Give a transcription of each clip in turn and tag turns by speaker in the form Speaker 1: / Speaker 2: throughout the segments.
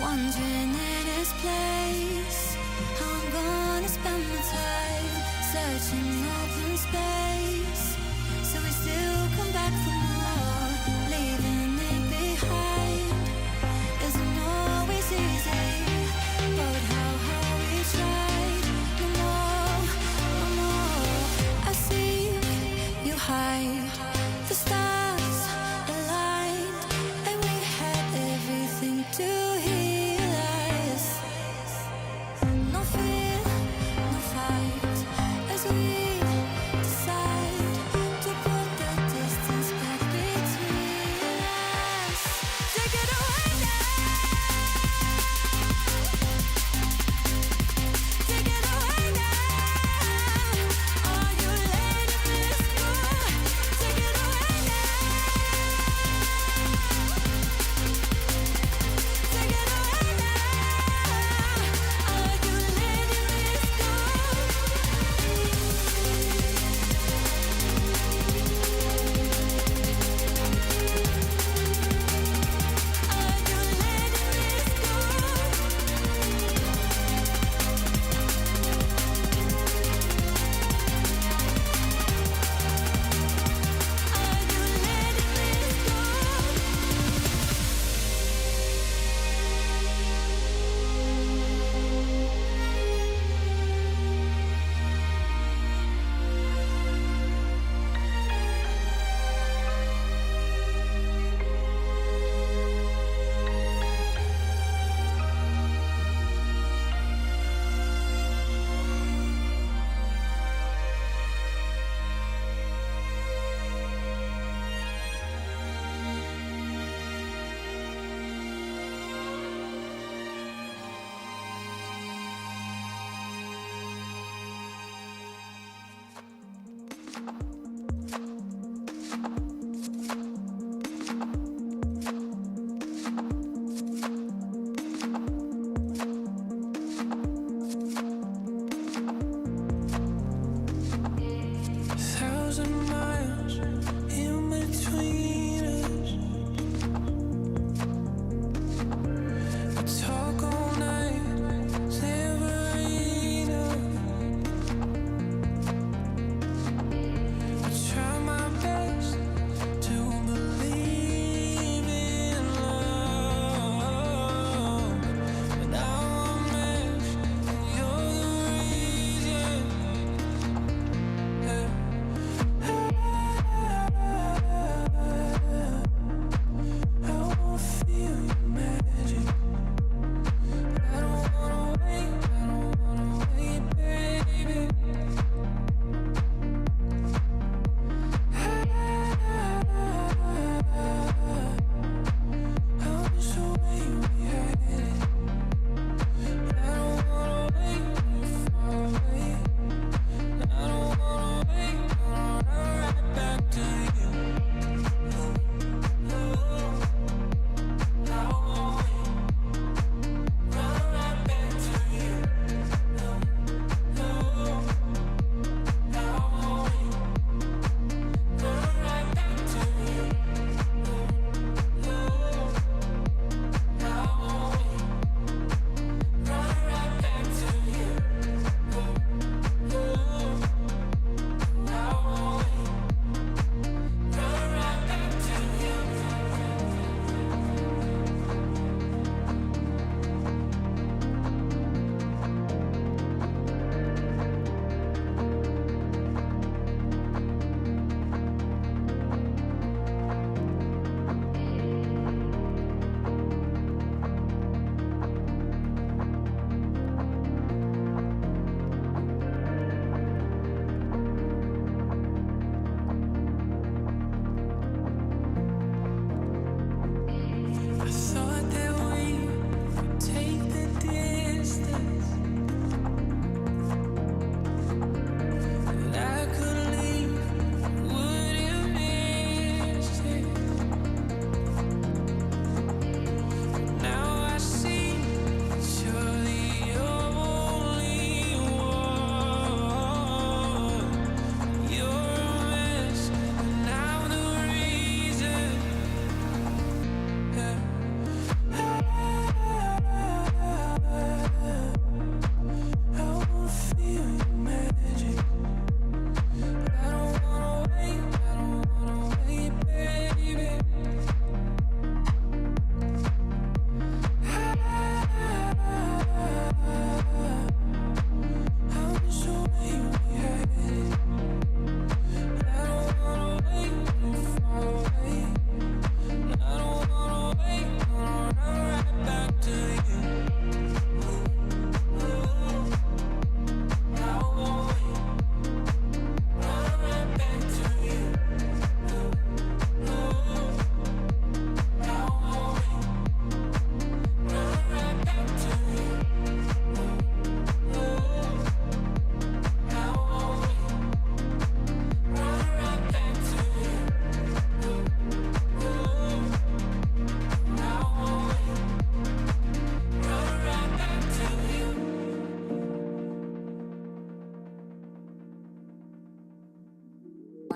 Speaker 1: wondering in this place how I'm gonna spend my time searching open space. So we still come back for more, leaving it behind. Isn't always easy, but how we tried. No more, no more. I see you hide. The stars aligned, and we had everything to heal us. No fear, no fight, as we decide to put the distance back between us. Take it away now. Take it away now. Are you letting this go? Take it away now. Take it away now. Are you letting this go? Are you letting this go? Are you letting this go?
Speaker 2: Thousand miles in between us. We talk all night, it's never enough. I try my best to believe in love, but now I'm meshed and you're the reason. I won't feel your magic.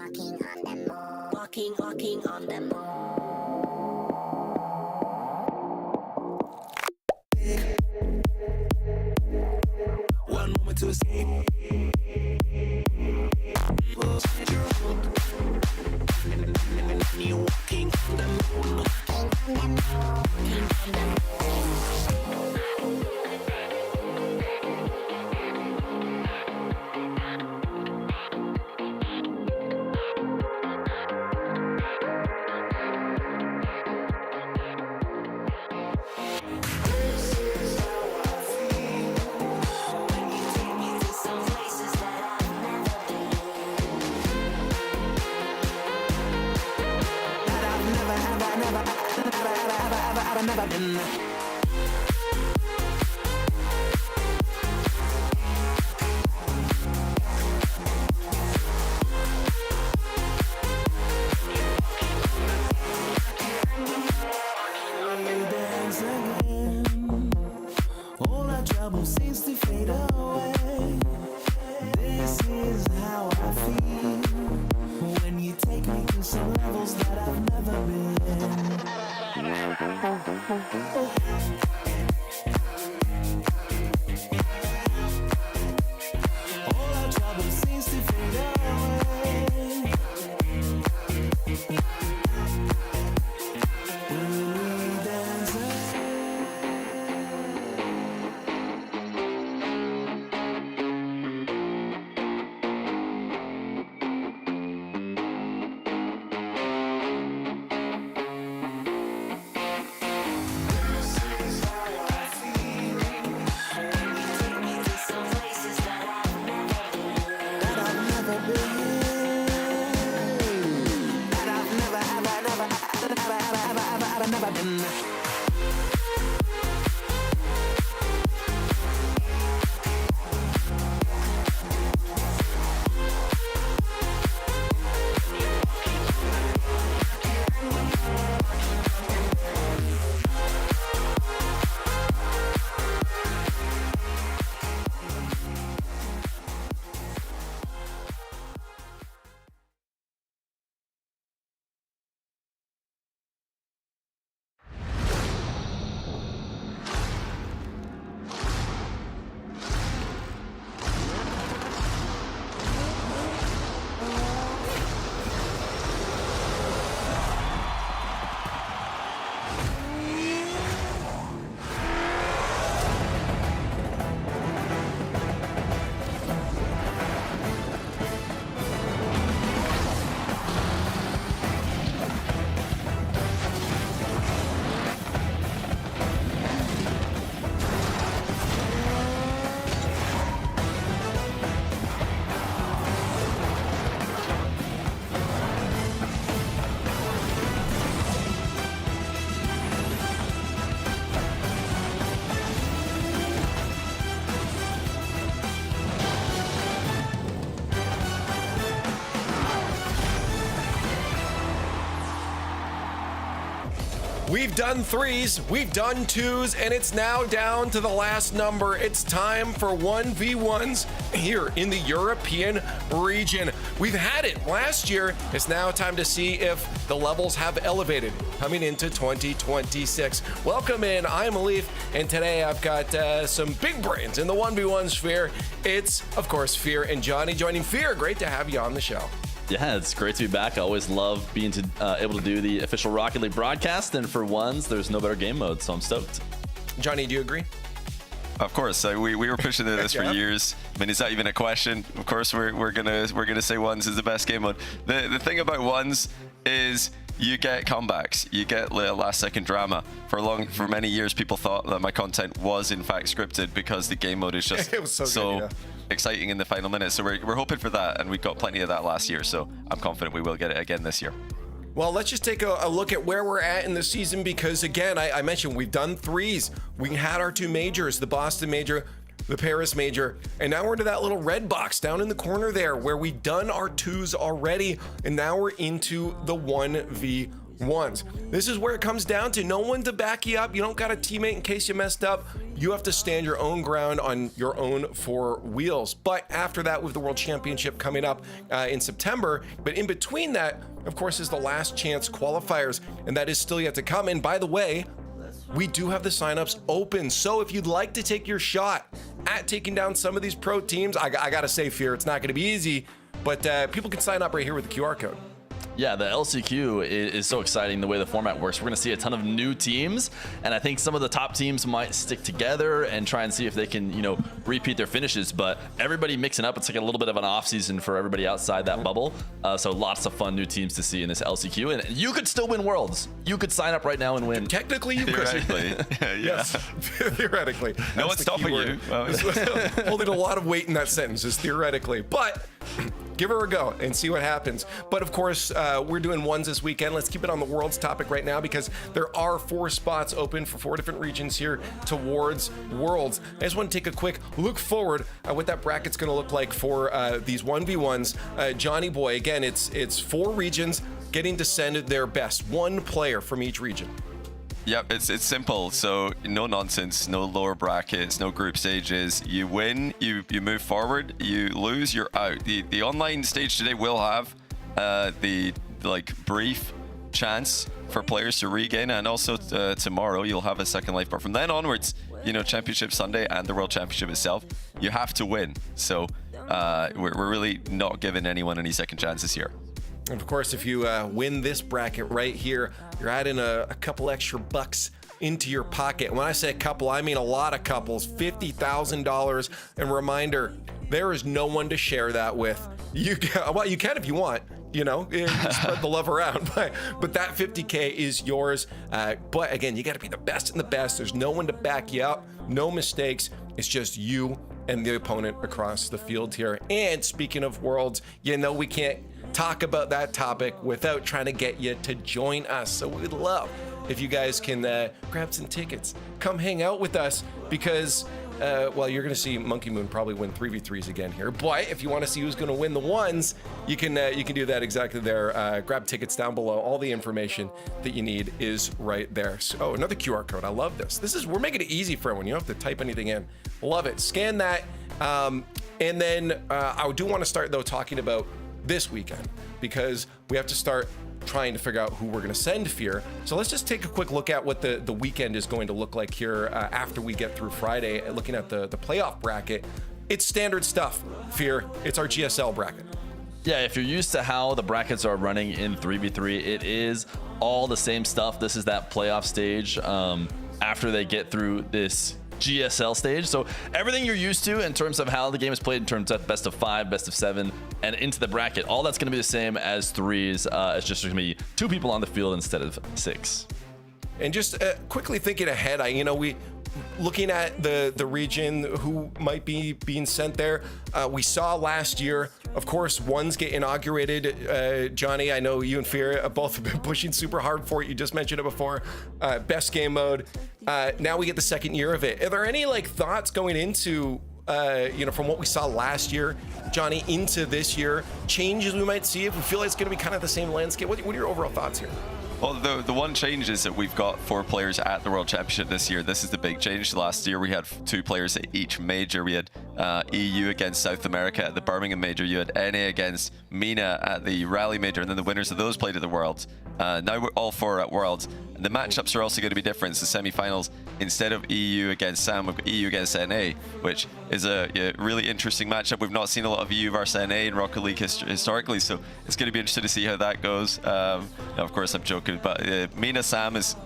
Speaker 1: Walking on the moon.
Speaker 2: One moment to escape. You're walking on the moon.
Speaker 1: Some places that I've never been.
Speaker 2: I've never been. Dance again. All our trouble seems to fade away. This is how I feel when you take me to some levels that I've never been. All our trouble seems to fade away. When we dance
Speaker 1: Some places that I've never been.
Speaker 2: I've never been.
Speaker 3: We've done threes, we've done twos, and it's now down to the last number. It's time for 1v1s here in the European region. We've had it last year. It's now time to see if the levels have elevated coming into 2026. Welcome in, I'm Leaf, and today I've got some big brains in the 1v1 sphere. It's, of course, Fear and Johnny joining Fear. Great to have you on the show.
Speaker 4: Yeah, it's great to be back. I always love being able to do the official Rocket League broadcast, and for ones, there's no better game mode, so I'm stoked.
Speaker 3: Johnny, do you agree?
Speaker 5: Of course, we were pushing this for years. I mean, it's not even a question. Of course, we're gonna say ones is the best game mode. The thing about ones is you get comebacks, you get last second drama. For many years, people thought that my content was in fact scripted because the game mode is just
Speaker 3: It was so good, yeah.
Speaker 5: exciting in the final minutes. So we're hoping for that, and we got plenty of that last year. So I'm confident we will get it again this year.
Speaker 3: Well, let's just take a look at where we're at in the season because, again, I mentioned we've done threes. We had our two majors, the Boston major, the Paris major, and now we're to that little red box down in the corner there where we've done our twos already, and now we're into the 1v1. ones. This is where it comes down to no one to back you up. You don't got a teammate in case you messed up. You have to stand your own ground on your own four wheels. But after that, with the World Championship coming up in September, but in between that, of course, is the last chance qualifiers, and that is still yet to come. And by the way, we do have the signups open. So if you'd like to take your shot at taking down some of these pro teams, I gotta say, Fear, it's not gonna be easy, but people can sign up right here with the QR code.
Speaker 4: Yeah, the LCQ is so exciting the way the format works. We're going to see a ton of new teams, and I think some of the top teams might stick together and try and see if they can, repeat their finishes. But everybody mixing up, it's like a little bit of an off season for everybody outside that bubble. So lots of fun new teams to see in this LCQ, and you could still win Worlds. You could sign up right now and win.
Speaker 3: Technically, you could.
Speaker 5: Theoretically. Yeah.
Speaker 3: Yes, theoretically.
Speaker 5: No one's stopping you.
Speaker 3: Holding a lot of weight in that sentence is theoretically, but give her a go and see what happens. But of course, we're doing ones this weekend. Let's keep it on the Worlds topic right now because there are 4 spots open for 4 different regions here towards Worlds. I just want to take a quick look forward at what that bracket's going to look like for these 1v1s. Johnny Boy, again, it's 4 regions getting to send their best, 1 player from each region.
Speaker 5: Yep, it's simple. So no nonsense, no lower brackets, no group stages. You win, you move forward. You lose, you're out. The online stage today will have the brief chance for players to regain, and also tomorrow you'll have a second life. But from then onwards, Championship Sunday and the World Championship itself, you have to win. So we're really not giving anyone any second chances here.
Speaker 3: And of course, if you win this bracket right here, you're adding a couple extra bucks into your pocket. When I say a couple, I mean a lot of couples, $50,000. And reminder, there is no one to share that with. You can if you want, spread the love around, but that 50K is yours. But again, you got to be the best in the best. There's no one to back you up, no mistakes. It's just you and the opponent across the field here. And speaking of Worlds, we can't talk about that topic without trying to get you to join us. So we'd love if you guys can grab some tickets, come hang out with us, because you're going to see Monkey Moon probably win 3v3s again here. But if you want to see who's going to win the ones, you can do that exactly there. Grab tickets down below. All the information that you need is right there. So, another QR code. I love this. We're making it easy for everyone. You don't have to type anything in. Love it. Scan that. And then I do want to start though talking about this weekend, because we have to start trying to figure out who we're going to send Fear. So let's just take a quick look at what the weekend is going to look like here after we get through Friday, looking at the playoff bracket. It's standard stuff, Fear. It's our GSL bracket.
Speaker 4: Yeah, if you're used to how the brackets are running in 3v3, it is all the same stuff. This is that playoff stage after they get through this GSL stage. So everything you're used to in terms of how the game is played in terms of best of 5, best of 7, and into the bracket, all that's going to be the same as 3s. It's just going to be 2 people on the field instead of 6.
Speaker 3: And just quickly thinking ahead, we looking at the region who might be being sent there. We saw last year, of course, ones get inaugurated. Johnny, I know you and Fear both have been pushing super hard for it. You just mentioned it before. Best game mode. Now we get the second year of it. Are there any thoughts going into from what we saw last year, Johnny, into this year, changes we might see if we feel like it's going to be kind of the same landscape? What are your overall thoughts here?
Speaker 5: Well, the one change is that we've got 4 players at the World Championship this year. This is the big change. Last year, we had 2 players at each major. We had EU against South America at the Birmingham Major. You had NA against MENA at the Rally Major, and then the winners of those played at the Worlds. Now we're all 4 at Worlds. And the matchups are also going to be different. So semi-finals, instead of EU against SAM, we've got EU against NA, which is a really interesting matchup. We've not seen a lot of EU versus NA in Rocket League historically, so it's going to be interesting to see how that goes. Of course, I'm joking, but MENA SAM is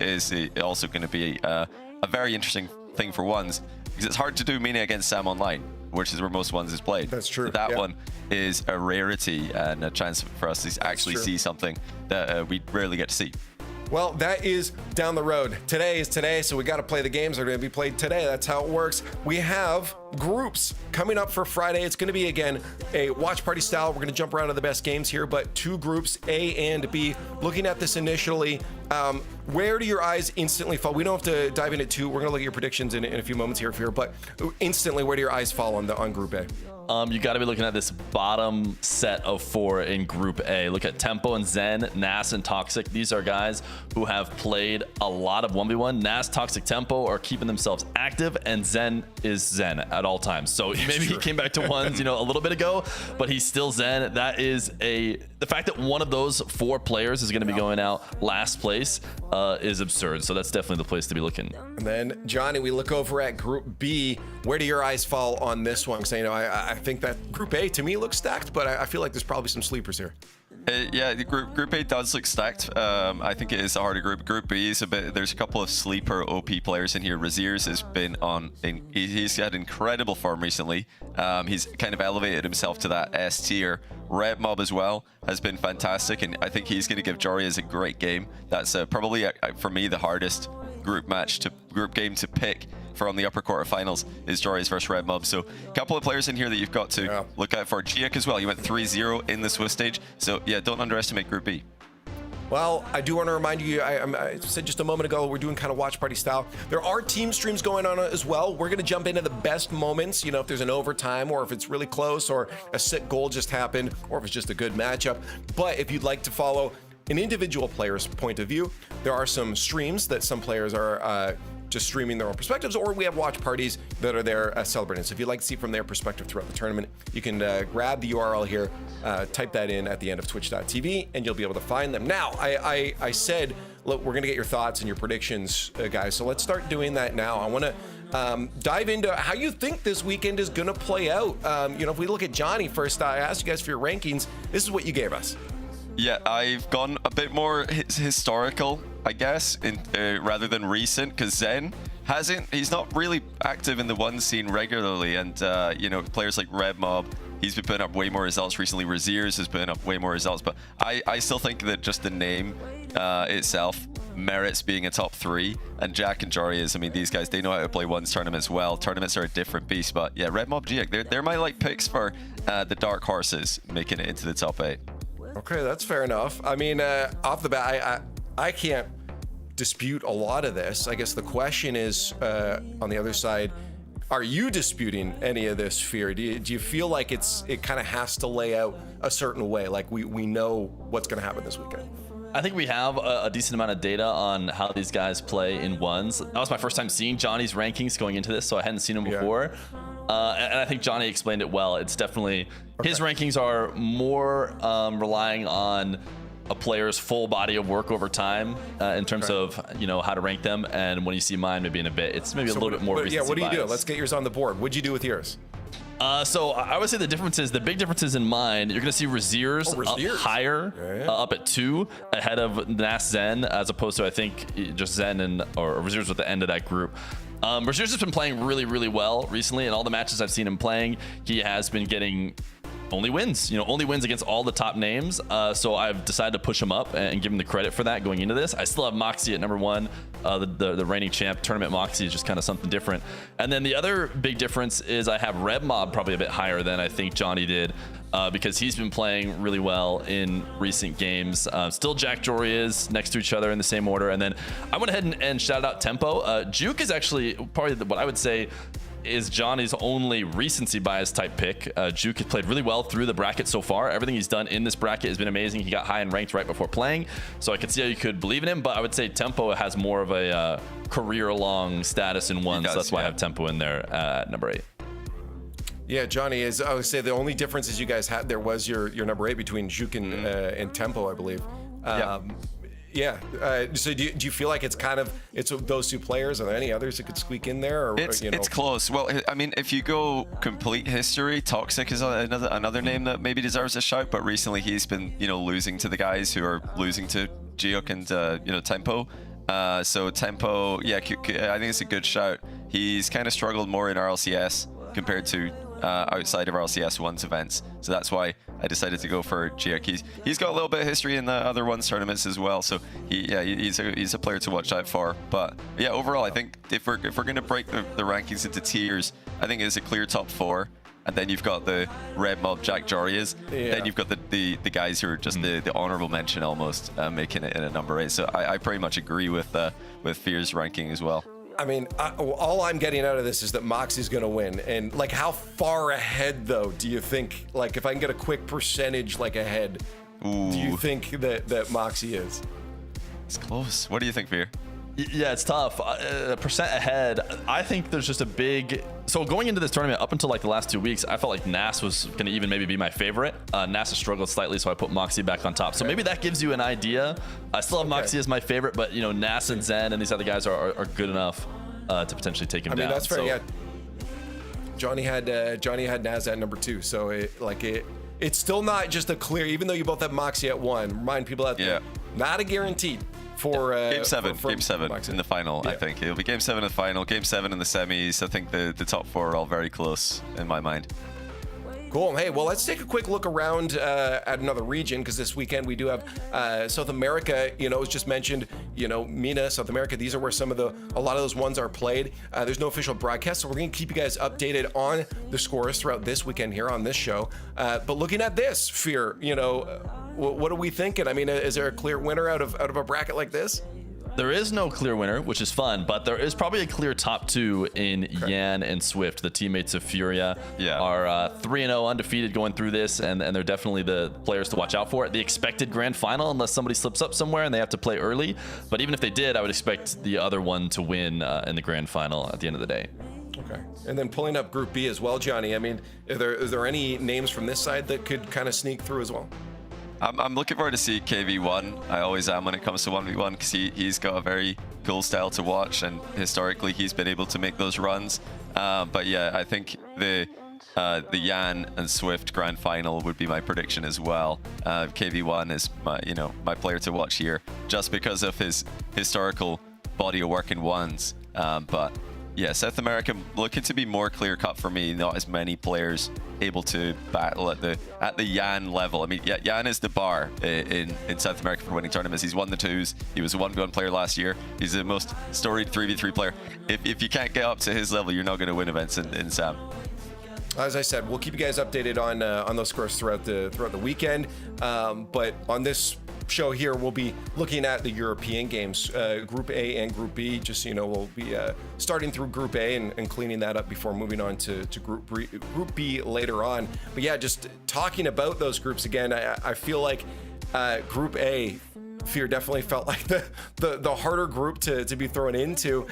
Speaker 5: also going to be a very interesting thing for ones, because it's hard to do MENA against SAM online, which is where most ones is played.
Speaker 3: That's true.
Speaker 5: So that one is a rarity and a chance for us to actually see something that we rarely get to see.
Speaker 3: Well, that is down the road. Today is today, so we got to play the games that are going to be played today. That's how it works. We have groups coming up for Friday. It's going to be, again, a watch party style. We're going to jump around to the best games here, but 2 groups, A and B. Looking at this initially, where do your eyes instantly fall? We don't have to dive into it too. We're going to look at your predictions in a few moments here, but instantly, where do your eyes fall on Group A?
Speaker 4: You got to be looking at this bottom set of 4 in Group A. Look at Tempo and Zen, Nas and Toxic. These are guys who have played a lot of 1v1. Nas, Toxic, Tempo are keeping themselves active, and Zen is Zen at all times. So maybe he came back to ones, a little bit ago, but he's still Zen. That is the fact that one of those 4 players is going to be going out last place is absurd. So that's definitely the place to be looking.
Speaker 3: And then Johnny, we look over at Group B. Where do your eyes fall on this one? Because I think that Group A to me looks stacked, but I feel like there's probably some sleepers here.
Speaker 5: Yeah, the group A does look stacked. I think it is a harder group. Group B is a bit. There's a couple of sleeper OP players in here. Raziers has been he's had incredible form recently. He's kind of elevated himself to that S tier. Red Mob as well has been fantastic, and I think he's going to give Jorias a great game. That's probably for me the hardest group game to pick from the upper quarterfinals is Jorias versus Red Mob. So a couple of players in here that you've got to look out for. Giak as well. You went 3-0 in the Swiss stage. So yeah, don't underestimate Group B.
Speaker 3: Well, I do want to remind you, I said just a moment ago, we're doing kind of watch party style. There are team streams going on as well. We're going to jump into the best moments, if there's an overtime or if it's really close or a sick goal just happened or if it's just a good matchup. But if you'd like to follow an individual player's point of view, there are some streams that some players are just streaming their own perspectives, or we have watch parties that are there celebrating. So if you'd like to see from their perspective throughout the tournament, you can grab the URL here, type that in at the end of twitch.tv, and you'll be able to find them. Now, I said, look, we're going to get your thoughts and your predictions, guys. So let's start doing that now. I want to dive into how you think this weekend is going to play out. If we look at Johnny first, I asked you guys for your rankings. This is what you gave us.
Speaker 5: Yeah, I've gone a bit more historical, I guess, rather than recent, because Zen he's not really active in the one scene regularly, and players like Red Mob, he's been putting up way more results recently. Raziers has put up way more results, but I still think that just the name itself merits being a top 3, and Jack and Jorias, these guys, they know how to play ones tournaments well. Tournaments are a different beast, but yeah, Red Mob, Giak, they're my picks for the dark horses making it into the top 8.
Speaker 3: Okay, that's fair enough. Off the bat, I can't dispute a lot of this. I guess the question is, on the other side, are you disputing any of this fear? Do you feel like it kind of has to lay out a certain way? Like we know what's going to happen this weekend?
Speaker 4: I think we have a decent amount of data on how these guys play in ones. That was my first time seeing Johnny's rankings going into this, so I hadn't seen them before. And I think Johnny explained it well. It's definitely his rankings are more relying on a player's full body of work over time in terms of how to rank them. And when you see mine, maybe in a bit, it's maybe a little bit more.
Speaker 3: Yeah, what do you do? Let's get yours on the board. What'd you do with yours?
Speaker 4: So I would say the big differences in mine, you're going to see Raziers up higher, up at 2, ahead of Nas Zen, as opposed to, I think, just Zen or Raziers at the end of that group. Raziers has been playing really, really well recently. In all the matches I've seen him playing, he has been getting only wins, only wins against all the top names. So I've decided to push him up and give him the credit for that going into this. I still have Moxie at number 1. The reigning champ. Tournament Moxie is just kind of something different. And then the other big difference is I have Red Mob probably a bit higher than I think Johnny did, because he's been playing really well in recent games. Still Jack Jorias next to each other in the same order. And then I went ahead and shouted out Tempo. Juke is actually probably what I would say is Johnny's only recency bias type pick. Juke has played really well through the bracket so far. Everything he's done in this bracket has been amazing. He got high and ranked right before playing, so I could see how you could believe in him, but I would say Tempo has more of a career-long status in ones, so that's why I have Tempo in there at number 8.
Speaker 3: Yeah, Johnny, I would say the only differences you guys had there was your number 8 between Juke and Tempo, I believe. So do you feel like it's those 2 players? Are there any others that could squeak in there? Or,
Speaker 5: it's close. Well, if you go complete history, Toxic is another name that maybe deserves a shout. But recently he's been losing to the guys who are losing to Giok and Tempo. So Tempo, I think it's a good shout. He's kind of struggled more in RLCS compared to outside of RLCS ones events, so that's why I decided to go for Giak. He's got a little bit of history in the other ones tournaments as well, so he's a player to watch out for. But overall, I think if we're gonna break the rankings into tiers, I think it's a clear top 4. and then you've got the Red Mob Jack Jorias.
Speaker 3: Yeah.
Speaker 5: Then you've got the guys who are just the honorable mention almost, making it in a number 8. So I pretty much agree with Fear's ranking as well.
Speaker 3: I mean, all I'm getting out of this is that Moxie's going to win. And, like, how far ahead, though, do you think, like, if I can get a quick percentage, like, ahead, do you think that Moxie is?
Speaker 5: It's close. What do you think, Fear?
Speaker 4: Yeah, it's tough. Percent ahead. I think there's just a big. So going into this tournament, up until like the last 2 weeks, I felt like Nas was going to even maybe be my favorite. Nas has struggled slightly, so I put Moxie back on top. So maybe that gives you an idea. I still have Moxie as my favorite, but Nas and Zen and these other guys are good enough to potentially take him down.
Speaker 3: I mean, that's fair. Yeah. Johnny had Nas at number 2, so it's still not just a clear. Even though you both have Moxie at 1, remind people out there, not a guaranteed. For
Speaker 5: Game 7
Speaker 3: Moxie.
Speaker 5: in the final. I think it'll be Game 7 in the final, Game 7 in the semis. I think the top 4 are all very close in my mind.
Speaker 3: Cool. Hey, well, let's take a quick look around at another region, because this weekend we do have South America. It was just mentioned, MENA, South America. These are where a lot of those ones are played. There's no official broadcast, so we're going to keep you guys updated on the scores throughout this weekend here on this show. But looking at this, Fear, what are we thinking? I mean, is there a clear winner out of a bracket like this?
Speaker 4: There is no clear winner, which is fun, but there is probably a clear top 2 in Yan and Swift, the teammates of Furia. Are 3-0 undefeated going through this, and they're definitely the players to watch out for. The expected grand final, unless somebody slips up somewhere and they have to play early. But even if they did, I would expect the other one to win in the grand final at the end of the day.
Speaker 3: Okay. And then pulling up Group B as well, Johnny. I mean, is there any names from this side that could kind of sneak through as well?
Speaker 5: I'm looking forward to see KV1. I always am when it comes to 1v1, because he's got a very cool style to watch, and historically he's been able to make those runs. But yeah, I think the Yan and Swift grand final would be my prediction as well. KV1 is my player to watch here, just because of his historical body of work in ones. But yeah, South America looking to be more clear cut for me. Not as many players able to battle at the Yan level. I mean, Yan is the bar in South America for winning tournaments. He's won the 2s. He was a 1v1 player last year. He's the most storied 3v3 player. If you can't get up to his level, you're not going to win events in SAM.
Speaker 3: As I said, we'll keep you guys updated on those scores throughout the weekend. But on this show here, we'll be looking at the European games, Group A and Group B. Just we'll be starting through Group A and cleaning that up before moving on to Group B later on. But yeah, just talking about those groups again, I feel like Group A, Fear, definitely felt like the harder group to be thrown into.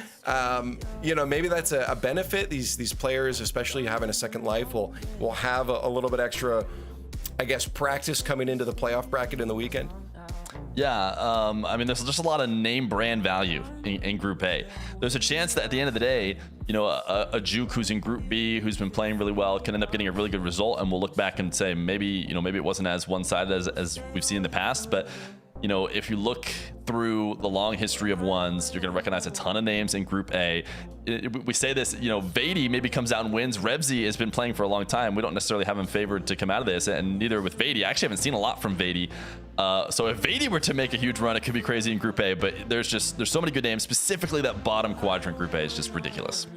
Speaker 3: Maybe that's a benefit. These players, especially having a second life, will have a little bit extra, I guess, practice coming into the playoff bracket in the weekend.
Speaker 4: Yeah, I mean, there's just a lot of name brand value in Group A. There's a chance that at the end of the day, a Juke who's in Group B, who's been playing really well, can end up getting a really good result, and we'll look back and say maybe it wasn't as one-sided as we've seen in the past. But if you look through the long history of ones, you're going to recognize a ton of names in Group A. We say this, Vady maybe comes out and wins. Rebsy has been playing for a long time. We don't necessarily have him favored to come out of this, and neither with Vady. I actually haven't seen a lot from Vady. So if Vady were to make a huge run, it could be crazy in Group A, but there's so many good names. Specifically, that bottom quadrant Group A is just ridiculous.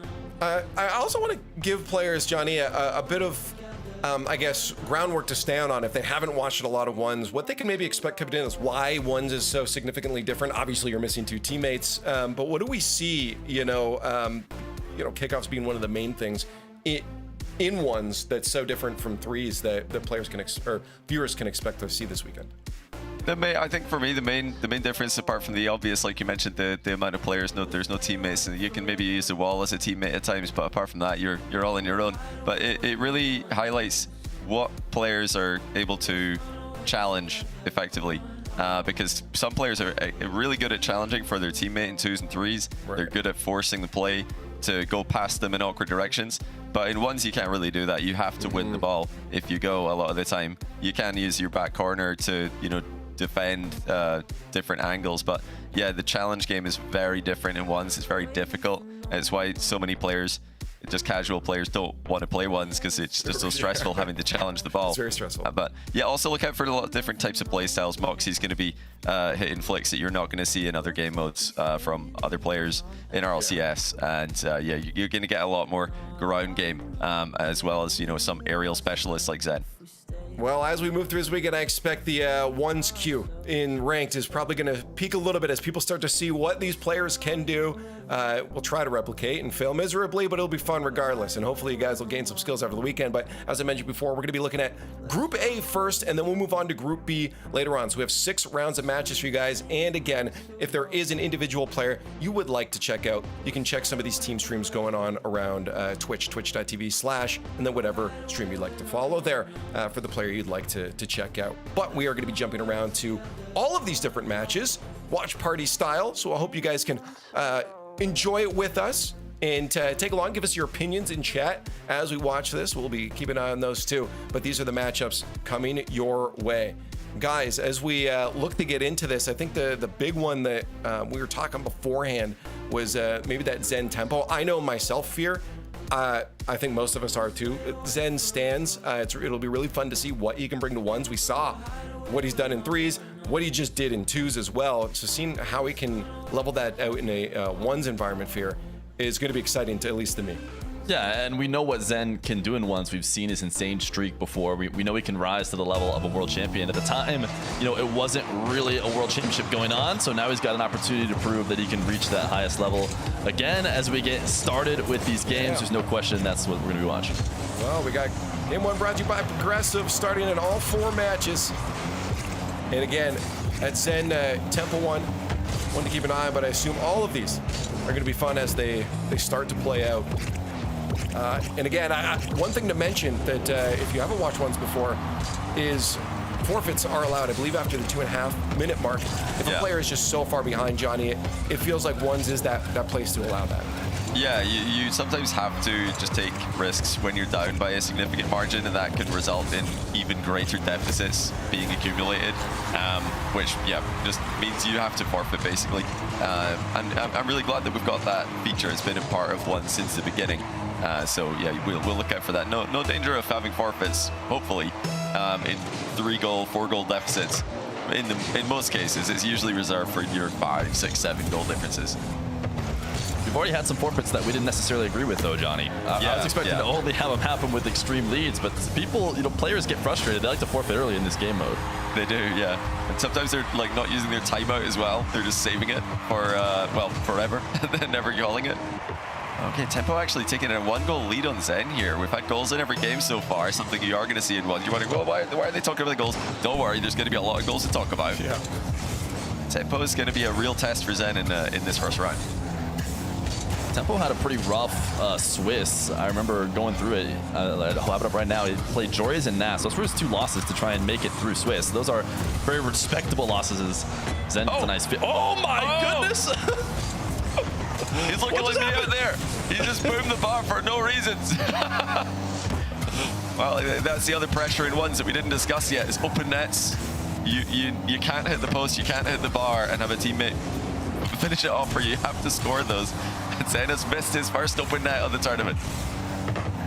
Speaker 3: I also want to give players, Johnny, a bit of I guess, groundwork to stand on if they haven't watched a lot of ones, what they can maybe expect coming in is why ones is so significantly different. Obviously, you're missing 2 teammates, but what do we see, kickoffs being one of the main things in ones that's so different from 3s that players can or viewers can expect to see this weekend?
Speaker 5: I think for me, the main difference, apart from the obvious, like you mentioned, the amount of players, there's no teammates, and you can maybe use the wall as a teammate at times, but apart from that, you're all on your own. But it really highlights what players are able to challenge effectively, because some players are really good at challenging for their teammate in 2s and 3s. Right. They're good at forcing the play to go past them in awkward directions. But in ones, you can't really do that. You have to win the ball if you go a lot of the time. You can use your back corner to, defend different angles, but yeah, the challenge game is very different in ones. It's very difficult, It's why so many players, just casual players, don't want to play ones, because it's just so stressful having to challenge the ball.
Speaker 3: It's very stressful.
Speaker 5: But yeah, also look out for a lot of different types of play styles. Moxie's going to be hitting flicks that you're not going to see in other game modes from other players in RLCS. And yeah, you're going to get a lot more ground game, as well as, you know, some aerial specialists like Zen.
Speaker 3: Well, as we move through this weekend, I expect the ones queue in ranked is probably going to peak a little bit as people start to see what these players can do. We'll try to replicate and fail miserably, but it'll be fun regardless. And hopefully you guys will gain some skills over the weekend. But as I mentioned before, we're going to be looking at Group A first, and then we'll move on to Group B later on. So we have 6 rounds of matches for you guys. And again, if there is an individual player you would like to check out, you can check some of these team streams going on around Twitch, twitch.tv/, and then whatever stream you'd like to follow there for the player you'd like to check out. But we are going to be jumping around to all of these different matches, watch party style. So I hope you guys can enjoy it with us and take along, give us your opinions in chat as we watch this. We'll be keeping an eye on those too. But these are the matchups coming your way. Guys, as we look to get into this, I think the big one that we were talking beforehand was maybe that Zen tempo. I know myself, Fear. I think most of us are too. Zen stands. It'll be really fun to see what he can bring to ones. We saw what he's done in 3s, what he just did in 2s as well. So seeing how he can level that out in a ones environment, Fear, is going to be exciting, to at least to me.
Speaker 4: Yeah, and we know what Zen can do in ones. We've seen his insane streak before. We know he can rise to the level of a world champion. At the time, you know, it wasn't really a world championship going on, so now he's got an opportunity to prove that he can reach that highest level again. As we get started with these games, there's no question that's what we're going to be watching.
Speaker 3: Well, we got Game 1 brought to you by Progressive, starting in all 4 matches. And again, at Zen Temple 1 to keep an eye on, but I assume all of these are going to be fun as they start to play out. And again, one thing to mention that if you haven't watched ones before is forfeits are allowed, I believe, after the 2.5 minute mark. If a player is just so far behind, Johnny, it feels like ones is that place to allow that.
Speaker 5: Yeah, you sometimes have to just take risks when you're down by a significant margin, and that can result in even greater deficits being accumulated, which, yeah, just means you have to forfeit, basically. And I'm really glad that we've got that feature. It's been a part of one since the beginning. So, yeah, we'll look out for that. No danger of having forfeits, hopefully, in 3-goal, 4-goal deficits. In most cases, it's usually reserved for your 5, 6, 7 goal differences.
Speaker 4: We've already had some forfeits that we didn't necessarily agree with, though, Johnny. I was expecting to only have them happen with extreme leads, but people, players get frustrated. They like to forfeit early in this game mode.
Speaker 5: They do, yeah. And sometimes they're like not using their timeout as well. They're just saving it for, well, forever, and then never calling it. Okay, Tempo actually taking a 1-goal lead on Zen here. We've had goals in every game so far, something you are going to see in one. You want to go, why are they talking about the goals? Don't worry, there's going to be a lot of goals to talk about.
Speaker 3: Yeah.
Speaker 5: Tempo is going to be a real test for Zen in this first round.
Speaker 4: Tempo had a pretty rough Swiss. I remember going through it. I'll have it up right now. He played Jories and Nas. Those were his 2 losses to try and make it through Swiss. Those are very respectable losses. Zen is a nice fit. Oh my goodness!
Speaker 5: He's looking like me out there. He just boomed the bar for no reasons. Well, that's the other pressure in ones that we didn't discuss yet, is open nets. You can't hit the post, you can't hit the bar and have a teammate finish it off, or you have to score those. And Zen has missed his first open net of the tournament.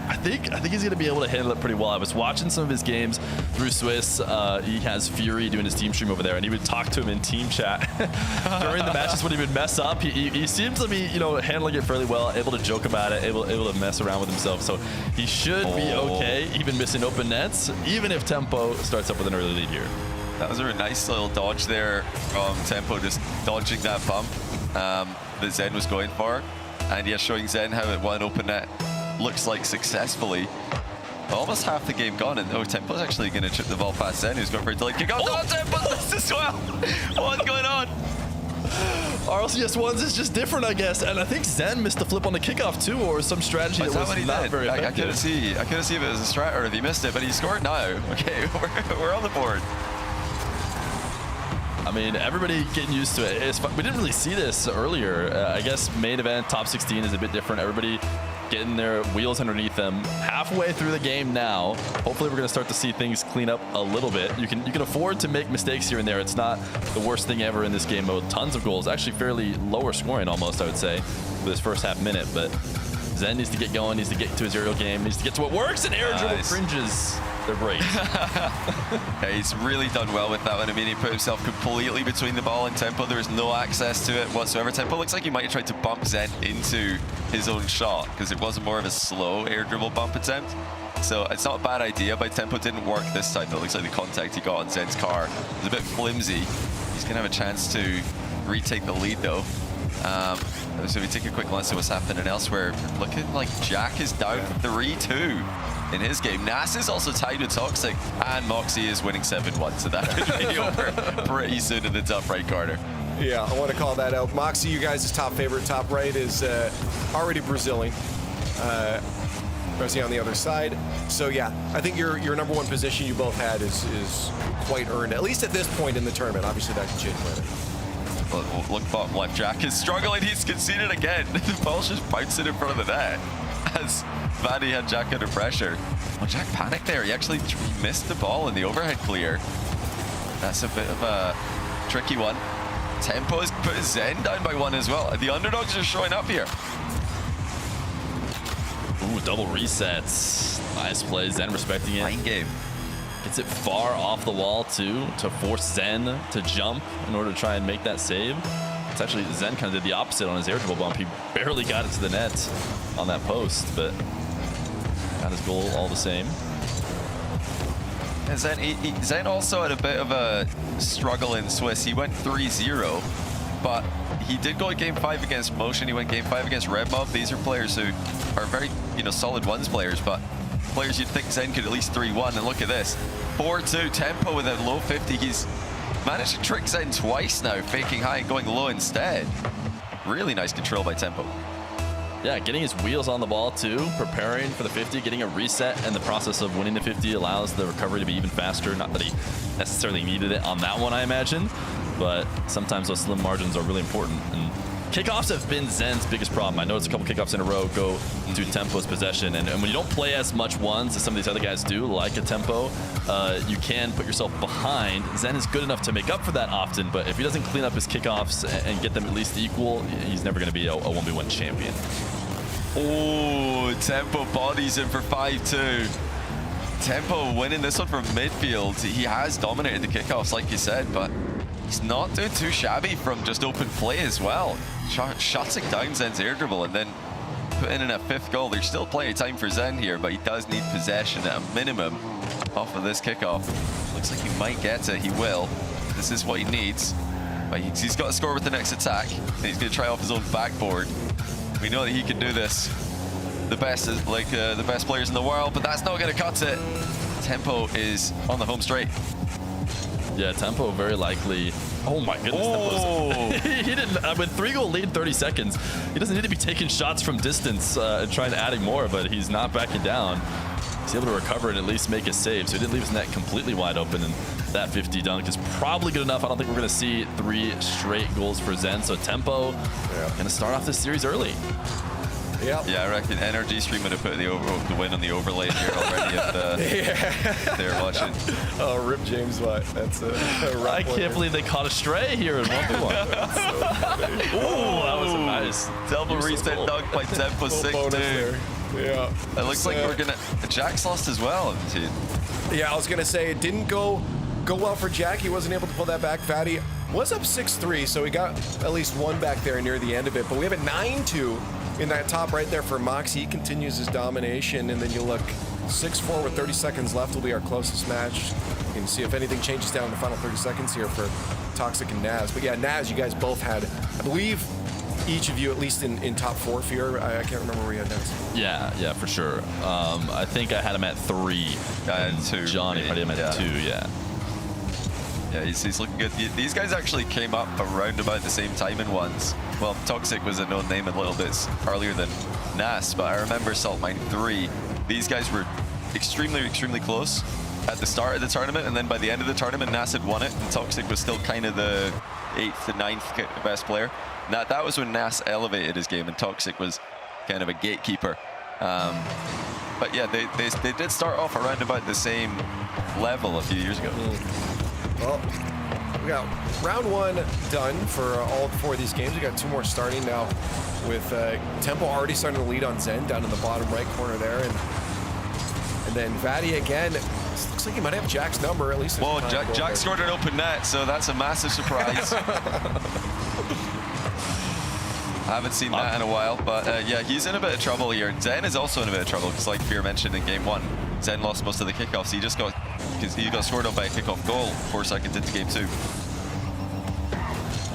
Speaker 4: I think he's going to be able to handle it pretty well. I was watching some of his games through Swiss. He has Fury doing his team stream over there, and he would talk to him in team chat during the matches when he would mess up. He seems to be, handling it fairly well, able to joke about it, able to mess around with himself. So he should be okay, even missing open nets, even if Tempo starts up with an early lead here.
Speaker 5: That was a nice little dodge there from Tempo, just dodging that bump that Zen was going for. And yeah, showing Zen how it won open net looks like successfully. Almost half the game gone, and Tempo's actually going to chip the ball past Zen, who's going for a delayed kick. Oh, Tempo's missed as well! What's going on?
Speaker 4: RLCS ones is just different, I guess, and I think Zen missed the flip on the kickoff too, or some strategy that was not very effective.
Speaker 5: I couldn't see if it was a strat or if he missed it, but he scored now. Okay, we're on the board.
Speaker 4: I mean, everybody getting used to it. We didn't really see this earlier. I guess main event, top 16 is a bit different. Everybody getting their wheels underneath them halfway through the game now. Hopefully we're going to start to see things clean up a little bit. You can afford to make mistakes here and there. It's not the worst thing ever in this game mode. Tons of goals, actually fairly lower scoring almost, I would say, for this first half minute. But Zen needs to get going, needs to get to his aerial game, needs to get to what works, and air dribble cringes their brakes.
Speaker 5: Yeah, he's really done well with that one. I mean, he put himself completely between the ball and Tempo. There was no access to it whatsoever. Tempo looks like he might have tried to bump Zen into his own shot because it wasn't more of a slow air dribble bump attempt. So it's not a bad idea, but Tempo didn't work this time. It looks like the contact he got on Zen's car was a bit flimsy. He's going to have a chance to retake the lead, though. So we take a quick glance at what's happening elsewhere. Looking like Jack is down 3-2 in his game. Nas is also tied with Toxic, and Moxie is winning 7-1, so that could be over pretty soon in the top right corner.
Speaker 3: Yeah, I want to call that out. Moxie, you guys' top favorite top right is already Brazilian. Messi on the other side. So yeah, I think your number one position you both had is quite earned, at least at this point in the tournament. Obviously that can change later.
Speaker 5: Look bottom left, Jack is struggling. He's conceded again. The ball's just bouncing in front of the net as Vanny had Jack under pressure. Well, Jack panicked there. He actually missed the ball in the overhead clear. That's a bit of a tricky one. Tempo has put Zen down by 1 as well. The underdogs are showing up here.
Speaker 4: Ooh, double resets. Nice play. Zen respecting it.
Speaker 5: Fine game.
Speaker 4: Gets it far off the wall, too, to force Zen to jump in order to try and make that save. It's actually, Zen kind of did the opposite on his air dribble bump. He barely got it to the net on that post, but got his goal all the same.
Speaker 5: And Zen also had a bit of a struggle in Swiss. He went 3-0, but he did go Game 5 against Motion. He went Game 5 against Red Mob. These are players who are very, solid ones players, but players you'd think Zen could at least 3-1. And look at this, 4-2 Tempo with a low 50. He's managed to trick Zen twice now, faking high and going low instead. Really nice control by Tempo.
Speaker 4: Yeah, getting his wheels on the ball too, preparing for the 50, getting a reset, and the process of winning the 50 allows the recovery to be even faster. Not that he necessarily needed it on that one, I imagine, but sometimes those slim margins are really important. And kickoffs have been Zen's biggest problem. I noticed a couple kickoffs in a row go to Tempo's possession, and when you don't play as much ones as some of these other guys do, like a Tempo, you can put yourself behind. Zen is good enough to make up for that often, but if he doesn't clean up his kickoffs and get them at least equal, he's never going to be a 1v1 champion.
Speaker 5: Oh, Tempo bodies in for 5-2. Tempo winning this one from midfield. He has dominated the kickoffs, like you said, but he's not doing too shabby from just open play as well. Shutting down Zen's air dribble and then putting in a 5th goal. There's still plenty of time for Zen here, but he does need possession at a minimum off of this kickoff. Looks like he might get it. He will. This is what he needs. But he's got to score with the next attack. And he's going to try off his own backboard. We know that he can do this. The best is like the best players in the world, but that's not going to cut it. Tempo is on the home straight.
Speaker 4: Yeah, Tempo very likely. Oh my goodness,
Speaker 5: Oh.
Speaker 4: he didn't. With 3-goal lead, 30 seconds, he doesn't need to be taking shots from distance and trying to adding more, but he's not backing down. He's able to recover and at least make a save, so he didn't leave his net completely wide open, and that 50 dunk is probably good enough. I don't think we're going to see 3 straight goals for Zen, so Tempo going to start off this series early.
Speaker 3: Yep.
Speaker 5: Yeah, I reckon Energy Stream would have put the win on the overlay here already if they're watching.
Speaker 3: Oh, rip James White. That's a
Speaker 4: I can't believe they caught a stray here in 1v1. Ooh, that was a nice
Speaker 5: Double reset dunk by Tempo 6-2.
Speaker 3: Yeah.
Speaker 5: It looks like we're going to... Jack's lost as well, hasn't he?
Speaker 3: Yeah, I was going to say it didn't go well for Jack. He wasn't able to pull that back. Fatty was up 6-3, so he got at least one back there near the end of it. But we have a 9-2 in that top right there for Moxie. He continues his domination, and then you look 6-4 with 30 seconds left will be our closest match. You can see if anything changes down in the final 30 seconds here for Toxic and Naz. But yeah, Naz, you guys both had, I believe, each of you at least in top 4 for your, I can't remember where you had Naz.
Speaker 4: Yeah, for sure. I think I had him at 3.
Speaker 5: And 2.
Speaker 4: Johnny had him at 2, yeah.
Speaker 5: Yeah, he's looking good. These guys actually came up around about the same time in ones. Well, Toxic was a known name a little bit earlier than Nas, but I remember Saltmine 3. These guys were extremely close at the start of the tournament, and then by the end of the tournament, Nas had won it, and Toxic was still kind of the 8th to 9th best player. That was when Nas elevated his game, and Toxic was kind of a gatekeeper But yeah, they did start off around about the same level a few years ago.
Speaker 3: Well, we got round 1 done for all 4 of these games. We got 2 more starting now with Tempo already starting to lead on Zen down in the bottom right corner there. And then Vadi again. Looks like he might have Jack's number, at least.
Speaker 5: Well, Jack scored an open net, so that's a massive surprise. I haven't seen that in a while, but yeah, he's in a bit of trouble here. Zen is also in a bit of trouble, because like Fear mentioned in game 1, Zen lost most of the kickoffs. He got scored on by a kickoff goal 4 seconds into game 2.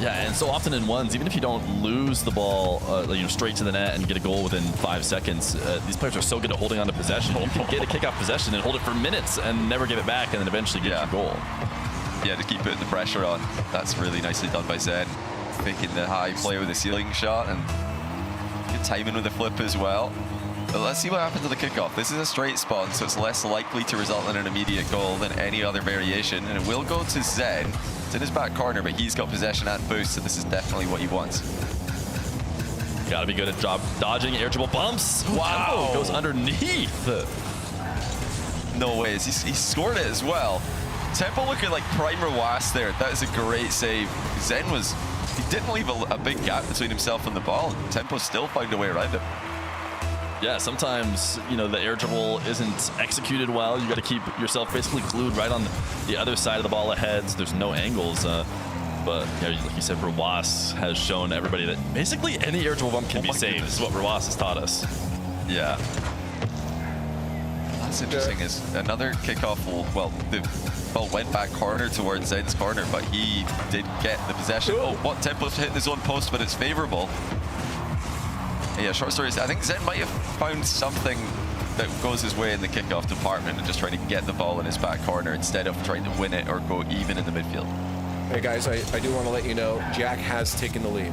Speaker 4: Yeah, and so often in ones, even if you don't lose the ball straight to the net and get a goal within 5 seconds, these players are so good at holding on to possession. You can get a kickoff possession and hold it for minutes and never give it back, and then eventually get your goal.
Speaker 5: Yeah, to keep putting the pressure on. That's really nicely done by Zen. Faking the high play with a ceiling shot, and good timing with the flip as well. But let's see what happens to the kickoff. This is a straight spawn, so it's less likely to result in an immediate goal than any other variation, and it will go to Zen. It's in his back corner, but he's got possession and boost, so this is definitely what he wants.
Speaker 4: Gotta be good at dodging air dribble bumps. Wow, goes underneath.
Speaker 5: No ways, he scored it as well. Tempo looking like prime Rawas there. That is a great save. Zen he didn't leave a big gap between himself and the ball. Tempo still found a way around it.
Speaker 4: Yeah, sometimes, the air dribble isn't executed well. You got to keep yourself basically glued right on the other side of the ball ahead. So there's no angles. But like you said, Rawas has shown everybody that basically any air dribble bump can be saved. This is what Rawas has taught us.
Speaker 5: Yeah. That's interesting. Is another kickoff the ball went back corner towards Zen's corner, but he did get the possession. Oh, what Tempo's hitting his own post, but it's favorable. Yeah, short story is I think Zen might have found something that goes his way in the kickoff department and just trying to get the ball in his back corner instead of trying to win it or go even in the midfield.
Speaker 3: Hey guys, I do want to let you know, Jack has taken the lead.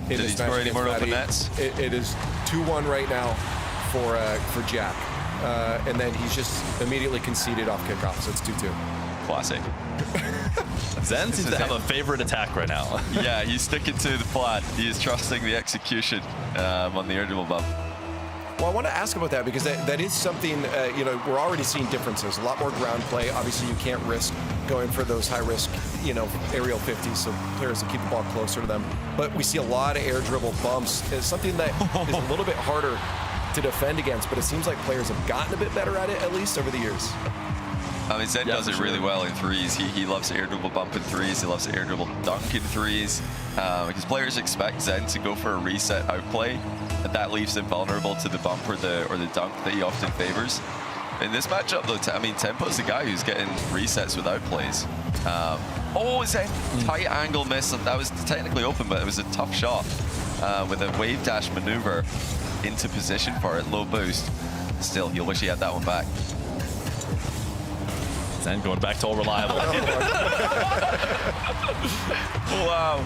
Speaker 5: Did he score any more open nets?
Speaker 3: It is 2-1 right now for Jack. And then he's just immediately conceded off kickoff, so it's 2-2.
Speaker 5: Classic.
Speaker 4: Zen seems to have a favorite attack right now.
Speaker 5: Yeah, he's sticking to the plan. He is trusting the execution on the air dribble bump.
Speaker 3: Well, I want to ask about that because that is something, we're already seeing differences. A lot more ground play. Obviously, you can't risk going for those high-risk, aerial 50s, so players will keep the ball closer to them. But we see a lot of air dribble bumps. It's something that is a little bit harder to defend against, but it seems like players have gotten a bit better at it, at least over the years.
Speaker 5: I mean, Zen does it really well in threes. He loves to air dribble bump in threes. He loves to air dribble dunk in threes. Because players expect Zen to go for a reset outplay, and that leaves him vulnerable to the bump or the dunk that he often favors. In this matchup, though, Tempo's the guy who's getting resets without plays. Zen, tight angle miss. That was technically open, but it was a tough shot with a wave dash maneuver into position for it, low boost. Still, you'll wish he had that one back.
Speaker 4: Zen going back to all reliable.
Speaker 5: Wow.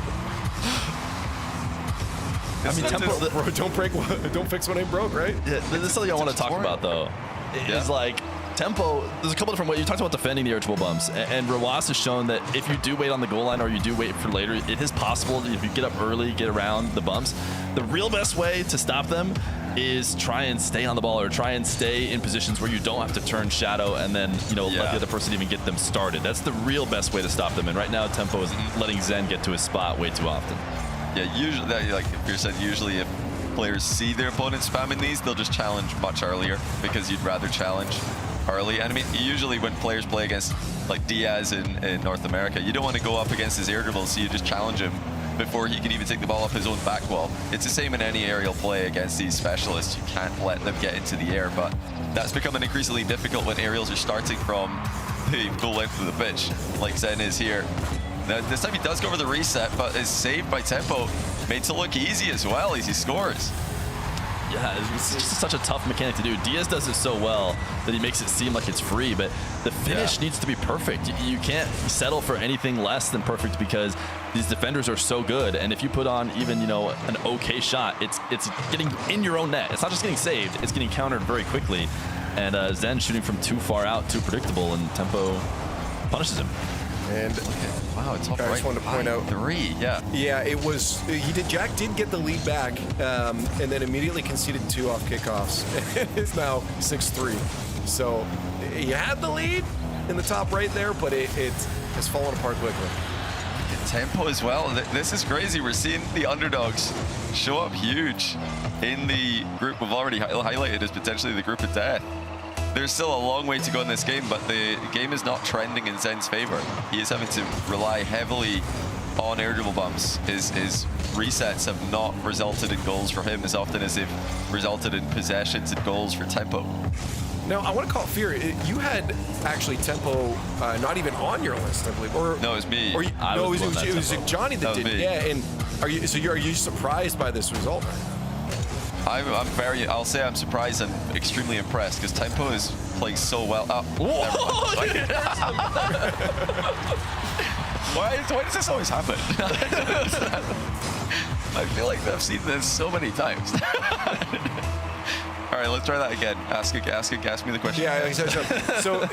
Speaker 4: I mean, Tempo,
Speaker 3: don't fix what ain't broke, right?
Speaker 4: Yeah, this is something I want to talk about, though. It's like Tempo, there's a couple different ways. You talked about defending the air dribble bumps, and Rawas has shown that if you do wait on the goal line or you do wait for later, it is possible if you get up early, get around the bumps. The real best way to stop them is try and stay on the ball or try and stay in positions where you don't have to turn shadow and then, let the other person even get them started. That's the real best way to stop them. And right now, Tempo is letting Zen get to his spot way too often.
Speaker 5: Yeah, usually, like Pierce said, usually if players see their opponent spamming these, they'll just challenge much earlier because you'd rather challenge early. And I mean, usually when players play against like Diaz in North America, you don't want to go up against his air dribbles, so you just challenge him before he can even take the ball up his own back wall. It's the same in any aerial play against these specialists. You can't let them get into the air, but that's becoming increasingly difficult when aerials are starting from the full length of the pitch, like Zen is here. Now, this time he does go for the reset, but is saved by Tempo, made to look easy as well as he scores.
Speaker 4: Yeah, it's just such a tough mechanic to do. Diaz does it so well that he makes it seem like it's free, but the finish needs to be perfect. You can't settle for anything less than perfect because these defenders are so good, and if you put on even, an okay shot, it's getting in your own net. It's not just getting saved, it's getting countered very quickly. And Zen shooting from too far out, too predictable, and Tempo punishes him.
Speaker 3: And
Speaker 5: Wow, top
Speaker 3: I
Speaker 5: right.
Speaker 3: just wanted to point out.
Speaker 5: 3, yeah.
Speaker 3: yeah, it was. Jack did get the lead back, and then immediately conceded 2 off kickoffs. It's now 6-3. So he had the lead in the top right there, but it has fallen apart quickly.
Speaker 5: Tempo as well. This is crazy. We're seeing the underdogs show up huge in the group we've already highlighted as potentially the group of death. There's still a long way to go in this game, but the game is not trending in Zen's favor. He is having to rely heavily on air dribble bumps. His resets have not resulted in goals for him as often as they've resulted in possessions and goals for Tempo.
Speaker 3: Now, I want to call it Fear. You had actually Tempo not even on your list, I believe. Or
Speaker 5: No, it was me.
Speaker 3: Or
Speaker 4: I
Speaker 3: no,
Speaker 4: was
Speaker 3: it
Speaker 4: the one that
Speaker 3: was
Speaker 4: Tempo.
Speaker 3: Johnny that
Speaker 5: That was
Speaker 3: did.
Speaker 5: me.
Speaker 3: Yeah, and are you surprised by this result?
Speaker 5: I'm very, I'll say I'm surprised and extremely impressed because Tempo is playing so well. Oh, never mind. Why does this always happen? I feel like I've seen this so many times. All right, let's try that again. Ask me the question.
Speaker 3: Yeah, so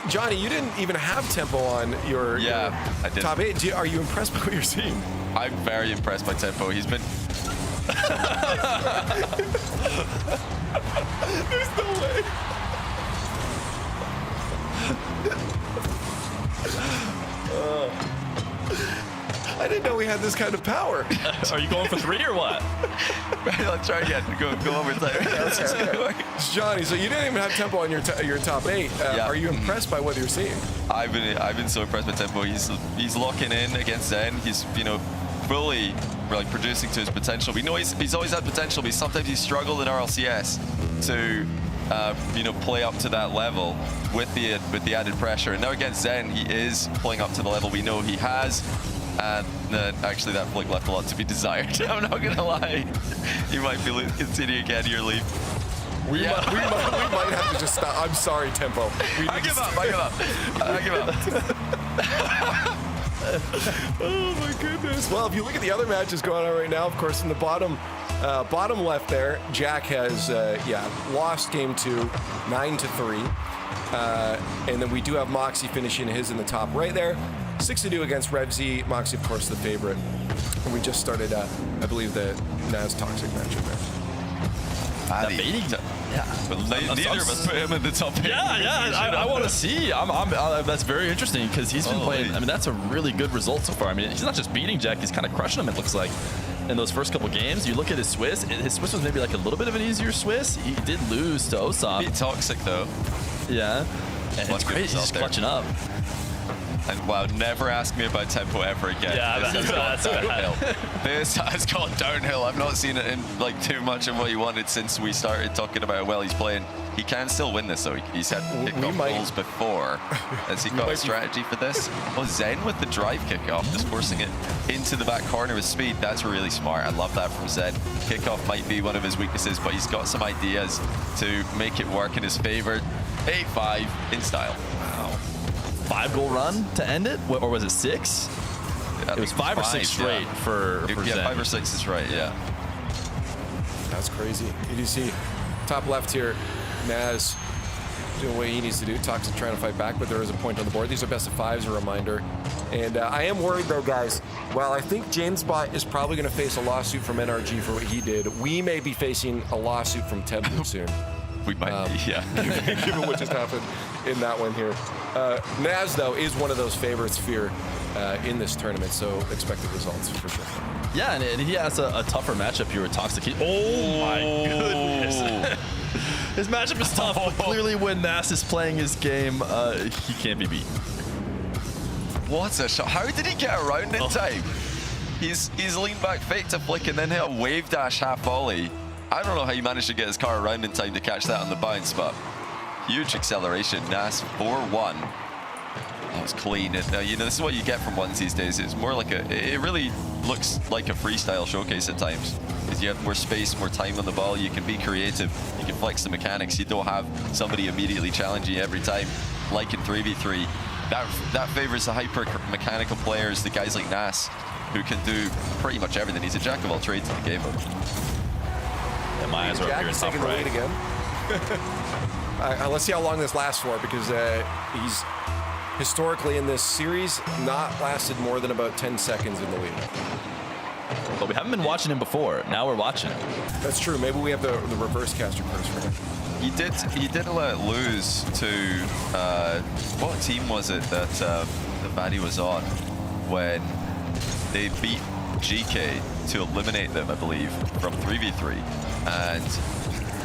Speaker 3: Johnny, you didn't even have Tempo on your
Speaker 5: I did.
Speaker 3: top 8. Are you impressed by what you're seeing?
Speaker 5: I'm very impressed by Tempo. He's been.
Speaker 3: There's no way. I didn't know we had this kind of power.
Speaker 4: Are you going for 3 or what?
Speaker 5: Let's try again. Go over time.
Speaker 3: Johnny, so you didn't even have Tempo on your top 8.
Speaker 5: Yeah.
Speaker 3: Are you impressed by what you're seeing?
Speaker 5: I've been so impressed by Tempo. He's locking in against Zen. He's fully producing to his potential. We know he's always had potential, but sometimes he's struggled in RLCS to play up to that level with the added pressure. And now against Zen, he is playing up to the level we know he has. And actually, that flick left a lot to be desired. I'm not gonna lie. You might be continuing again your lead.
Speaker 3: We might have to just stop. I'm sorry, Tempo.
Speaker 5: I give up.
Speaker 3: Oh my goodness. Well, if you look at the other matches going on right now, of course, in the bottom left there, Jack has lost game 2, 9-3, and then we do have Moxie finishing his in the top right there, 6-2 against Revzy. Moxie, of course, the favorite. And we just started, I believe, the Naz Toxic matchup there.
Speaker 4: Yeah.
Speaker 5: But neither of us put him in the top 8.
Speaker 4: I want to see. That's very interesting because he's been playing. I mean, that's a really good result so far. I mean, he's not just beating Jack; he's kind of crushing him. It looks like in those first couple games. You look at his Swiss. His Swiss was maybe like a little bit of an easier Swiss. He did lose to Osam.
Speaker 5: Beat Toxic though.
Speaker 4: Yeah, and
Speaker 5: One
Speaker 4: it's
Speaker 5: good
Speaker 4: great. He's
Speaker 5: result
Speaker 4: just clutching up.
Speaker 5: And wow, never ask me about Tempo ever again.
Speaker 4: Yeah,
Speaker 5: this has gone
Speaker 4: that's
Speaker 5: downhill. This has gone downhill. I've not seen it in too much of what he wanted since we started talking about how well he's playing. He can still win this though. He's had kickoff goals before. Has he got a strategy for this? Oh, Zen with the drive kickoff, just forcing it into the back corner with speed. That's really smart. I love that from Zen. Kickoff might be one of his weaknesses, but he's got some ideas to make it work in his favor. 8-5 in style. Wow.
Speaker 4: 5-goal run to end it, or was it 6? It was 5 or 6 straight for
Speaker 5: yeah,
Speaker 4: Zen.
Speaker 5: 5 or 6 is right. Yeah.
Speaker 3: That's crazy. You see, top left here, Naz doing what he needs to do. Toxic trying to fight back, but there is a point on the board. These are best of 5s, a reminder. And I am worried though, guys. While I think James Bot is probably going to face a lawsuit from NRG for what he did, we may be facing a lawsuit from Tempo soon.
Speaker 5: We might be, yeah.
Speaker 3: Given what just happened in that one here. Naz, though, is one of those favorites, Fear, in this tournament, so expected results for sure.
Speaker 4: Yeah, and he has a tougher matchup here with Toxic. Oh my goodness. His matchup is tough, but clearly when Nas is playing his game, he can't be beat.
Speaker 5: What a shot. How did he get around in time? He's leaned back fake to flick and then hit a wave dash half volley. I don't know how he managed to get his car around in time to catch that on the bounce, but huge acceleration. Nas 4-1. That was clean. And, this is what you get from ones these days. It's more like it really looks like a freestyle showcase at times. Because you have more space, more time on the ball. You can be creative. You can flex the mechanics. You don't have somebody immediately challenging you every time, like in 3v3. That favors the hyper mechanical players, the guys like Nas, who can do pretty much everything. He's a jack of all trades in the game.
Speaker 4: Yeah, my eyes are up here in top
Speaker 3: taking the
Speaker 4: right.
Speaker 3: lead again. Let's see how long this lasts for, because historically in this series, not lasted more than about 10 seconds in the lead.
Speaker 4: But we haven't been watching him before. Now we're watching.
Speaker 3: That's true. Maybe we have the reverse caster curse for him.
Speaker 5: He did let lose to what team was it that Vaddie was on when they beat GK to eliminate them, I believe, from 3v3. And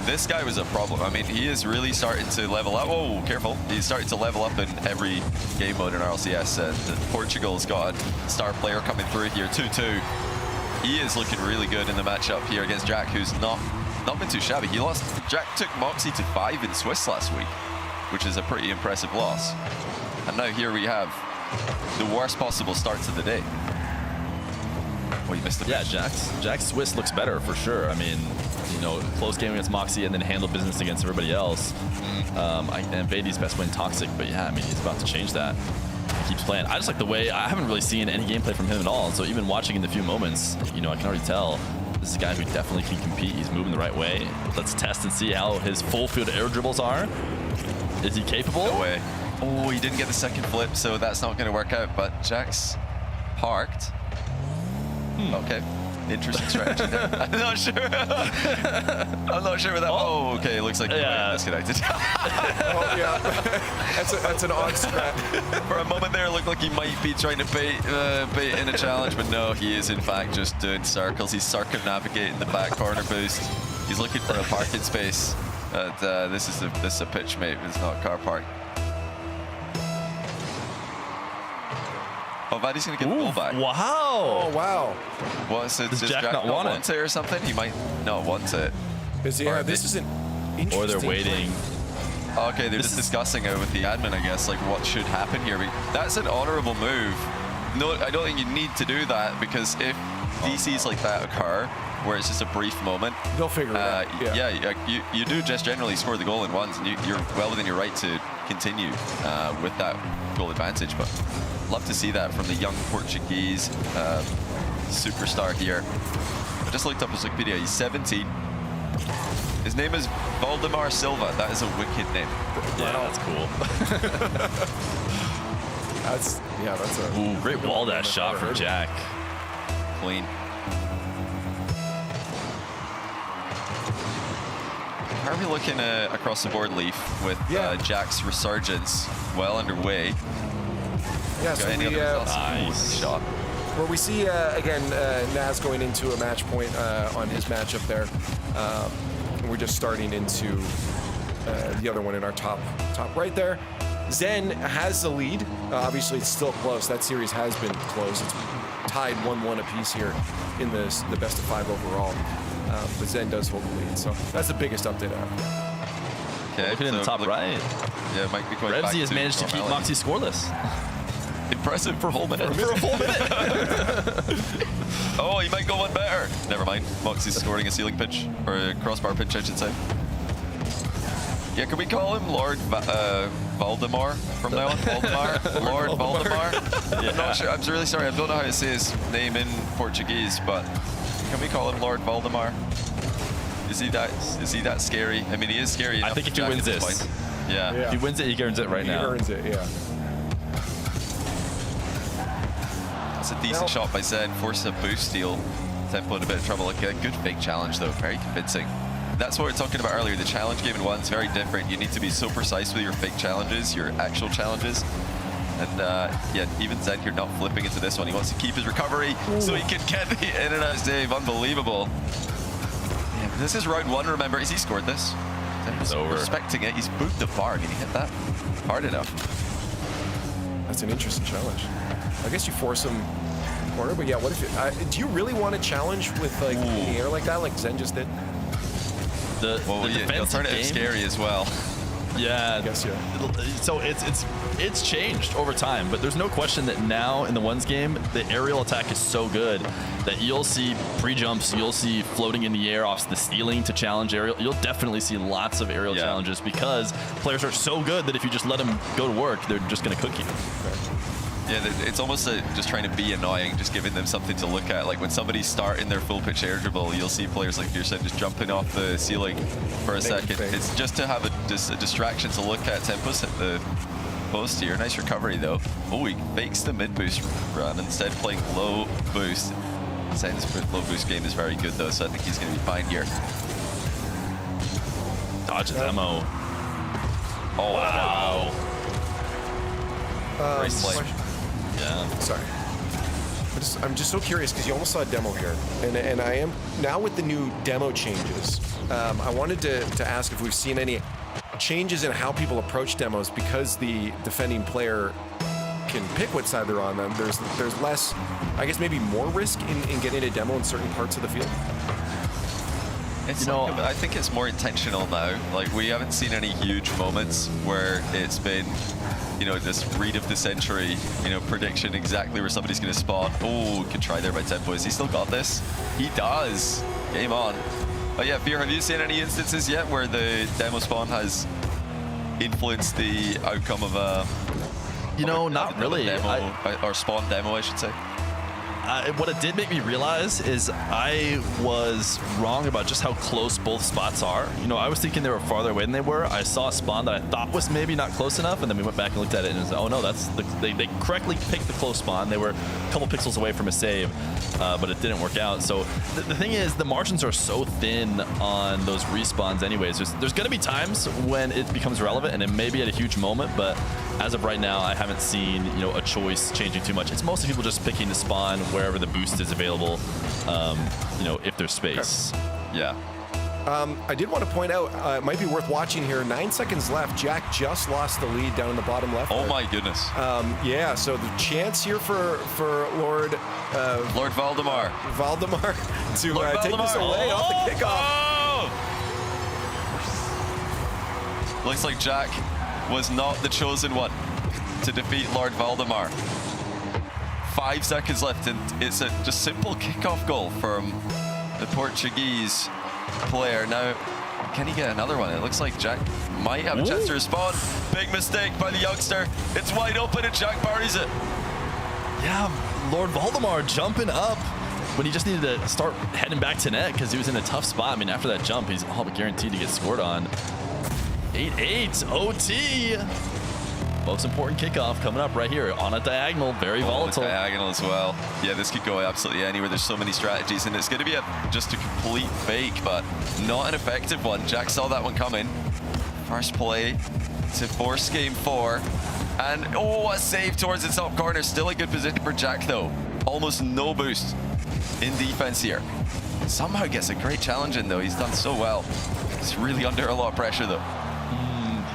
Speaker 5: this guy was a problem. I mean, he is really starting to level up. Oh, careful. He's starting to level up in every game mode in RLCS. And Portugal's got a star player coming through here, 2-2. He is looking really good in the matchup here against Jack, who's not been too shabby. Jack took Moxie to 5 in Swiss last week, which is a pretty impressive loss. And now here we have the worst possible start to the day. Oh, you missed the pitch.
Speaker 4: Yeah, Jack's Swiss looks better for sure. I mean, you know, close game against Moxie and then handle business against everybody else. And Vaddie's best win Toxic, but yeah, I mean, he's about to change that. He keeps playing. I just like the way, I haven't really seen any gameplay from him at all. So even watching in the few moments, you know, I can already tell this is a guy who definitely can compete. He's moving the right way. Let's test and see how his full field air dribbles are. Is he capable?
Speaker 5: No way. Oh, he didn't get the second flip, so that's not going to work out. But Jack's parked. Okay, interesting strategy there. I'm not sure. I'm not sure with that. Oh, okay, looks like you're disconnected.
Speaker 3: Oh, yeah. That's an odd strat.
Speaker 5: For a moment there, it looked like he might be trying to bait in a challenge, but no, he is in fact just doing circles. He's circumnavigating the back corner boost. He's looking for a parking space. This is a pitch, mate. It's not a car park. Oh, Vaddie's going to get the ball back.
Speaker 4: Wow.
Speaker 3: Oh, wow.
Speaker 5: What, so
Speaker 4: Does
Speaker 5: does
Speaker 4: Jack
Speaker 5: Jack
Speaker 4: not want it?
Speaker 5: it or something? He might not want it.
Speaker 3: Yeah, this is an interesting
Speaker 4: Or they're waiting.
Speaker 5: Okay, they're just discussing it with the admin, I guess, like what should happen here. That's an honorable move. No, I don't think you need to do that, because if DCs like that occur, where it's just a brief moment,
Speaker 3: they'll figure it out.
Speaker 5: You do just generally score the goal in ones, and you're well within your right to continue with that goal advantage. But love to see that from the young Portuguese superstar here. I just looked up his Wikipedia. He's 17. His name is Valdemar Silva. That is a wicked name.
Speaker 4: Yeah, that's cool.
Speaker 3: that's a
Speaker 4: Ooh, great wall dash shot from Jack.
Speaker 5: Clean. How are we looking across the board, Leaf, with Jack's resurgence well underway?
Speaker 3: Yeah, so
Speaker 5: Any other results?
Speaker 4: Nice
Speaker 5: shot.
Speaker 3: where we see, again, Naz going into a match point on his matchup there. And we're just starting into the other one in our top right there. Zen has the lead. Obviously, it's still close. That series has been close. It's tied 1-1 apiece here in the best of 5 overall. But Zen does hold the lead, so that's the biggest update I have.
Speaker 5: Okay,
Speaker 4: Looking in the top right.
Speaker 5: Yeah, it might be going back
Speaker 4: Revsy has managed to keep
Speaker 5: normality.
Speaker 4: Moxie scoreless.
Speaker 5: Impressive for a whole minute.
Speaker 4: For a full minute.
Speaker 5: Oh, he might go one better. Never mind. Moxie's scoring a ceiling pitch, or a crossbar pitch, I should say. Yeah, can we call him Lord Valdemar from now on? Valdemar? Lord Valdemar?
Speaker 4: Yeah.
Speaker 5: I'm not sure. I'm really sorry. I don't know how to say his name in Portuguese, but can we call him Lord Valdemar? Is he that scary? I mean, he is scary enough.
Speaker 4: I think if he wins this.
Speaker 5: Yeah.
Speaker 4: If he wins it, he earns it right now.
Speaker 3: He earns it, yeah.
Speaker 5: That's a decent shot by Zen. Forced a boost steal. Tempo in a bit of trouble. Like a good fake challenge, though. Very convincing. That's what we were talking about earlier. The challenge game in one's very different. You need to be so precise with your fake challenges, your actual challenges. And yeah, even Zen here not flipping into this one. He wants to keep his recovery so he can get the in and out save. Unbelievable. Yeah, this is round 1, remember. Has he scored this?
Speaker 4: It's over.
Speaker 5: Respecting it. He's booped the bar. Can he hit that hard enough?
Speaker 3: That's an interesting challenge. I guess you force him corner, but yeah, what if do you really want to challenge with like in the air like that, like Zen just did?
Speaker 4: The defensive
Speaker 5: alternative
Speaker 4: game,
Speaker 5: scary as well.
Speaker 4: Yeah.
Speaker 3: I guess, yeah.
Speaker 4: So it's changed over time, but there's no question that now in the ones game, the aerial attack is so good that you'll see pre-jumps, you'll see floating in the air off the ceiling to challenge aerial. You'll definitely see lots of aerial challenges because players are so good that if you just let them go to work, they're just going to cook you.
Speaker 5: Yeah, it's almost just trying to be annoying, just giving them something to look at. Like when somebody's starting their full pitch air dribble, you'll see players like Pearson just jumping off the ceiling for a second. It's just to have a distraction to look at. Tempus hit the post here. Nice recovery though. Oh, he fakes the mid boost run instead of playing low boost. Zen's low boost game is very good though, so I think he's going to be fine here.
Speaker 4: Dodge a demo. Oh, wow. Race play. Yeah.
Speaker 3: Sorry. I'm just so curious because you almost saw a demo here, and I am now with the new demo changes. I wanted to ask if we've seen any changes in how people approach demos because the defending player can pick what side they're on. Then there's less, I guess maybe more risk in getting a demo in certain parts of the field.
Speaker 5: It's I think it's more intentional now. Like, we haven't seen any huge moments where it's been, this read of the century, prediction exactly where somebody's going to spawn. Oh, good try there by Tempo. Has he still got this? He does. Game on. But yeah, Fear, have you seen any instances yet where the demo spawn has influenced the outcome of a...
Speaker 4: not really.
Speaker 5: Or spawn demo, I should say.
Speaker 4: What it did make me realize is I was wrong about just how close both spots are. I was thinking they were farther away than they were. I saw a spawn that I thought was maybe not close enough, and then we went back and looked at it and it was, oh no, they correctly picked the close spawn. They were a couple pixels away from a save, but it didn't work out. So the thing is, the margins are so thin on those respawns anyways. There's going to be times when it becomes relevant, and it may be at a huge moment, but as of right now, I haven't seen a choice changing too much. It's mostly people just picking the spawn wherever the boost is available, if there's space.
Speaker 5: Yeah.
Speaker 3: I did want to point out, it might be worth watching here. 9 seconds left. Jack just lost the lead down in the bottom left.
Speaker 5: Oh my goodness.
Speaker 3: Yeah, so the chance here for Lord
Speaker 5: Valdemar
Speaker 3: to take this away off the kickoff.
Speaker 5: Looks like Jack was not the chosen one to defeat Lord Valdemar. 5 seconds left, and it's a just simple kickoff goal from the Portuguese player. Now, can he get another one? It looks like Jack might have a chance to respond. Big mistake by the youngster. It's wide open, and Jack buries it.
Speaker 4: Yeah, Lord Valdemar jumping up when he just needed to start heading back to net because he was in a tough spot. I mean, after that jump, he's all but guaranteed to get scored on. 8-8 OT. Most important kickoff coming up right here on a diagonal, very volatile.
Speaker 5: Diagonal as well. Yeah, this could go absolutely anywhere. There's so many strategies, and it's going to be just a complete fake, but not an effective one. Jack saw that one coming. First play to force game 4, and a save towards the top corner. Still a good position for Jack though. Almost no boost in defense here. Somehow gets a great challenge in though. He's done so well. He's really under a lot of pressure though.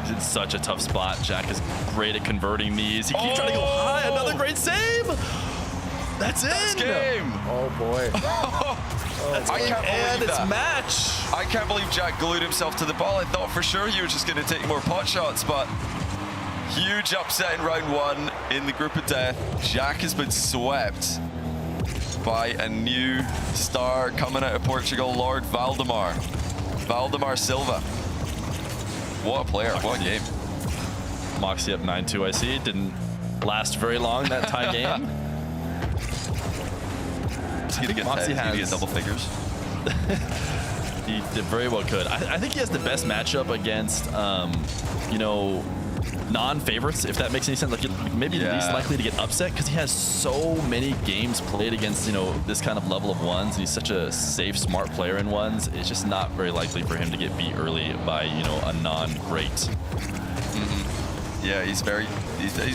Speaker 4: In such a tough spot. Jack is great at converting these. He keeps trying to go high. Another great save. That's it.
Speaker 3: Game. Oh boy.
Speaker 5: I can't believe
Speaker 4: it's
Speaker 5: that.
Speaker 4: Match.
Speaker 5: I can't believe Jack glued himself to the ball. I thought for sure he was just going to take more pot shots, but huge upset in round 1 in the group of death. Jack has been swept by a new star coming out of Portugal, Lord Valdemar. Valdemar Silva. What a player, what a game.
Speaker 4: Moxie up 9-2, I see. Didn't last very long, that tie game.
Speaker 5: He's going to get
Speaker 4: Moxie has
Speaker 5: double figures.
Speaker 4: He did very well could. I think he has the best matchup against, non-favorites, if that makes any sense. Like, maybe the least likely to get upset because he has so many games played against, this kind of level of ones. And he's such a safe, smart player in ones. It's just not very likely for him to get beat early by, a non-great.
Speaker 5: Mm-hmm. Yeah, he's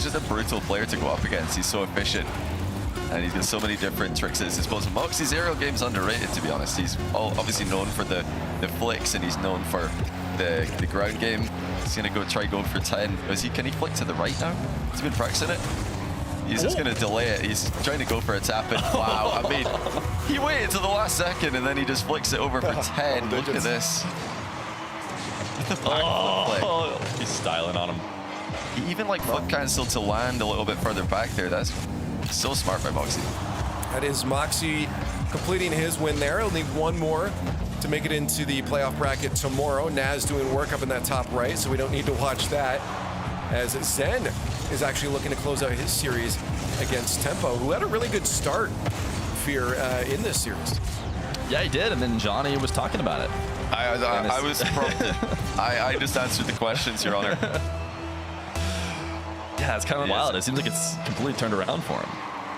Speaker 5: just a brutal player to go up against. He's so efficient. And he's got so many different tricks at his disposal. Moxie's aerial game's underrated, to be honest. He's obviously known for the flicks, and he's known for the ground game. He's going to try going for 10. Can he flick to the right now? He's been practicing it. He's just going to delay it. He's trying to go for a tap in. Wow, I mean, he waited till the last second, and then he just flicks it over for 10. Look at this. The back flick.
Speaker 4: He's styling on him.
Speaker 5: He even flick cancel to land a little bit further back there. That's so smart by Moxie.
Speaker 3: That is Moxie completing his win there. He'll need one more to make it into the playoff bracket tomorrow. Naz doing work up in that top right, so we don't need to watch that. As Zen is actually looking to close out his series against Tempo, who had a really good start, Fear, in this series.
Speaker 4: Yeah, he did, and then Johnny was talking about it.
Speaker 5: I was prompted. I just answered the questions, Your Honor.
Speaker 4: Yeah, it's kind of
Speaker 5: He
Speaker 4: wild.
Speaker 5: is.
Speaker 4: It seems like it's completely turned around for him.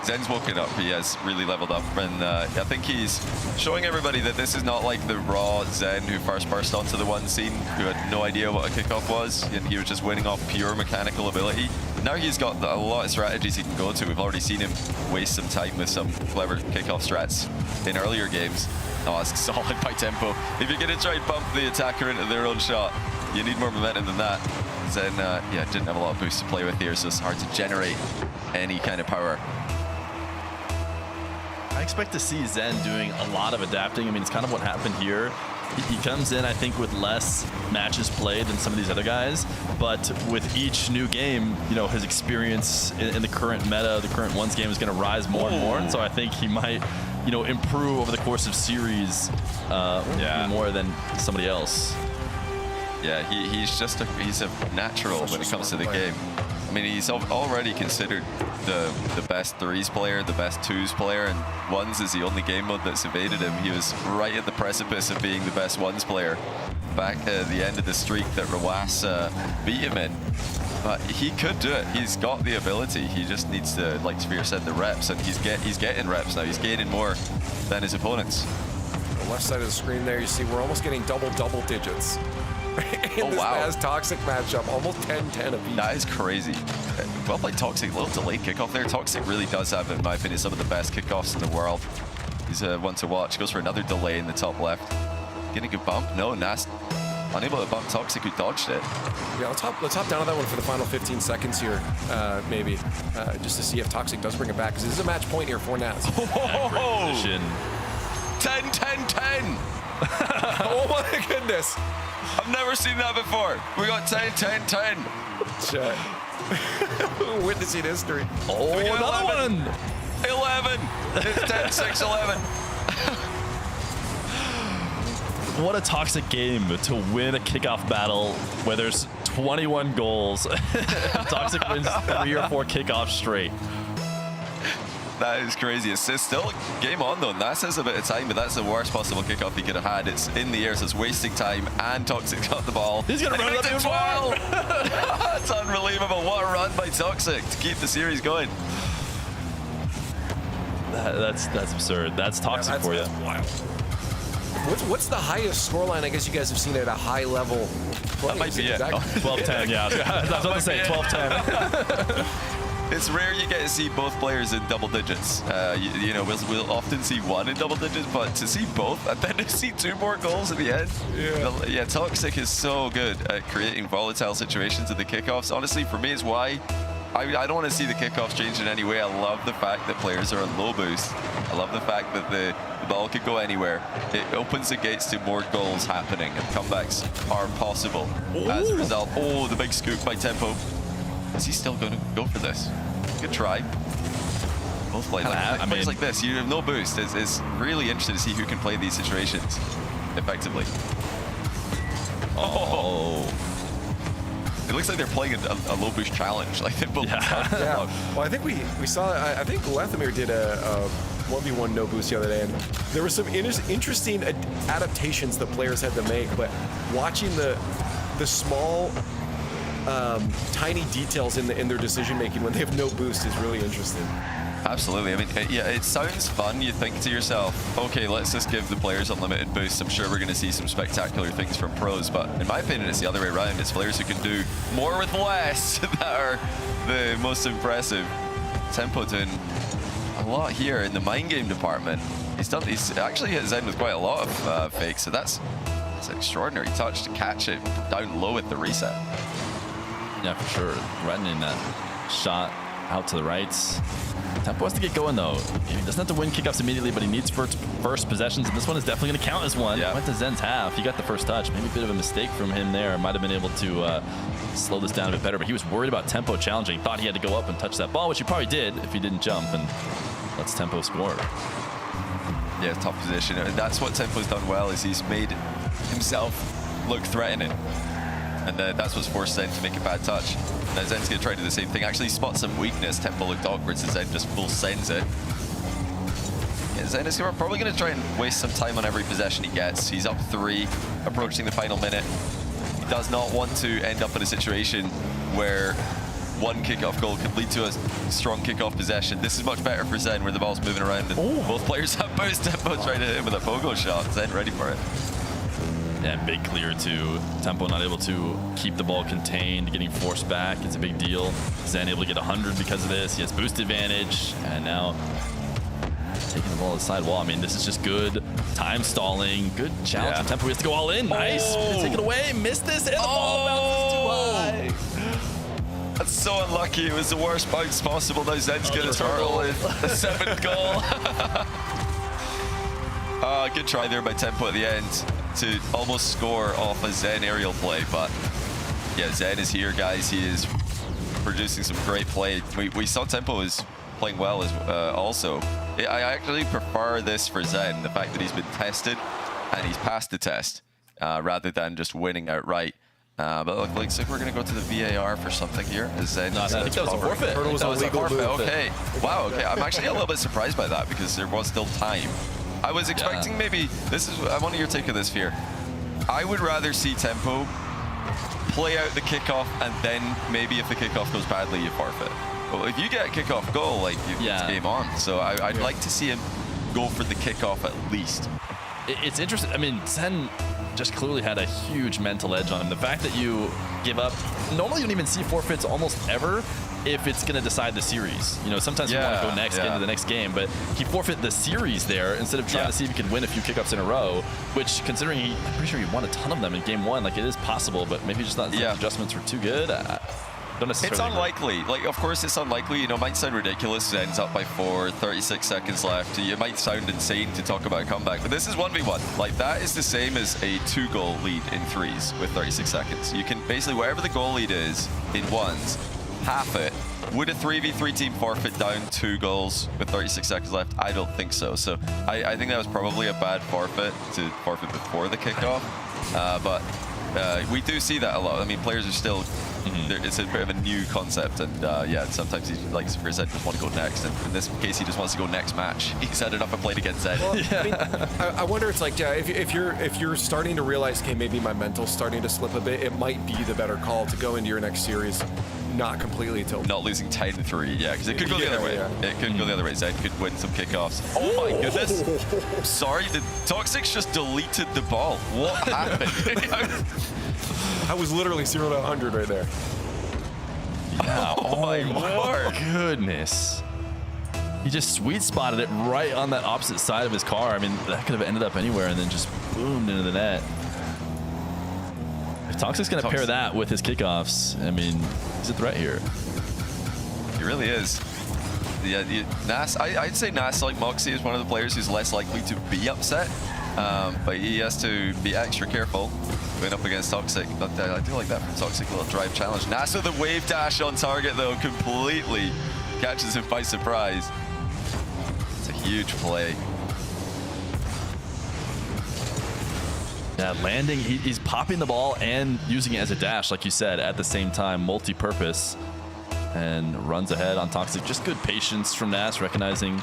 Speaker 5: Zen's woken up. He has really leveled up, and I think he's showing everybody that this is not like the raw Zen who first burst onto the one scene, who had no idea what a kickoff was, and he was just winning off pure mechanical ability. Now he's got a lot of strategies he can go to. We've already seen him waste some time with some clever kickoff strats in earlier games. Oh, it's solid by Tempo. If you're going to try and bump the attacker into their own shot, you need more momentum than that. Zen, yeah, didn't have a lot of boost to play with here, so it's hard to generate any kind of power.
Speaker 4: I expect to see Zen doing a lot of adapting. I mean, it's kind of what happened here. He comes in, I think, with less matches played than some of these other guys, but with each new game, you know, his experience in the current meta, the current ones game is going to rise more and more, and so I think he might, you know, improve over the course of series more than somebody else.
Speaker 5: Yeah, he's a natural when it comes to the game. I mean, he's already considered the best threes player, the best twos player, and ones is the only game mode that's evaded him. He was right at the precipice of being the best ones player back at the end of the streak that Rawas beat him in. But he could do it. He's got the ability. He just needs to, like Sphere said, the reps, and he's getting reps now. He's gaining more than his opponents.
Speaker 3: The left side of the screen there, you see we're almost getting double digits. In this Maz Toxic matchup, almost 10-10 apiece.
Speaker 5: That is crazy. Well played Toxic, a little delayed kickoff there. Toxic really does have, in my opinion, some of the best kickoffs in the world. He's one to watch. Goes for another delay in the top left. Getting a bump? No, Nast unable to bump Toxic, who dodged it.
Speaker 3: Yeah, let's hop down to that one for the final 15 seconds here, maybe, just to see if Toxic does bring it back, because this is a match point here for Naz.
Speaker 5: Oh,
Speaker 4: Position.
Speaker 5: 10-10-10!
Speaker 3: Oh my goodness!
Speaker 5: I've never seen that before. We got 10-10-10.
Speaker 3: Chat. Witnessing history.
Speaker 4: Oh,
Speaker 5: we get
Speaker 4: another
Speaker 5: 11?
Speaker 4: one!
Speaker 5: 11! It's 10-6-11.
Speaker 4: What a toxic game to win a kickoff battle where there's 21 goals. Toxic wins 3 or 4 kickoffs straight.
Speaker 5: That is crazy. It's still game on though. Nas has a bit of time, but that's the worst possible kickoff he could have had. It's in the air, so it's wasting time, and Toxic got the ball.
Speaker 4: He's gonna run it up
Speaker 5: to
Speaker 4: to
Speaker 5: 12. That's unbelievable. What a run by Toxic to keep the series going.
Speaker 4: That's absurd. That's toxic for you.
Speaker 3: That's wild. What's the highest scoreline I guess you guys have seen at a high level?
Speaker 5: That might be it.
Speaker 4: 12-10, yeah. That's what I'm saying, 12-10.
Speaker 5: It's rare you get to see both players in double digits. You know, we'll often see one in double digits, but to see both and then to see 2 more goals at the end. Yeah, Toxic is so good at creating volatile situations at the kickoffs. Honestly, for me, it's why I don't want to see the kickoffs change in any way. I love the fact that players are on low boost. I love the fact that the ball could go anywhere. It opens the gates to more goals happening, and comebacks are possible as a result. Oh, the big scoop by Tempo. Is he still going to go for this? Good try. Both play like, like this. You have no boost. It's really interesting to see who can play these situations effectively.
Speaker 4: Oh.
Speaker 5: It looks like they're playing a low boost challenge. Like they both.
Speaker 3: Yeah. Well, I think we saw. I think Lethamir did a 1v1 no boost the other day, and there were some interesting adaptations that players had to make. But watching the small, tiny details in their decision making when they have no boost is really interesting.
Speaker 5: Absolutely. I mean, yeah, it sounds fun. You think to yourself, okay, let's just give the players unlimited boosts. I'm sure we're going to see some spectacular things from pros, but in my opinion, it's the other way around. It's players who can do more with less that are the most impressive. Tempo doing a lot here in the mind game department. He's actually hit Zen with quite a lot of fakes, so that's an extraordinary touch to catch it down low at the reset.
Speaker 4: Yeah, for sure. Threatening that shot out to the right. Tempo has to get going though. He doesn't have to win kickoffs immediately, but he needs first possessions, and this one is definitely going to count as one.
Speaker 5: Yeah.
Speaker 4: Went to Zen's half. He got the first touch. Maybe a bit of a mistake from him there. Might have been able to slow this down a bit better, but he was worried about Tempo challenging. Thought he had to go up and touch that ball, which he probably did if he didn't jump, and lets Tempo score.
Speaker 5: Yeah, top position. And that's what Tempo's done well, is he's made himself look threatening. And that's what's forced Zen to make a bad touch. Now Zen's going to try to do the same thing. Actually spots some weakness. Tempo looked awkward, so Zen just full sends it. Yeah, Zen is probably going to try and waste some time on every possession he gets. He's up 3, approaching the final minute. He does not want to end up in a situation where one kickoff goal could lead to a strong kickoff possession. This is much better for Zen, where the ball's moving around and both players have boost Tempo trying to hit him with a pogo shot. Zen ready for it.
Speaker 4: And big clear too. Tempo not able to keep the ball contained, getting forced back. It's a big deal. Zen able to get 100 because of this. He has boost advantage, and now taking the ball to the side wall. I mean, this is just good time stalling. Good challenge from Tempo. He has to go all in. Nice. Take it away. Missed this, and the ball bounces too high.
Speaker 5: That's so unlucky. It was the worst bounce possible. Now Zen's going to turtle in the 7th goal. Good try there by Tempo at the end to almost score off a Zen aerial play, but yeah, Zen is here, guys. He is producing some great play. We saw Tempo is playing well as also. I actually prefer this for Zen, the fact that he's been tested and he's passed the test rather than just winning outright. But look, looks like we're going to go to the VAR for something here. Is Zen?
Speaker 4: No, I think that was a forfeit.
Speaker 3: Turtle was a legal
Speaker 5: forfeit.
Speaker 3: move.
Speaker 5: Okay. Wow. Okay. I'm actually a little bit surprised by that because there was still time. I was expecting maybe this is. I want your take on this, Fear. I would rather see Tempo play out the kickoff and then maybe if the kickoff goes badly, you forfeit. Well, if you get a kickoff goal, like it's game on. So I'd like to see him go for the kickoff at least.
Speaker 4: It's interesting. I mean, Zen just clearly had a huge mental edge on him. The fact that you give up, normally you don't even see forfeits almost ever if it's going to decide the series. You know, sometimes you want to go next get into the next game, but he forfeited the series there instead of trying to see if he could win a few kickoffs in a row, which considering I'm pretty sure he won a ton of them in game 1, like it is possible, but maybe just not the adjustments were too good. Don't necessarily
Speaker 5: it's unlikely. Like, of course, it's unlikely. You know, it might sound ridiculous. Ends up by 4, 36 seconds left. It might sound insane to talk about a comeback, but this is 1v1. Like, that is the same as a 2-goal lead in 3s with 36 seconds. You can basically, wherever the goal lead is in 1s, half it. Would a 3v3 team forfeit down 2 goals with 36 seconds left? I don't think so. So I think that was probably a bad forfeit to forfeit before the kickoff. But we do see that a lot. I mean, players are still, it's a bit of a new concept. And yeah, sometimes he likes for Zen just want to go next. And in this case, he just wants to go next match. He's had enough and played against Zen.
Speaker 3: Well, I mean, I wonder, it's like, if you're starting to realize, okay, maybe my mental's starting to slip a bit, it might be the better call to go into your next series not completely tilted.
Speaker 5: Not losing 10-3, yeah, because it could go the other way. It could go the other way. Zen could win some kickoffs. Oh my goodness. Sorry, the Toxics just deleted the ball. What happened?
Speaker 3: I was literally 0 to 100 right there.
Speaker 4: Yeah.
Speaker 5: Oh my word.
Speaker 4: Goodness. He just sweet spotted it right on that opposite side of his car. I mean, that could have ended up anywhere and then just boomed into the net. If Toxic's going to pair that with his kickoffs, I mean, he's a threat here.
Speaker 5: He really is. Yeah, Nas, I'd say Nas, like Moxie, is one of the players who's less likely to be upset. But he has to be extra careful going up against Toxic. But I do like that from Toxic, little drive challenge. Nas with the wave dash on target, though, completely catches him by surprise. It's a huge play.
Speaker 4: Yeah, landing, he's popping the ball and using it as a dash, like you said, at the same time, multi-purpose, and runs ahead on Toxic. Just good patience from Nas, recognizing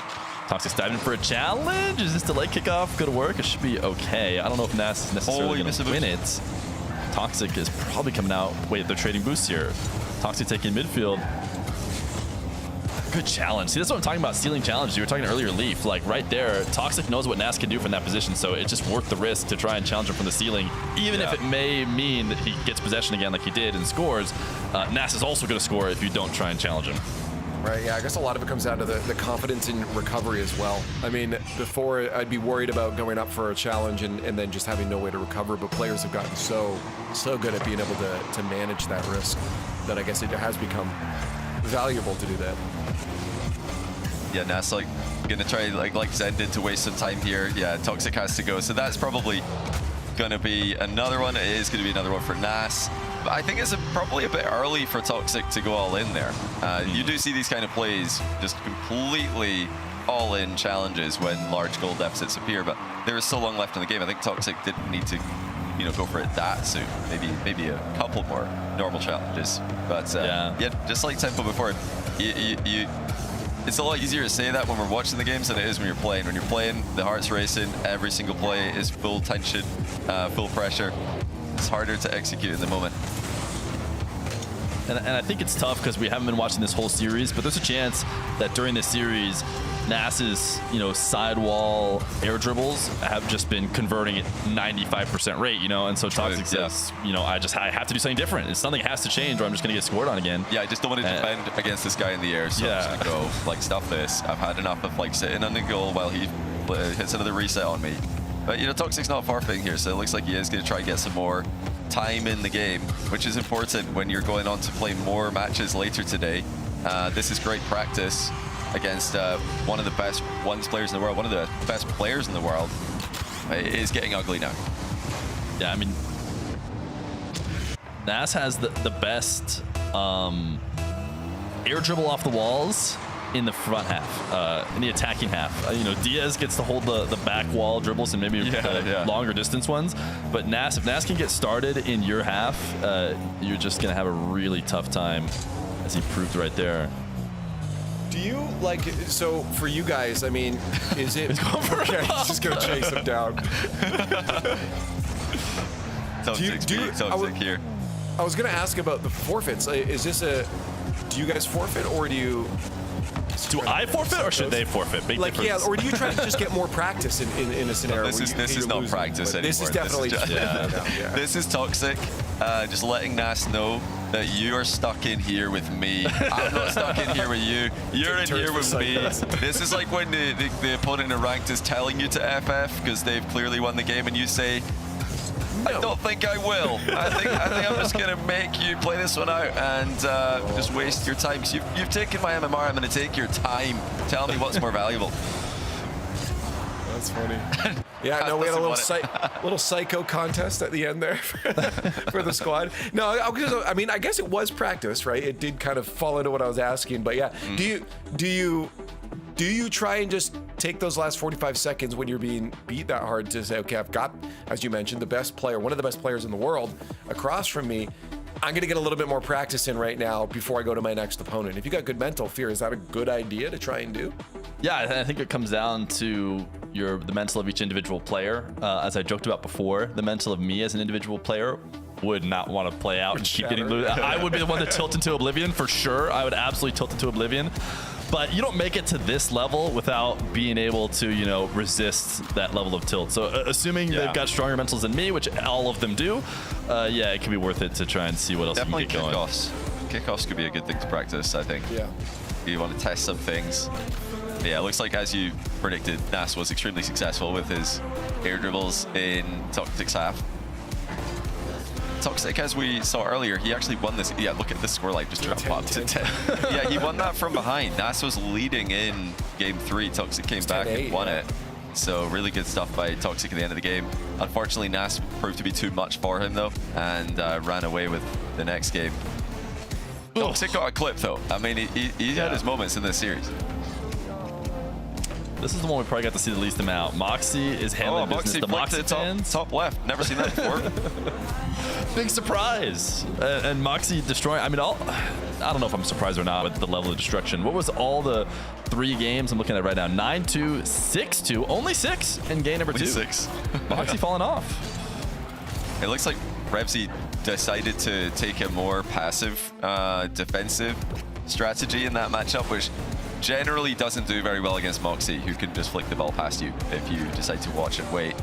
Speaker 4: Toxic's diving for a challenge. Is this delayed kickoff gonna work? It should be okay. I don't know if Nas is necessarily gonna win it. Toxic is probably coming out. Wait, they're trading boosts here. Toxic taking midfield. Good challenge. See, that's what I'm talking about, stealing challenges. You were talking earlier, Leaf. Like, right there, Toxic knows what Nas can do from that position, so it's just worth the risk to try and challenge him from the ceiling, even if it may mean that he gets possession again like he did and scores. Nas is also going to score if you don't try and challenge him.
Speaker 3: Right, yeah, I guess a lot of it comes down to the confidence in recovery as well. I mean, before I'd be worried about going up for a challenge and then just having no way to recover, but players have gotten so good at being able to manage that risk that I guess it has become valuable to do that.
Speaker 5: Yeah, Nas like gonna try like Zen did to waste some time here. Yeah, Toxic has to go, so that's probably gonna be another one. It is gonna be another one for Nas. But I think it's probably a bit early for Toxic to go all in there. You do see these kind of plays, just completely all-in challenges when large goal deficits appear, but there is so long left in the game. I think Toxic didn't need to, you know, go for it that soon. Maybe a couple more normal challenges. But yeah, just like Tempo before, it's a lot easier to say that when we're watching the games than it is when you're playing. When you're playing, the heart's racing. Every single play is full tension, full pressure. It's harder to execute in the moment.
Speaker 4: and I think it's tough because we haven't been watching this whole series, but there's a chance that during this series, Nas's, sidewall air dribbles have just been converting at 95% rate, and so Toxic says, I have to do something different. It's something has to change or I'm just going to get scored on again.
Speaker 5: Yeah, I just don't want to defend against this guy in the air, so I'm just going to go, stuff this. I've had enough of, sitting on the goal while he hits another reset on me. But, Toxic's not far from here, so it looks like he is going to try and get some more time in the game, which is important when you're going on to play more matches later today. This is great practice against one of the best ones players in the world, one of the best players in the world. It is getting ugly now.
Speaker 4: Yeah, I mean, Nas has the best air dribble off the walls in the front half, in the attacking half. Diaz gets to hold the back wall dribbles and maybe longer distance ones. But if Nas can get started in your half, you're just going to have a really tough time, as he proved right there.
Speaker 3: Do you so for you guys, I mean, is it okay, he's just gonna chase him down.
Speaker 5: Toxic here.
Speaker 3: I was gonna ask about the forfeits. Is this do you guys forfeit or do you
Speaker 4: Do I forfeit or should they forfeit? Big difference.
Speaker 3: or do you try to just get more practice in a scenario?
Speaker 5: This is not practice anymore.
Speaker 3: This is definitely
Speaker 5: This is Toxic. Just letting Nas know that you are stuck in here with me. I'm not stuck in here with you. You're in here with me. This is like when the opponent in ranked is telling you to FF because they've clearly won the game, and you say, I don't think I will. I think I'm just gonna make you play this one out and just waste your time. So you've taken my MMR. I'm gonna take your time. Tell me what's more valuable.
Speaker 3: That's funny. Yeah, no, we had a little psycho contest at the end there for the squad. No, I mean, I guess it was practice, right? It did kind of fall into what I was asking, but yeah. Do you try and just take those last 45 seconds when you're being beat that hard to say, okay, I've got, as you mentioned, the best player, one of the best players in the world across from me. I'm going to get a little bit more practice in right now before I go to my next opponent. If you got good mental fear, is that a good idea to try and do?
Speaker 4: Yeah, I think it comes down to the mental of each individual player. As I joked about before, the mental of me as an individual player would not want to play out and keep getting lose. I would be the one to tilt into oblivion for sure. I would absolutely tilt into oblivion. But you don't make it to this level without being able to, resist that level of tilt. So assuming they've got stronger mentals than me, which all of them do, it can be worth it to try and see what else
Speaker 5: Definitely
Speaker 4: you can get going.
Speaker 5: Kickoffs could be a good thing to practice, I think.
Speaker 3: Yeah.
Speaker 5: You want to test some things. Yeah, it looks like, as you predicted, Nas was extremely successful with his air dribbles in Toxic's half. Toxic, as we saw earlier, he actually won this. Yeah, look at the scoreline, just dropped up to 10. Yeah, he won that from behind. Nas was leading in game 3. Toxic came back and won it. So really good stuff by Toxic at the end of the game. Unfortunately, Nas proved to be too much for him, though, and ran away with the next game. Toxic got a clip, though. I mean, he had his moments in this series.
Speaker 4: This is the one we probably got to see the least amount. Moxie is handling business. The Moxie fans.
Speaker 5: Top left. Never seen that before.
Speaker 4: Big surprise. And Moxie destroying. I mean, I don't know if I'm surprised or not with the level of destruction. What was all the 3 games I'm looking at right now? 9-2, 6-2, only 6 in game number 2.
Speaker 5: 6.
Speaker 4: Moxie falling off.
Speaker 5: It looks like Revsy decided to take a more passive, defensive strategy in that matchup, which generally doesn't do very well against Moxie, who can just flick the ball past you if you decide to watch and wait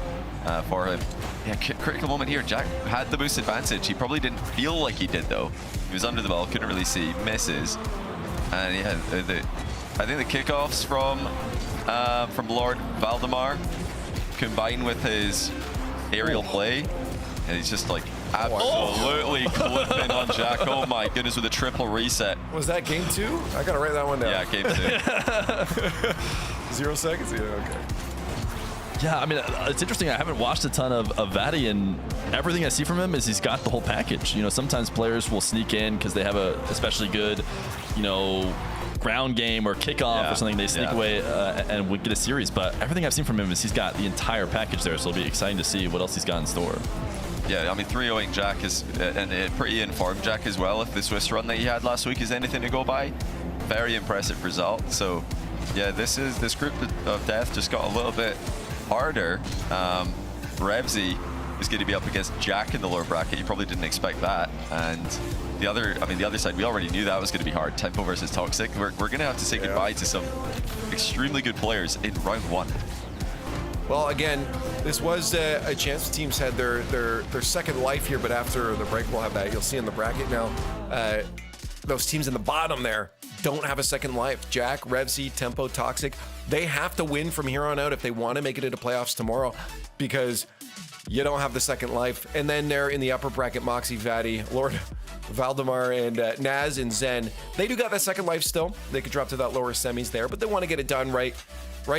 Speaker 5: for him. Yeah, critical moment here. Jack had the boost advantage. He probably didn't feel like he did, though. He was under the ball, couldn't really see, misses. And yeah, I think the kickoffs from Lord Valdemar combined with his aerial play, and he's just like absolutely clipping on Jack. Oh my goodness, with a triple reset.
Speaker 3: Was that game 2? I gotta write that one down.
Speaker 5: Yeah, game 2.
Speaker 3: 0 seconds? Yeah, okay.
Speaker 4: Yeah, I mean, it's interesting. I haven't watched a ton of Vadi, and everything I see from him is he's got the whole package. Sometimes players will sneak in because they have a especially good, ground game or kickoff or something. They sneak away and would get a series. But everything I've seen from him is he's got the entire package there. So it'll be exciting to see what else he's got in store.
Speaker 5: Yeah, I mean, 3-0ing Jack is and pretty informed Jack as well. If the Swiss run that he had last week is anything to go by, very impressive result. So, yeah, this group of death just got a little bit harder. Revsy is going to be up against Jack in the lower bracket. You probably didn't expect that, and the other side, we already knew that was going to be hard. Tempo versus Toxic. We're going to have to say goodbye to some extremely good players in round 1.
Speaker 3: Well, again, this was a chance. Teams had their second life here, but after the break, we'll have that. You'll see in the bracket now, those teams in the bottom there don't have a second life. Jack, RevC, Tempo, Toxic, they have to win from here on out if they want to make it into playoffs tomorrow, because you don't have the second life. And then there in the upper bracket, Moxie, Vadi, Lord Valdemar, and Naz and Zen, they do got that second life still. They could drop to that lower semis there, but they want to get it done right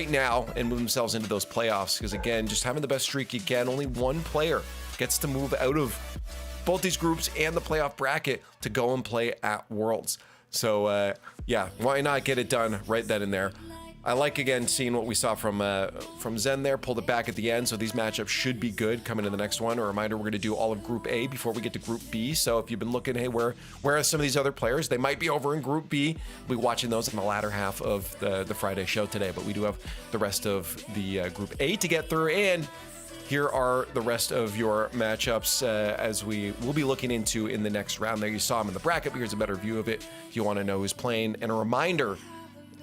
Speaker 3: now and move themselves into those playoffs, because again, just having the best streak you can, only one player gets to move out of both these groups and the playoff bracket to go and play at Worlds. So yeah, why not get it done right then and there? I like, again, seeing what we saw from Zen there, pulled it back at the end, so these matchups should be good coming to the next one. A reminder, we're going to do all of Group A before we get to Group B, so if you've been looking, hey, where are some of these other players? They might be over in Group B. We'll be watching those in the latter half of the Friday show today, but we do have the rest of the Group A to get through, and here are the rest of your matchups as we will be looking into in the next round. There you saw them in the bracket, but here's a better view of it if you want to know who's playing. And a reminder,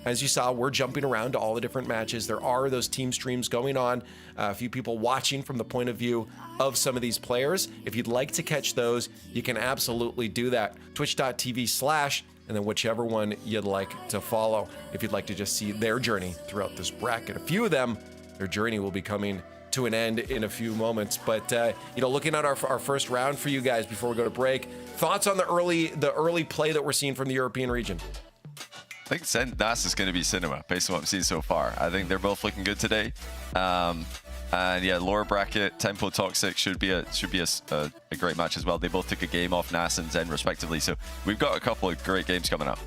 Speaker 3: as you saw, we're jumping around to all the different matches. There are those team streams going on, a few people watching from the point of view of some of these players. If you'd like to catch those, you can absolutely do that. Twitch.tv/ and then whichever one you'd like to follow. If you'd like to just see their journey throughout this bracket. A few of them, their journey will be coming to an end in a few moments. But looking at our first round for you guys before we go to break, thoughts on the early play that we're seeing from the European region?
Speaker 5: I think NAS is going to be cinema based on what I'm seeing so far. I think they're both looking good today. And yeah, lower bracket, Tempo, Toxic should be a great match as well. They both took a game off NAS and Zen respectively. So we've got a couple of great games coming up.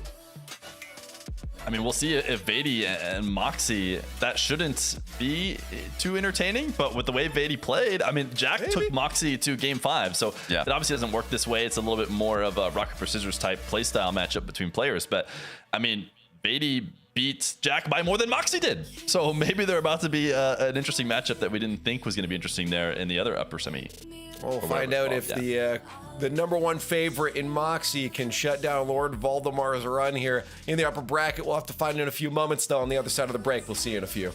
Speaker 4: I mean, we'll see if Vadi and Moxie, that shouldn't be too entertaining, but with the way Vadi played, I mean, Jack took Moxie to game 5, so
Speaker 5: yeah,
Speaker 4: it obviously doesn't work this way. It's a little bit more of a rock, paper, scissors type playstyle matchup between players, but I mean, Vadi beat Jack by more than Moxie did. So maybe they're about to be an interesting matchup that we didn't think was going to be interesting there in the other upper semi.
Speaker 3: We'll find out if the number one favorite in Moxie can shut down Lord Valdemar's run here in the upper bracket. We'll have to find in a few moments, though, on the other side of the break. We'll see you in a few.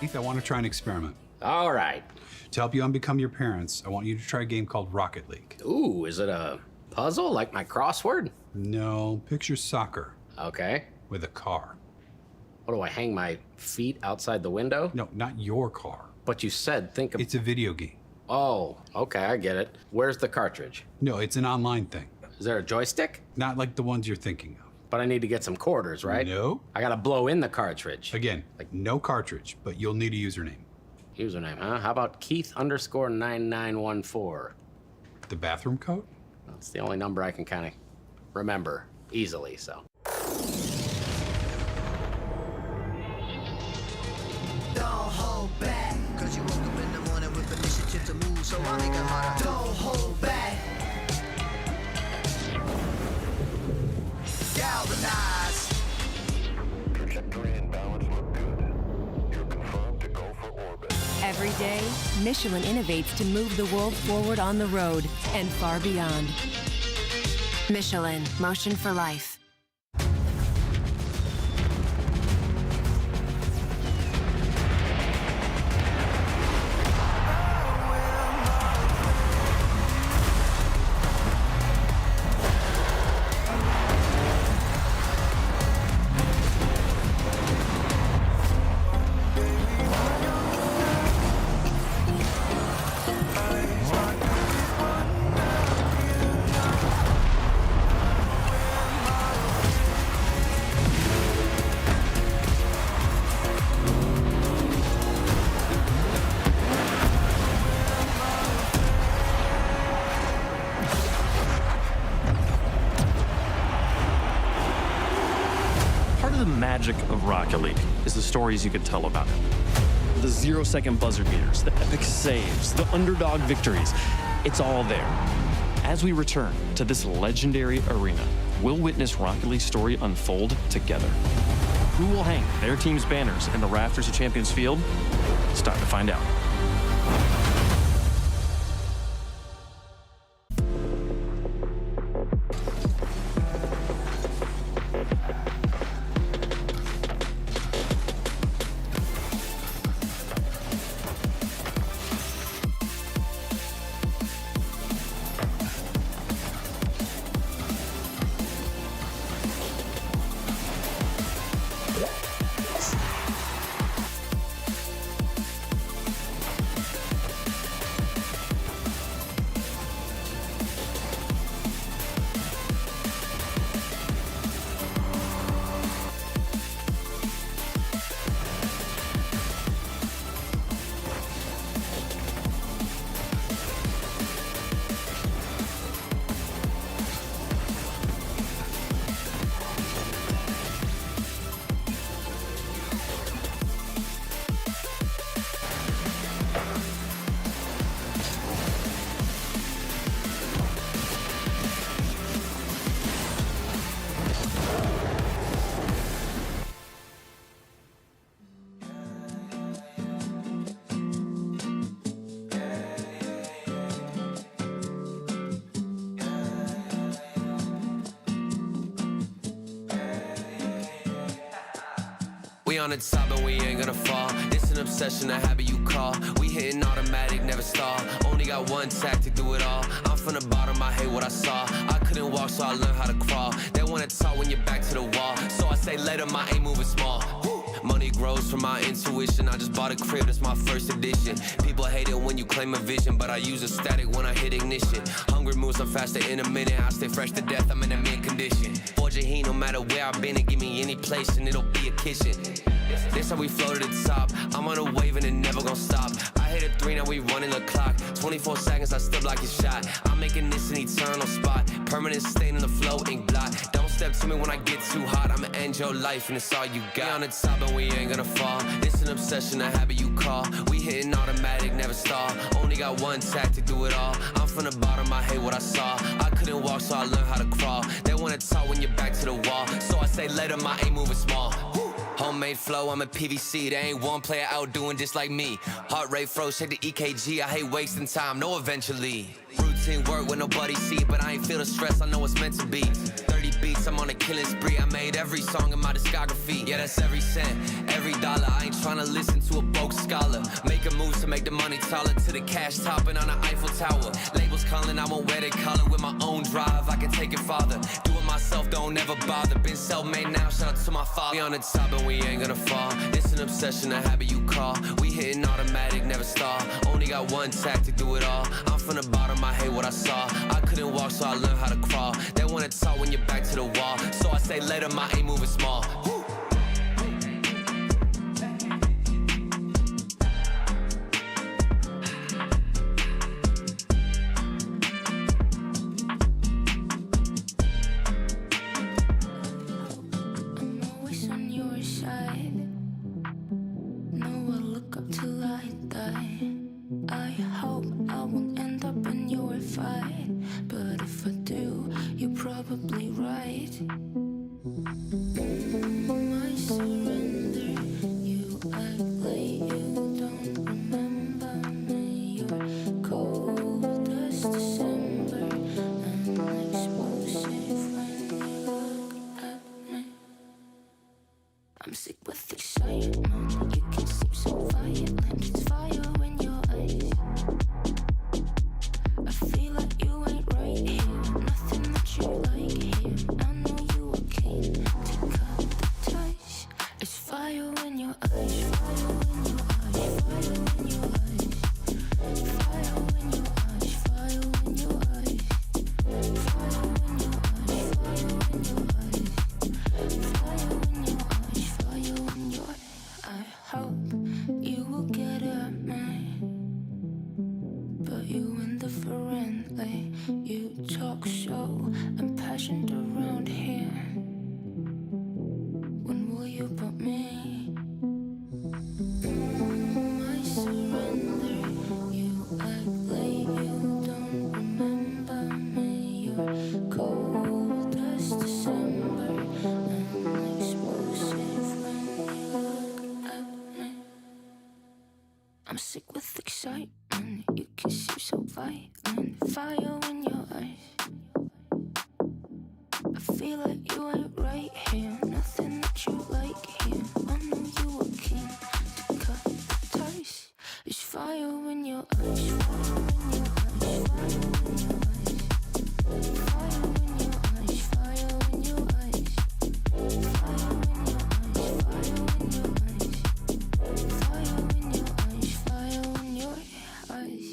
Speaker 6: Keith, I want to try an experiment.
Speaker 7: All right.
Speaker 6: To help you unbecome your parents, I want you to try a game called Rocket League.
Speaker 7: Ooh, is it a puzzle like my crossword?
Speaker 6: No, picture soccer
Speaker 7: Okay.
Speaker 6: with a car.
Speaker 7: What do I hang my feet outside the window?
Speaker 6: No, not your car.
Speaker 7: But you said think of...
Speaker 6: It's a video game.
Speaker 7: Oh, okay, I get it. Where's the cartridge?
Speaker 6: No, it's an online thing.
Speaker 7: Is there a joystick?
Speaker 6: Not like the ones you're thinking of.
Speaker 7: But I need to get some quarters, right?
Speaker 6: No.
Speaker 7: I gotta blow in the cartridge.
Speaker 6: Again, no cartridge, but you'll need a username.
Speaker 7: Username, huh? How about Keith_9914?
Speaker 6: The bathroom code?
Speaker 7: That's the only number I can kind of remember easily, so.
Speaker 8: Don't hold back, cause you woke up in the morning with initiative to move, so I make it harder. Don't hold back. Galvanize.
Speaker 9: Trajectory and balance look good. You're confirmed to go for orbit.
Speaker 10: Every day, Michelin innovates to move the world forward on the road and far beyond. Michelin, motion for life.
Speaker 11: Magic of Rocket League is the stories you could tell about it. The 0-second buzzer beaters, the epic saves, the underdog victories. It's all there. As we return to this legendary arena, we'll witness Rocket League's story unfold together. Who will hang their team's banners in the rafters of Champions Field? It's time to find out.
Speaker 2: We on the top and we ain't gonna fall. It's an obsession, a habit you call. We hitting automatic, never stall. Only got one tactic, do it all. I'm from the bottom, I hate what I saw. I couldn't walk, so I learned how to crawl. They wanna talk when you're back to the wall. So I say let 'em, I ain't moving small. Money grows from my intuition. I just bought a crib, that's my first edition. People hate it when you claim a vision, but I use a static when I hit ignition. Hungry moves, I'm faster in a minute. I stay fresh to death, I'm in a mint condition. Forge a heat, no matter where I've been, and give me any place and it'll be a kitchen. This how we flow to the top. I'm on a wave and it never gon' stop. I hit a 3, now we running the clock. 24 seconds, I still block your shot. I'm making this an eternal spot. Permanent stain in the flow, ink blot. Don't step to me when I get too hot. I'ma end your life and it's all you got. We on the top and we ain't gonna fall. It's an obsession, a habit you call. We hitting automatic, never stall. Only got one tactic, do it all. I'm from the bottom, I hate what I saw. I couldn't walk, so I learned how to crawl. They wanna talk when you're back to the wall. So I say let 'em, I ain't moving small. Homemade flow, I'm a PVC. There ain't one player out doing just like me. Heart rate froze, check the EKG. I hate wasting time, no eventually. Routine work when nobody see it, but I ain't feel the stress, I know it's meant to be. 30 beats, I'm on a killing spree. I made every song in my discography. Yeah, that's every cent, every dollar. I ain't tryna listen to a broke scholar. Making moves to make the money taller. To the cash topping on the Eiffel Tower. Labels calling, I won't wear their collar. With my own drive, I can take it farther. Do it myself, don't ever bother. Been self-made now, shout out to my father. We on the top and we ain't gonna fall. It's an obsession, a habit you call. We hitting automatic, never stall. Only got one tactic, do it all. I'm from the bottom, I hate what I saw. I couldn't walk, so I learned how to crawl. They wanna talk when you're back to the wall. So I say let 'em, I ain't moving small.
Speaker 1: Probably right. My surrender, you act like you don't remember me. You're cold as December and explosive when you look at me. I'm sick with excitement. You can seem so violent. It's fire in your eyes. I feel like you ain't right here. Nothing that you like here. I know you were keen to cut the ties. It's fire in your eyes. Fire in your eyes. Fire in your eyes. Fire in your eyes. Fire in your eyes. Fire in your eyes. Fire in your eyes. Fire in your eyes. Fire in your eyes. I hope you will get at me, but you indifferently. You talk so impassioned around here. When will you put me? My surrender. You act like you don't remember me. You're cold as December and explosive when you look at me. I'm sick with excitement. You can seem so violent. Fire in your eyes. I feel like you ain't right here. Nothing that you like here. I know you were keen to cut the ties. There's fire in your eyes. Fire in your eyes. Fire in your eyes. Fire in your eyes. Fire in your eyes. Fire in your eyes. Fire in your eyes. Fire in your eyes.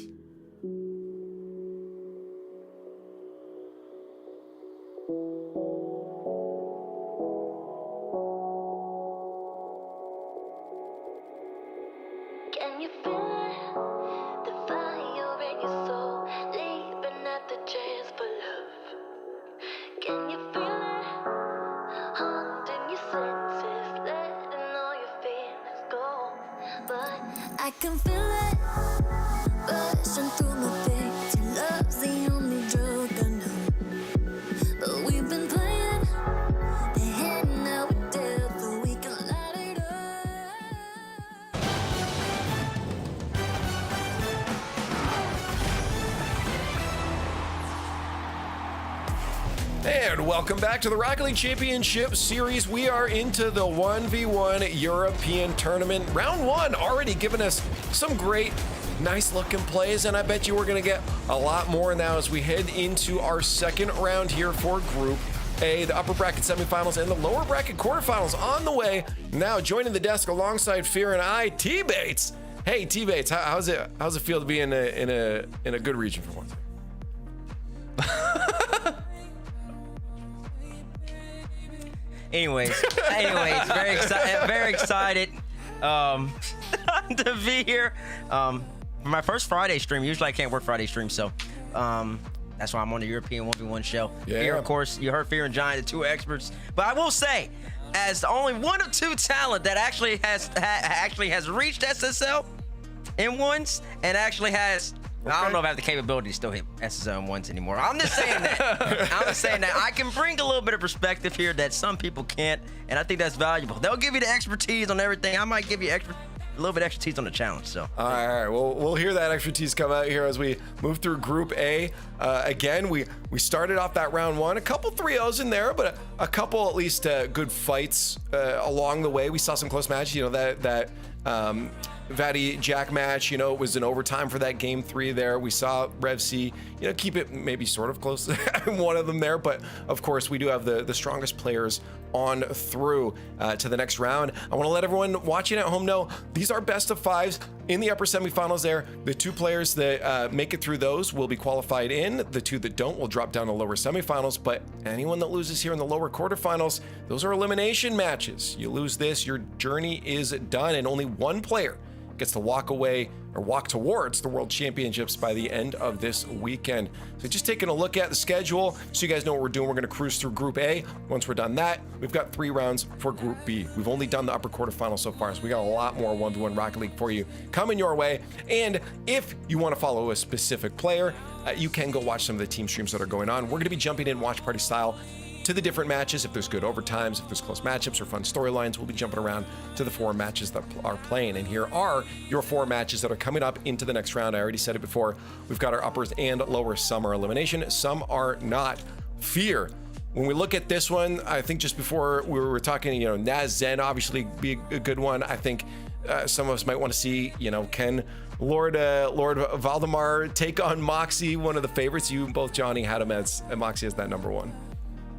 Speaker 12: Can you feel it? The fire in your soul, leaping at the chance for love. Can you feel it? Haunting your senses, letting all your feelings go. But
Speaker 1: I can feel it rushing through my veins. Your love's the only drug I know. But we've been playing the hand now we're dead, but we can light it up.
Speaker 3: And welcome back to the Rocket League Championship Series. We are into the 1v1 European Tournament. Round 1 already giving us some great, nice looking plays, and I bet you we're going to get a lot more now as we head into our second round here for Group A. The upper bracket semifinals and the lower bracket quarterfinals on the way. Now joining the desk alongside Fear and I, T-Bates. Hey, T-Bates, how's it feel to be in a good region for once?
Speaker 13: Anyways, very excited to be here. For my first Friday stream, usually I can't work Friday streams, so that's why I'm on the European 1v1 show.
Speaker 3: Yeah.
Speaker 13: Here, of course, you heard Fear and Giant, the two experts. But I will say, as the only one of two talent that actually has reached SSL in ones and actually has. Okay. I don't know if I have the capability to still hit SSL ones anymore. I'm just saying that. I can bring a little bit of perspective here that some people can't, and I think that's valuable. They'll give you the expertise on everything. I might give you a little bit of expertise on the challenge. So.
Speaker 3: All right. Well, we'll hear that expertise come out here as we move through Group A. Again, we started off that round 1, a couple 3-0s in there, but a couple at least good fights along the way. We saw some close matches. You know that. Vadi Jack match, it was in overtime for that game 3 there. We saw Rev C, keep it maybe sort of close to one of them there, but of course we do have the strongest players on through to the next round. I want to let everyone watching at home know these are best of 5s in the upper semifinals there. The 2 players that make it through those will be qualified in. The 2 that don't will drop down to lower semifinals, but anyone that loses here in the lower quarterfinals, those are elimination matches. You lose this, your journey is done, and only one player gets to walk away or walk towards the World Championships by the end of this weekend. So just taking a look at the schedule so you guys know what we're doing. We're going to cruise through Group A. Once we're done that, we've got 3 rounds for Group B. We've only done the upper quarterfinals so far, so we got a lot more 1v1 Rocket League for you coming your way. And if you want to follow a specific player, you can go watch some of the team streams that are going on. We're going to be jumping in watch party style to the different matches. If there's good overtimes, if there's close matchups or fun storylines, we'll be jumping around to the 4 matches that are playing. And here are your 4 matches that are coming up into the next round. I already said it before. We've got our uppers and lower. Some are elimination, some are not. Fear. When we look at this one, I think just before we were talking, Naz Zen obviously be a good one. I think some of us might want to see, can Lord Valdemar take on Moxie, one of the favorites. You both, Johnny, had him as Moxie as that number 1.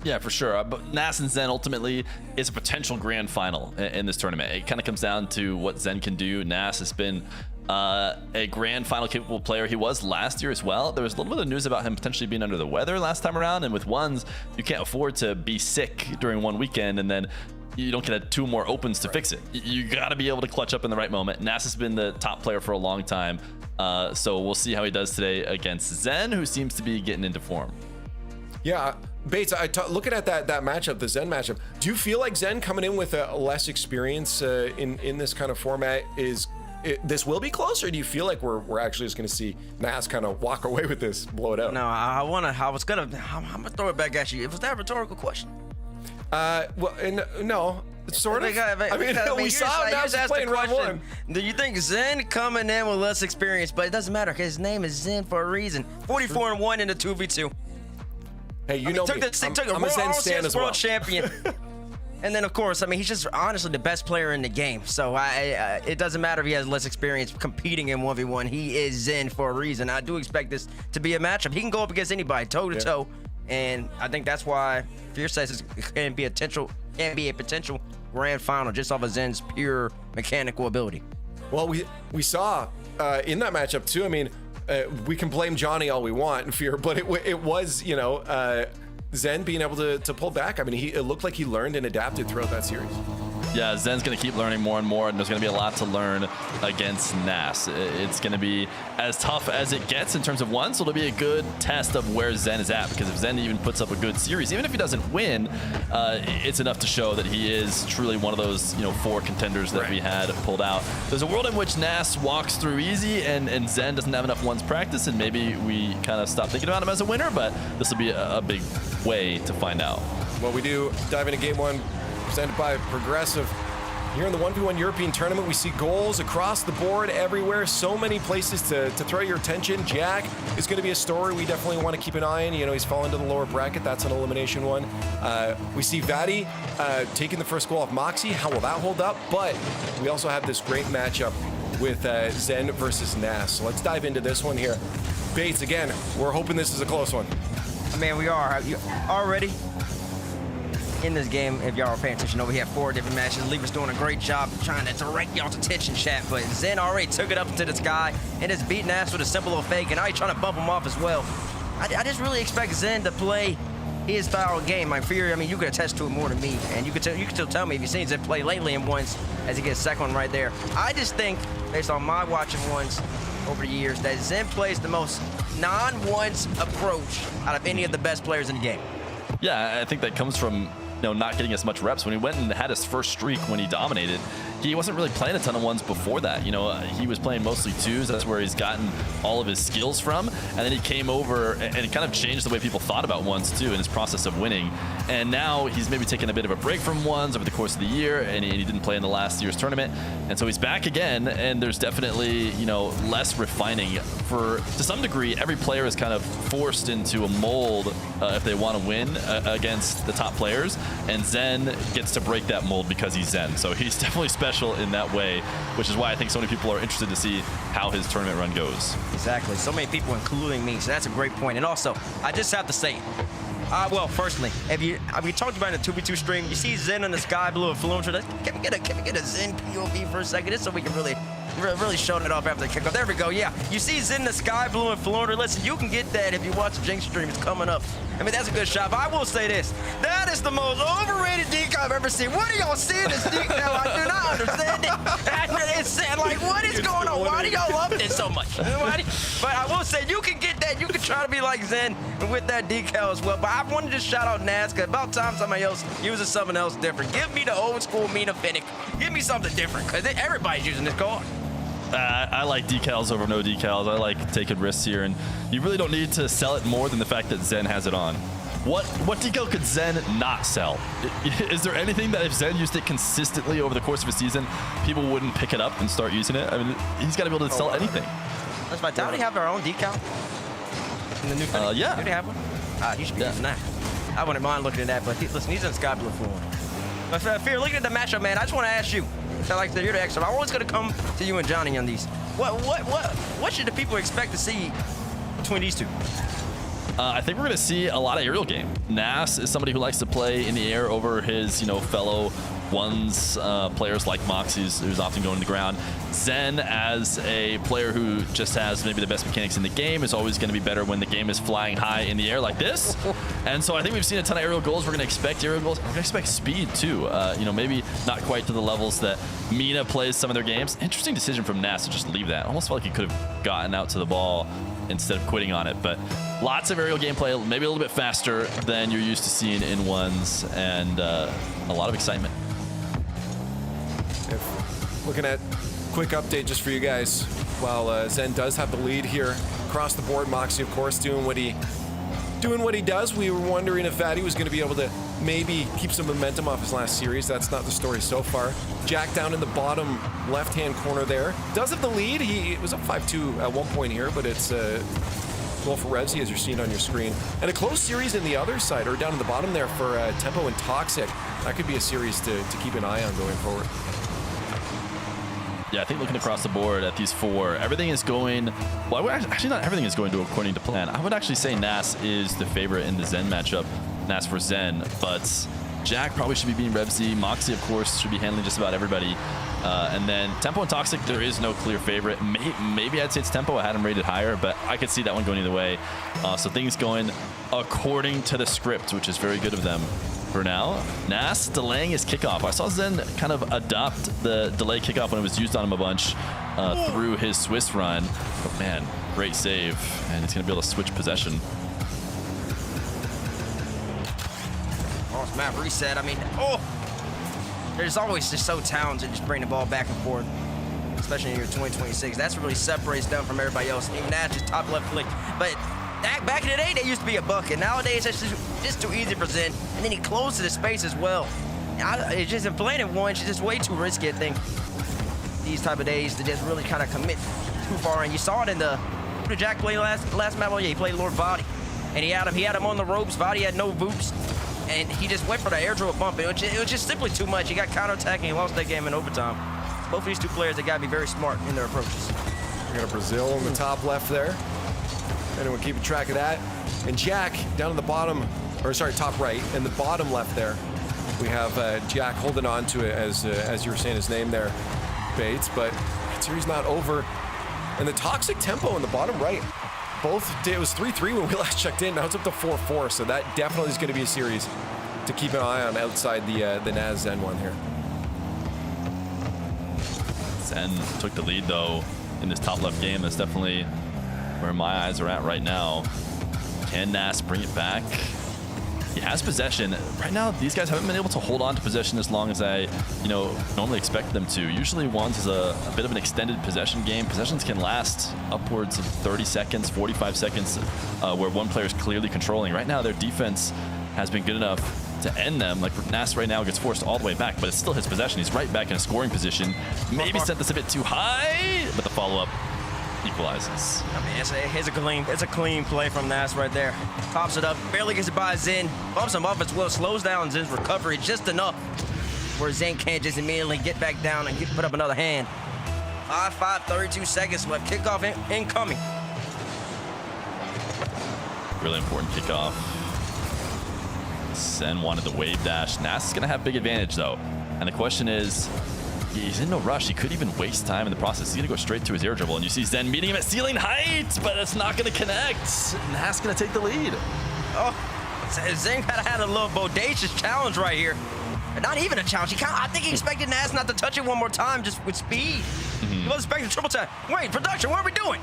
Speaker 4: Yeah, for sure. But Nas and Zen ultimately is a potential grand final in this tournament. It kind of comes down to what Zen can do. Nas has been a grand final capable player. He was last year as well. There was a little bit of news about him potentially being under the weather last time around. And with ones, you can't afford to be sick during one weekend and then you don't get 2 more opens to fix it. You got to be able to clutch up in the right moment. Nas has been the top player for a long time. So we'll see how he does today against Zen, who seems to be getting into form. Yeah.
Speaker 3: Bates, looking at that matchup, the Zen matchup, do you feel like Zen coming in with a less experience in this kind of format this will be close, or do you feel like we're actually just going to see Nas kind of walk away with this, blow it out?
Speaker 13: No, I'm gonna throw it back at you. Was that a rhetorical question?
Speaker 3: No. Sort of. We saw him now playing round 1.
Speaker 13: Do you think Zen coming in with less experience? But it doesn't matter because his name is Zen for a reason. 44-1 in the 2v2.
Speaker 3: Hey, you know me.
Speaker 13: Took a RLCS world champion. And then, of course, he's just honestly the best player in the game. So it doesn't matter if he has less experience competing in 1v1. He is Zen for a reason. I do expect this to be a matchup. He can go up against anybody, toe-to-toe. And I think that's why Fear says it can be a potential grand final just off of Zen's pure mechanical ability.
Speaker 3: Well, we saw in that matchup, too, we can blame Johnny all we want in Fear, but it was, Zen being able to pull back. It looked like he learned and adapted throughout that series.
Speaker 4: Yeah, Zen's going to keep learning more and more, and there's going to be a lot to learn against Nas. It's going to be as tough as it gets in terms of one, so it'll be a good test of where Zen is at, because if Zen even puts up a good series, even if he doesn't win, it's enough to show that he is truly one of those 4 contenders that we had pulled out. There's a world in which Nas walks through easy, and Zen doesn't have enough ones practice, and maybe we kind of stop thinking about him as a winner, but this will be a big way to find out.
Speaker 3: Well, we do dive into game 1. Presented by Progressive. Here in the 1v1 European tournament, we see goals across the board everywhere. So many places to throw your attention. Jack is going to be a story we definitely want to keep an eye on. You know, he's fallen to the lower bracket. That's an elimination one. We see Vadi taking the first goal off Moxie. How will that hold up? But we also have this great matchup with Zen versus Nas. So let's dive into this one here. Bates, again, we're hoping this is a close one.
Speaker 13: I mean, we are. You already in this game, if y'all are paying attention, we have 4 different matches. Lever's doing a great job trying to direct y'all's attention, chat, but Zen already took it up into the sky and has beaten Nas with a simple little fake, and now he's trying to bump him off as well. I just really expect Zen to play his style of game. I fear, I mean, you could attest to it more than me, and you could still tell me if you've seen Zen play lately in ones as he gets second one right there. I just think, based on my watching ones over the years, that Zen plays the most non-ones approach out of any of the best players in the game.
Speaker 4: Yeah, I think that comes from not getting as much reps. When he went and had his first streak when he dominated, he wasn't really playing a ton of ones before that. He was playing mostly twos. That's where he's gotten all of his skills from. And then he came over and it kind of changed the way people thought about ones too in his process of winning. And now he's maybe taken a bit of a break from ones over the course of the year, and he didn't play in the last year's tournament. And so he's back again, and there's definitely, less refining. To some degree, every player is kind of forced into a mold if they want to win against the top players. And Zen gets to break that mold because he's Zen. So he's definitely special in that way, which is why I think so many people are interested to see how his tournament run goes.
Speaker 13: Exactly. So many people, including me. So that's a great point. And also, I just have to say, well, firstly, we talked about it in the 2v2 stream. You see Zen in the sky blue influencer. Can we get a Zen POV for a second, just so we can really show it off after the kickoff? There we go. Yeah, you see Zen in the sky blue and Fluenter. Listen, you can get that if you watch the Jinx stream. It's coming up. I mean, that's a good shot. But I will say this: that is the most overrated decal I've ever seen. What are y'all seeing this decal? I do not understand it. It's like, what is going on? Why do y'all love this so much? But I will say, you can get that. You can try to be like Zen with that decal as well. But I wanted to shout out Nazca. About time somebody else uses something else different. Give me the old school Mina Finnick. Give me something different, because everybody's using this card.
Speaker 4: I like decals over no decals. I like taking risks here, and you really don't need to sell it more than the fact that Zen has it on. What decal could Zen not sell? Is there anything that if Zen used it consistently over the course of a season, people wouldn't pick it up and start using it? I mean, he's got to be able to sell anything.
Speaker 13: Does Vitality have their own decal? In the new
Speaker 4: yeah.
Speaker 13: Do they have one? He should be using that. I wouldn't mind looking at that, but listen, he's in Sky Blue form. But Fear, looking at the matchup, man, I just want to ask you. So like you're the expert. I'm always going to come to you and Johnny on these. What should the people expect to see between these two?
Speaker 4: I think we're going to see a lot of aerial game. Nas is somebody who likes to play in the air over his, fellow ones players like Moxie's, who's often going to the ground. Zen, as a player who just has maybe the best mechanics in the game, is always going to be better when the game is flying high in the air like this. And so I think we've seen a ton of aerial goals. We're going to expect aerial goals. We're going to expect speed too. Maybe not quite to the levels that Mina plays some of their games. Interesting decision from Nas to just leave that. Almost felt like he could have gotten out to the ball instead of quitting on it. But lots of aerial gameplay, maybe a little bit faster than you're used to seeing in ones, and a lot of excitement.
Speaker 3: Looking at quick update just for you guys. While Zen does have the lead here across the board, Moxie, of course, doing what he does. We were wondering if Vadi was going to be able to maybe keep some momentum off his last series. That's not the story so far. Jack down in the bottom left-hand corner there. Does have the lead. He was up 5-2 at one point here, but it's goal for Revsy, as you're seeing on your screen. And a close series in the other side, or down in the bottom there for Tempo and Toxic. That could be a series to keep an eye on going forward.
Speaker 4: Yeah, I think looking across the board at these 4, everything is going, well, actually not everything is going to according to plan. I would actually say Nas is the favorite in the Zen matchup, Nas for Zen, but Jack probably should be beating Revsy. Moxie, of course, should be handling just about everybody. And then Tempo and Toxic, there is no clear favorite. Maybe I'd say it's Tempo. I had him rated higher, but I could see that one going either way. So things going according to the script, which is very good of them. For now, Nas delaying his kickoff. I saw Zen kind of adopt the delay kickoff when it was used on him a bunch through his Swiss run. But man, great save. And he's going to be able to switch possession.
Speaker 13: Oh, map reset. I mean, there's always just so talented just bring the ball back and forth, especially in year 2026. That's what really separates them from everybody else. Even that's just top left flick. But back in the day, they used to be a bucket. Nowadays, it's just too easy for Zen. And then he closes the space as well. it's just in playing it once, it's just way too risky, I think. These type of days to just really kind of commit too far. And you saw it in the, who did Jack play last map? Well, yeah, he played Lord Vadi. And he had him on the ropes. Vadi had no boots. And he just went for the air drill bump. It was just simply too much. He got counterattacked and he lost that game in overtime. Both of these two players, they got to be very smart in their approaches.
Speaker 3: We got a Brazil in the top left there. Anyone keeping track of that? And Jack down in the bottom, or sorry, top right, and the bottom left there. We have Jack holding on to it as you were saying his name there, Bates, but the series not over. And the toxic tempo in the bottom right, it was 3-3 when we last checked in. Now it's up to 4-4, so that definitely is going to be a series to keep an eye on outside the Naz Zen one here.
Speaker 4: Zen took the lead though in this top left game. That's definitely where my eyes are at right now. Can Nas bring it back? He has possession. Right now, these guys haven't been able to hold on to possession as long as I, normally expect them to. Usually ones is a bit of an extended possession game. Possessions can last upwards of 30 seconds, 45 seconds, where one player is clearly controlling. Right now, their defense has been good enough to end them. Like Nas right now gets forced all the way back, but it's still his possession. He's right back in a scoring position. Maybe set this a bit too high, but the follow-up equalizes.
Speaker 13: I mean, it's a clean play from Nas right there. Pops it up, barely gets it by Zen, bumps him up as well, slows down Zen's recovery just enough where Zen can't just immediately get back down and put up another hand. 5-5, 32 seconds left. Kickoff incoming.
Speaker 4: Really important kickoff. Zen wanted the wave dash. Nas is going to have big advantage though. And the question is, he's in no rush. He could even waste time in the process. He's going to go straight to his air dribble. And you see Zen meeting him at ceiling height, but it's not going to connect. Nas going to take the lead.
Speaker 13: Oh, Zen kind of had a little bodacious challenge right here. Not even a challenge. I think he expected Nas not to touch it one more time just with speed. He wasn't expecting triple tap. Wait, production, what are we doing?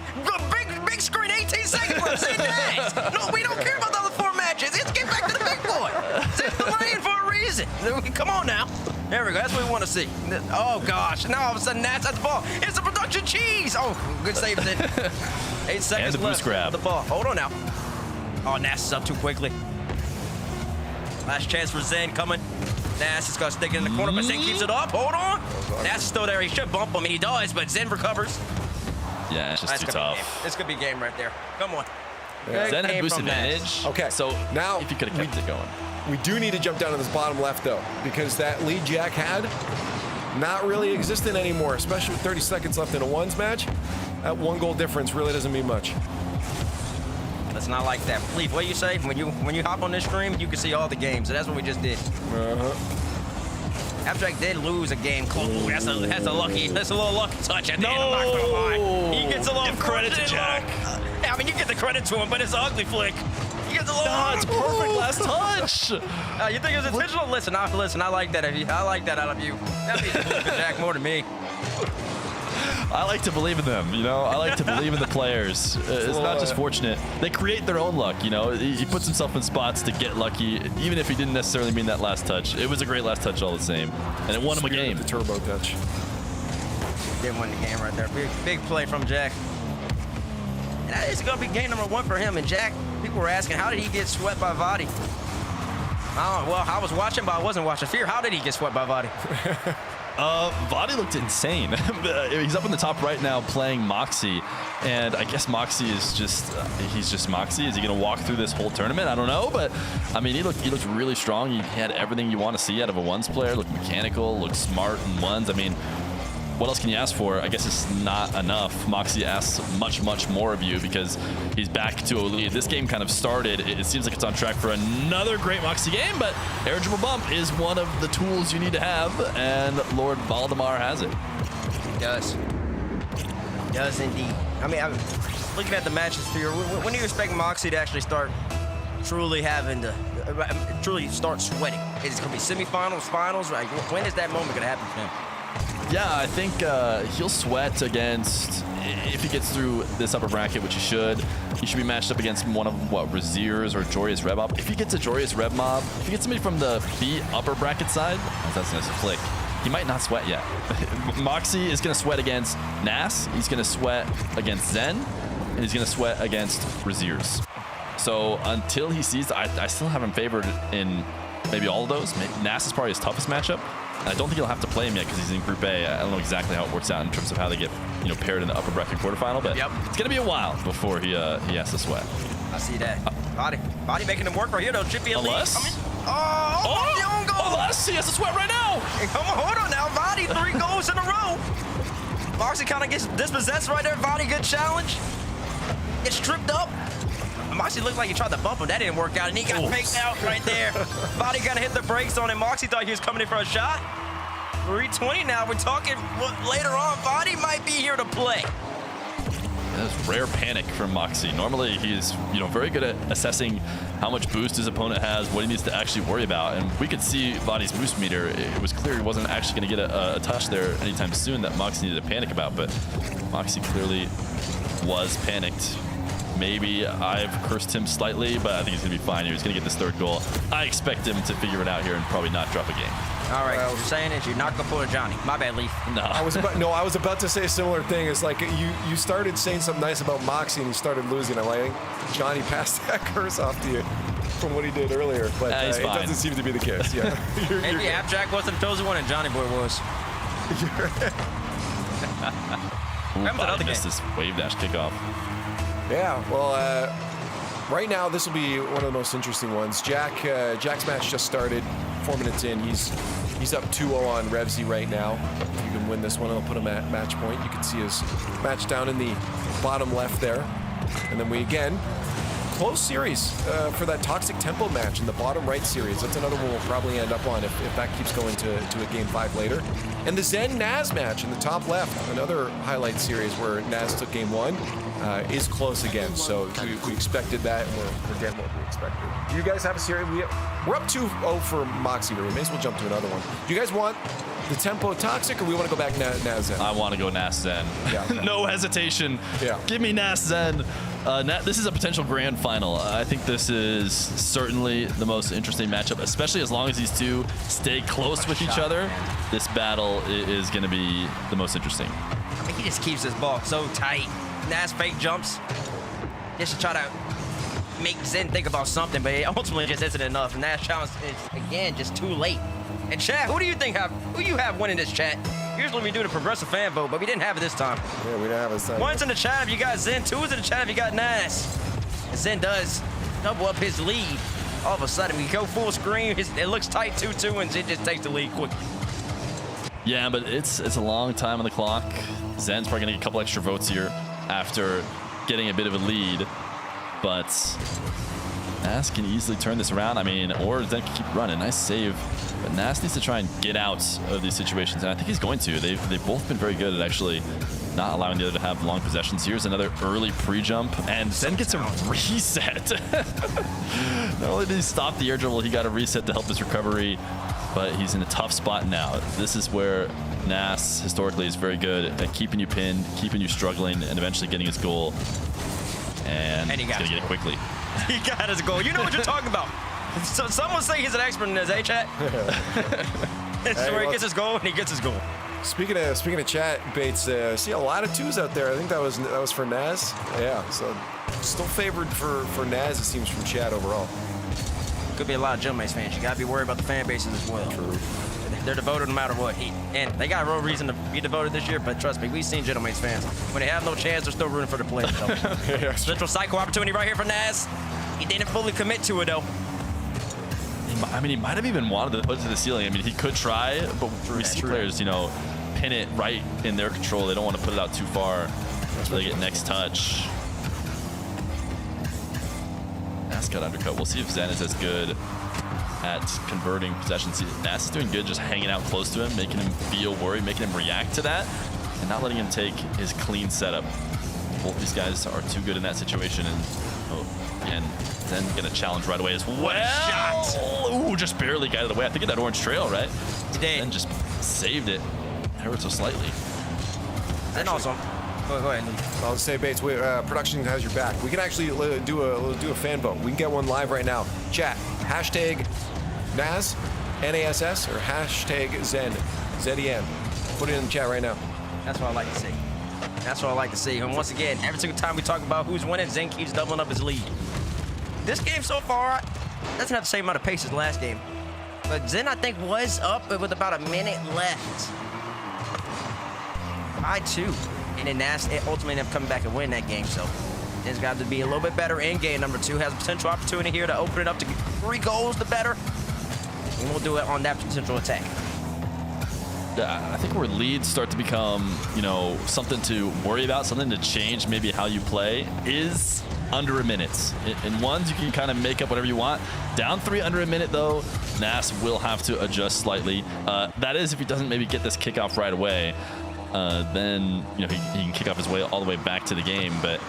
Speaker 13: Big screen, 18 seconds left. Say Nas. No, we don't care about the other 4 matches. Let's get back to the big boy. Zen's delaying for a reason. Come on now. There we go. That's what we want to see. Oh, gosh. Now all of a sudden, Nas at the ball. It's a production cheese. Oh, good save, Zen. 8 seconds
Speaker 4: and the
Speaker 13: left.
Speaker 4: boost grab.
Speaker 13: The ball. Hold on now. Oh, Nas is up too quickly. Last chance for Zen coming. Nas is going to stick it in the corner, but Zen keeps it up. Hold on. Nas is still there. He should bump him. He does, but Zen recovers.
Speaker 4: Yeah, it's just too tough.
Speaker 13: This could be game right there. Come on.
Speaker 4: Yeah. Zen had boost advantage.
Speaker 3: Okay.
Speaker 4: So
Speaker 3: now
Speaker 4: if you could have kept it going.
Speaker 3: We do need to jump down to this bottom left, though, because that lead Jack had not really existent anymore, especially with 30 seconds left in a ones match. That 1 goal difference really doesn't mean much.
Speaker 13: That's not like that. Leaf, what do you say? When you hop on this stream, you can see all the games, and that's what we just did. Abstract did lose a game close. Ooh, that's a little lucky touch at the end. I'm not gonna lie. He gets a little
Speaker 4: credit to Jack.
Speaker 13: I mean, you get the credit to him, but it's an ugly flick. He gets a little.
Speaker 4: No, it's perfect last touch.
Speaker 13: You think it was intentional? Listen, I like that. I like that out of you. That means believe in Jack more than me.
Speaker 4: I like to believe in them, I like to believe in the players. It's not just fortunate. They create their own luck, He puts himself in spots to get lucky, even if he didn't necessarily mean that last touch. It was a great last touch all the same, and it won him a game.
Speaker 3: The turbo touch.
Speaker 13: Did win the game right there. Big play from Jack. And that is going to be game number 1 for him. And Jack, people were asking, how did he get swept by Vadi? Well, I was watching, but I wasn't watching. Fear, how did he get swept by Vadi?
Speaker 4: Vadi looked insane. He's up in the top right now playing Moxie, and I guess Moxie is he's just Moxie. Is he going to walk through this whole tournament? I don't know, but I mean, he looked really strong. He had everything you want to see out of a ones player. Looked mechanical, looked smart in ones. I mean, what else can you ask for? I guess it's not enough. Moxie asks much more of you because he's back to a lead. This game kind of started. It seems like it's on track for another great Moxie game, but air dribble bump is one of the tools you need to have, and Lord Valdemar has it.
Speaker 13: He does. He does indeed. I mean, I'm looking at the matches here. When do you expect Moxie to actually start truly start sweating? Is it going to be semifinals, finals? Like, when is that moment going to happen for him?
Speaker 4: Yeah, I think he'll sweat against, if he gets through this upper bracket, which he should be matched up against one of, Razier's or Joreous Red Mob. If he gets a Joreous Red Mob, if he gets somebody from the B upper bracket side, that's a nice flick, he might not sweat yet. Moxie is going to sweat against Nas, he's going to sweat against Zen, and he's going to sweat against Razier's. So until he sees, I still have him favored in maybe all of those. Nas is probably his toughest matchup. I don't think he'll have to play him yet because he's in Group A. I don't know exactly how it works out in terms of how they get paired in the upper bracket quarterfinal, but it's gonna be a while before he has to sweat.
Speaker 13: I see that. Body making him work right here though. Should be a lead.
Speaker 4: Unless he has to sweat right now.
Speaker 13: Hey, come on, hold on now. Body 3 goals in a row. Moxie kind of gets dispossessed right there. Body, good challenge. Gets tripped up. Moxie looked like he tried to bump him. That didn't work out, and he got faked out right there. Body got to hit the brakes on him. Moxie thought he was coming in for a shot. 320 now. We're talking later on. Body might be here to play.
Speaker 4: That's rare panic from Moxie. Normally, he's very good at assessing how much boost his opponent has, what he needs to actually worry about. And we could see Body's boost meter. It was clear he wasn't actually going to get a touch there anytime soon that Moxie needed to panic about. But Moxie clearly was panicked. Maybe I've cursed him slightly, but I think he's going to be fine here. He's going to get this 3rd goal. I expect him to figure it out here and probably not drop a game.
Speaker 13: All right, what you're saying is you're not going to pull a Johnny. My bad, Leaf.
Speaker 4: No.
Speaker 3: I was about to say a similar thing. It's like you started saying something nice about Moxie and you started losing. I'm like, I think Johnny passed that curse off to you from what he did earlier, but it doesn't seem to be the case. Yeah.
Speaker 13: Maybe Appjack wasn't the chosen one and Johnny Boy was.
Speaker 4: Body missed this wave dash kickoff.
Speaker 3: Yeah, well, right now this will be one of the most interesting ones. Jack's match just started. 4 minutes in, he's up 2-0 on Revsy right now. If you can win this one, I'll put him at match point. You can see his match down in the bottom left there. And then we again, close series for that Toxic Tempo match in the bottom right series. That's another one we'll probably end up on if that keeps going to a game 5 later. And the Zen Naz match in the top left, another highlight series where Naz took game 1, is close again. So we expected that, and we're getting what we expected. Do you guys have a series? We're up 2-0 for Moxie here. We may as well jump to another one. Do you guys want the Tempo Toxic, or we want to go back Naz Zen?
Speaker 4: I want to go Naz Zen. Yeah. No hesitation.
Speaker 3: Yeah.
Speaker 4: Give me Naz Zen. This is a potential grand final. I think this is certainly the most interesting matchup, especially as long as these two stay close with each other. This battle is going to be the most interesting.
Speaker 13: I mean, he just keeps this ball so tight. Naz fake jumps just to try to make Zen think about something, but it ultimately just isn't enough. And Naz challenge is, again, just too late. And chat, who do you have winning this chat? Usually we do the progressive fan vote, but we didn't have it this time.
Speaker 3: Yeah, we didn't have it this time.
Speaker 13: 1's in the chat if you got Zen, 2's in the chat if you got Naz. And Zen does double up his lead. All of a sudden, we go full screen. It looks tight 2-2, and Zen just takes the lead quickly.
Speaker 4: Yeah, but it's a long time on the clock. Zen's probably gonna get a couple extra votes here after getting a bit of a lead, but Naz can easily turn this around. I mean, or Zen can keep running. Nice save. But Naz needs to try and get out of these situations, and I think he's going to. They've both been very good at actually not allowing the other to have long possessions. Here's another early pre-jump, and Zen gets a reset. Not only did he stop the air dribble, he got a reset to help his recovery, but he's in a tough spot now. This is where Naz historically is very good at keeping you pinned, keeping you struggling, and eventually getting his goal. And he's going to get it quickly.
Speaker 13: He got his goal. You know what you're talking about. So someone say he's an expert in this, chat? It's where he gets his goal and he gets his goal.
Speaker 3: Speaking of chat, Bates, I see a lot of 2s out there. I think that was for Naz. Yeah, so still favored for Naz, it seems, from chat overall.
Speaker 13: Could be a lot of Gentleman's fans. You gotta be worried about the fan bases as well. True. They're devoted no matter what. And they got real reason to be devoted this year, but trust me, we've seen Gentleman's fans. When they have no chance, they're still rooting for the players. So. Central cycle opportunity right here for Naz. He didn't fully commit to it, though.
Speaker 4: I mean, he might have even wanted to put it to the ceiling. I mean, he could try, but we see players, pin it right in their control. They don't want to put it out too far so they get next touch. Naz got undercut. We'll see if Zen is as good at converting possessions. Naz is doing good just hanging out close to him, making him feel worried, making him react to that, and not letting him take his clean setup. Both these guys are too good in that situation, and again, Zen gonna challenge right away as well. Shot! Ooh, just barely got out of the way. I think of that orange trail, right?
Speaker 13: He did.
Speaker 4: And just saved it ever so slightly.
Speaker 13: Zen also. Go ahead.
Speaker 3: I'll just say, Bates, production has your back. We can actually do a fan vote. We can get one live right now. Chat, hashtag Naz, NASS, or hashtag Zen, ZEN. Put it in the chat right now.
Speaker 13: That's what I like to see. That's what I like to see. And once again, every single time we talk about who's winning, Zen keeps doubling up his lead. This game so far doesn't have the same amount of pace as last game. But Zen, I think, was up with about a minute left. 5-2. And then Nas ultimately ended up coming back and win that game. So Zen's got to be a little bit better in game number 2. Has a potential opportunity here to open it up to 3 goals the better. And we'll do it on that potential attack.
Speaker 4: Yeah, I think where leads start to become, you know, something to worry about, something to change maybe how you play is under a minute. In ones, you can kind of make up whatever you want. Down 3 under a minute, though, Nas will have to adjust slightly. That is if he doesn't maybe get this kickoff right away. Then, you know, he can kick off his way all the way back to the game. But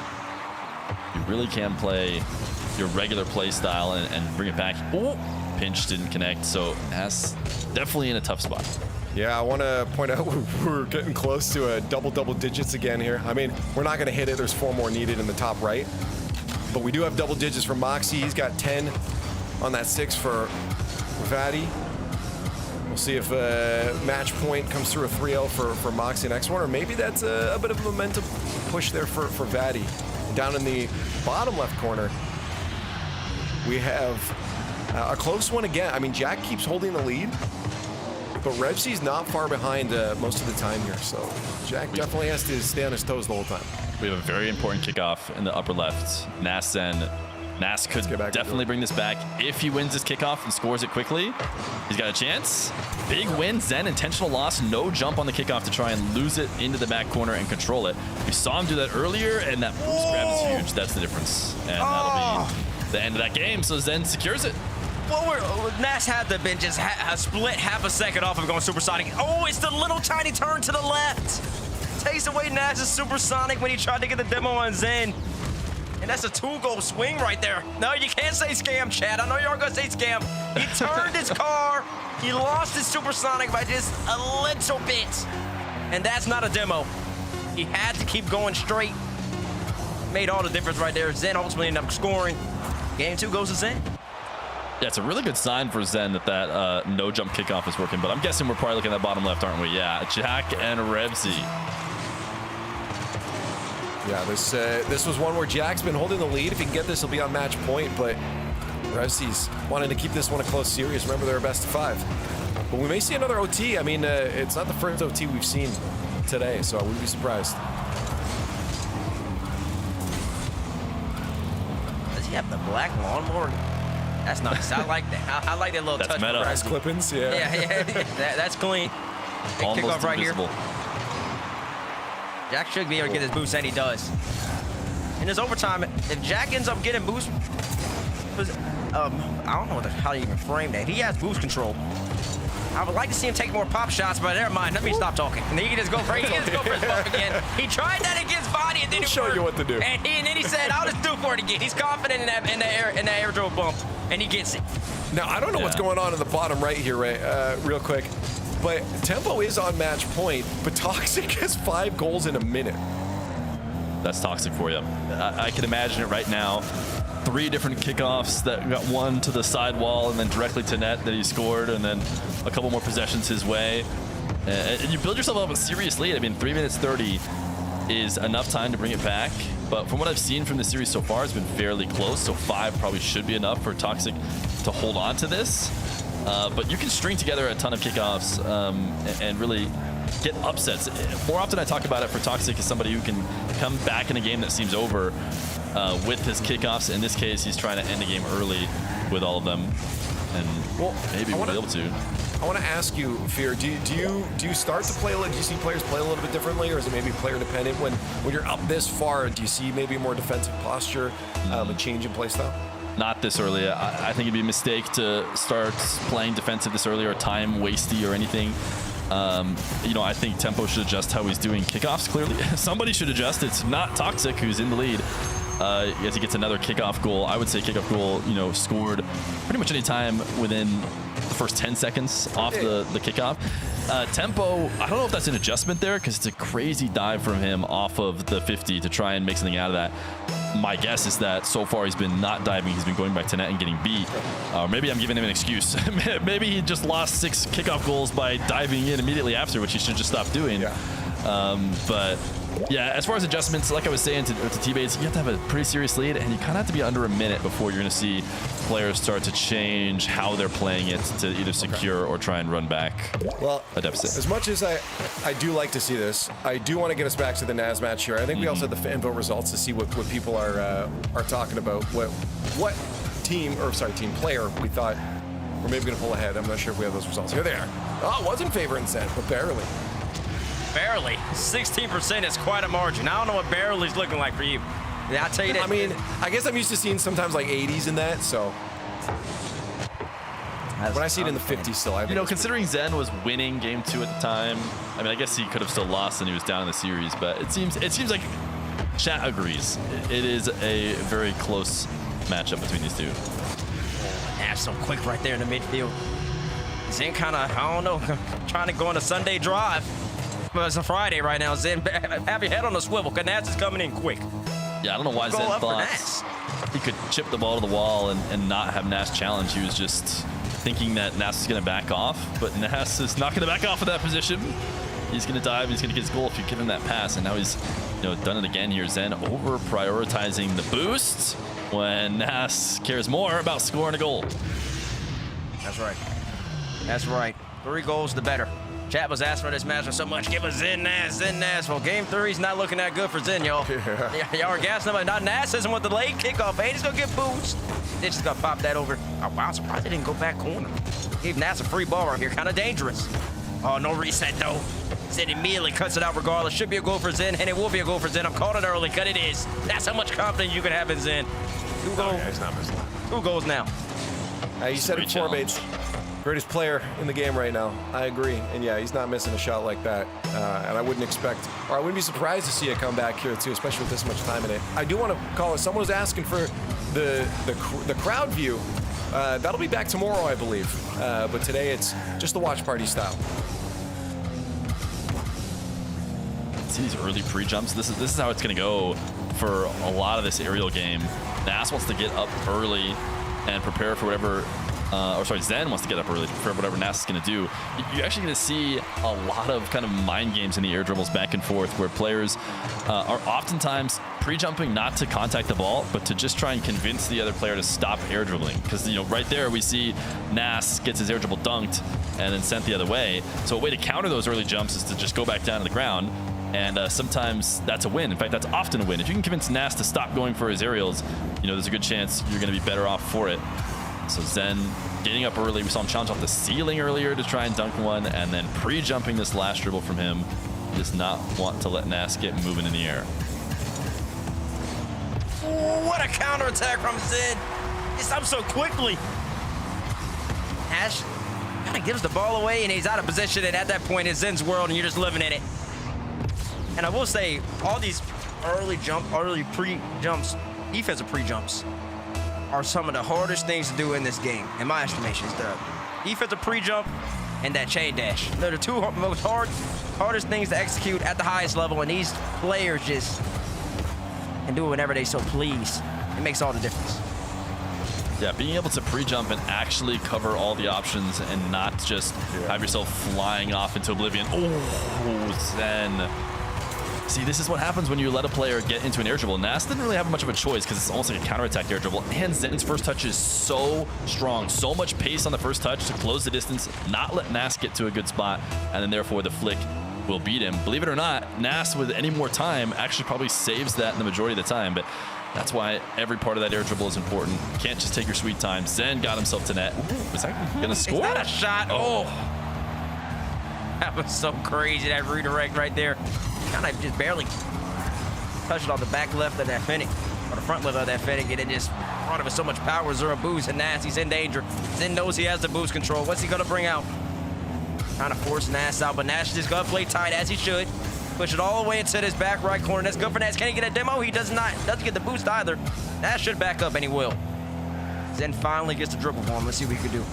Speaker 4: you really can play your regular play style and bring it back. Ooh, pinch didn't connect, so Nas definitely in a tough spot.
Speaker 3: Yeah, I want to point out we're getting close to a double digits again here. I mean, we're not going to hit it. There's 4 more needed in the top right. But we do have double digits for Moxie. He's got 10 on that 6 for Vadi. We'll see if match point comes through a 3-0 for Moxie next one, or maybe that's a bit of a momentum push there for Vadi. Down in the bottom left corner, we have a close one again. I mean, Jack keeps holding the lead, but Revsi's not far behind most of the time here, so Jack definitely has to stay on his toes the whole time.
Speaker 4: We have a very important kickoff in the upper left. Nas could definitely bring this back if he wins this kickoff and scores it quickly. He's got a chance. Big win. Zen, intentional loss. No jump on the kickoff to try and lose it into the back corner and control it. We saw him do that earlier, and that boost grab is huge. That's the difference. And that'll be the end of that game, so Zen secures it.
Speaker 13: Well, Nas had to been just split half a second off of going supersonic. Oh, it's the little tiny turn to the left. Takes away Nas's supersonic when he tried to get the demo on Zen. And that's a 2-goal swing right there. No, you can't say scam, Chad. I know you're going to say scam. He turned his car. He lost his supersonic by just a little bit. And that's not a demo. He had to keep going straight. Made all the difference right there. Zen ultimately ended up scoring. Game 2 goes to Zen.
Speaker 4: Yeah, it's a really good sign for Zen that no jump kickoff is working, but I'm guessing we're probably looking at the bottom left, aren't we? Yeah, Jack and Revsi.
Speaker 3: Yeah, this was one where Jack's been holding the lead. If he can get this, he'll be on match point, but Revsi's wanting to keep this one a close series. Remember, they're a best of 5. But we may see another OT. I mean, it's not the first OT we've seen today, so I wouldn't be surprised.
Speaker 13: Does he have the black lawnmower? That's nice. I like that. I like that little touch.
Speaker 4: Meta.
Speaker 3: Grass clippings, yeah.
Speaker 13: Yeah. That's clean.
Speaker 4: Almost
Speaker 13: kickoff right
Speaker 4: invisible.
Speaker 13: here. Jack should be able to get his boost, and he does. In his overtime, if Jack ends up getting boost, I don't know how to even frame that. He has boost control. I would like to see him take more pop shots, but never mind. Let me stop talking. And he can just go for it. He can just go for his bump again. He tried that against Body, and then
Speaker 3: He'll show you what to do.
Speaker 13: And then he said, "I'll just do for it again." He's confident in that air drove bump, and he gets it.
Speaker 3: Now, I don't know what's going on in the bottom right here, Ray, real quick. But Tempo is on match point, but Toxic has 5 goals in a minute.
Speaker 4: That's Toxic for you. I can imagine it right now. 3 different kickoffs that got one to the side wall and then directly to net that he scored, and then a couple more possessions his way. And you build yourself up a serious lead. I mean, 3 minutes 30 is enough time to bring it back. But from what I've seen from the series so far, it's been fairly close. So 5 probably should be enough for Toxic to hold on to this. But you can string together a ton of kickoffs and really get upsets. More often I talk about it for Toxic as somebody who can come back in a game that seems over with his kickoffs. In this case, he's trying to end the game early with all of them. And maybe we'll be able to.
Speaker 3: I want to ask you, Fear, do you start to play, do you see players play a little bit differently, or is it maybe player dependent? When you're up this far, do you see maybe more defensive posture, a change in play style?
Speaker 4: Not this early. I think it'd be a mistake to start playing defensive this early or time wasty or anything. I think Tempo should adjust how he's doing kickoffs, clearly. Somebody should adjust. It's not Toxic who's in the lead. As he gets another kickoff goal. I would say kickoff goal, scored pretty much any time within the first 10 seconds off the kickoff. Tempo, I don't know if that's an adjustment there because it's a crazy dive from him off of the 50 to try and make something out of that. My guess is that so far he's been not diving. He's been going back to net and getting beat. Or maybe I'm giving him an excuse. Maybe he just lost 6 kickoff goals by diving in immediately after, which he should just stop doing. Yeah. But Yeah, as far as adjustments, like I was saying to T-Bates, you have to have a pretty serious lead, and you kind of have to be under a minute before you're going to see players start to change how they're playing it to either secure or try and run back a deficit.
Speaker 3: As much as I do like to see this, I do want to get us back to the NAS match here. I think we also had the fan vote results to see what people are talking about. What team player we thought we're maybe going to pull ahead. I'm not sure if we have those results. Here they are. Oh, it was in favor and Zen, but barely.
Speaker 13: Barely. 16% is quite a margin. I don't know what barely's looking like for you. Yeah, I'll tell you that.
Speaker 3: I mean, I guess I'm used to seeing sometimes like 80s in that, so. When I see it in the 50s still, I think
Speaker 4: considering Zen was winning game 2 at the time, I mean, I guess he could have still lost and he was down in the series, but it seems like chat agrees. It is a very close matchup between these two.
Speaker 13: Nash so quick right there in the midfield. Zen kind of, I don't know, trying to go on a Sunday drive. But it's a Friday right now. Zen, have your head on a swivel, because Nash is coming in quick.
Speaker 4: Yeah, I don't know why Zen thought he could chip the ball to the wall and not have Nash challenge. He was just thinking that Nash is going to back off, but Nash is not going to back off of that position. He's going to dive, he's going to get his goal if you give him that pass, and now he's done it again here. Zen over prioritizing the boost when Nash cares more about scoring a goal.
Speaker 13: That's right. That's right. 3 goals, the better. Chat was asking for this matchup so much. Give us Zen Nash. Well, game 3's not looking that good for Zen, y'all. Y'all are gassing up. Now Nash isn't with the late kickoff. Hey, he's going to get boost. Then she's going to pop that over. Oh, wow, I'm surprised they didn't go back corner. Gave Nash a free ball right here. Kind of dangerous. Oh, no reset, though. Zen immediately cuts it out regardless. Should be a goal for Zen, and it will be a goal for Zen. I'm calling it early, because it is. That's how much confidence you can have in Zen. 2 goals.
Speaker 3: Okay, it's not missing.
Speaker 13: 2 goals now.
Speaker 3: You said it before, Bates. Greatest player in the game right now. I agree. And yeah, he's not missing a shot like that. And I wouldn't expect, or I wouldn't be surprised to see it come back here too, especially with this much time in it. I do want to call it. Someone was asking for the crowd view. That'll be back tomorrow, I believe. But today it's just the watch party style.
Speaker 4: See these early pre-jumps. This is how it's going to go for a lot of this aerial game. Nass wants to get up early and prepare for whatever. Zen wants to get up early for whatever Nass is going to do. You're actually going to see a lot of kind of mind games in the air dribbles back and forth where players are oftentimes pre-jumping not to contact the ball, but to just try and convince the other player to stop air dribbling. Because, right there we see Nass gets his air dribble dunked and then sent the other way. So a way to counter those early jumps is to just go back down to the ground. And sometimes that's a win. In fact, that's often a win. If you can convince Nass to stop going for his aerials, there's a good chance you're going to be better off for it. So Zen getting up early. We saw him challenge off the ceiling earlier to try and dunk one, and then pre-jumping this last dribble from him. He does not want to let Nass get moving in the air.
Speaker 13: What a counterattack from Zen. It's up so quickly. Nash kind of gives the ball away, and he's out of position, and at that point, it's Zen's world, and you're just living in it. And I will say, all these early pre-jumps, defensive pre-jumps, are some of the hardest things to do in this game, in my estimation. It's the defensive pre-jump and that chain dash. They're the 2 most hardest things to execute at the highest level, and these players just can do it whenever they so please. It makes all the difference.
Speaker 4: Yeah, being able to pre-jump and actually cover all the options and not just have yourself flying off into oblivion. Oh, Zen. See, this is what happens when you let a player get into an air dribble. Nass didn't really have much of a choice because it's almost like a counterattack air dribble. And Zen's first touch is so strong. So much pace on the first touch to close the distance, not let Nass get to a good spot, and then therefore the flick will beat him. Believe it or not, Nass with any more time actually probably saves that in the majority of the time, but that's why every part of that air dribble is important. You can't just take your sweet time. Zen got himself to net. Ooh, was that gonna score?
Speaker 13: Is that a shot? Oh. That was so crazy, that redirect right there. Kind of just barely touched it on the back left of that Fennec, or the front left of that Fennec, and it just brought it with so much power. Zero boost, and Nass, he's in danger. Zen knows he has the boost control. What's he gonna bring out? Trying to force Nass out, but Nash just gonna play tight as he should. Push it all the way into this back right corner. That's good for Nash. Can he get a demo? He does not. Doesn't get the boost either. Nash should back up, and he will. Zen finally gets the dribble for him. Let's see what he can do.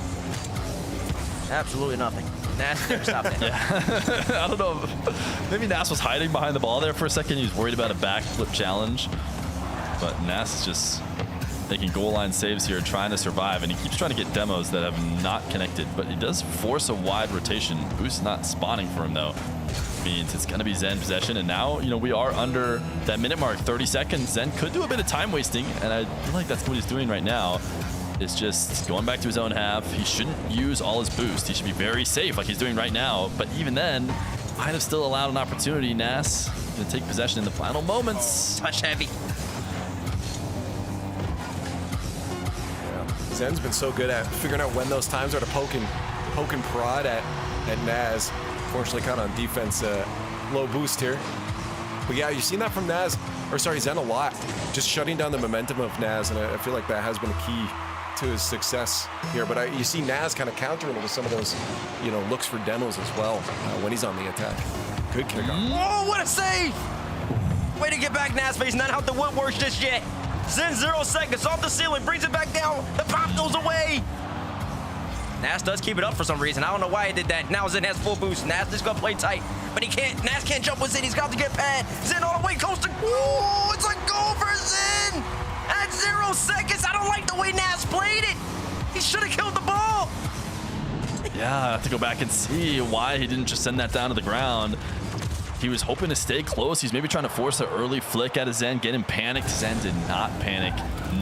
Speaker 13: Absolutely nothing. Nass never stopped that.
Speaker 4: Yeah. I don't know. Maybe Nass was hiding behind the ball there for a second. He was worried about a backflip challenge. But Nass is just making goal line saves here, trying to survive. And he keeps trying to get demos that have not connected. But he does force a wide rotation. Boost not spawning for him, though. means it's going to be Zen possession. And now, you know, we are under that minute mark, 30 seconds. Zen could do a bit of time wasting, and I feel like that's what he's doing right now. It's just going back to his own half. He shouldn't use all his boost. He should be very safe like he's doing right now. But even then, might have still allowed an opportunity. Nas going to take possession in the final moments.
Speaker 13: Touch heavy.
Speaker 3: Zen's been so good at figuring out when those times are to poke and prod at Nas. Fortunately, kind of on defense, low boost here. But yeah, you've seen that from Zen a lot. Just shutting down the momentum of Nas, and I feel like that has been a key to his success here. But you see Nas kind of countering it with some of those, you know, looks for demos as well when he's on the attack. Good kick off.
Speaker 13: Oh, what a save! Way to get back, Nas, but he's not out the woodworks just yet. Zen 0 seconds off the ceiling, brings it back down. The pop goes away. Nas does keep it up for some reason. I don't know why he did that. Now Zen has full boost. Nas just gonna play tight, but he can't. Nas can't jump with Zen. He's got to get pad. Zen all the way goes to. Ooh, it's a goal for Zen at 0 seconds. I don't like the way Nas played it. He should have killed the ball.
Speaker 4: Yeah, I have to go back and see why he didn't just send that down to the ground. He was hoping to stay close. He's maybe trying to force an early flick out of Zen, get him panicked. Zen did not panic.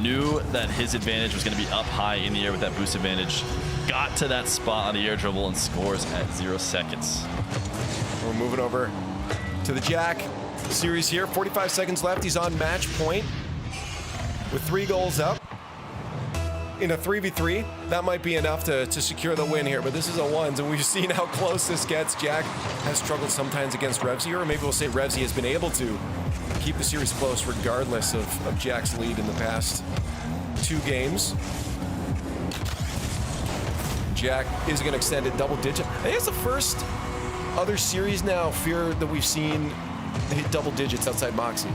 Speaker 4: Knew that his advantage was going to be up high in the air with that boost advantage. Got to that spot on the air dribble and scores at 0 seconds.
Speaker 3: We're moving over to the Jack series here. 45 seconds left. He's on match point with 3 goals up. In a 3v3, that might be enough to secure the win here, but this is a ones, and we've seen how close this gets. Jack has struggled sometimes against Revsy, or maybe we'll say Revsy has been able to keep the series close regardless of Jack's lead in the past 2 games. Jack is going to extend it double digit. I think it's the first other series now, Fear, that we've seen hit double digits outside Moxie.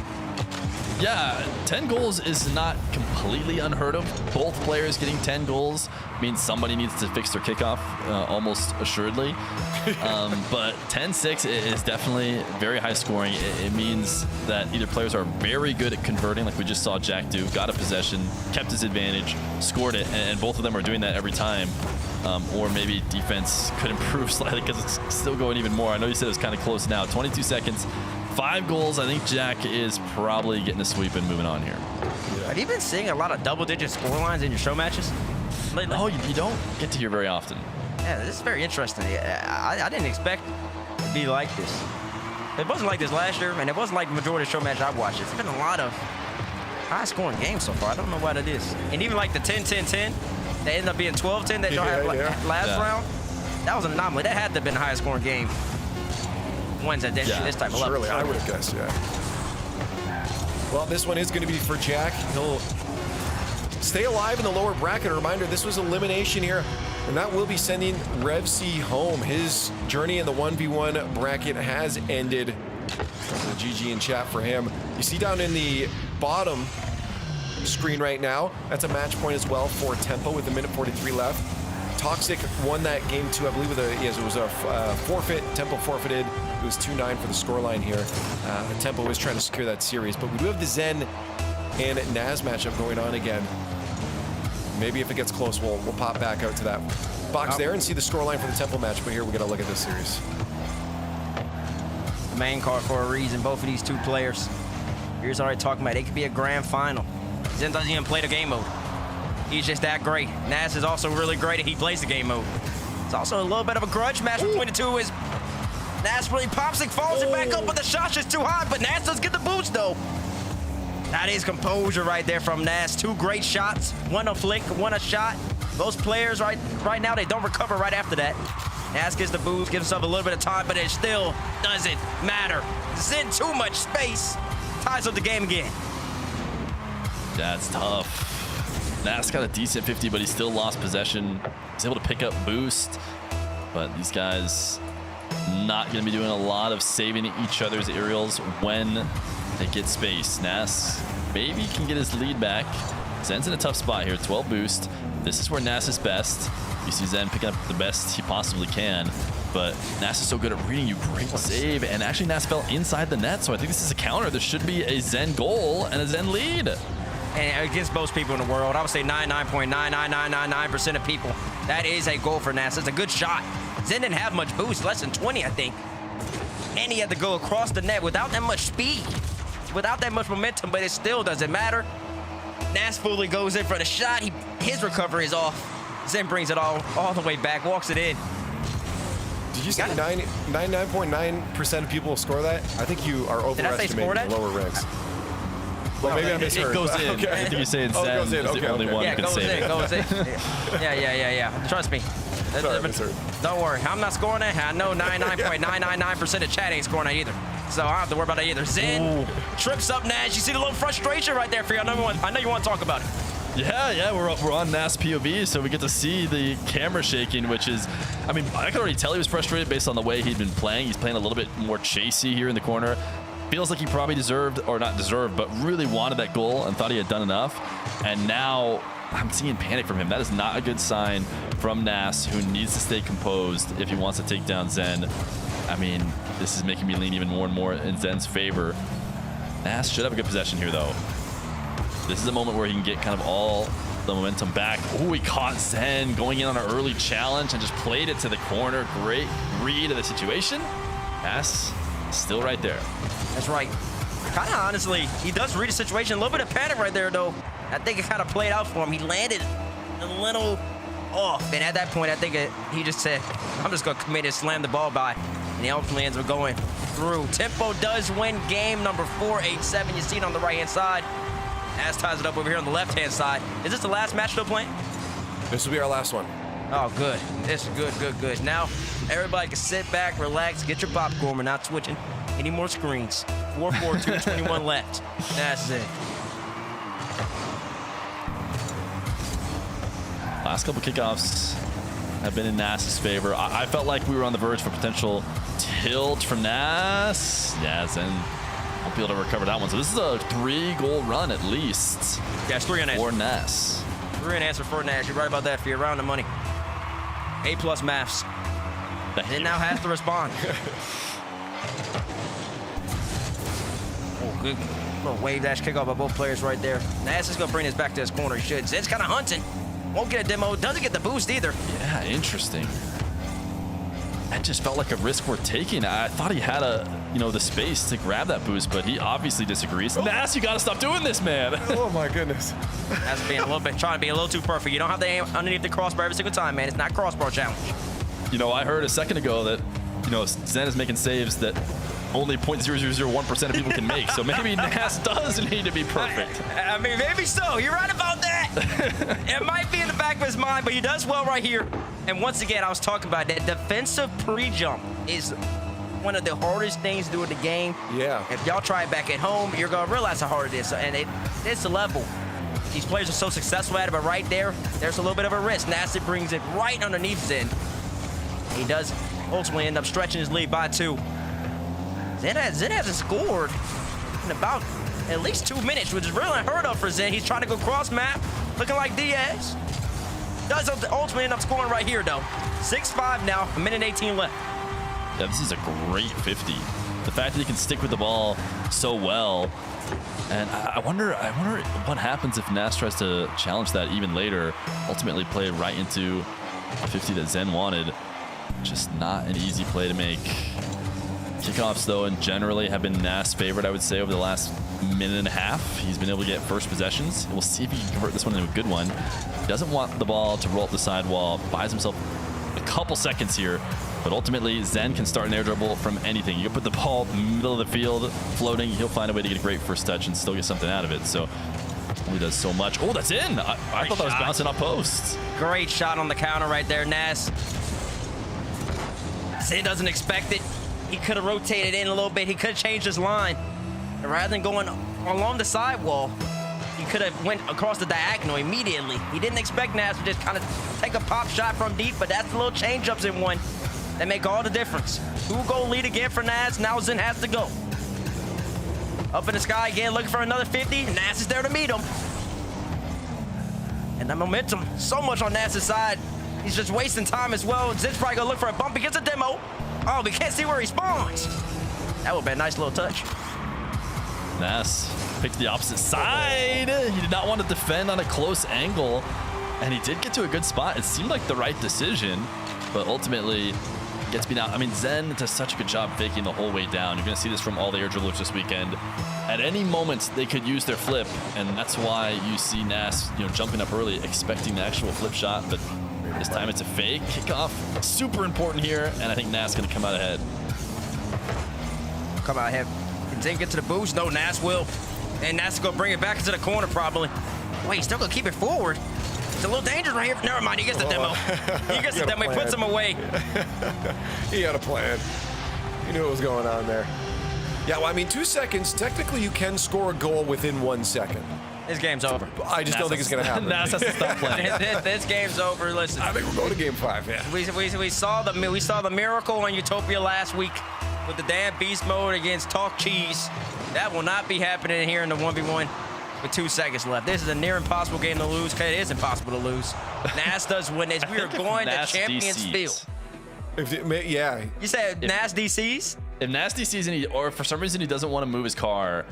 Speaker 4: Yeah, 10 goals is not completely unheard of. Both players getting 10 goals means somebody needs to fix their kickoff, almost assuredly. But 10-6 is definitely very high scoring. It means that either players are very good at converting, like we just saw Jack do, got a possession, kept his advantage, scored it, and both of them are doing that every time. Or maybe defense could improve slightly because it's still going even more. I know you said it was kind of close now. 22 seconds. 5 goals. I think Jack is probably getting a sweep and moving on here.
Speaker 13: Have you been seeing a lot of double-digit scorelines in your show matches lately?
Speaker 4: Oh, you don't get to hear very often.
Speaker 13: Yeah, this is very interesting. I didn't expect it to be like this. It wasn't like this last year, and it wasn't like the majority of show matches I've watched. It's been a lot of high-scoring games so far. I don't know what it is. And even like the 10-10-10, they ended up being 12-10 that y'all had last round. That was an anomaly. That had to have been the highest-scoring game. Ones at this type of level.
Speaker 3: Surely, I would have guessed, yeah. Well, this one is going to be for Jack. He'll stay alive in the lower bracket. A reminder, this was elimination here, and that will be sending Revsy home. His journey in the 1v1 bracket has ended. So GG in chat for him. You see down in the bottom screen right now, that's a match point as well for Tempo with 1:43 left. Toxic won that game too, I believe, with it was a forfeit. Tempo forfeited. It was 2-9 for the scoreline here. Tempo was trying to secure that series, but we do have the Zen and Nas matchup going on again. Maybe if it gets close, we'll pop back out to that box there and see the scoreline for the Tempo match, but here we're going to look at this series.
Speaker 13: Main card for a reason, both of these 2 players. Here's already talking about it could be a grand final. Zen doesn't even play the game mode. He's just that great. Nas is also really great and he plays the game mode. It's also a little bit of a grudge match between the 2 as Nas really pops and falls it back up, but the shot's just too high, but Nas does get the boost though. That is composure right there from Nas. 2 great shots, one a flick, one a shot. Those players right now, they don't recover right after that. Nas gets the boost, gives himself a little bit of time, but it still doesn't matter. Zen too much space. Ties up the game again.
Speaker 4: That's tough. Nas got a decent 50, but he still lost possession. He's able to pick up boost, but these guys not going to be doing a lot of saving each other's aerials when they get space. Nas maybe can get his lead back. Zen's in a tough spot here, 12 boost. This is where Nas is best. You see Zen picking up the best he possibly can, but Nas is so good at reading you. Great save, and actually Nas fell inside the net, so I think this is a counter. There should be a Zen goal and a Zen lead.
Speaker 13: And against most people in the world, I would say 99.99999% of people, that is a goal for Nas. It's a good shot. Zen didn't have much boost, less than 20, I think. And he had to go across the net without that much speed, without that much momentum, but it still doesn't matter. Nas fully goes in for the shot. His recovery is off. Zen brings it all the way back, walks it in.
Speaker 3: Did you say 99.9% of people will score that? I think you are overestimating the lower ranks. Well, maybe I misheard.
Speaker 4: It goes in.
Speaker 3: Okay.
Speaker 4: I think you're saying Zen
Speaker 3: goes in.
Speaker 4: is the only one
Speaker 13: Yeah,
Speaker 4: who can
Speaker 13: goes
Speaker 4: save
Speaker 13: in,
Speaker 4: it.
Speaker 13: goes in. Yeah. Trust me.
Speaker 3: Sorry, I misheard.
Speaker 13: Don't worry, I'm not scoring it. I know 99.999% of chat ain't scoring that either. So I don't have to worry about that either. Zen trips up Nash. You see the little frustration right there for you. I know you want to talk about it.
Speaker 4: Yeah, we're on NAS POV, so we get to see the camera shaking, which is, I mean, I could already tell he was frustrated based on the way he'd been playing. He's playing a little bit more chasey here in the corner. Feels like he probably deserved, or not deserved, but really wanted that goal and thought he had done enough. And now I'm seeing panic from him. That is not a good sign from Nas, who needs to stay composed if he wants to take down Zen. I mean, this is making me lean even more and more in Zen's favor. Nas should have a good possession here, though. This is a moment where he can get kind of all the momentum back. Oh, he caught Zen going in on an early challenge and just played it to the corner. Great read of the situation. Nas still right there.
Speaker 13: That's right. Kind of honestly, he does read the situation. A little bit of panic right there, though. I think it kind of played out for him. He landed a little off. And at that point, I think he just said, I'm just going to commit and slam the ball by. And he ultimately ends up going through. Tempo does win game number 4-8-7. You see it on the right-hand side. As ties it up over here on the left-hand side. Is this the last match still playing?
Speaker 3: This will be our last one.
Speaker 13: Oh, good. This is good. Now, everybody can sit back, relax, get your popcorn. We're not switching any more screens. 4-4-2, 21 left. That's it.
Speaker 4: Last couple kickoffs have been in Nas's favor. I felt like we were on the verge for potential tilt from Nas. Yeah, Zen won't be able to recover that one. So this is a 3-goal run at least.
Speaker 13: Yeah, it's 3 unanswered.
Speaker 4: For Nas.
Speaker 13: 3 unanswered for Nash. You're right about that. For your round of money. A+ maths. And it now has to respond. Oh, good. Little wave dash kickoff by both players right there. Nas is going to bring this back to his corner. He should. Zen's kind of hunting. Won't get a demo. Doesn't get the boost either.
Speaker 4: Yeah, interesting. That just felt like a risk worth taking. I thought he had the space to grab that boost, but he obviously disagrees. Nas, you got to stop doing this, man.
Speaker 3: Oh my goodness.
Speaker 13: That's being trying to be a little too perfect. You don't have to aim underneath the crossbar every single time, man. It's not crossbar challenge.
Speaker 4: I heard a second ago that, Zen is making saves that only 0.0001% of people can make. So maybe Nas does need to be perfect.
Speaker 13: I mean, maybe so. You're right about that. It might be in the back of his mind, but he does well right here. And once again, I was talking about that defensive pre-jump is one of the hardest things to do in the game.
Speaker 3: Yeah.
Speaker 13: If y'all try it back at home, you're going to realize how hard it is. And it's a level. These players are so successful at it, but right there's a little bit of a risk. Nasty brings it right underneath Zen. He does ultimately end up stretching his lead by 2. Zen hasn't scored in about at least 2 minutes, which is really unheard of for Zen. He's trying to go cross map, looking like Diaz. Does ultimately end up scoring right here, though. 6-5 now, 1:18 left.
Speaker 4: Yeah, this is a great 50. The fact that he can stick with the ball so well. And I wonder what happens if Nas tries to challenge that even later, ultimately play right into a 50 that Zen wanted. Just not an easy play to make. Kickoffs, though, and generally have been Nas' favorite, I would say, over the last minute and a half. He's been able to get first possessions. We'll see if he can convert this one into a good one. He doesn't want the ball to roll up the sidewall. Buys himself a couple seconds here. But ultimately, Zen can start an air dribble from anything. You can put the ball in the middle of the field, floating. He'll find a way to get a great first touch and still get something out of it. So he does so much. Oh, that's in. I thought that was bouncing off posts.
Speaker 13: Great shot on the counter right there, Nas. Zen doesn't expect it. He could have rotated in a little bit. He could have changed his line. And rather than going along the sidewall, he could have went across the diagonal immediately. He didn't expect Nas to just kind of take a pop shot from deep, but that's the little change-ups in one that make all the difference. 2-goal lead again for Nas. Now Zen has to go. Up in the sky again, looking for another 50. Nas is there to meet him. And the momentum, so much on Nas' side. He's just wasting time as well. Zen's probably gonna look for a bump. He gets a demo. Oh, we can't see where he spawns. That would be a nice little touch.
Speaker 4: Nas picked the opposite side. He did not want to defend on a close angle, and he did get to a good spot. It seemed like the right decision, but ultimately gets beat out. I mean, Zen does such a good job faking the whole way down. You're going to see this from all the air dribblers this weekend. At any moment, they could use their flip, and that's why you see Nas, jumping up early, expecting the actual flip shot. But this time it's a fake kickoff. Super important here, and I think Nas going to come out ahead.
Speaker 13: Come out ahead. Can Zen get to the boost? No, Nas will. And Nas is going to bring it back into the corner probably. Wait, he's still going to keep it forward. It's a little dangerous right here. Never mind, he gets the demo. He gets the demo, he puts him away.
Speaker 3: He had a plan. He knew what was going on there. Yeah, well, I mean, 2 seconds, technically you can score a goal within 1 second.
Speaker 13: This game's over.
Speaker 3: I just don't think it's going to happen.
Speaker 4: Nas has to stop playing.
Speaker 13: This game's over. Listen.
Speaker 3: I think we're going to game 5, yeah.
Speaker 13: We saw the miracle on Utopia last week with the damn beast mode against Talk Cheese. That will not be happening here in the 1v1. With 2 seconds left. This is a near impossible game to lose. It is impossible to lose. Nas does win this. We are going to Champions Field.
Speaker 3: Yeah.
Speaker 13: You said Nas DCs?
Speaker 4: If Nas DCs or for some reason he doesn't want to move his car,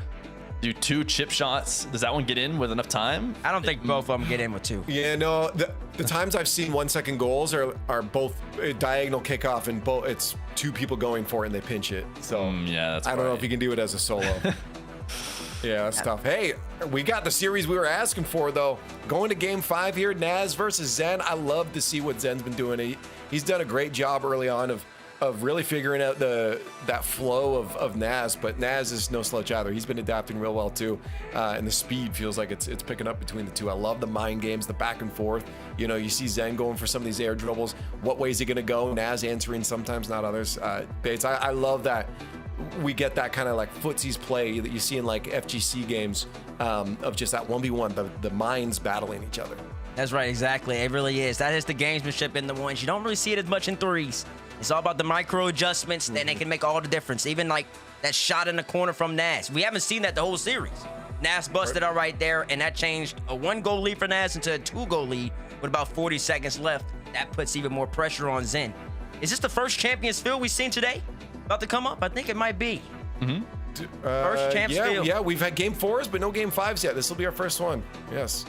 Speaker 4: do 2 chip shots. Does that one get in with enough time?
Speaker 13: I don't think both of them get in with 2.
Speaker 3: Yeah, no. The times I've seen 1 second goals are both a diagonal kickoff and both it's 2 people going for it and they pinch it. So
Speaker 4: yeah, that's
Speaker 3: I don't know if you can do it as a solo. Yeah, that's tough. Hey, we got the series we were asking for, though. Going to game 5 here, Nas versus Zen. I love to see what Zen's been doing. He's done a great job early on of really figuring out that flow of Nas, but Nas is no slouch either. He's been adapting real well, too, and the speed feels like it's picking up between the two. I love the mind games, the back and forth. You see Zen going for some of these air dribbles. What way is he going to go? Nas answering sometimes, not others. Bates, I love that. We get that kind of like footsies play that you see in like FGC games of just that 1v1, the minds battling each other.
Speaker 13: That's right, exactly. It really is. That is the gamesmanship in the ones. You don't really see it as much in threes. It's all about the micro adjustments, then they can make all the difference. Even like that shot in the corner from Nas. We haven't seen that the whole series. Nas busted out right there, and that changed a 1-goal lead for Nas into a 2-goal lead with about 40 seconds left. That puts even more pressure on Zen. Is this the first Champions Field we've seen today? About to come up? I think it might be. First Champs Field.
Speaker 3: Yeah, we've had game 4s, but no game 5s yet. This will be our first one. Yes.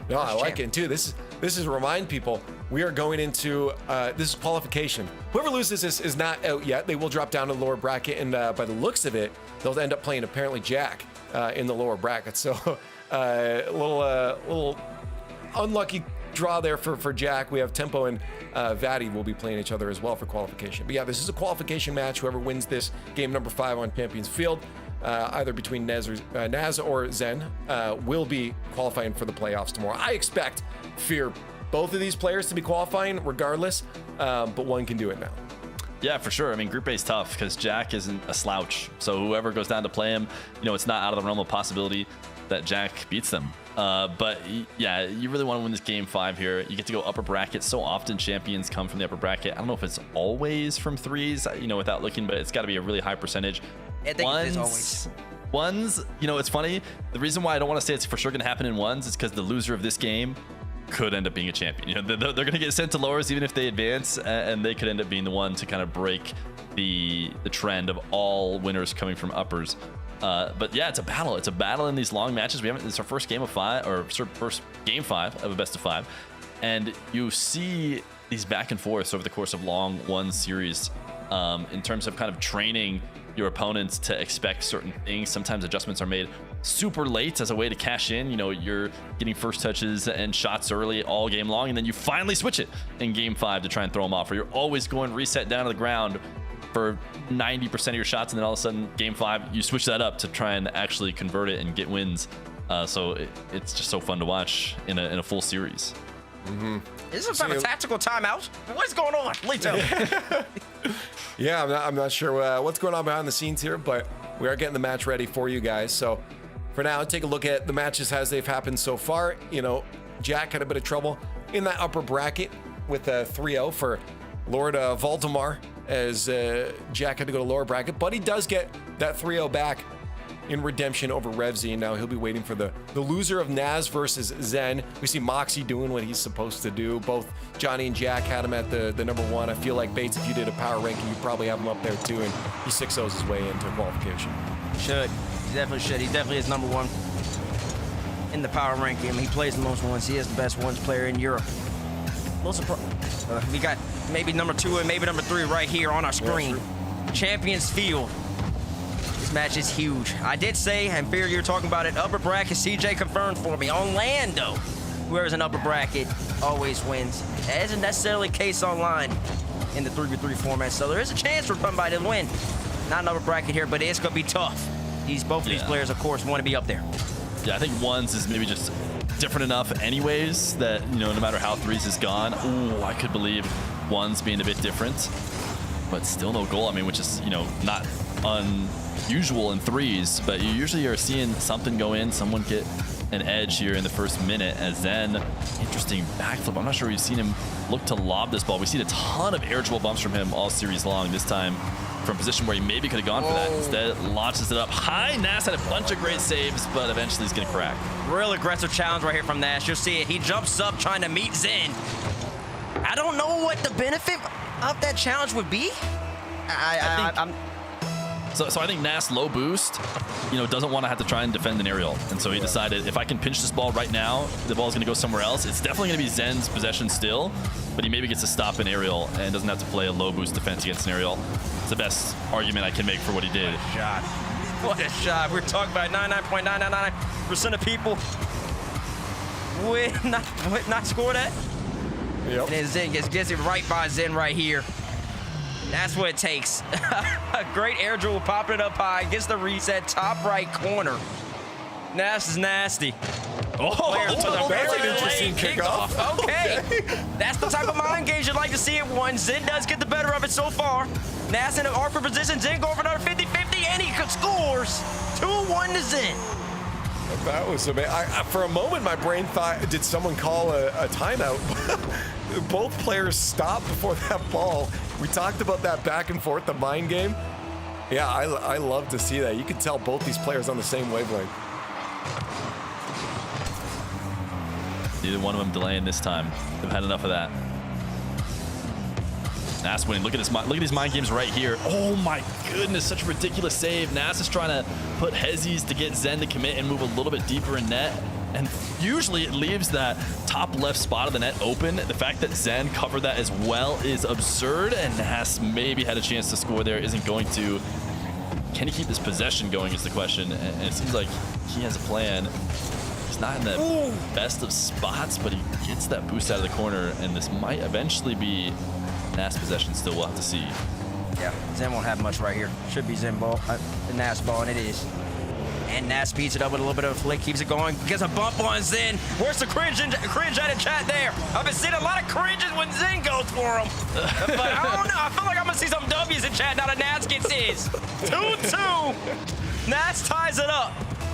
Speaker 3: No, I like it too. This is remind people we are going into this is qualification. Whoever loses this is not out yet. They will drop down to the lower bracket, and by the looks of it, they'll end up playing apparently Jack in the lower bracket. So a little unlucky draw there for Jack. We have Tempo and Vadi will be playing each other as well for qualification. But yeah, this is a qualification match. Whoever wins this game number 5 on Champions Field, either between Naz or Zen, will be qualifying for the playoffs tomorrow. I fear both of these players to be qualifying regardless, but one can do it now.
Speaker 4: Yeah, for sure. I mean, Group A is tough because Jack isn't a slouch. So whoever goes down to play him, it's not out of the realm of possibility that Jack beats them. But yeah, you really want to win this game 5 here. You get to go upper bracket. So often champions come from the upper bracket. I don't know if it's always from threes, without looking, but it's got to be a really high percentage.
Speaker 13: I think it is always.
Speaker 4: Ones, it's funny. The reason why I don't want to say it's for sure going to happen in ones is because the loser of this game could end up being a champion. They're going to get sent to lowers even if they advance, and they could end up being the one to kind of break the trend of all winners coming from uppers. But yeah, it's a battle. It's a battle in these long matches. It's our first game of 5, or first game 5 of a best of 5, and you see these back and forths over the course of long one series in terms of kind of training your opponents to expect certain things. Sometimes adjustments are made super late as a way to cash in. You're getting first touches and shots early all game long, and then you finally switch it in game 5 to try and throw them off. Or you're always going reset down to the ground for 90% of your shots, and then all of a sudden game 5 you switch that up to try and actually convert it and get wins. So it's just so fun to watch in a full series.
Speaker 13: Is this a tactical timeout? What's going on? Please tell me.
Speaker 3: Yeah, I'm not sure what's going on behind the scenes here, but we are getting the match ready for you guys. So for now, take a look at the matches as they've happened so far. Jack had a bit of trouble in that upper bracket with a 3-0 for Lord Valdemar, as Jack had to go to lower bracket, but he does get that 3-0 back in redemption over Revzy, and now he'll be waiting for the loser of Naz versus Zen. We see Moxie doing what he's supposed to do. Both Johnny and Jack had him at the number 1. I feel like, Bates, if you did a power ranking, you'd probably have him up there too, and he 6-0s his way into qualification.
Speaker 13: Should. He definitely should. He definitely is number 1 in the power ranking. He plays the most ones. He is the best ones player in Europe. Most We got maybe number 2 and maybe number 3 right here on our screen. Champions Field. This match is huge. I did say, and Fear, you're talking about it, upper bracket, CJ confirmed for me. Orlando, whoever's in upper bracket always wins. That isn't necessarily the case online in the 3v3 format, so there is a chance for somebody to win. Not an upper bracket here, but it's going to be tough. Both of these players, of course, want to be up there.
Speaker 4: Yeah, I think ones is maybe just different enough anyways that, you know, no matter how threes has gone, ooh, I could believe ones being a bit different, but still no goal. I mean, which is, you know, not unusual in threes, but you usually are seeing something go in, someone get an edge here in the first minute, as then interesting backflip. I'm not sure we've seen him look to lob this ball. We've seen a ton of air dribble bumps from him all series long. This time from a position where he maybe could have gone for that. Instead, launches it up high. Nass had a bunch of great saves, but eventually he's going to crack.
Speaker 13: Real aggressive challenge right here from Nash. You'll see it. He jumps up trying to meet Zen. I don't know what the benefit of that challenge would be.
Speaker 4: So I think Nass low boost, you know, doesn't want to have to try and defend an aerial. And so he decided, if I can pinch this ball right now, the ball's going to go somewhere else. It's definitely going to be Zen's possession still, but he maybe gets to stop an aerial and doesn't have to play a low boost defense against an aerial. It's the best argument I can make for what he did.
Speaker 13: What a shot. What a shot. We're talking about 99.999% of people would not score that.
Speaker 3: Yep.
Speaker 13: And then Zen gets it right by Zen right here. That's what it takes. A great air dribble, popping it up high, gets the reset, top right corner. Nass is nasty.
Speaker 3: That's an interesting kickoff.
Speaker 13: Okay. That's the type of mind games you'd like to see at one. Zen does get the better of it so far. Nass in an awkward position. Zen going for another 50-50, and he scores. 2-1 to Zen.
Speaker 3: That was amazing. For a moment, my brain thought, did someone call a timeout? Both players stopped before that ball. We talked about that back and forth, the mind game. Yeah, I love to see that. You can tell both these players on the same wavelength.
Speaker 4: Neither one of them delaying this time. They've had enough of that. Nass winning. Look at these mind games right here. Oh my goodness, such a ridiculous save. Nass is trying to put Hezzies to get Zen to commit and move a little bit deeper in net. And usually it leaves that top left spot of the net open. The fact that Zen covered that as well is absurd, and Nass maybe had a chance to score there, isn't going to. Can he keep this possession going is the question, and it seems like he has a plan. He's not in the best of spots, but he gets that boost out of the corner, and this might eventually be Nass possession still. We'll have to see.
Speaker 13: Yeah, Zen won't have much right here. Should be Zen ball, the Nass ball, and it is. And Nass speeds it up with a little bit of a flick, keeps it going, gets a bump on Zen. Where's the cringe out of chat there? I've been seeing a lot of cringes when Zen goes for him. But I don't know, I feel like I'm gonna see some W's in chat now that Nass gets his. 2-2. Nass ties it up.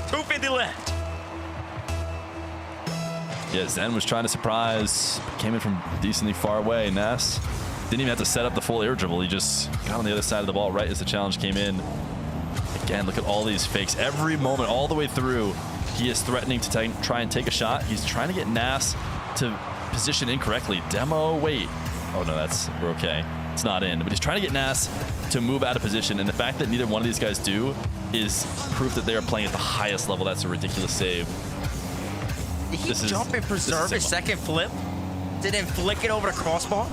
Speaker 13: 2:50 left.
Speaker 4: Yeah, Zen was trying to surprise, came in from decently far away. Nass didn't even have to set up the full air dribble. He just got on the other side of the ball right as the challenge came in. Again, look at all these fakes. Every moment, all the way through, he is threatening to try and take a shot. He's trying to get Nass to position incorrectly. Demo, wait. Oh no, we're okay. It's not in, but he's trying to get Nass to move out of position, and the fact that neither one of these guys do is proof that they are playing at the highest level. That's a ridiculous save.
Speaker 13: Did he jump and preserve his second flip? Didn't flick it over the crossbar?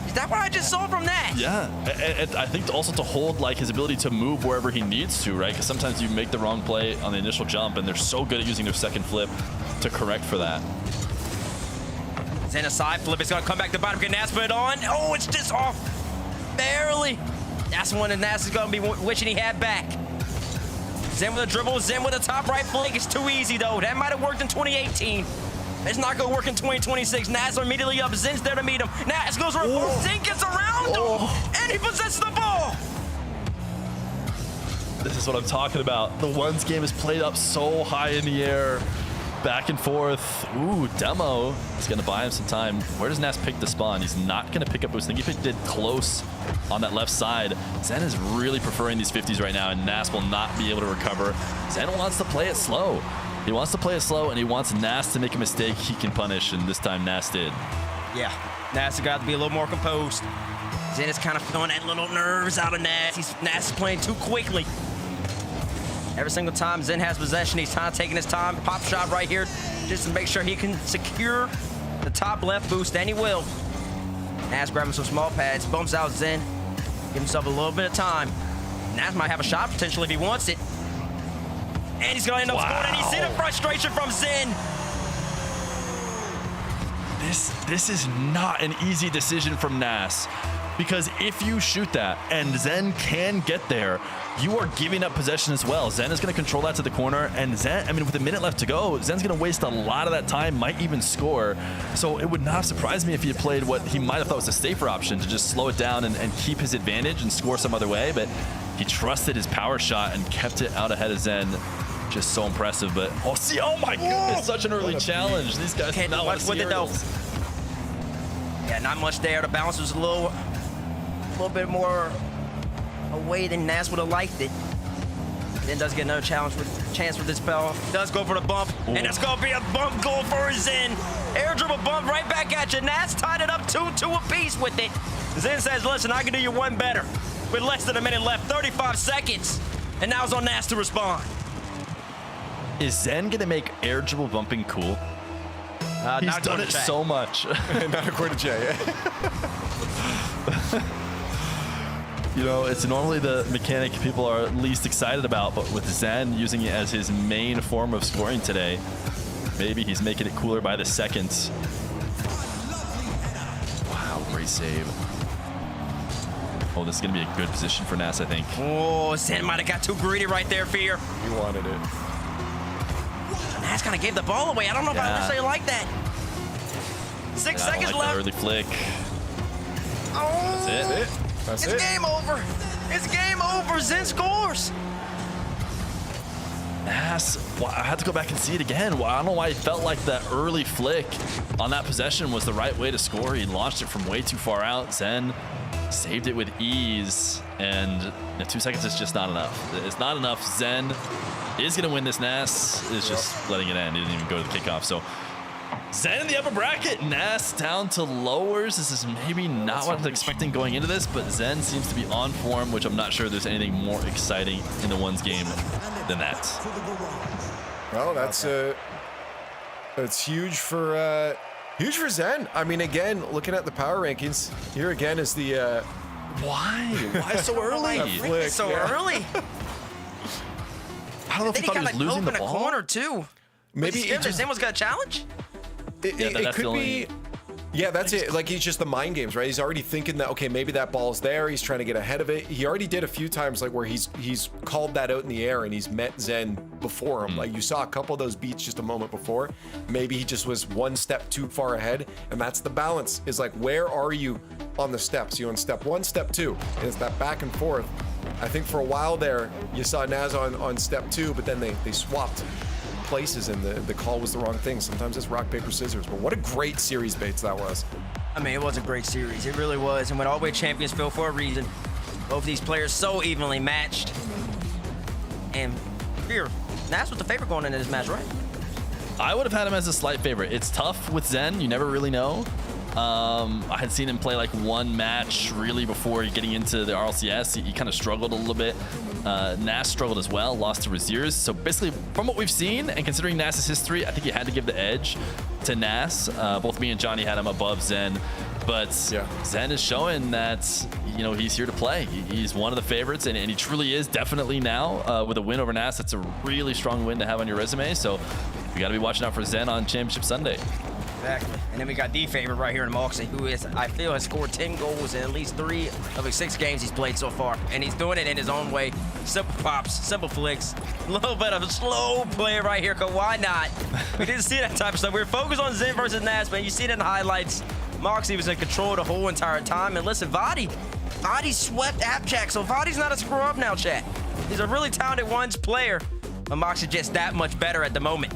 Speaker 13: Is that what I just saw from that?
Speaker 4: Yeah, I think also to hold like his ability to move wherever he needs to, right? Because sometimes you make the wrong play on the initial jump, and they're so good at using their second flip to correct for that.
Speaker 13: Zen a side flip. It's going to come back to bottom. Can Nass put it on? Oh, it's just off. Barely. That's one that Nass is going to be wishing he had back. Zen with a dribble. Zen with a top right flick. It's too easy, though. That might have worked in 2018. It's not going to work in 2026. Nass immediately up. Zen's there to meet him. Nass goes reverse. Zen gets around him. And he possesses the ball.
Speaker 4: This is what I'm talking about. The ones game is played up so high in the air. Back and forth. Ooh, Demo is going to buy him some time. Where does Nass pick the spawn? He's not going to pick up boost. I think he picked it close on that left side. Zen is really preferring these 50s right now, and Nass will not be able to recover. Zen wants to play it slow. He wants to play it slow, and he wants Nass to make a mistake he can punish, and this time Nass did.
Speaker 13: Yeah, Nass has got to be a little more composed. Zen is kind of feeling that little nerves out of Nass. Nass is playing too quickly. Every single time Zen has possession, he's kind of taking his time. Pop shot right here just to make sure he can secure the top left boost, and he will. Nas grabbing some small pads, bumps out Zen, give himself a little bit of time. Nas might have a shot potentially if he wants it. And he's gonna end up scoring, and you see the frustration from Zen.
Speaker 4: This is not an easy decision from Nas, because if you shoot that and Zen can get there, you are giving up possession as well. Zen is going to control that to the corner, and Zen, I mean, with a minute left to go, Zen's going to waste a lot of that time, might even score. So it would not surprise me if he had played what he might have thought was a safer option, to just slow it down and keep his advantage and score some other way, but he trusted his power shot and kept it out ahead of Zen. Just so impressive. But oh my goodness, such an early challenge. These guys
Speaker 13: Can't do much with it though. Yeah, not much there. The bounce was a little bit more away than Nas would have liked it. Then does get another chance for this spell. Does go for the bump, and it's gonna be a bump goal for Zen. Air dribble bump right back at you. Nas tied it up 2-2 apiece with it. Zen says, listen, I can do you one better. With less than a minute left, 35 seconds. And now it's on Nas to respond.
Speaker 4: Is Zen gonna make air dribble bumping cool? He's done it so much.
Speaker 3: Not according to Jay.
Speaker 4: You know, it's normally the mechanic people are least excited about, but with Zen using it as his main form of scoring today, maybe he's making it cooler by the second. Wow, great save. Oh, this is gonna be a good position for Nas, I think.
Speaker 13: Oh, Zen might have got too greedy right there, Fear.
Speaker 3: He wanted it.
Speaker 13: Nas kind of gave the ball away. I don't know if I necessarily like that. 6 seconds left.
Speaker 4: Early flick.
Speaker 13: Oh,
Speaker 4: That's it.
Speaker 3: That's
Speaker 13: it's
Speaker 3: it.
Speaker 13: game over. It's game over. Zen scores.
Speaker 4: Nas, well, I had to go back and see it again. Well, I don't know why he felt like that early flick on that possession was the right way to score. He launched it from way too far out. Zen saved it with ease, and 2 seconds is just not enough. It's not enough. Zen is going to win this. Nas is just letting it end. He didn't even go to the kickoff. So Zen in the upper bracket. Nas down to lowers. This is maybe not what I was expecting going into this, but Zen seems to be on form, which I'm not sure there's anything more exciting in the ones game than that.
Speaker 3: Well, that's huge for Zen. I mean, again, looking at the power rankings, here again is the
Speaker 4: why so early?
Speaker 3: Flick,
Speaker 13: so early.
Speaker 4: I don't know if he thought he was losing the ball.
Speaker 13: A corner too.
Speaker 3: Maybe
Speaker 13: Zen was got a challenge.
Speaker 3: It could be. Yeah, that's it. Like, he's just the mind games, right? He's already thinking that, okay, maybe that ball's there. He's trying to get ahead of it. He already did a few times, like, where he's called that out in the air and he's met Zen before him. Like, you saw a couple of those beats just a moment before. Maybe he just was one step too far ahead, and that's the balance. Is like, where are you on the steps? You on step 1, step 2, and it's that back and forth. I think for a while there, you saw Nas on step 2, but then they swapped places, and the call was the wrong thing. Sometimes it's rock, paper, scissors. But what a great series baits that was.
Speaker 13: I mean, it was a great series. It really was. And when all-way champions feel for a reason, both these players so evenly matched. And here, Nas was the favorite going into this match, right?
Speaker 4: I would have had him as a slight favorite. It's tough with Zen. You never really know. I had seen him play like one match really before getting into the RLCS. He kind of struggled a little bit. Nas struggled as well, lost to Raziers. So basically, from what we've seen and considering Nas's history, I think you had to give the edge to Nas. Both me and Johnny had him above Zen. But Zen is showing that, you know, he's here to play. He's one of the favorites, and he truly is definitely now with a win over Nas. That's a really strong win to have on your resume. So we got to be watching out for Zen on Championship Sunday.
Speaker 13: Exactly. And then we got the favorite right here in Moxie, who is, I feel, has scored 10 goals in at least 3 of the 6 games he's played so far. And he's doing it in his own way. Simple pops, simple flicks, a little bit of a slow play right here, because why not? We didn't see that type of stuff. We were focused on Zen versus Nas, man. You see it in the highlights. Moxie was in control the whole entire time. And listen, Vadi swept Appjack, so Vadi's not a screw-up now, chat. He's a really talented ones player, but Moxie just that much better at the moment.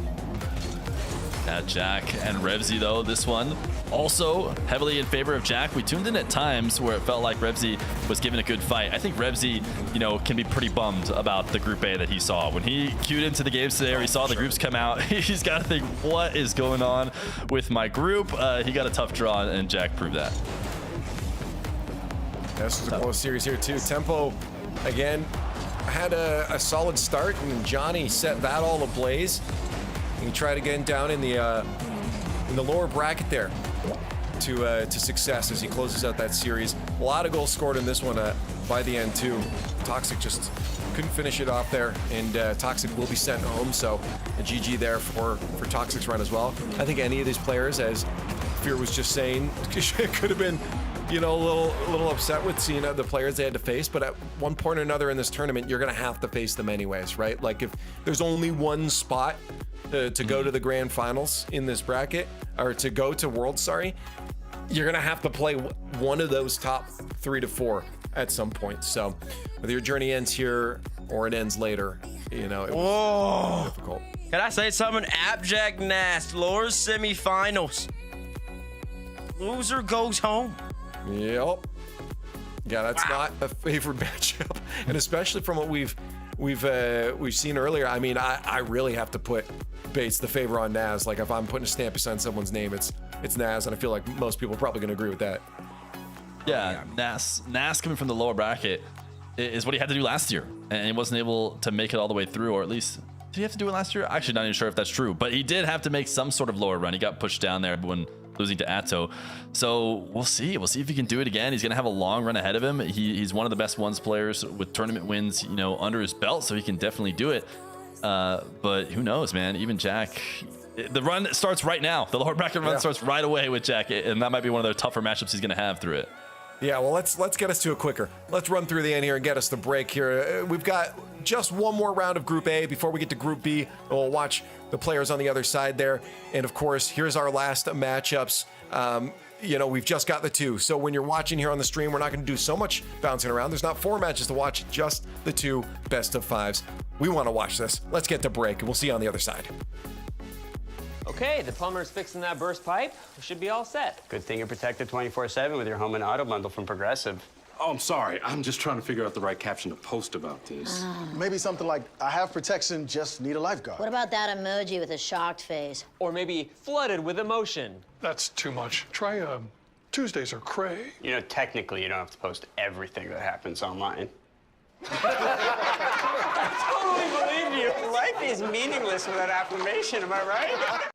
Speaker 4: Jack and Revsy, though, this one also heavily in favor of Jack. We tuned in at times where it felt like Revsy was giving a good fight. I think Revsy, you know, can be pretty bummed about the Group A that he saw. When he queued into the games today, or he saw the groups come out, he's got to think, what is going on with my group? He got a tough draw, and Jack proved that.
Speaker 3: This was a close series here, too. Tempo, again, had a solid start, and Johnny set that all ablaze. He tried again down in the lower bracket there. to success as he closes out that series. A lot of goals scored in this one by the end too. Toxic just couldn't finish it off there, and Toxic will be sent home. So a GG there for Toxic's run as well. I think any of these players, as Fear was just saying, could have been, you know, a little upset with seeing the players they had to face, but at one point or another in this tournament, you're gonna have to face them anyways, right? Like if there's only one spot to go to the grand finals in this bracket, or to go to Worlds, sorry, you're gonna have to play one of those top 3 to 4 at some point. So whether your journey ends here or it ends later, you know, it was difficult.
Speaker 13: Can I say something? Abject Nast, Lures semifinals. Loser goes home.
Speaker 3: Yep. Yeah, that's not a favorite matchup, and especially from what we've seen earlier. I mean, I really have to put Bates the favor on Naz. Like if I'm putting a stamp beside someone's name, it's Naz, and I feel like most people are probably going to agree with that.
Speaker 4: Yeah, Nas coming from the lower bracket is what he had to do last year, and he wasn't able to make it all the way through, or at least did he have to do it last year? Actually, not even sure if that's true, but he did have to make some sort of lower run. He got pushed down there when losing to Atto. So we'll see if he can do it again. He's gonna have a long run ahead of him. He's one of the best ones players with tournament wins, you know, under his belt, so he can definitely do it. But who knows, man? Even Jack, the run starts right now. The lower bracket run starts right away with Jack, and that might be one of the tougher matchups he's gonna have through it.
Speaker 3: Yeah, well, let's get us to it quicker. Let's run through the end here and get us the break here. We've got just one more round of Group A before we get to Group B. We'll watch the players on the other side there. And of course, here's our last matchups. You know, we've just got the 2. So when you're watching here on the stream, we're not going to do so much bouncing around. There's not 4 matches to watch, just the 2 best of 5s. We want to watch this. Let's get to break, and we'll see you on the other side.
Speaker 14: Okay, the plumber's fixing that burst pipe. We should be all set. Good thing you're protected 24/7 with your home and auto bundle from Progressive.
Speaker 15: Oh, I'm sorry. I'm just trying to figure out the right caption to post about this.
Speaker 16: Maybe something like, I have protection, just need a lifeguard.
Speaker 17: What about that emoji with a shocked face?
Speaker 14: Or maybe flooded with emotion.
Speaker 18: That's too much. Try Tuesdays are cray.
Speaker 14: You know, technically, you don't have to post everything that happens online. I totally believe you. Life is meaningless without affirmation, am I right?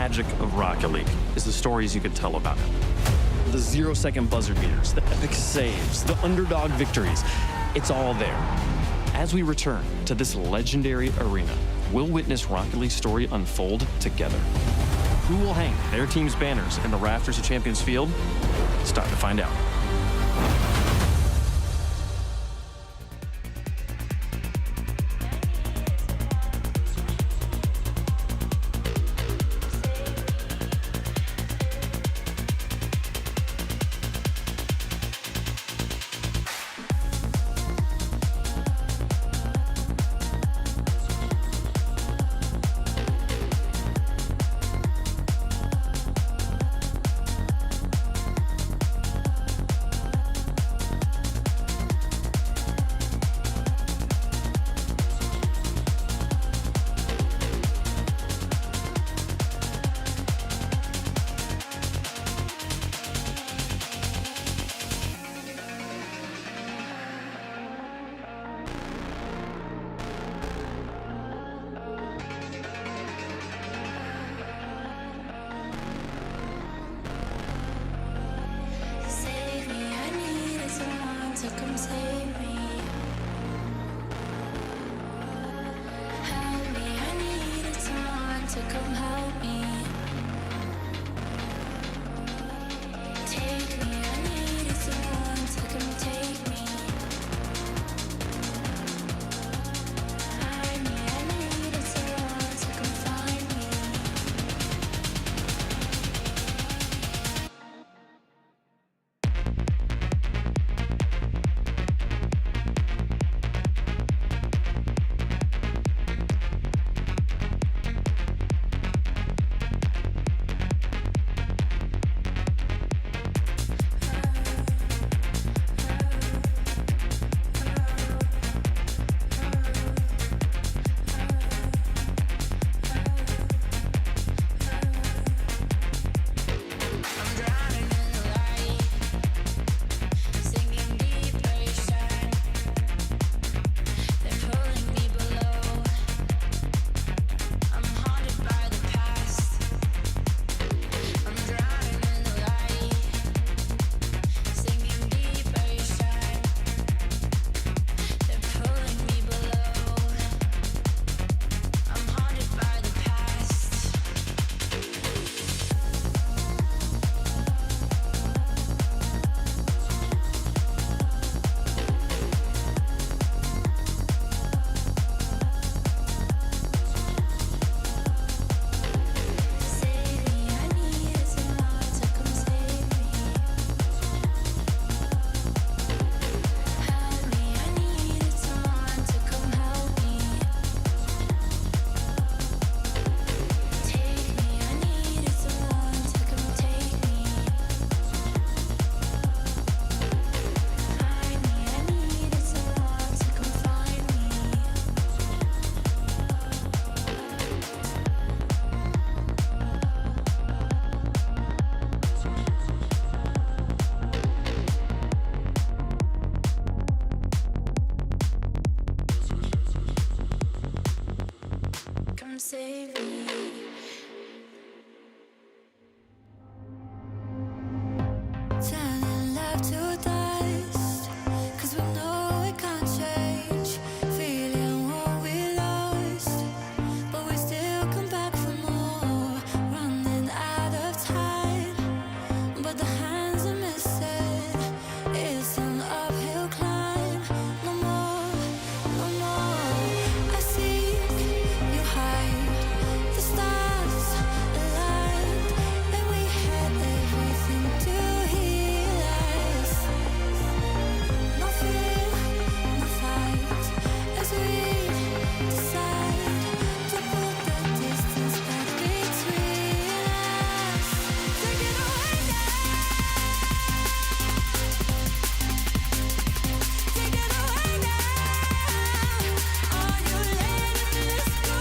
Speaker 11: magic of Rocket League is the stories you can tell about it. The 0-second buzzer beaters, the epic saves, the underdog victories. It's all there. As we return to this legendary arena, we'll witness Rocket League's story unfold together. Who will hang their team's banners in the rafters of Champions Field? It's time to find out.
Speaker 1: so come save me. Help me, I needed someone to come help me. Take me, I needed someone to come take me. Hide me, I needed someone to come find me. Come save me. Turning love to dust, 'cause we know we can't change. Feeling what we lost, but we still come back for more. Running out of time, but the hands are missing. It's an uphill climb. No more, no more. I see you hide. The stars aligned, and we had everything to heal us. No fear, no fight, as we decide to put the distance back between us. Take it away now. Take it away now. Are you letting this go?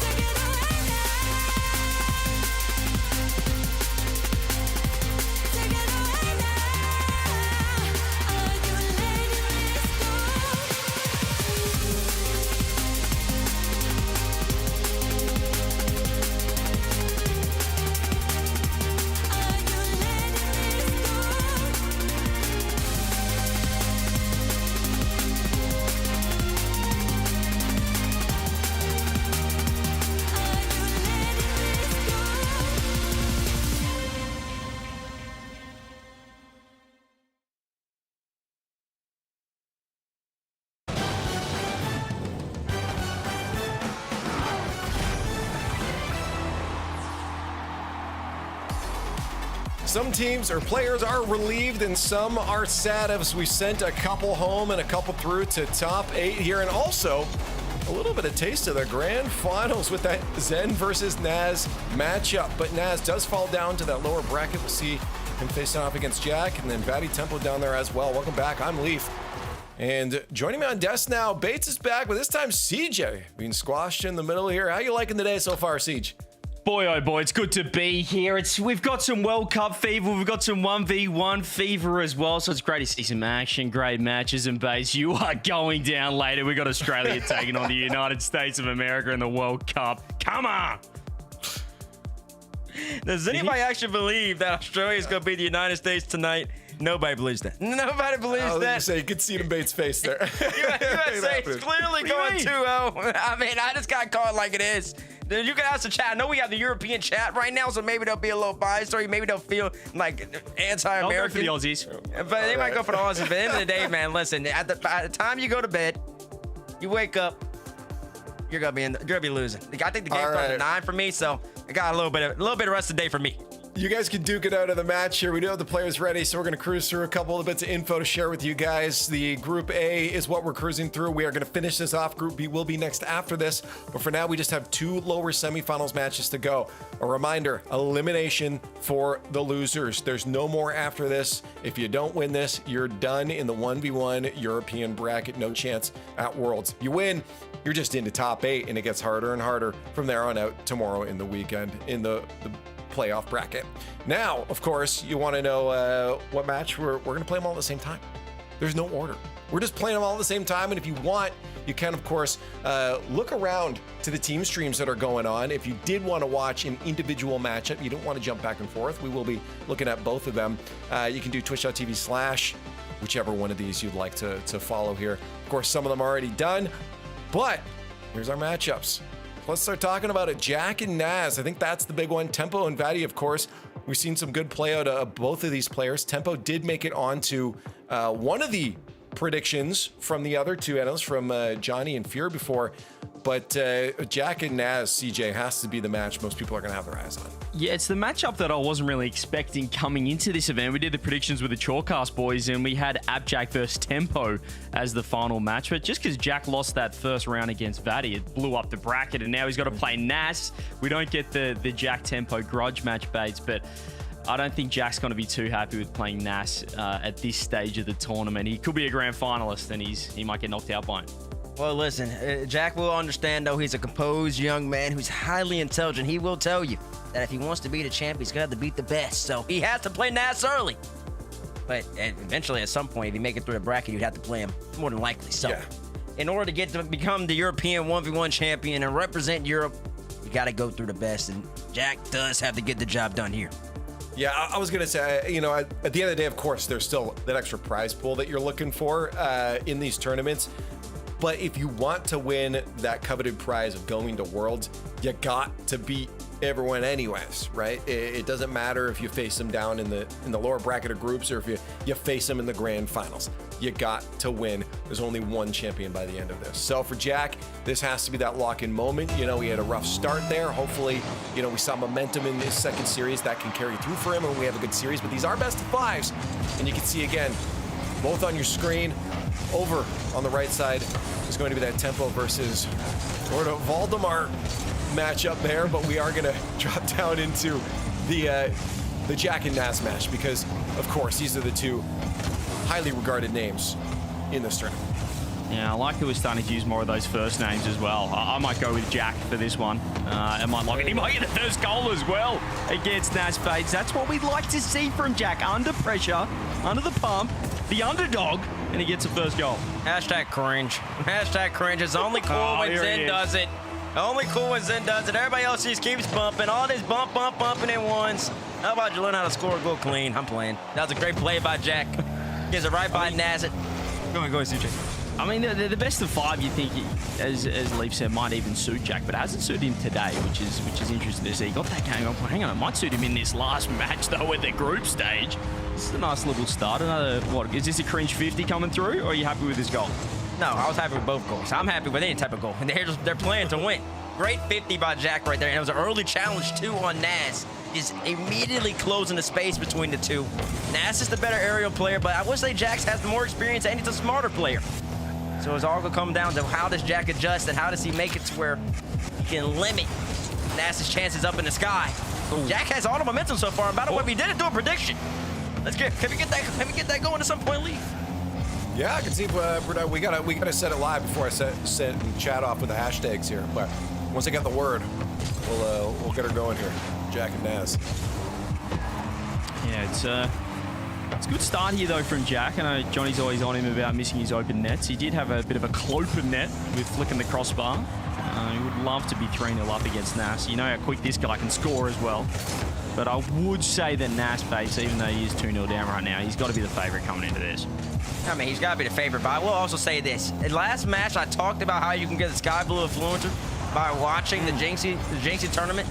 Speaker 1: Take it away now. Take it away now. Are you letting this go? Are you letting this go?
Speaker 3: Some teams or players are relieved and some are sad as we sent a couple home and a couple through to top 8 here. And also a little bit of taste of the grand finals with that Zen versus Naz matchup. But Naz does fall down to that lower bracket. We'll see him facing off against Jack, and then Vatty Tempo down there as well. Welcome back. I'm Leaf. And joining me on desk now, Bates is back, but this time CJ being squashed in the middle here. How you liking the day so far, Siege?
Speaker 19: Boy, oh boy, it's good to be here. We've got some World Cup fever. We've got some 1v1 fever as well. So it's great to see some action, great matches. And Bates, you are going down later. We've got Australia taking on the United States of America in the World Cup. Come on. Does anybody actually believe that Australia is going to beat the United States tonight?
Speaker 13: Nobody believes that. Nobody believes that.
Speaker 3: You could see the Bates face there.
Speaker 13: USA is clearly going 2-0. I mean, I just got caught like it is. Dude, you can ask the chat. I know we have the European chat right now, so maybe they'll be a little biased, or maybe they'll feel like anti-American.
Speaker 19: I'll go for the Aussies.
Speaker 13: But they might go for the Aussies. But at the end of the day, man, listen. At the time you go to bed, you wake up, you're gonna be losing. I think the game starts at 9 for me, so I got a little bit of rest of the day for me.
Speaker 3: You guys can duke it out of the match here. We do have the players ready, so we're going to cruise through a couple of bits of info to share with you guys. The Group A is what we're cruising through. We are going to finish this off. Group B will be next after this. But for now, we just have 2 lower semifinals matches to go. A reminder, elimination for the losers. There's no more after this. If you don't win this, you're done in the 1v1 European bracket. No chance at Worlds. You win, you're just into top 8, and it gets harder and harder from there on out tomorrow in the weekend in the playoff bracket. Now, of course, you want to know what match we're going to play them all at the same time. There's no order. We're just playing them all at the same time. And if you want, you can, of course, look around to the team streams that are going on. If you did want to watch an individual matchup, you don't want to jump back and forth, we will be looking at both of them. You can do twitch.tv/ whichever one of these you'd like to follow here. Of course, some of them are already done, but here's our matchups. Let's start talking about it. Jack and Naz. I think that's the big one. Tempo and Vadi, of course. We've seen some good play out of both of these players. Tempo did make it onto one of the predictions from the other two analysts, from Johnny and Fear before. But Jack and Naz, CJ, has to be the match most people are going to have their eyes on.
Speaker 19: Yeah, it's the matchup that I wasn't really expecting coming into this event. We did the predictions with the Chalkcast boys, and we had Abjack versus Tempo as the final match. But just because Jack lost that first round against Vadi, it blew up the bracket, and now he's got to play Nas. We don't get the Jack Tempo grudge match baits, but I don't think Jack's going to be too happy with playing Nas at this stage of the tournament. He could be a grand finalist, and he might get knocked out by him.
Speaker 13: Well, listen, Jack will understand, though. He's a composed young man who's highly intelligent. He will tell you that if he wants to beat a champ, he's going to have to beat the best. So he has to play Nas early. But eventually, at some point, if you make it through the bracket, you'd have to play him more than likely. So in order to become the European 1v1 champion and represent Europe, you got to go through the best. And Jack does have to get the job done here.
Speaker 3: Yeah, I was going to say, at the end of the day, of course, there's still that extra prize pool that you're looking for in these tournaments. But if you want to win that coveted prize of going to Worlds, you got to beat everyone anyways, right? It doesn't matter if you face them down in the lower bracket of groups or if you face them in the grand finals. You got to win. There's only one champion by the end of this. So for Jack, this has to be that lock-in moment. He had a rough start there. Hopefully, we saw momentum in this second series that can carry through for him, and we have a good series. But these are best of 5s, and you can see again, both on your screen. Over on the right side is going to be that Tempo versus sort of Valdemar matchup there, but we are going to drop down into the Jack and Nas match because, of course, these are the two highly regarded names in this tournament.
Speaker 19: Yeah, I like that we're starting to use more of those first names as well. I might go with Jack for this one. I might like it. He might get the first goal as well against Nas Bates. That's what we'd like to see from Jack. Under pressure, under the pump, the underdog, and he gets the first goal.
Speaker 13: Hashtag cringe. Hashtag cringe. It's only cool when Zen does it. Only cool when Zen does it. Everybody else just keeps bumping. All this bumping in ones. How about you learn how to score a goal clean? I'm playing. That was a great play by Jack. Gives it right by Nas. Go ahead, CJ.
Speaker 19: I mean, the best of 5, you think, as Leaf said, might even suit Jack, but it hasn't suited him today, which is interesting to see. He got that game up. Hang on, it might suit him in this last match, though, at the group stage. This is a nice little start. Another, is this a cringe 50 coming through, or are you happy with this goal?
Speaker 13: No, I was happy with both goals. I'm happy with any type of goal. And they're playing to win. Great 50 by Jack right there. And it was an early challenge, too, on Nas. Is immediately closing the space between the two. Nas is the better aerial player, but I would say Jax has the more experience and he's a smarter player. So it's all going to come down to how does Jack adjust and how does he make it to where he can limit Nas's chances up in the sky. Jack has all the momentum so far. About what we didn't do a prediction. Can we get that going at some point, Lee?
Speaker 3: Yeah, I can see if we gotta set it live before I set and chat off with the hashtags here. But once I get the word, we'll get her going here. Jack and Naz.
Speaker 19: Yeah, it's a good start here though from Jack. I know Johnny's always on him about missing his open nets. He did have a bit of a clopen net with flicking the crossbar. He would love to be 3-0 up against Nas. You know how quick this guy can score as well. But I would say that Nas Bates, even though he is 2-0 down right now, he's got to be the favorite coming into this.
Speaker 13: I mean, he's got to be the favorite, but I will also say this. In last match, I talked about how you can get the Sky Blue Influencer by watching the Jinxie tournament.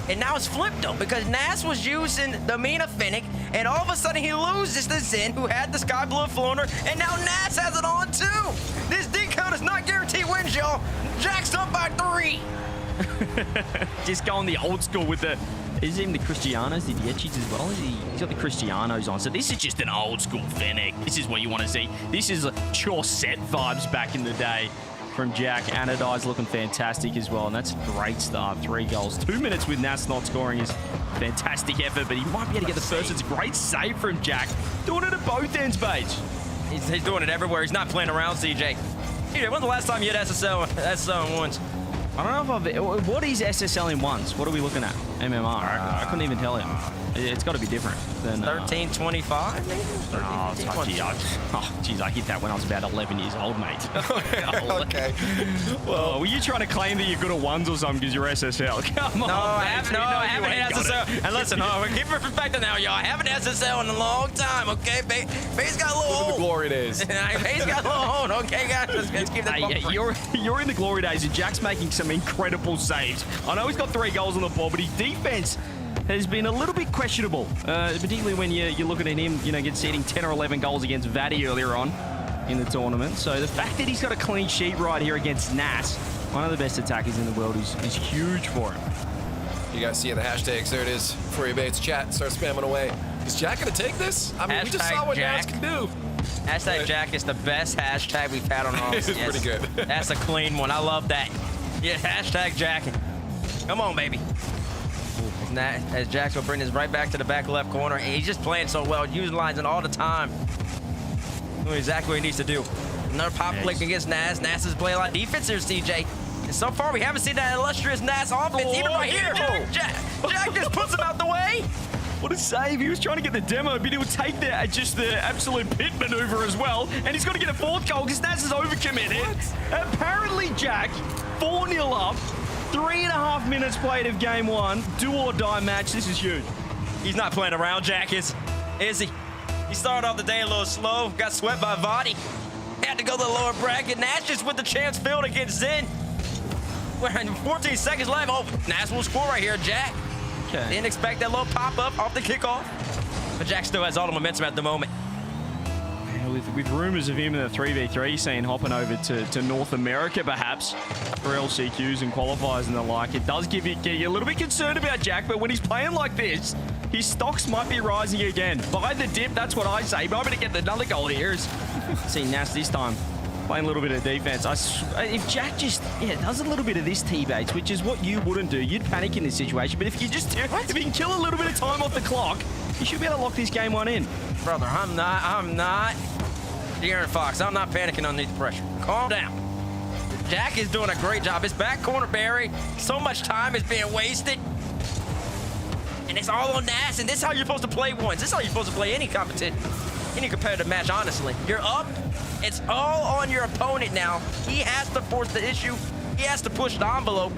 Speaker 13: And now it's flipped, though, because Nas was using the Mina Finnick, and all of a sudden he loses to Zen, who had the Sky Blue Influencer, and now Nas has it on, too. This decode is not guaranteed wins, y'all. Jack's up by 3.
Speaker 19: Just going the old school with the... Is even the Cristianos, the Diechis as well? He's got the Cristianos on. So this is just an old school Fennec. This is what you want to see. This is pure set vibes back in the day from Jack. Anodize looking fantastic as well. And that's a great start. 3 goals. 2 minutes with Nas not scoring is fantastic effort, but he might be able to get the first. It's a great save from Jack. Doing it at both ends, Paige.
Speaker 13: He's doing it everywhere. He's not playing around, CJ. CJ, when's the last time you had SSL in ones?
Speaker 19: I don't know if I've... What is SSL in ones? What are we looking at? MMR. I couldn't even tell him. It's got to be different than...
Speaker 13: 1325, maybe?
Speaker 19: Geez, I hit that when I was about 11 years old, mate.
Speaker 3: Okay. Well,
Speaker 19: were you trying to claim that you're good at ones or something because you're SSL? Come on.
Speaker 13: No, I haven't had SSL. And listen, keep it perspective now, y'all. I haven't had SSL in a long time, okay? Bae's got a little old.
Speaker 3: The glory days.
Speaker 13: Bae's got a little old, okay, guys? Let's keep that
Speaker 19: You're in the glory days, and Jack's making some incredible saves. I know he's got 3 goals on the ball, but his defense has been a little bit questionable, particularly when you're looking at him, conceding 10 or 11 goals against Vadi earlier on in the tournament. So the fact that he's got a clean sheet right here against Nas, one of the best attackers in the world, is huge for him.
Speaker 3: You guys see the hashtags. There it is for your Bates chat. Start spamming away. Is Jack going to take this? I mean, we just saw what Nas can do.
Speaker 13: Hashtag Jack is the best hashtag we've had on RLCS.
Speaker 3: It's pretty good.
Speaker 13: That's a clean one. I love that. Yeah, hashtag Jack. Come on, baby. As Jack's will bring this right back to the back left corner. And he's just playing so well, utilizing all the time. Doing exactly what he needs to do. Another pop flick against Nas. Nas has played a lot of defense here, CJ. And so far, we haven't seen that illustrious Nas offense, even right here. Jack just puts him out the way.
Speaker 19: What a save. He was trying to get the demo, but he would take the absolute pit maneuver as well. And he's got to get a 4th goal because Nas is overcommitted. What? Apparently, Jack, 4-0 up. 3.5 minutes played of game 1. Do or die match. This is huge.
Speaker 13: He's not playing around, Jack, is he? He started off the day a little slow. Got swept by Vadi. Had to go to the lower bracket. Nash just with the chance filled against Zen. 14 seconds left. Oh, Nash will score right here, Jack.
Speaker 19: Okay.
Speaker 13: Didn't expect that little pop-up off the kickoff. But Jack still has all the momentum at the moment.
Speaker 19: With rumors of him in the 3v3 scene hopping over to North America, perhaps, for LCQs and qualifiers and the like, it does get you a little bit concerned about Jack, but when he's playing like this, his stocks might be rising again. Buy the dip, that's what I say, but I'm going to get another goal here. See Nas this time playing a little bit of defense. If Jack just does a little bit of this T-Bates, which is what you wouldn't do, you'd panic in this situation, but if you can kill a little bit of time off the clock, you should be able to lock this game 1 in.
Speaker 13: Brother, I'm not. De'Aaron Fox, I'm not panicking underneath the pressure. Calm down. Jack is doing a great job. His back corner, Barry, so much time is being wasted. And it's all on Nas, and this is how you're supposed to play ones. This is how you're supposed to play any competitive match, honestly. You're up. It's all on your opponent now. He has to force the issue. He has to push the envelope.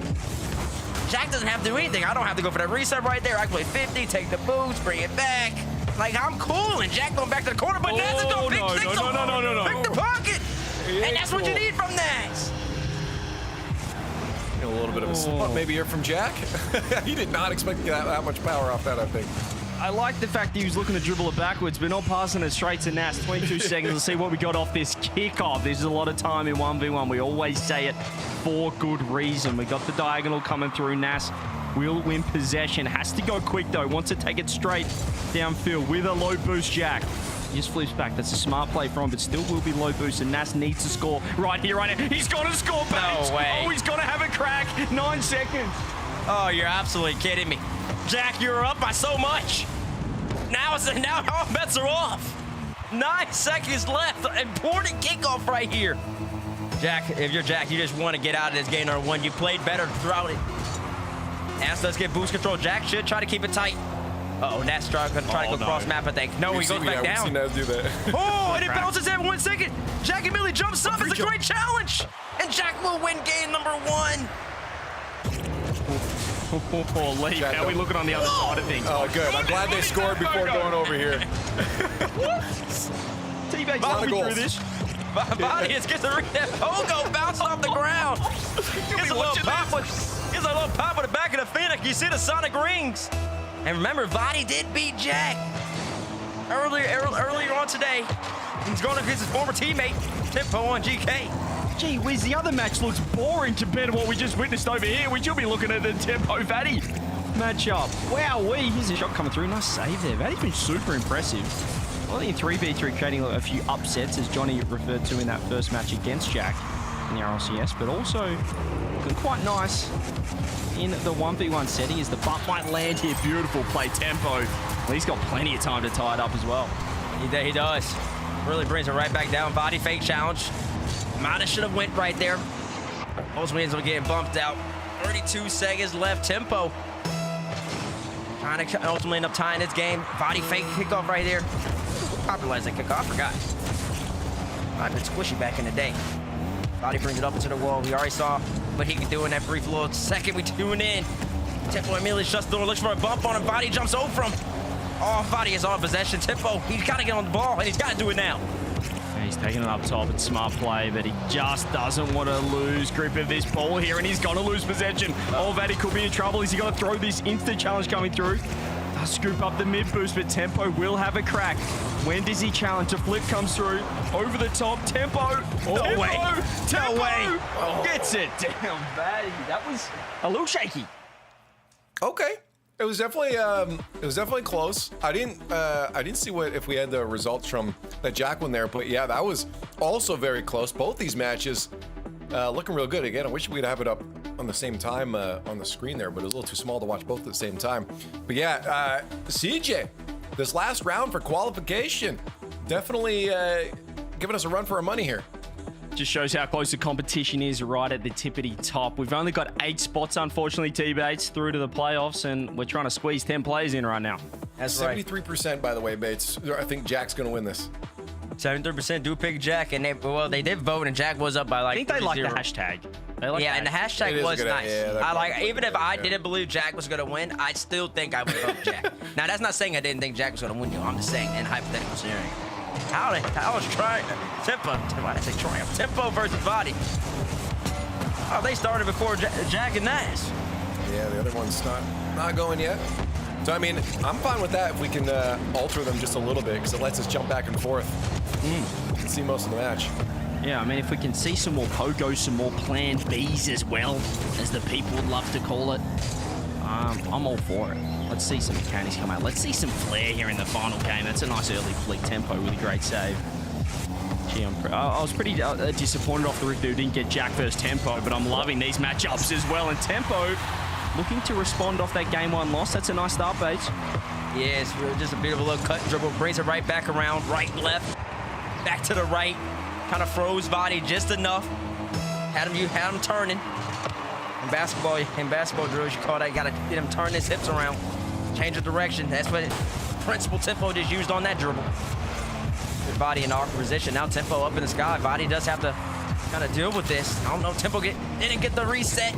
Speaker 13: Jack doesn't have to do anything. I don't have to go for that reset right there. I can play 50, take the boots, bring it back. Like, I'm cool, and Jack going back to the corner, but Nas is going to pick 6
Speaker 19: No.
Speaker 13: Pick the pocket. And that's what you need from Nas.
Speaker 3: A little bit of a spot maybe here from Jack. He did not expect to get that much power off that, I think.
Speaker 19: I like the fact that he was looking to dribble it backwards, but not passing it straight to Nas. 22 seconds. Let's see what we got off this kickoff. This is a lot of time in 1v1. We always say it for good reason. We got the diagonal coming through. Nas will win possession. Has to go quick, though. Wants to take it straight downfield with a low boost, Jack. He just flips back. That's a smart play from him, but still will be low boost, and Nas needs to score right here, right now. He's going to score, Bates.
Speaker 13: No way.
Speaker 19: Oh, he's going to have a crack. 9 seconds.
Speaker 13: Oh, you're absolutely kidding me. Jack, you're up by so much. Now all bets are off. 9 seconds left. Important kickoff right here. Jack, if you're Jack, you just want to get out of this game number 1. You played better throughout it. Nas does get boost control. Jack should try to keep it tight. Uh-oh, Nas going to try to go cross map, I think. No, he goes back down.
Speaker 3: We've seen Nas do that.
Speaker 13: Oh, and it bounces in 1 second. Jack immediately jumps up. It's a great challenge. And Jack will win game number 1.
Speaker 19: Oh, Lee, how are we looking on the other side of things?
Speaker 3: Oh, good. I'm glad they scored before going over here.
Speaker 19: T-Bags
Speaker 3: Lot of
Speaker 19: me
Speaker 3: goals.
Speaker 19: through this.
Speaker 13: Vardy gets a that pogo bouncing off the ground. Gets a little pop with the back of the Phoenix. You see the Sonic rings. And remember, Vardy did beat Jack earlier on today. He's going against his former teammate, Tempo on GK.
Speaker 19: Gee whiz, the other match looks boring compared to what we just witnessed over here. We should be looking at the Tempo Vaddy matchup. Wow-wee, here's a shot coming through. Nice save there. Vaddy's been super impressive. Well, in 3v3 creating a few upsets, as Johnny referred to in that first match against Jack in the RLCS, but also looking quite nice in the 1v1 setting as the butt might land here. Beautiful play Tempo. Well, he's got plenty of time to tie it up as well.
Speaker 13: He does. Really brings it right back down. Body fake challenge. Might have should have went right there. Ultimately ends up getting bumped out. 32 seconds left. Tempo trying to ultimately end up tying this game. Body fake kickoff right there. Popularized that kickoff. I forgot. I've been squishy back in the day. Body brings it up into the wall. We already saw what he could do in that brief little second we tune in. Tempo immediately shuts the door, looks for a bump on him. Body jumps over him. Oh, Body is on possession. Tempo, he's got to get on the ball, and he's got to do it now.
Speaker 19: Yeah, he's taking it up top. It's smart play, but he just doesn't want to lose grip of this ball here, and he's going to lose possession. Oh, Vaddy could be in trouble. Is he going to throw this instant challenge coming through? Does scoop up the mid boost, but Tempo will have a crack. When does he challenge? A flip comes through. Over the top, Tempo.
Speaker 13: No
Speaker 19: Tempo.
Speaker 13: way.
Speaker 19: Tempo.
Speaker 13: No way.
Speaker 19: Oh. Gets it down, Vaddy. That was a little shaky.
Speaker 3: Okay. It was definitely close. I didn't see if we had the results from that Jack one there, but yeah, that was also very close. Both these matches looking real good. Again, I wish we'd have it up on the same time on the screen there, but it was a little too small to watch both at the same time. But yeah, CJ, this last round for qualification, definitely giving us a run for our money here.
Speaker 19: Just shows how close the competition is right at the tippity top. We've only got 8 spots, unfortunately, T-Bates, through to the playoffs, and we're trying to squeeze 10 players in right now.
Speaker 13: That's
Speaker 3: 73%, by the way, Bates. I think Jack's going to win this.
Speaker 13: 73% do pick Jack, and they did vote, and Jack was up by like.
Speaker 19: I think they like the
Speaker 13: 0.
Speaker 19: hashtag. They like
Speaker 13: and the hashtag was nice.
Speaker 3: Yeah,
Speaker 13: I like, even if I didn't believe Jack was going to win, I still think I would vote Jack. Now, that's not saying I didn't think Jack was going to win, I'm just saying in hypothetical scenario. I was trying. Tempo. Why did I say Triumph? Tempo versus Body. Oh, they started before Jack and Nash.
Speaker 3: Yeah, the other one's not going yet. So, I mean, I'm fine with that if we can alter them just a little bit, because it lets us jump back and forth. And see most of the match.
Speaker 19: Yeah, I mean, if we can see some more pogos, some more plan Bs as well, as the people would love to call it, I'm all for it. Let's see some mechanics come out. Let's see some flair here in the final game. That's a nice early flick. Tempo with a great save. Gee, I was pretty disappointed off the rip that we didn't get Jack versus Tempo, but I'm loving these matchups as well. And Tempo looking to respond off that game 1 loss. That's a nice start, Bates.
Speaker 13: Yeah, it's really just a bit of a little cut and dribble. Brings it right back around, right, left, back to the right. Kind of froze Body just enough. Had him turning. In basketball drills, you call that. You got to get him turn his hips around. Change of direction. That's what principal Tempo just used on that dribble. Good Body in awkward position. Now Tempo up in the sky. Body does have to kind of deal with this. I don't know. Tempo didn't get the reset.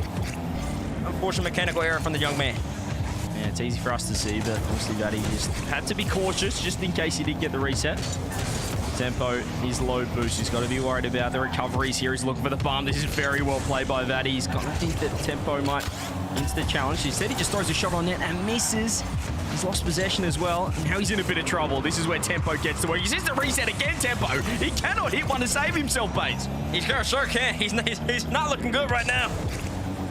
Speaker 13: Unfortunate mechanical error from the young man.
Speaker 19: Yeah, it's easy for us to see, but obviously Vaddy just had to be cautious just in case he didn't get the reset. Tempo, his low boost. He's got to be worried about the recoveries here. He's looking for the bump. This is very well played by Vaddy. He's got to think that Tempo might instant challenge. He said he just throws a shot on net and misses. He's lost possession as well. And now he's in a bit of trouble. This is where Tempo gets to work. He says to reset again, Tempo. He cannot hit one to save himself, Bates.
Speaker 13: He sure can. He's not looking good right now.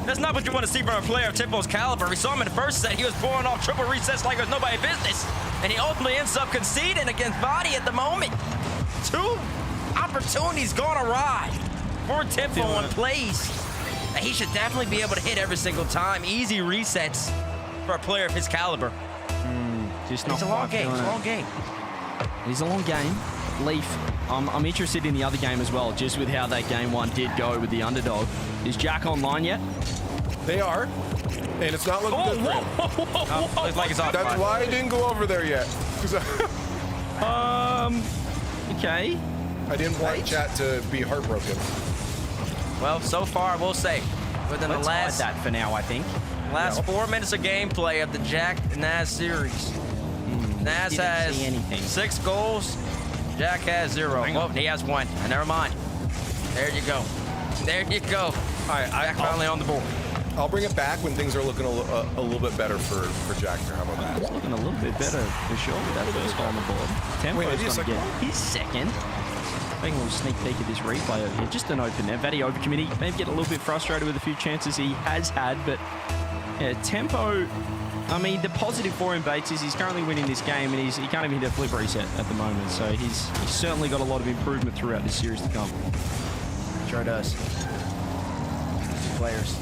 Speaker 13: That's not what you want to see from a player of Tempo's caliber. We saw him in the first set. He was pulling off triple resets like it was nobody's business. And he ultimately ends up conceding against Body at the moment. 2 opportunities gone awry for Tempo on plays that he should definitely be able to hit every single time. Easy resets for a player of his caliber.
Speaker 19: Just not
Speaker 13: it's a long game. It's a long game.
Speaker 19: It is a long game. Leaf, I'm interested in the other game as well, just with how that game 1 did go with the underdog. Is Jack online yet?
Speaker 3: They are. And it's not looking good for him.
Speaker 13: Looks like it's off.
Speaker 3: That's why I didn't go over there yet.
Speaker 19: Okay.
Speaker 3: I didn't want chat to be heartbroken.
Speaker 13: Well, so far, we'll say, within
Speaker 19: Let's
Speaker 13: the last...
Speaker 19: hide that for now, I think.
Speaker 13: Last 4 minutes of gameplay of the Jack and Naz series. Naz has 6 goals. Jack has 0. Oh, he has 1. Never mind. There you go. There you go.
Speaker 3: All right,
Speaker 13: Jack finally on the board.
Speaker 3: I'll bring it back when things are looking a little bit better for Jack. How about that?
Speaker 19: It's looking a little bit better for sure with that first goal on the board. Tempo's going to get his second. Taking a little sneak peek at this replay over here. Just an open net. Vaddy overcommitting. Maybe get a little bit frustrated with a few chances he has had, but yeah, Tempo. I mean, the positive for him, Bates, is he's currently winning this game, and he can't even hit a flip reset at the moment. So he's certainly got a lot of improvement throughout this series to come.
Speaker 13: Sure does. Players.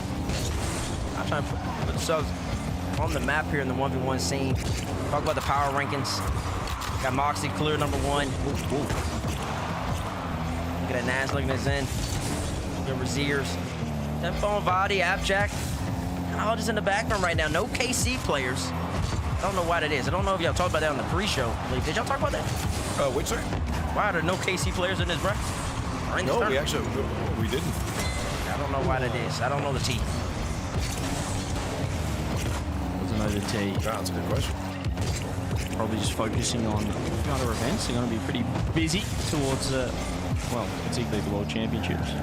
Speaker 13: I'm trying to put ourselves on the map here in the 1v1 scene. Talk about the power rankings. Got Moxie clear number 1. Ooh. Look at that Naz looking at Zen. The Raziers. Tempo and Vadi, Abjack. All just in the background right now. No KC players. I don't know why that is. I don't know if y'all talked about that on the pre-show. Did y'all talk about that?
Speaker 3: Which one?
Speaker 13: Why are there no KC players in this bracket?
Speaker 3: No, we didn't.
Speaker 13: I don't know why that is. I don't know the T.
Speaker 19: Doesn't know the T.
Speaker 3: That's a good question.
Speaker 19: Probably just focusing on other events. They're going to be pretty busy towards, well, particularly the World Championships.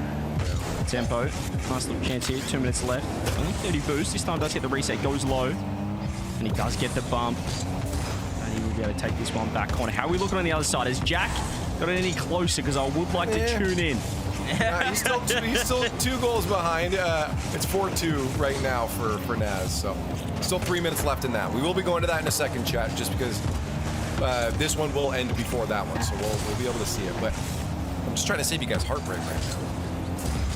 Speaker 19: Tempo, nice little chance here, 2 minutes left. Only 30 boost, this time does get the reset, goes low. And he does get the bump. And he will be able to take this one back corner. How are we looking on the other side? Has Jack got it any closer? Because I would like to tune in.
Speaker 3: He's still 2 goals behind. It's 4-2 right now for Naz, so still 3 minutes left in that. We will be going to that in a second, chat, just because this one will end before that one, so we'll be able to see it. But I'm just trying to save you guys heartbreak right now.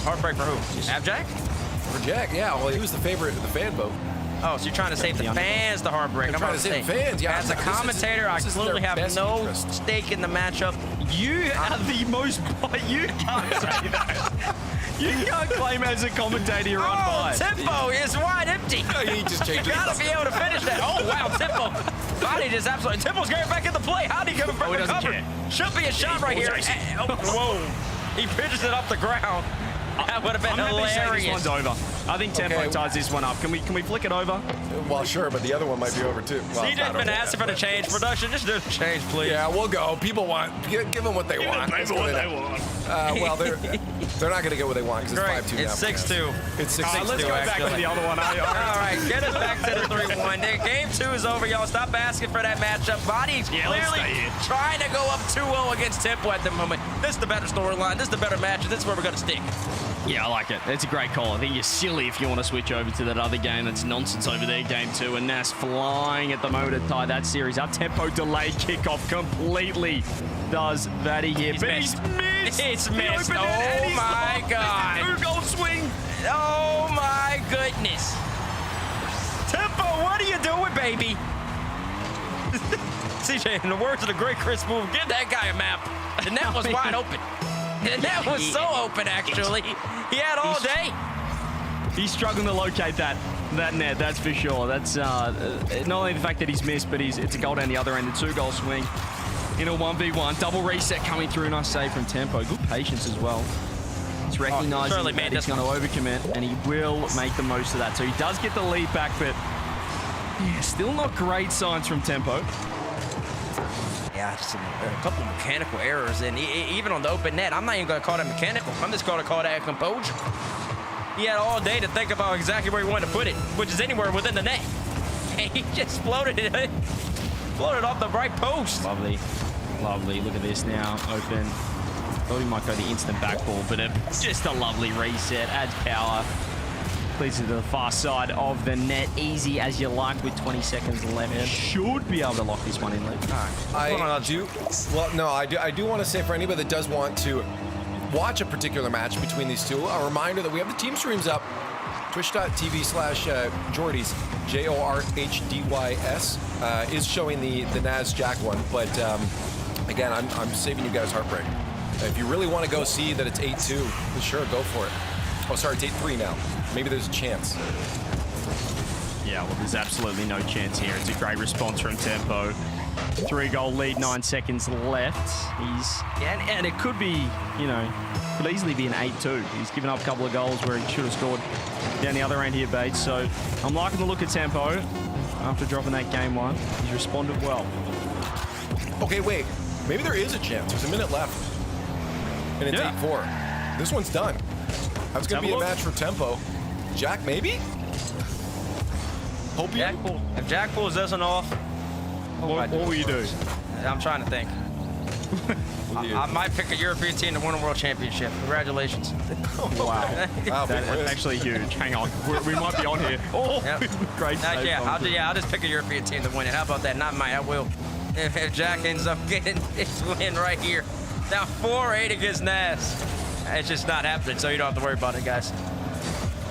Speaker 13: Heartbreak for who? Abjack?
Speaker 3: For Jack, yeah. Well, he was the favorite of the fan vote.
Speaker 13: Oh, so you're trying to save the fans the heartbreak. I'm
Speaker 3: trying to save the fans, yeah.
Speaker 13: As a commentator, I clearly have no stake in the matchup.
Speaker 19: You are the most... You can't say that. You can't claim as a commentator you're unbiased.
Speaker 13: Tempo is wide empty.
Speaker 3: He just changed it.
Speaker 13: You gotta be able to finish that. Oh, wow, Tempo. Body just absolutely... Tempo's getting back into play. How'd he come from recover? Should be a shot right here. Whoa. He pitches it off the ground. That would have been hilarious.
Speaker 19: This one's over. I think Tempo ties this one up. Can we flick it over?
Speaker 3: Well, sure, but the other one might be over too. Well,
Speaker 13: CJ's been asking for the change. Production, just do the change, please.
Speaker 3: Yeah, we'll go. People want, give them what they want.
Speaker 19: Give them what they want.
Speaker 3: Well, they're not going to get what they want because it's 5-2 now.
Speaker 13: It's 6-2.
Speaker 3: It's 6-2.
Speaker 19: Let's go back to the other one.
Speaker 13: All right, get us back to the 3-1. Game 2 is over, y'all. Stop asking for that matchup. Body's clearly trying to go up 2-0 against Tempo at the moment. This is the better storyline. This is the better match. This is where we're going to stick.
Speaker 19: Yeah, I like it. It's a great call. I think you're silly if you want to switch over to that other game. That's nonsense over there, game 2. And Nas flying at the moment to tie that series up. Tempo delayed kickoff completely does Vaddy here. He's missed.
Speaker 13: It's missed. Oh, my God.
Speaker 19: 2-goal swing.
Speaker 13: Oh, my goodness. Tempo, what are you doing, baby? CJ, in the words of the great Chris Moon, give that guy a map. The net was wide open. The net was so open, actually. He had all day.
Speaker 19: He's struggling to locate that net, that's for sure. That's not only the fact that he's missed, but it's a goal down the other end, a 2-goal swing in a 1v1. Double reset coming through, nice save from Tempo. Good patience as well. He's recognizing that he's going to overcommit, and he will make the most of that. So he does get the lead back, but yeah, still not great signs from Tempo.
Speaker 13: Yeah, just a couple of mechanical errors, and even on the open net, I'm not even going to call that mechanical. I'm just going to call that composure. He had all day to think about exactly where he wanted to put it, which is anywhere within the net. And he just floated it off the right post.
Speaker 19: Lovely, lovely. Look at this now, open. Thought he might go the instant back ball, but just a lovely reset, adds power. Leads to the far side of the net, easy as you like with 20 seconds left. Should be able to lock this one in, Luke.
Speaker 3: I do want to say for anybody that does want to watch a particular match between these two, a reminder that we have the team streams up, twitch.tv/Jordy's, JORHDYS, is showing the Naz Jack one, but again, I'm saving you guys heartbreak. If you really want to go see that it's 8-2, sure, go for it. Oh, sorry, it's 8-3 now. Maybe there's a chance.
Speaker 19: Yeah, well, there's absolutely no chance here. It's a great response from Tempo. 3-goal lead, 9 seconds left. And it could be, could easily be an 8-2. He's given up a couple of goals where he should have scored down the other end here, Bates. So I'm liking the look at tempo. After dropping that game 1, he's responded well.
Speaker 3: Okay, wait. Maybe there is a chance. There's a minute left. And it's 8-4. This one's done. That's going to be a match for tempo. Jack, maybe?
Speaker 13: If Jack pulls this one off,
Speaker 19: what will you do?
Speaker 13: I'm trying to think. I might pick a European team to win a world championship. Congratulations.
Speaker 19: Wow. That's actually huge. Hang on. We might be on here. Oh, great save.
Speaker 13: I'll just pick a European team to win it. How about that? Not mine. I will. If Jack ends up getting his win right here. Now 4-8 against Nas. It's just not happening, so you don't have to worry about it, guys.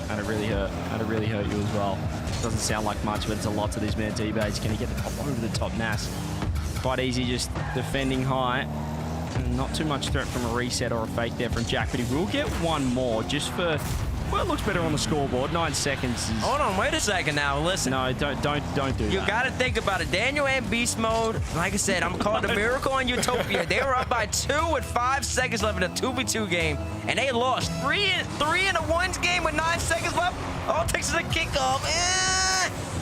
Speaker 19: That'd really hurt. That'd really hurt you as well. Doesn't sound like much, but it's a lot to this man, T-Bates. Can he get the pop over the top? Nas. Quite easy, just defending high. And not too much threat from a reset or a fake there from Jack, but he will get one more just for, well, it looks better on the scoreboard. 9 seconds is...
Speaker 13: Hold on, wait a second now. Listen.
Speaker 19: No, don't do that.
Speaker 13: You got to think about it. Daniel and Beast Mode, like I said, I'm called the Miracle in Utopia. They were up by 2 with 5 seconds left in a 2v2 game, and they lost 3 in a 1 game with 9 seconds left. All it takes is a kickoff.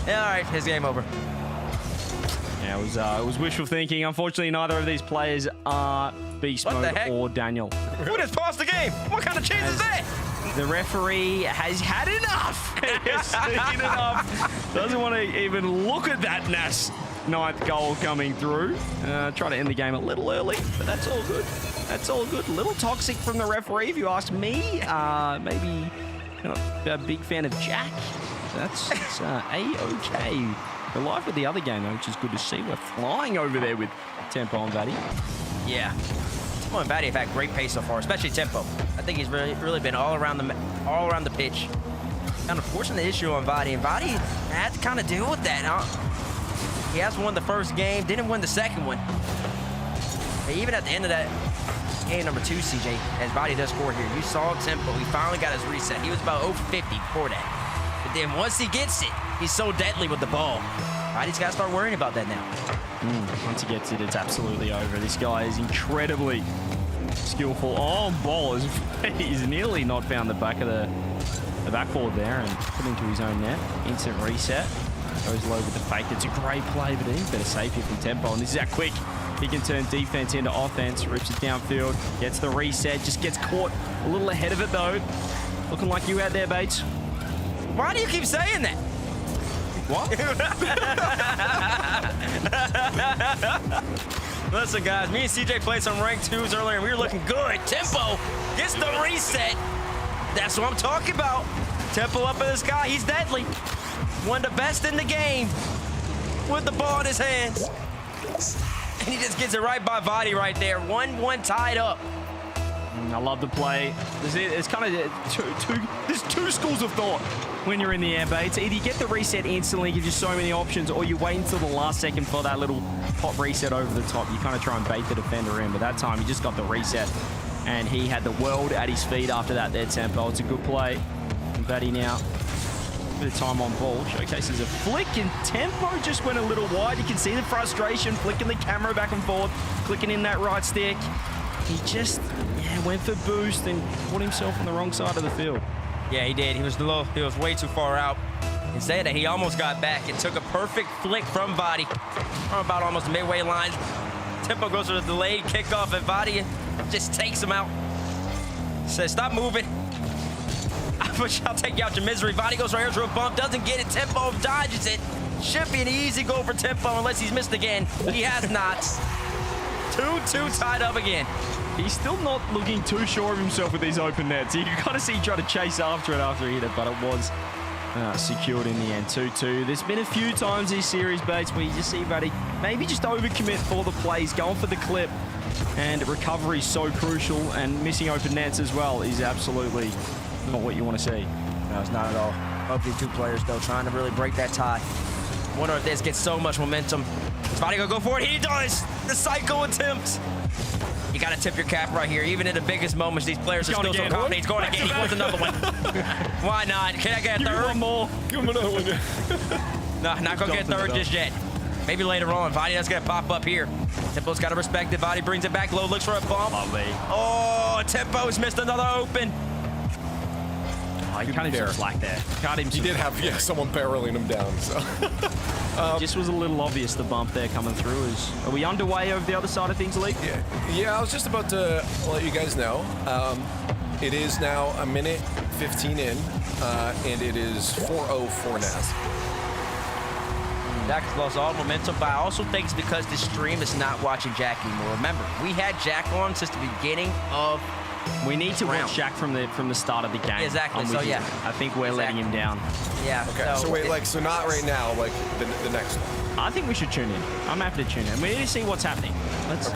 Speaker 13: All right, it's game over.
Speaker 19: Yeah, it was wishful thinking. Unfortunately, neither of these players are Beast Mode or Daniel.
Speaker 13: Who just paused the game? What kind of chance is that?
Speaker 19: The referee has had enough. He has seen enough. Doesn't want to even look at that Nas 9th goal coming through. Try to end the game a little early, but that's all good. That's all good. A little toxic from the referee, if you ask me. Maybe not a big fan of Jack. That's A-OK. We're live with the other game, though, which is good to see. We're flying over there with Tempo and Vaddy.
Speaker 13: Yeah. Tempo and Vaddy have had great pace so far, especially Tempo. I think he's really been all around the pitch. Kind of forcing the issue on Vaddy, and Vaddy had to kind of deal with that. He has won the first game, didn't win the second one. But even at the end of that game number 2, CJ, as Vaddy does score here, you saw Tempo. He finally got his reset. He was about 0-50 before that. But then once he gets it, he's so deadly with the ball. Vaddy's got to start worrying about that now.
Speaker 19: Once he gets it, it's absolutely over. This guy is incredibly skillful. Oh, ball is he's nearly not found the back of the back forward there and put into his own net. Instant reset. Goes low with the fake. It's a great play, but he's better safe here from Tempo. And this is how quick he can turn defense into offense. Rips it downfield, gets the reset, just gets caught a little ahead of it though. Looking like you out there, Bates.
Speaker 13: Why do you keep saying that?
Speaker 19: What?
Speaker 13: Listen, guys, me and CJ played some ranked 2s earlier, and we were looking good. Tempo gets the reset. That's what I'm talking about. Tempo up in the sky. He's deadly. One of the best in the game with the ball in his hands. And he just gets it right by Vaddy right there. 1-1 tied up.
Speaker 19: I love the play. There's kind of there's two schools of thought when you're in the air, Bates. Either you get the reset instantly, gives you so many options, or you wait until the last second for that little pop reset over the top. You kind of try and bait the defender in, but that time he just got the reset, and he had the world at his feet after that there, Tempo. It's a good play. And Vaddy now, a bit of time on ball, showcases a flick, and Tempo just went a little wide. You can see the frustration, flicking the camera back and forth, clicking in that right stick. He just went for boost and put himself on the wrong side of the field.
Speaker 13: Yeah, he did. He was way too far out. Instead, he almost got back. It took a perfect flick from Vaddy from about almost midway line. Tempo goes for the delayed kickoff, and Vaddy just takes him out. Says, stop moving. I'll take you out your misery. Vaddy goes right here to a bump, doesn't get it. Tempo dodges it. Should be an easy goal for Tempo unless he's missed again. He has not. 2-2 tied up again.
Speaker 19: He's still not looking too sure of himself with these open nets. You can kind of see he tried to chase after it after he hit it, but it was secured in the end. 2-2. There's been a few times this series, Bates, where you just see Vaddy maybe just overcommit for the plays, going for the clip, and recovery is so crucial, and missing open nets as well is absolutely not what you want to see.
Speaker 13: No, it's not at all. Both these two players, though, trying to really break that tie. Wonder if this gets so much momentum. Is Vaddy gonna go for it? He does! The psycho attempt! You gotta tip your cap right here. Even in the biggest moments, these players are still so confident. He's going again. He wants another one. Why not? Can I get a third?
Speaker 19: Give him one more.
Speaker 3: Give him another one.
Speaker 13: No, not gonna get a third just yet. Maybe later on. Vadi, that's going to pop up here. Tempo's got to respect it. Vadi brings it back low, looks for a bump. Oh, Tempo's missed another open.
Speaker 19: Oh, he cut him some slack there. Cut him.
Speaker 3: He did have someone barreling him down. So
Speaker 19: just was a little obvious the bump there coming through. Are we underway over the other side of things, Lee?
Speaker 3: Yeah, I was just about to let you guys know. It is now a minute 15 in, and it is 4:0 for Naz.
Speaker 13: Jack has lost all momentum, but I also think it's because this stream is not watching Jack anymore. Remember, we had Jack on since the beginning of.
Speaker 19: We need to watch Jack from the start of the game.
Speaker 13: Exactly.
Speaker 19: I'm
Speaker 13: So
Speaker 19: with you.
Speaker 13: yeah,
Speaker 19: I think we're letting him down.
Speaker 13: Yeah.
Speaker 3: Okay. So wait, so not right now, like the next one.
Speaker 19: I think we should tune in. I'm happy to tune in. We need to see what's happening. Let's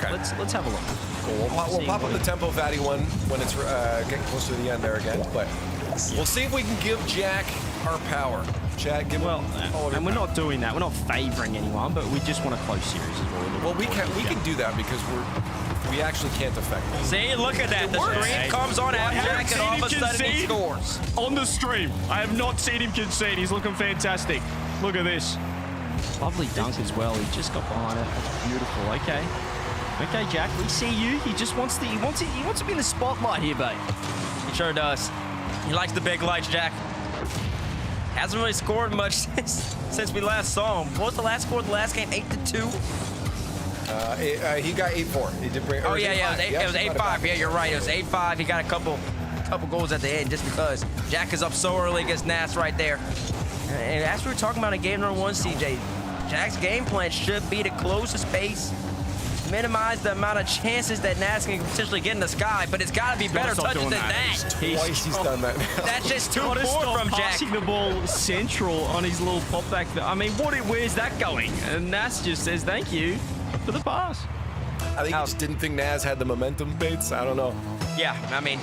Speaker 19: have a look.
Speaker 3: Cool. We'll pop up the Tempo Valley one when it's getting close to the end there again, but we'll see if we can give Jack our power. Jack, give him all of
Speaker 19: and we're not doing that. We're not favoring anyone, but we just want a close series as well.
Speaker 3: Well, we can do that because we actually can't affect it.
Speaker 13: See, look at that. The stream comes on after Jack, and all of a sudden he scores.
Speaker 19: On the stream. I have not seen him concede. He's looking fantastic. Look at this. Lovely dunk as well. He just got behind it. That's beautiful. Okay. Okay, Jack, we see you. He just wants to be in the spotlight here, babe.
Speaker 13: He sure does. He likes the big lights, Jack. Hasn't really scored much since we last saw him. What was the last score of the last game? 8-2?
Speaker 3: He got 8-4. He did bring.
Speaker 13: Oh yeah, it was 8-5. Yeah, you're right. It was 8-5. He got a couple goals at the end just because Jack is up so early against Nas right there. And as we were talking about in game number 1, CJ, Jack's game plan should be to close the space, minimize the amount of chances that Nas can potentially get in the sky, but it's got to be better touches than that.
Speaker 3: Twice he's done that now.
Speaker 13: That's just too
Speaker 19: Gotta
Speaker 13: poor
Speaker 19: stop
Speaker 13: from Jack.
Speaker 19: passing the ball central on his little pop back. I mean, where's that going? And Nas just says thank you for the pass.
Speaker 3: I think he just didn't think Naz had the momentum, Bates. I don't know.
Speaker 13: Yeah, I mean,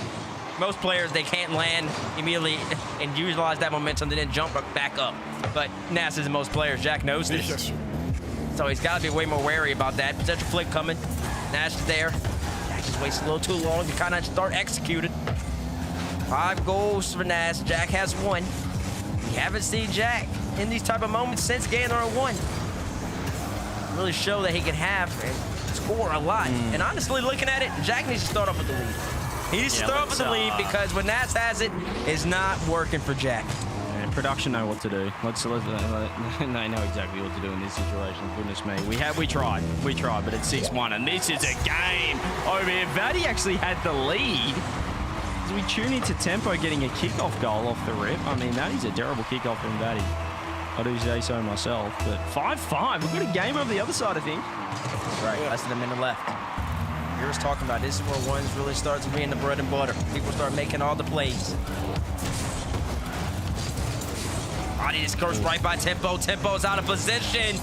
Speaker 13: most players, they can't land immediately and utilize that momentum, then jump back up. But Nas is the most players. Jack knows this.
Speaker 3: Yes.
Speaker 13: So he's got to be way more wary about that. Potential flick coming. Nash is there. Jack just wastes a little too long to kind of start executing. 5 goals for Nash. Jack has 1. We haven't seen Jack in these type of moments since game number 1. Really show that he can have and score a lot. And honestly, looking at it, Jack needs to start off with the lead. He needs to start off with the lead because when Nash has it, it's not working for Jack.
Speaker 19: And production know what to do. They know exactly what to do in this situation. Goodness me, we tried, but it's 6-1, and this is a game over here. Vadi actually had the lead. As we tune into Tempo getting a kickoff goal off the rip. I mean, that is a terrible kickoff from Vadi. I do say so myself, but 5-5. We've got a game over the other side, I think.
Speaker 13: Right, less than a minute left. You were talking about this is where ones really starts to be in the bread and butter. People start making all the plays. Vadi just goes right by Tempo. Tempo's out of position.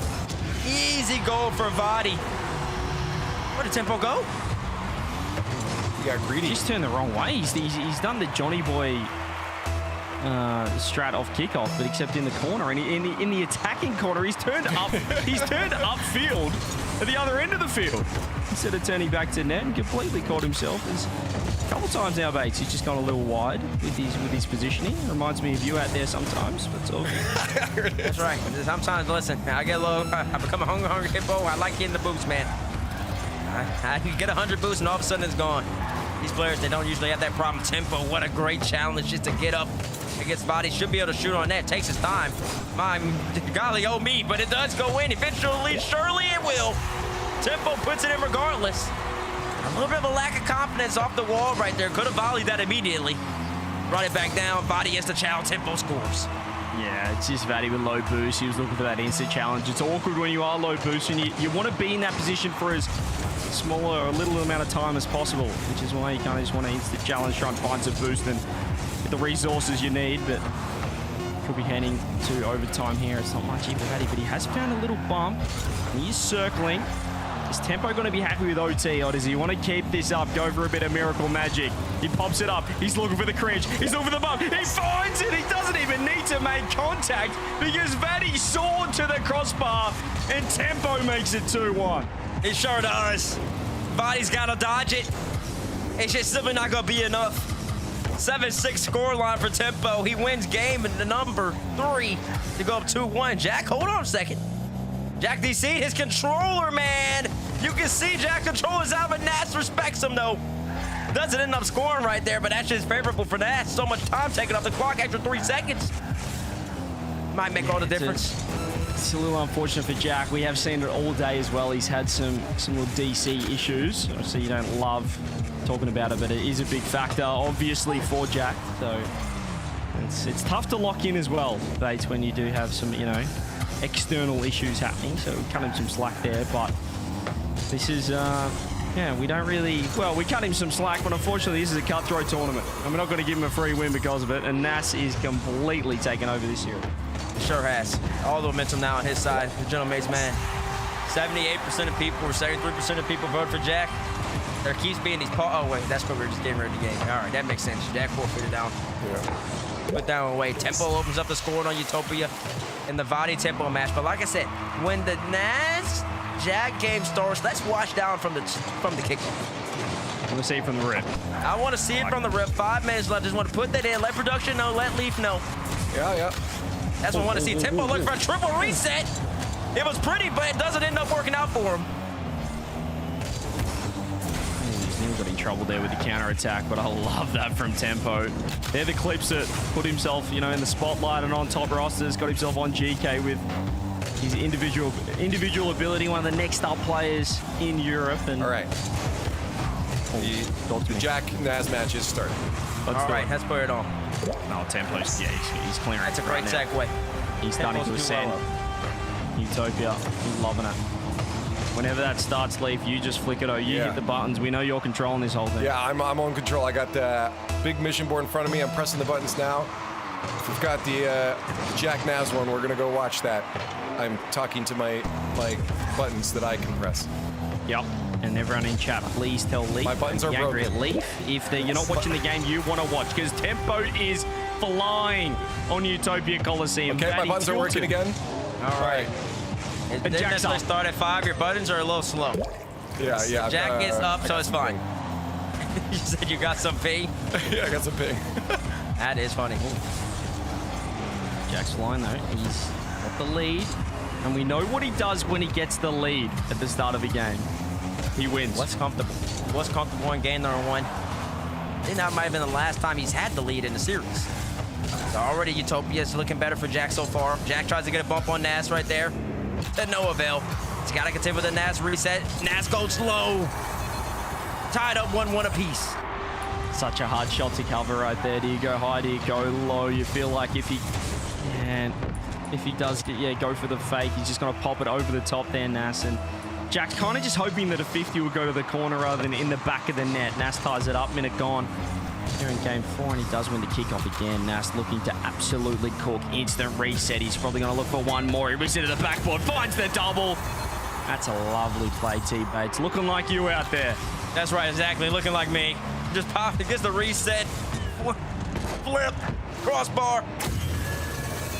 Speaker 13: Easy goal for Vadi. Where did Tempo go?
Speaker 3: He got greedy.
Speaker 19: He's turned the wrong way. He's done the Johnny Boy strat off kickoff, but except in the corner. And in the attacking corner, he's turned up. He's turned upfield at the other end of the field instead of turning back to net and completely caught himself. There's a couple times now, Bates, he's just gone a little wide with his positioning. Reminds me of you out there sometimes, but it's all good.
Speaker 13: That's right. Sometimes, listen, I get a little, I become a hungry hippo. I like getting the boost, man. I get 100 boosts and all of a sudden it's gone. These players, they don't usually have that problem. Tempo, what a great challenge just to get up against Vadi. Should be able to shoot on that. Takes his time. My golly, oh me, but it does go in. Eventually, surely it will. Tempo puts it in regardless. A little bit of a lack of confidence off the wall right there. Could have volleyed that immediately. Run it back down. Vadi gets the challenge. Tempo scores.
Speaker 19: Yeah, it's just Vadi with low boost. He was looking for that instant challenge. It's awkward when you are low boost and you want to be in that position for as smaller or little amount of time as possible, which is why you kind of just want to instant challenge, try and find some boost and get the resources you need, but could be heading to overtime here. It's not much even for Vadi, but he has found a little bump. He is circling. Is Tempo going to be happy with OT, or does he want to keep this up, go for a bit of miracle magic? He pops it up. He's looking for the cringe. He's looking for the bump. He finds it. He doesn't even need to make contact because Vadi soared to the crossbar and Tempo makes it 2-1.
Speaker 13: He sure does. Vadi's got to dodge it. It's just simply not going to be enough. 7-6 scoreline for Tempo. He wins game in the number 3 to go up 2-1. Jack, hold on a second. Jack DC, his controller, man. You can see Jack controller's out, but Nas respects him, though. Doesn't end up scoring right there, but that's just favorable for Nas. So much time taken off the clock, extra 3 seconds. Might make all the difference.
Speaker 19: It's a little unfortunate for Jack. We have seen it all day as well. He's had some little DC issues. Obviously, you don't love talking about it, but it is a big factor, obviously, for Jack. So it's tough to lock in as well, Bates, when you do have some, external issues happening. So we cut him some slack there, but this is, we don't really, we cut him some slack, but unfortunately this is a cutthroat tournament and we're not going to give him a free win because of it, and Nas is completely taken over this year.
Speaker 13: Sure has. All the momentum now on his side. The gentleman's man. 78% of people, or 73% of people vote for Jack. There keeps being these oh wait, that's what we were just getting ready to game. All right, that makes sense. Jack forfeited down.
Speaker 3: Yeah.
Speaker 13: Put down away. Tempo opens up the scoring on Utopia in the Vadi Tempo match. But like I said, when the Nas Jack game starts, let's watch down from the kickoff.
Speaker 19: I want to see it from the rip.
Speaker 13: I want to see it from the rip. 5 minutes left. Just want to put that in. Let production know. Let Leaf know.
Speaker 3: Yeah.
Speaker 13: That's what I want to see. Tempo looking for a triple reset. It was pretty, but it doesn't end up working out for him.
Speaker 19: He's never got in trouble there with the counter attack, but I love that from Tempo. They're the clips that put himself, in the spotlight and on top rosters. Got himself on GK with his individual ability. One of the next up players in Europe. And
Speaker 3: all right. The Jack Nas match is starting.
Speaker 13: All right, let's put it on.
Speaker 19: No, Tempo's, he's clearing.
Speaker 13: That's a great segue.
Speaker 19: He's starting to ascend. Utopia, he's loving it. Whenever that starts, Leaf, you just flick it over. You hit the buttons. We know you're controlling this whole thing.
Speaker 3: Yeah, I'm on control. I got the big mission board in front of me. I'm pressing the buttons now. We've got the Jack Nas one. We're gonna go watch that. I'm talking to my buttons that I can press.
Speaker 19: Yep. And everyone in chat, please tell Leaf.
Speaker 3: My buttons are broken.
Speaker 19: At Leaf, if you're not watching the game you want to watch, because Tempo is flying on Utopia Coliseum.
Speaker 3: Okay, my buttons are working again.
Speaker 13: All right. It didn't necessarily start at 5. Your buttons are a little slow.
Speaker 3: Yeah.
Speaker 13: Jack gets up, so it's fine. You said you got some ping?
Speaker 3: Yeah, I got some ping.
Speaker 13: That is funny.
Speaker 19: Jack's flying though. He's got the lead. And we know what he does when he gets the lead at the start of a game. He wins.
Speaker 13: What's comfortable in game number 1? I think that might have been the last time he's had the lead in the series. So already Utopia's looking better for Jack so far. Jack tries to get a bump on Nas right there. To no avail. He's got to continue with the Nas reset. Nas goes low. Tied up 1-1 apiece.
Speaker 19: Such a hard shot to cover right there. Do you go high? Do you go low? You feel like if he does go for the fake, he's just going to pop it over the top there, Nas. And Jack's kind of just hoping that a 50 will go to the corner rather than in the back of the net. Nas ties it up, minute gone. Here in game 4, and he does win the kickoff again. Nas looking to absolutely cook. Instant reset. He's probably going to look for one more. He whips into the backboard, finds the double. That's a lovely play, T-Bates. Looking like you out there.
Speaker 13: That's right, exactly. Looking like me. Just pop, gets the reset. Flip, crossbar.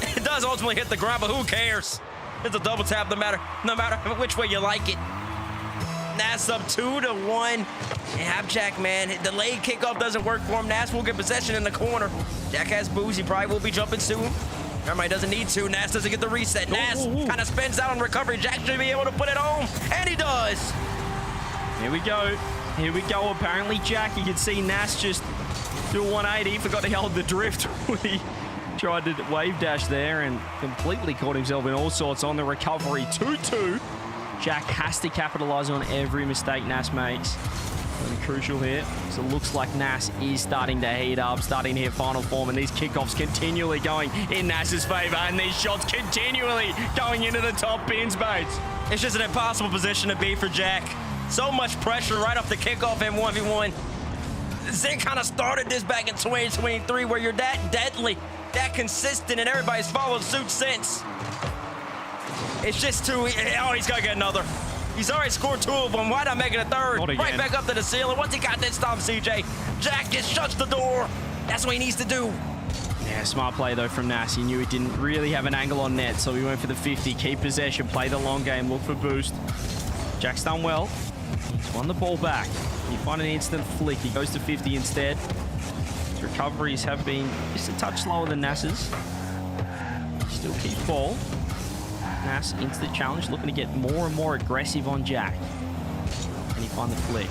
Speaker 13: It does ultimately hit the ground, but who cares? It's a double tap no matter which way you like it. Nas up 2-1. And have Jack, man. Delayed kickoff doesn't work for him. Nas will get possession in the corner. Jack has boost. He probably will be jumping soon. Remember, he doesn't need to. Nas doesn't get the reset. Nas kind of spins out on recovery. Jack should be able to put it home. And he does.
Speaker 19: Here we go. Here we go. Apparently, Jack, you can see Nas just do a 180. He forgot to hold the drift when he tried to wave dash there and completely caught himself in all sorts on the recovery. 2-2. Jack has to capitalize on every mistake Nas makes. Really crucial here. So it looks like Nas is starting to heat up, starting to hit final form, and these kickoffs continually going in Nas's favor, and these shots continually going into the top pins, Bates.
Speaker 13: It's just an impossible position to be for Jack. So much pressure right off the kickoff in 1v1. Zen kind of started this back in 2023 where you're that deadly, that consistent, and everybody's followed suit since. It's just too, oh, he's gonna get another. He's already scored 2 of them. Why not make it a third? Right back up to the ceiling. Once he got that stop, CJ, Jack just shuts the door. That's what he needs to do.
Speaker 19: Yeah, smart play though from Nas. He knew he didn't really have an angle on net, so he went for the 50. Keep possession, play the long game, look for boost. Jack's done well. He's won the ball back. You find an instant flick. He goes to 50 instead. His recoveries have been just a touch slower than Nas's. Still keeps ball. Nas into the challenge, looking to get more and more aggressive on Jack. Can he find the flick?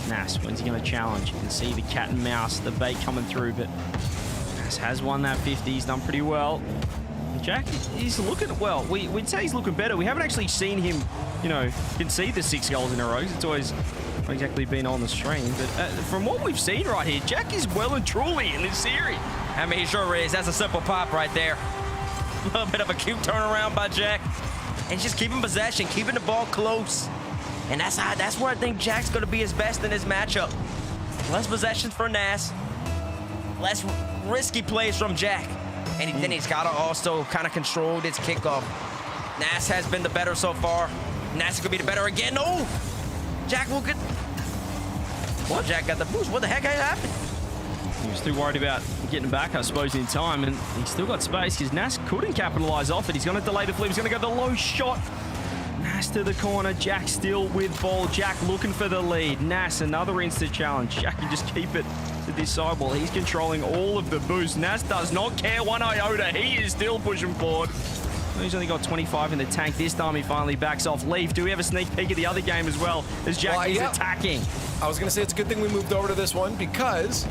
Speaker 19: Nas, when's he going to challenge? You can see the cat and mouse, the bait coming through, but Nas has won that 50. He's done pretty well. Jack, he's looking, well, we'd say he's looking better. We haven't actually seen him, you know, concede the 6 goals in a row. It's always not exactly been on the string. But from what we've seen right here, Jack is well and truly in this series.
Speaker 13: I mean, he sure is. That's a simple pop right there. A little bit of a cute turnaround by Jack. And just keeping possession, keeping the ball close. And that's where I think Jack's going to be his best in this matchup. Less possessions for Nas. Less risky plays from Jack. And then he's got to also kind of control this kickoff. Nas has been the better so far. Nas is going to be the better again. No! Jack will get... Well, Jack got the boost. What the heck happened?
Speaker 19: He was too worried about getting back, I suppose, in time. And he's still got space because Nas couldn't capitalize off it. He's going to delay the flip. He's going to go the low shot. Nas to the corner. Jack still with ball. Jack looking for the lead. Nas, another instant challenge. Jack can just keep it to this sideball. He's controlling all of the boost. Nas does not care one iota. He is still pushing forward. He's only got 25 in the tank. This time he finally backs off. Leaf, do we have a sneak peek of the other game as well as Jack is attacking?
Speaker 3: I was going to say it's a good thing we moved over to this one because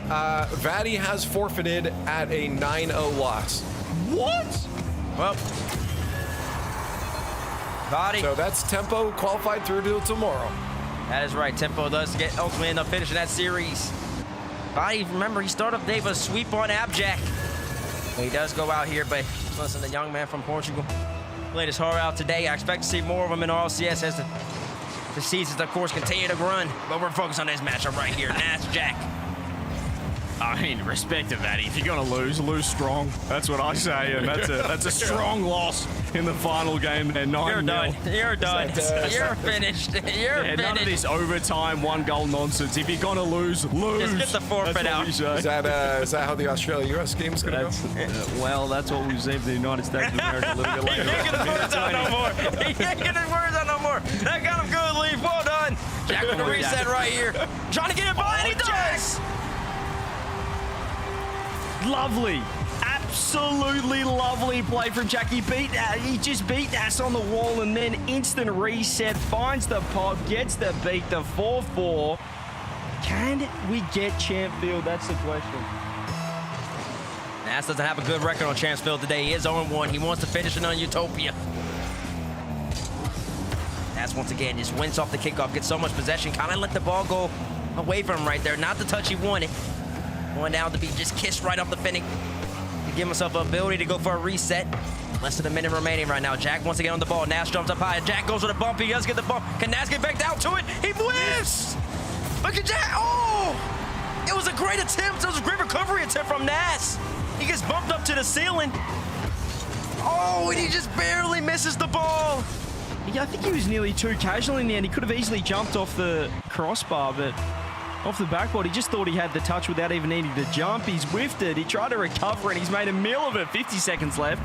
Speaker 3: Vaddy has forfeited at a 9-0 loss.
Speaker 19: What?
Speaker 13: Well, Vaddy.
Speaker 3: So that's Tempo qualified through till tomorrow.
Speaker 13: That is right. Tempo does ultimately end up finishing that series. Vaddy, remember, he started off the day with a sweep on Abjack. He does go out here, but listen, the young man from Portugal played his heart out today. I expect to see more of him in RLCS as the seasons, of course, continue to run. But we're focused on this matchup right here. Nas Jack.
Speaker 19: I mean, respect to that. If you're going to lose strong. That's what I say. And that's a strong loss in the final game. There, 9-0.
Speaker 13: You're done. You're done. You're finished. You're finished.
Speaker 19: None of this overtime, 1-goal nonsense. If you're going to lose.
Speaker 13: Just get the forfeit out.
Speaker 3: Is that how the Australia-US game is going to go?
Speaker 19: Well, that's what we've seen for the United States of America a little bit later.
Speaker 13: He ain't getting his words out no more. He ain't getting his words out no more. That got him good, Leaf. Well done. Jack with the reset right here. Trying to get it by, and he does.
Speaker 19: Lovely. Absolutely lovely play from Jack. He just beat Nas on the wall and then instant reset. Finds the pop, gets the beat, the 4-4. Can we get Champ Field? That's the question.
Speaker 13: Nas doesn't have a good record on Champs Field today. He is 0-1. He wants to finish it on Utopia. Nas once again just wins off the kickoff, gets so much possession, kind of let the ball go away from him right there. Not the touch he wanted. Going down to be just kissed right off the finish to give himself an ability to go for a reset. Less than a minute remaining right now. Jack once again on the ball. Nas jumps up high. Jack goes with a bump. He does get the bump. Can Nas get back down to it? He whiffs! Look at Jack. Oh! It was a great attempt. It was a great recovery attempt from Nas. He gets bumped up to the ceiling. Oh, and he just barely misses the ball.
Speaker 19: Yeah, I think he was nearly too casual in the end. He could have easily jumped off the crossbar, but off the backboard, he just thought he had the touch without even needing to jump. He's whiffed it. He tried to recover, and he's made a meal of it. 50 seconds left.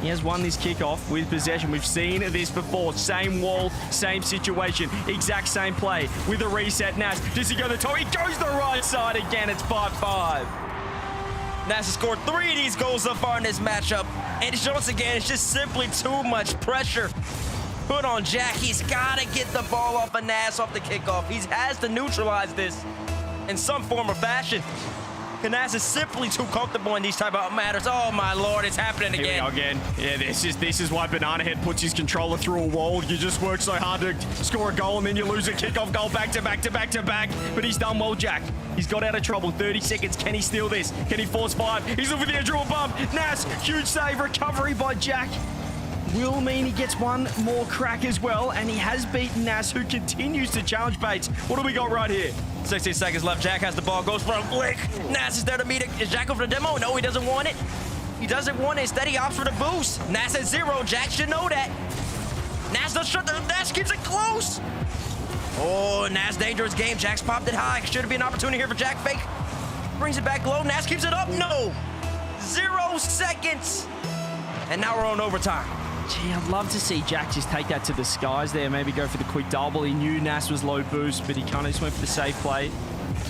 Speaker 19: He has won this kickoff with possession. We've seen this before. Same wall, same situation. Exact same play with a reset. Nas, does he go the top? He goes the right side again. It's 5-5.
Speaker 13: Nas has scored 3 of these goals so far in this matchup. And once again, it's just simply too much pressure put on Jack. He's got to get the ball off of Nas off the kickoff. He has to neutralize this in some form or fashion. Nas is simply too comfortable in these type of matters. Oh my Lord, it's happening again.
Speaker 19: Here we go again. Yeah, this is why Banana Head puts his controller through a wall. You just work so hard to score a goal and then you lose a kickoff goal back to back to back to back. But he's done well, Jack. He's got out of trouble. 30 seconds. Can he steal this? Can he force 5? He's looking for the edge of a bump. Nas, huge save, recovery by Jack. Will mean he gets one more crack as well, and he has beaten Nas, who continues to challenge Bates. What do we got right here?
Speaker 13: 16 seconds left. Jack has the ball, goes for a flick. Nas is there to meet it. Is Jack over the demo? No, he doesn't want it. He doesn't want it. Instead, he opts for the boost. Nas at 0. Jack should know that. Nas does shut the... Nas keeps it close. Oh, Nas dangerous game. Jack's popped it high. Should be an opportunity here for Jack. Fake. Brings it back low. Nas keeps it up. No. 0 seconds. And now we're on overtime.
Speaker 19: Gee, I'd love to see Jack just take that to the skies there, maybe go for the quick double. He knew Nas was low boost, but he kind of just went for the safe play.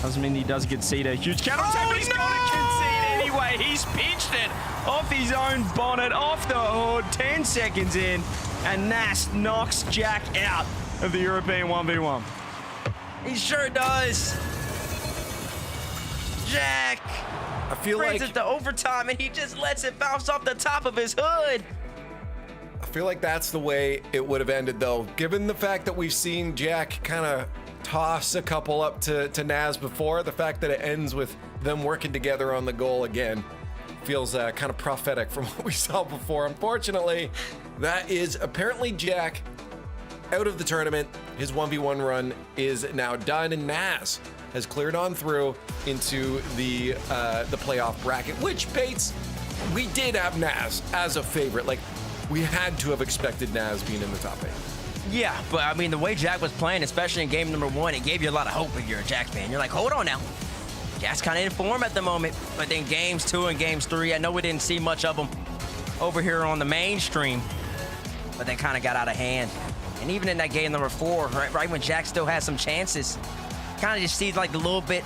Speaker 19: Doesn't mean he does concede a huge counter attack, but he's going to concede freeway. He's pitched it off his own bonnet, off the hood, 10 seconds in, and Nas knocks Jack out of the European 1v1.
Speaker 13: He sure does. Jack
Speaker 3: I feel
Speaker 13: brings
Speaker 3: like
Speaker 13: it to overtime, and he just lets it bounce off the top of his hood.
Speaker 3: I feel like that's the way it would have ended, though. Given the fact that we've seen Jack kind of toss a couple up to Naz before, the fact that it ends with them working together on the goal again feels kind of prophetic from what we saw before. Unfortunately, that is apparently Jack out of the tournament. His 1v1 run is now done, and Naz has cleared on through into the playoff bracket, which, Bates, we did have Naz as a favorite. Like, we had to have expected Naz being in the top 8.
Speaker 13: Yeah, but I mean, the way Jack was playing, especially in game number 1, it gave you a lot of hope if you're a Jack fan. You're like, hold on now. Jack's kind of in form at the moment. But then games 2 and games 3, I know we didn't see much of them over here on the mainstream, but they kind of got out of hand. And even in that game number 4, right when Jack still had some chances, kind of just sees like a little bit,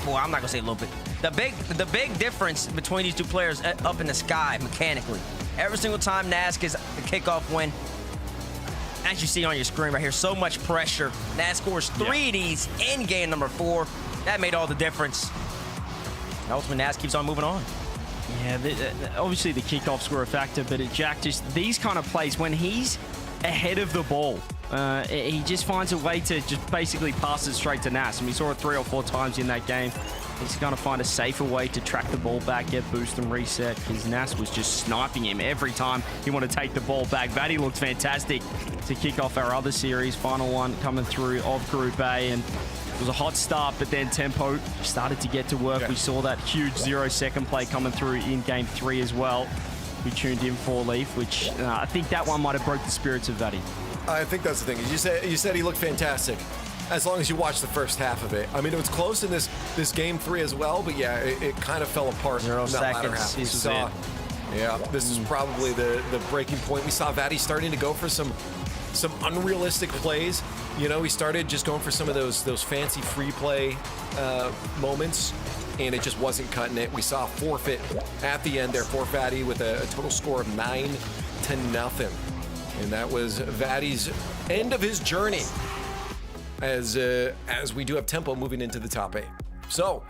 Speaker 13: well, I'm not gonna say a little bit. The big difference between these two players up in the sky mechanically. Every single time Naz gets the kickoff win, as you see on your screen right here, so much pressure. Naz scores 3 of these in game number 4. That made all the difference. And ultimately, Naz keeps on moving on.
Speaker 19: Yeah, obviously the kickoffs were a factor, but Jack just, these kind of plays, when he's ahead of the ball, he just finds a way to just basically pass it straight to Naz. And we saw it 3 or 4 times in that game. He's going to find a safer way to track the ball back, get boost and reset, because Nas was just sniping him every time he wanted to take the ball back. Vaddy looked fantastic to kick off our other series, final one coming through of Group A, and it was a hot start, but then tempo started to get to work. Yeah. We saw that huge 0-second play coming through in game 3 as well. We tuned in for Leaf, which I think that one might have broke the spirits of Vaddy.
Speaker 3: I think that's the thing. You said he looked fantastic. As long as you watch the first half of it. I mean, it was close in this game 3 as well, but yeah, it kind of fell apart.
Speaker 13: 0
Speaker 3: in that latter half.
Speaker 13: seconds.
Speaker 3: We saw, yeah, this is probably the breaking point. We saw Vaddy starting to go for some unrealistic plays. You know, he started just going for some of those fancy free play moments, and it just wasn't cutting it. We saw a forfeit at the end there for Vaddy with a total score of 9-0, and that was Vaddy's end of his journey. As we do have tempo moving into the top 8. So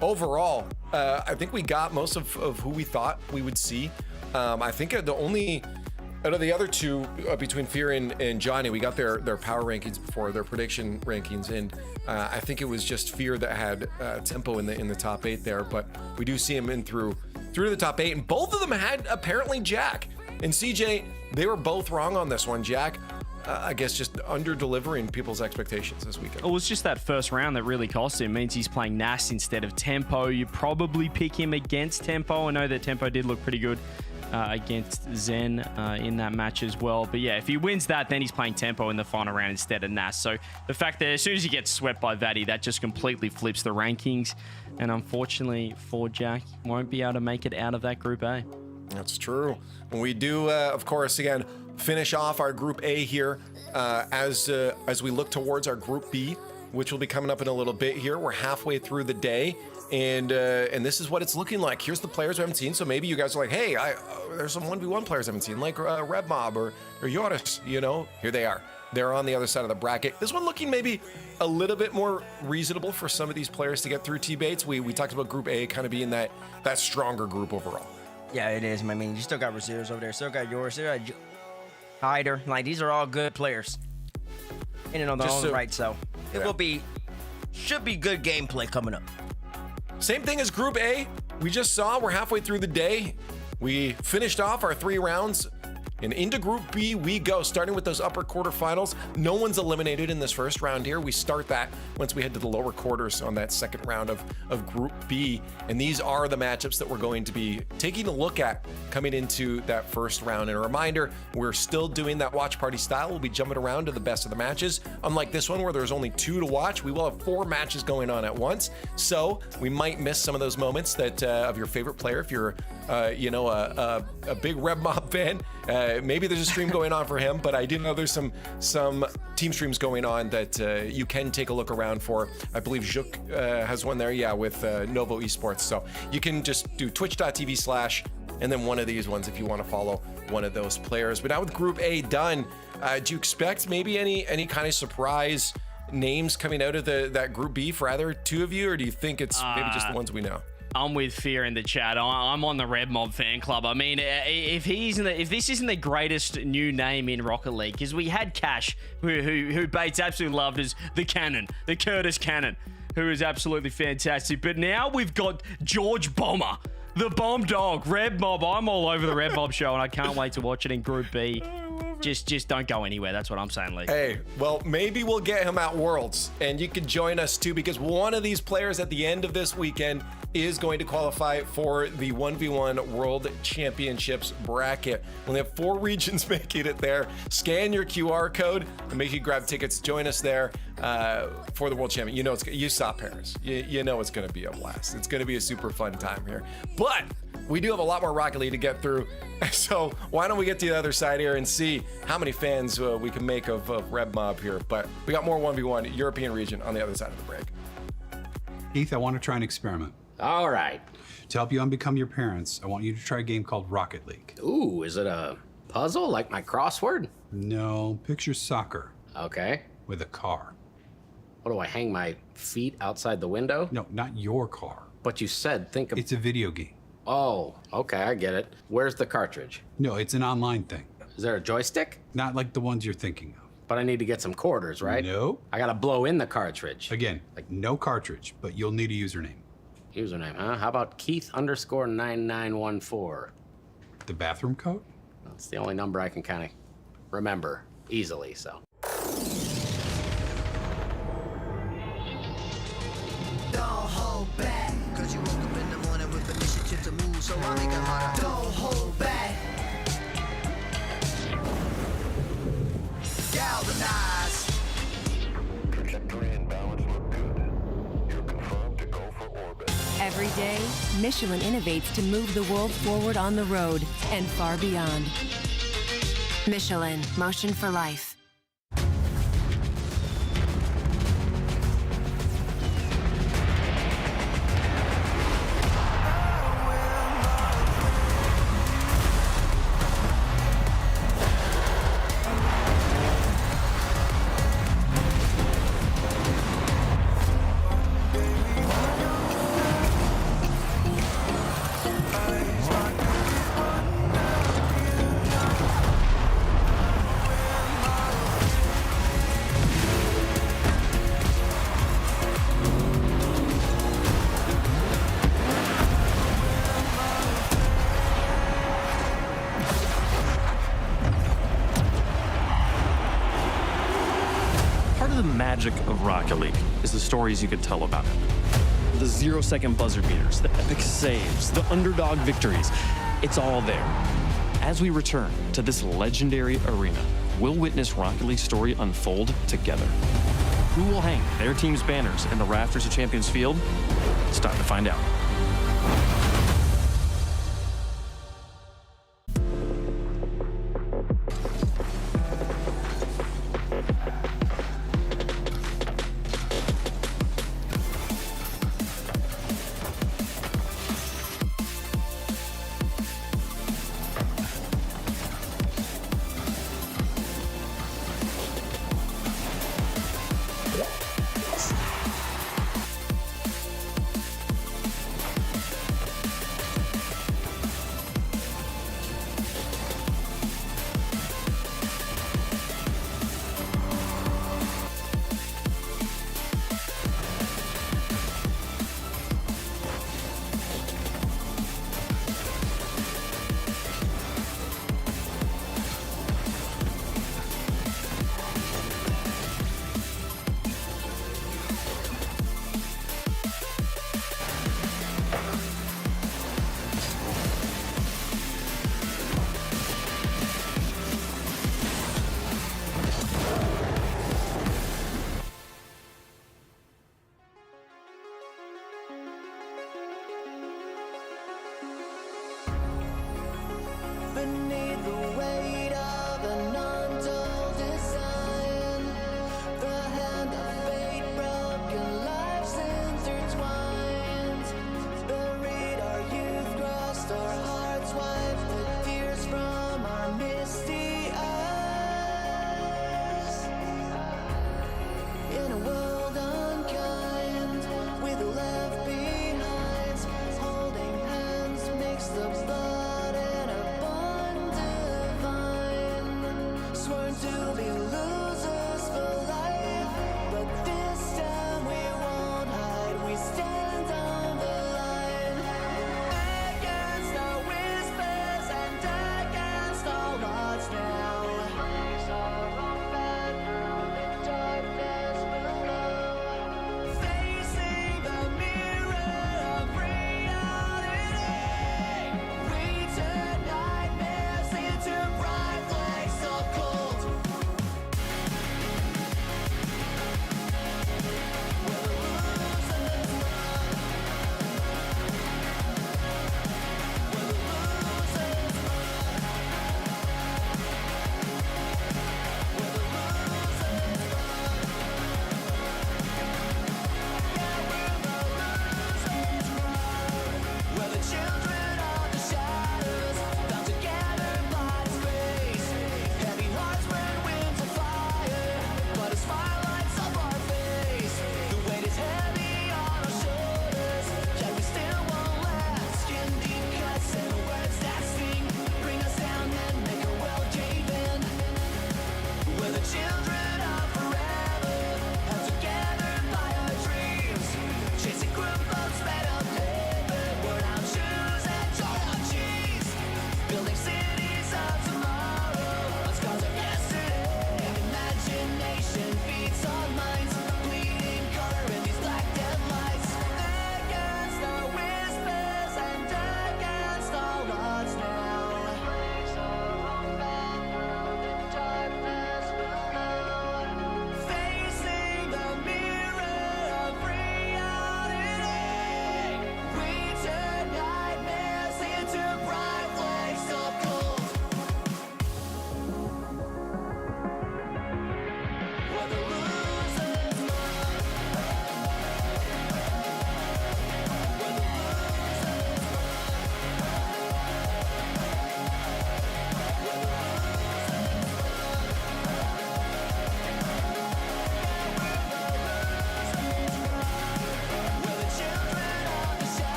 Speaker 3: overall, I think we got most of who we thought we would see. I think the only out of the other two, between Fear and Johnny, we got their power rankings before, their prediction rankings, and I think it was just Fear that had tempo in the top 8 there. But we do see him in through to the top 8, and both of them had apparently Jack and CJ. They were both wrong on this one. Jack, I guess, just under-delivering people's expectations this weekend.
Speaker 19: It was just that first round that really cost him. It means he's playing Nas instead of Tempo. You probably pick him against Tempo. I know that Tempo did look pretty good against Zen in that match as well. But yeah, if he wins that, then he's playing Tempo in the final round instead of Nas. So the fact that as soon as he gets swept by Vaddy, that just completely flips the rankings. And unfortunately for Jack, won't be able to make it out of that Group A.
Speaker 3: That's true. And we do, of course, again, finish off our Group A here as we look towards our Group B, which will be coming up in a little bit here. We're halfway through the day, and this is what it's looking like. Here's the players we haven't seen. So maybe you guys are like, hey, there's some 1v1 players I haven't seen, like Red Mob or Yoris, you know? Here they are. They're on the other side of the bracket. This one looking maybe a little bit more reasonable for some of these players to get through T-Bates. We talked about Group A kind of being that stronger group overall.
Speaker 13: Yeah, it is. I mean, you still got Raziers over there. Still got Yoris. Still got Hyder. Like, these are all good players in and on their own right. So it should be good gameplay coming up.
Speaker 3: Same thing as Group A. We just saw we're halfway through the day. We finished off our 3 rounds. And into Group B we go, starting with those upper quarterfinals. No one's eliminated in this first round here. We start that once we head to the lower quarters on that second round of Group B. And these are the matchups that we're going to be taking a look at coming into that first round. And a reminder, we're still doing that watch party style. We'll be jumping around to the best of the matches. Unlike this one where there's only 2 to watch, we will have 4 matches going on at once. So we might miss some of those moments that of your favorite player if you're a big Red Mob fan. Maybe there's a stream going on for him, but I do know there's some team streams going on that you can take a look around for. I believe Juk has one there, yeah, with Novo Esports. So you can just do twitch.tv/ and then one of these ones if you want to follow one of those players. But now with Group A done, do you expect maybe any kind of surprise names coming out of that Group B for either two of you, or do you think it's maybe just the ones we know?
Speaker 19: I'm with Fear in the chat. I'm on the Red Mob fan club. I mean, if this isn't the greatest new name in Rocket League, because we had Cash, who Bates absolutely loved as the Cannon, the Curtis Cannon, who is absolutely fantastic. But now we've got George Bomber, the Bomb Dog, Red Mob. I'm all over the Red Mob show, and I can't wait to watch it in Group B. Just don't go anywhere. That's what I'm saying, Lee.
Speaker 3: Hey, well, maybe we'll get him at Worlds, and you can join us too, because one of these players at the end of this weekend is going to qualify for the 1v1 World Championships bracket. We only have 4 regions making it there. Scan your QR code and make sure you grab tickets. Join us there for the World Champion. You know, you saw Paris. You know it's going to be a blast. It's going to be a super fun time here. But we do have a lot more Rocket League to get through. So why don't we get to the other side here and see how many fans we can make of Red Mob here. But we got more 1v1 European region on the other side of the break.
Speaker 6: Heath, I want to try an experiment.
Speaker 7: All right.
Speaker 6: To help you unbecome your parents, I want you to try a game called Rocket League.
Speaker 7: Ooh, is it a puzzle like my crossword?
Speaker 6: No, picture soccer.
Speaker 7: Okay.
Speaker 6: With a car.
Speaker 7: What do I hang my feet outside the window?
Speaker 6: No, not your car.
Speaker 7: But you said think of...
Speaker 6: It's a video game.
Speaker 7: Oh, okay, I get it. Where's the cartridge?
Speaker 6: No, it's an online thing.
Speaker 7: Is there a joystick?
Speaker 6: Not like the ones you're thinking of.
Speaker 7: But I need to get some quarters, right?
Speaker 6: No.
Speaker 7: I gotta blow in the cartridge.
Speaker 6: Again, like no cartridge, but you'll need a username.
Speaker 7: Username, huh? How about Keith_9914?
Speaker 6: The bathroom code?
Speaker 7: That's the only number I can kind of remember easily, so.
Speaker 8: Don't hold back, cause you woke up in the morning with initiative to move, so I make it harder. Don't hold back. Galvanize.
Speaker 9: Trajectory and balance look good. You're confirmed to go for orbit.
Speaker 10: Every day, Michelin innovates to move the world forward on the road and far beyond. Michelin, motion for life.
Speaker 11: Magic of Rocket League is the stories you could tell about it. The 0-second buzzer beaters, the epic saves, the underdog victories. It's all there. As we return to this legendary arena, we'll witness Rocket League's story unfold together. Who will hang their team's banners in the rafters of Champions Field? It's time to find out.
Speaker 2: beneath the weight of an untold design. The hand of fate, broken lives intertwined. Buried our youth, crossed our hearts, wiped the tears from our misty eyes. In a world unkind, with the left behind, holding hands makes the blood in a bond divine. Sworn to be losers for life, but this time we won't hide. We stand on the line, against our whispers and against all odds now. Waves are off and through the darkness below, facing the mirror of reality. We turn nightmares into bright lights of cold.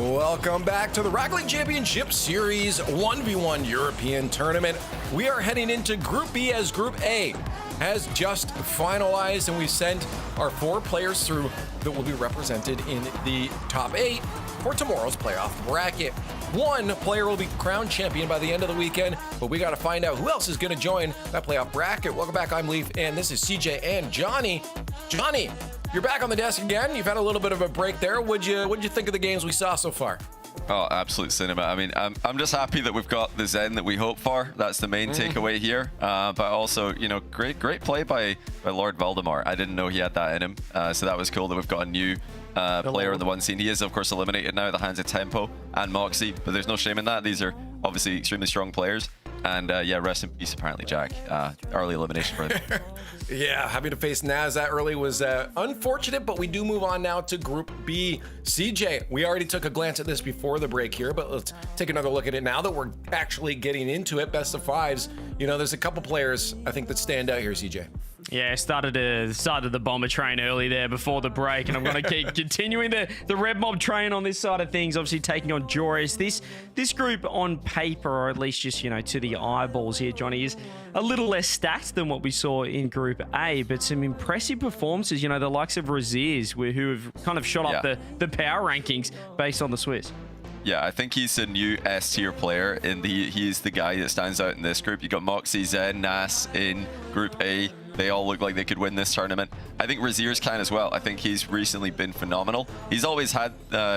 Speaker 3: Welcome back to the Rocket League Championship Series 1v1 European Tournament. We are heading into Group B as Group A has just finalized, and we sent our 4 players through that will be represented in the top 8 for tomorrow's playoff bracket. 1 player will be crowned champion by the end of the weekend, but we got to find out who else is going to join that playoff bracket. Welcome back, I'm Leaf, and this is CJ and Johnny. Johnny, you're back on the desk again. You've had a little bit of a break there. What'd you think of the games we saw so far?
Speaker 5: Oh, absolute cinema. I mean, I'm just happy that we've got the Zen that we hope for. That's the main takeaway here. But also, you know, great play by Lord Voldemort. I didn't know he had that in him. So that was cool that we've got a new player in the one scene. He is, of course, eliminated now at the hands of Tempo and Moxie, but there's no shame in that. These are obviously extremely strong players. And yeah, rest in peace, apparently, Jack. Early elimination for him.
Speaker 3: Yeah, having to face Naz that early was unfortunate, but we do move on now to Group B. CJ, we already took a glance at this before the break here, but let's take another look at it now that we're actually getting into it. Best of 5s. You know, there's a couple players I think that stand out here, CJ.
Speaker 19: Yeah, started the bomber train early there before the break, and I'm going to keep continuing the Red Mob train on this side of things, obviously taking on Joris. This group on paper, or at least just, you know, to the eyeballs here, Johnny, is a little less stacked than what we saw in Group A, but some impressive performances, you know, the likes of Raziz, who have kind of shot up the power rankings based on the Swiss.
Speaker 5: Yeah, I think he's a new S-tier player. He's the guy that stands out in this group. You got Moxie, Zen, Nas in Group A. They all look like they could win this tournament. I think Razier's can as well. I think he's recently been phenomenal. He's always had,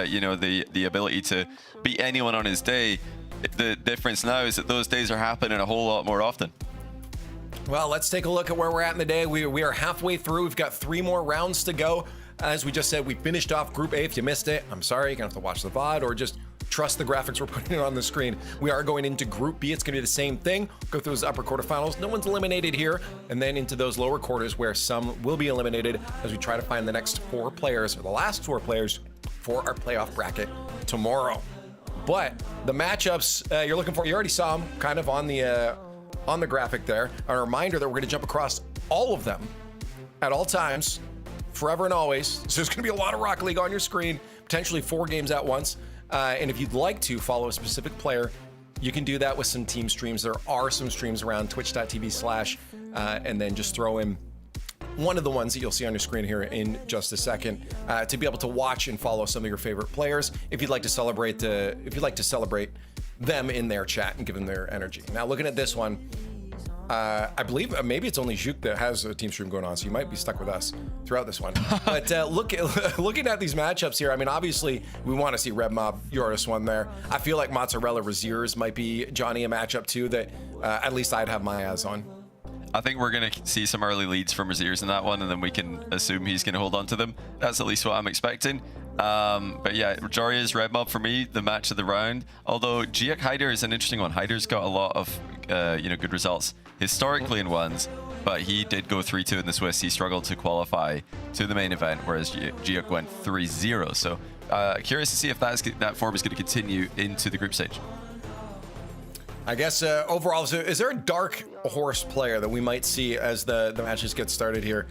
Speaker 5: you know, the ability to beat anyone on his day. The difference now is that those days are happening a whole lot more often.
Speaker 3: Well, let's take a look at where we're at in the day. We are halfway through. We've got 3 more rounds to go. As we just said, we finished off Group A. If you missed it, I'm sorry. You're going to have to watch the VOD or just trust the graphics we're putting on the screen. We are going into Group B. It's going to be the same thing. Go through those upper quarterfinals. No one's eliminated here. And then into those lower quarters where some will be eliminated as we try to find the next 4 players, or the last 4 players, for our playoff bracket tomorrow. But the matchups you're looking for, you already saw them kind of on the graphic there. A reminder that we're going to jump across all of them at all times, forever and always. So there's going to be a lot of Rocket League on your screen, potentially 4 games at once. And if you'd like to follow a specific player, you can do that with some team streams. There are some streams around twitch.tv/ and then just throw in one of the ones that you'll see on your screen here in just a second to be able to watch and follow some of your favorite players. If you'd like to celebrate them in their chat and give them their energy. Now, looking at this one, I believe maybe it's only Juk that has a team stream going on, so you might be stuck with us throughout this one. But looking at these matchups here, I mean, obviously, we want to see Red Mob, Joris one there. I feel like Mozzarella Raziers might be, Johnny, a matchup too that at least I'd have my eyes on.
Speaker 5: I think we're going to see some early leads from Raziers in that one, and then we can assume he's going to hold on to them. That's at least what I'm expecting. But yeah, Joria's Red Mob for me, the match of the round. Although Giak Hyder is an interesting one. Hyder's got a lot of you know, good results historically in ones, but he did go 3-2 in the Swiss. He struggled to qualify to the main event, whereas Giak went 3-0. So curious to see if that form is going to continue into the group stage.
Speaker 3: I guess overall, is there a dark horse player that we might see as the matches get started here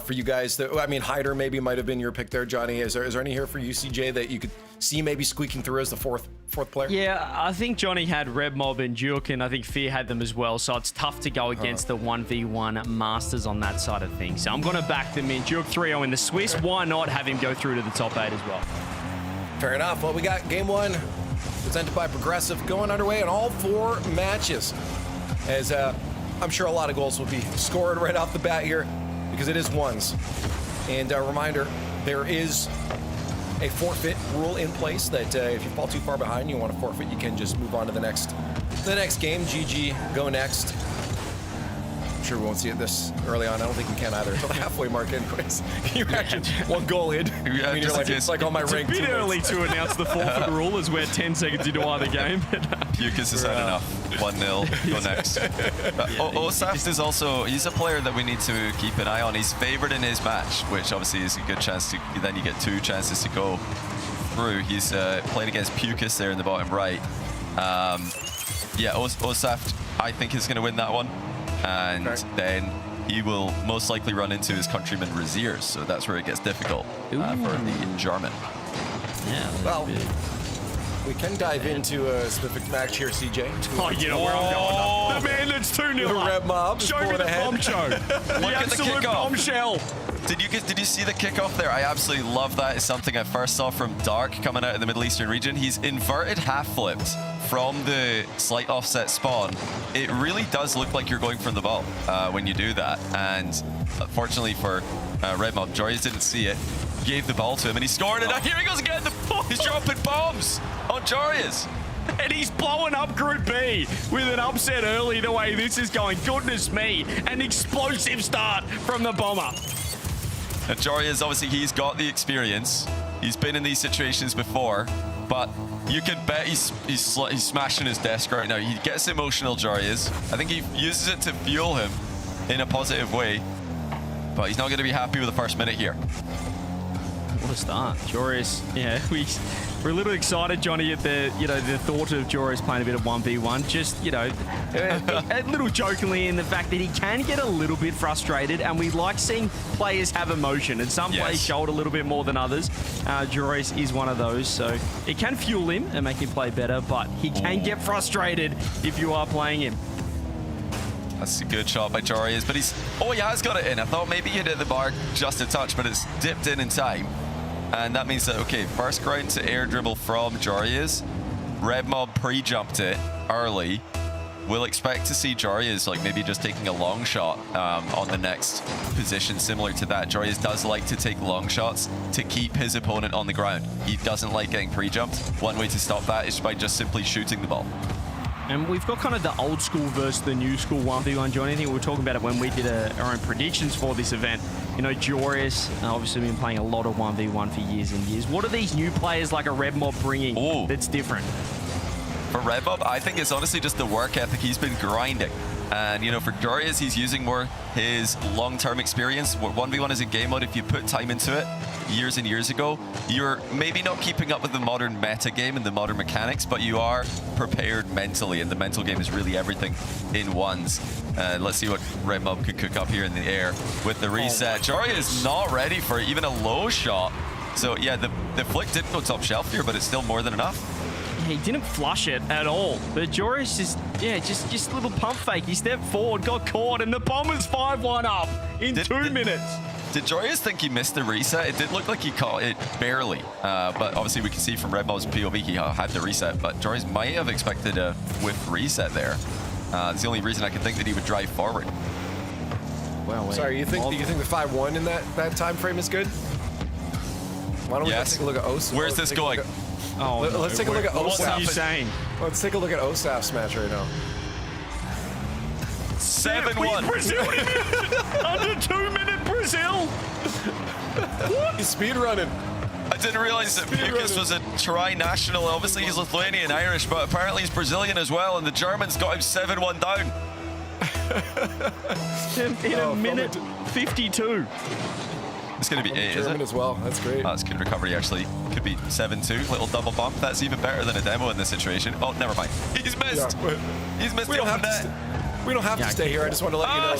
Speaker 3: for you guys? I mean, Hyder maybe might have been your pick there, Johnny. Is there any here for you, CJ, that you could see maybe squeaking through as the fourth player?
Speaker 19: Yeah, I think Johnny had Red Mob and Duke, and I think Fear had them as well. So it's tough to go against the 1v1 masters on that side of things. So I'm going to back them in. Duke 3-0 in the Swiss. Why not have him go through to the top 8 as well?
Speaker 3: Fair enough. Well, we got game 1 presented by Progressive going underway in all 4 matches. As I'm sure a lot of goals will be scored right off the bat here because it is ones. And a reminder, there is a forfeit rule in place that if you fall too far behind, you want to forfeit, you can just move on to the next game. GG, go next. I'm sure we won't see it this early on. I don't think we can either until the halfway mark anyways. Can you imagine 1 goal in?
Speaker 5: Yeah,
Speaker 3: I mean, it's like on my rank.
Speaker 19: It's a bit early to announce the forfeit rule as we're 10 seconds into either game.
Speaker 5: Pukas has had enough. 1-0, go next. Osaf is also, he's a player that we need to keep an eye on. He's favored in his match, which obviously is a good chance to, then you get 2 chances to go through. He's playing against Pukas there in the bottom right. Yeah, Osaf, I think, is going to win that one. And then he will most likely run into his countryman Raziers, so that's where it gets difficult for the German.
Speaker 19: Yeah,
Speaker 3: well, We can dive into a specific match here, CJ.
Speaker 19: Oh, you know where I'm going. The man that's 2-0
Speaker 3: The
Speaker 19: up.
Speaker 3: Red Mob is
Speaker 19: Show me
Speaker 3: pulling
Speaker 19: the
Speaker 3: ahead.
Speaker 19: poncho. The
Speaker 5: Look at the
Speaker 19: absolute
Speaker 5: kickoff.
Speaker 19: bombshell.
Speaker 5: Did you see the kickoff there? I absolutely love that. It's something I first saw from Dark coming out of the Middle Eastern region. He's inverted half flipped from the slight offset spawn. It really does look like you're going for the ball when you do that. And fortunately for Red Mob, Joris didn't see it. Gave the ball to him and he scored it. Now here he goes again. He's dropping bombs on Joris.
Speaker 19: And he's blowing up Group B with an upset early the way this is going. Goodness me. An explosive start from the bomber.
Speaker 5: And Joris, obviously, he's got the experience. He's been in these situations before, but you can bet he's smashing his desk right now. He gets emotional, Joris. I think he uses it to fuel him in a positive way, but he's not going to be happy with the first minute here.
Speaker 19: What a start. Joris, yeah, we're a little excited, Johnny, at the thought of Joris playing a bit of 1v1. Just, a little jokingly in the fact that he can get a little bit frustrated, and we like seeing players have emotion, and some players show it a little bit more than others. Joris is one of those, so it can fuel him and make him play better, but he can get frustrated if you are playing him.
Speaker 5: That's a good shot by Joris, but he has got it in. I thought maybe he'd hit the bar just a touch, but it's dipped in time. And that means that, okay, first ground to air dribble from Joris. Red Mob pre-jumped it early. We'll expect to see Joris like maybe just taking a long shot on the next position similar to that. Joris does like to take long shots to keep his opponent on the ground. He doesn't like getting pre-jumped. One way to stop that is by just simply shooting the ball.
Speaker 19: And we've got kind of the old school versus the new school 1v1, Johnny. I think we were talking about it when we did our own predictions for this event. Joris obviously been playing a lot of 1v1 for years and years. What are these new players like a Red Mob bringing that's different?
Speaker 5: For Red Mob, I think it's honestly just the work ethic. He's been grinding. And, for Joris, he's using more his long-term experience. 1v1 is a game mode. If you put time into it years and years ago, you're maybe not keeping up with the modern meta game and the modern mechanics, but you are prepared mentally, and the mental game is really everything in ones. Let's see what Red Mob could cook up here in the air with the reset. Joris is not ready for even a low shot. So, yeah, the flick didn't go top shelf here, but it's still more than enough.
Speaker 19: He didn't flush it at all. But Joris just a little pump fake. He stepped forward, got caught, and the Bombers 5-1 up in 2 minutes.
Speaker 5: Did Joris think he missed the reset? It did look like he caught it barely. But obviously we can see from Red Mob's POV he had the reset, but Joris might have expected a whiff reset there. It's the only reason I can think that he would drive forward.
Speaker 3: Well, sorry, you think the 5-1 in that time frame is good? Why don't we take a look at OSAF?
Speaker 5: Where's this going?
Speaker 3: Let's take a look at OSAF.
Speaker 19: What are you saying?
Speaker 3: Let's take a look at OSAF's match right now.
Speaker 5: 7-1.
Speaker 19: Brazil under 2 minute Brazil.
Speaker 3: What? He's speed running.
Speaker 5: I didn't realize that Pukas was a tri-national. Obviously he's Lithuanian, Irish, but apparently he's Brazilian as well, and the Germans got him 7-1 down.
Speaker 19: in a minute 52.
Speaker 5: It's going to be 8, is it?
Speaker 3: as well. That's great.
Speaker 5: That's good recovery, actually. Could be 7-2. Little double bump. That's even better than a demo in this situation. Oh, never mind. He's missed. Yeah, he's missed the open net.
Speaker 3: We don't have to stay here. I just want to let you know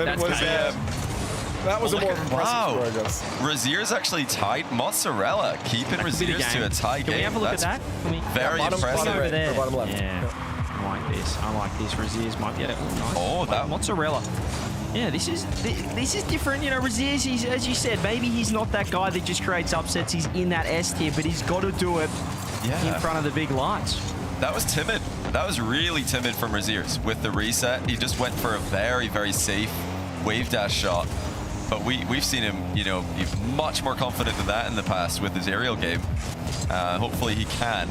Speaker 3: that. That was a more impressive score, I guess.
Speaker 5: Razier's actually tied. Mozzarella keeping Razier's to a tie game.
Speaker 19: Can we have a look at that?
Speaker 5: Very impressive.
Speaker 19: Over there.
Speaker 3: Bottom left.
Speaker 19: Yeah. I like this. Razier's might be nice.
Speaker 5: Oh, that
Speaker 19: mozzarella. Yeah, this is different. Razier's, as you said, maybe he's not that guy that just creates upsets. He's in that S tier, but he's got to do it in front of the big lights.
Speaker 5: That was timid. That was really timid from Razier's with the reset. He just went for a very, very safe wave dash shot. But we've seen him, be much more confident than that in the past with his aerial game. Hopefully he can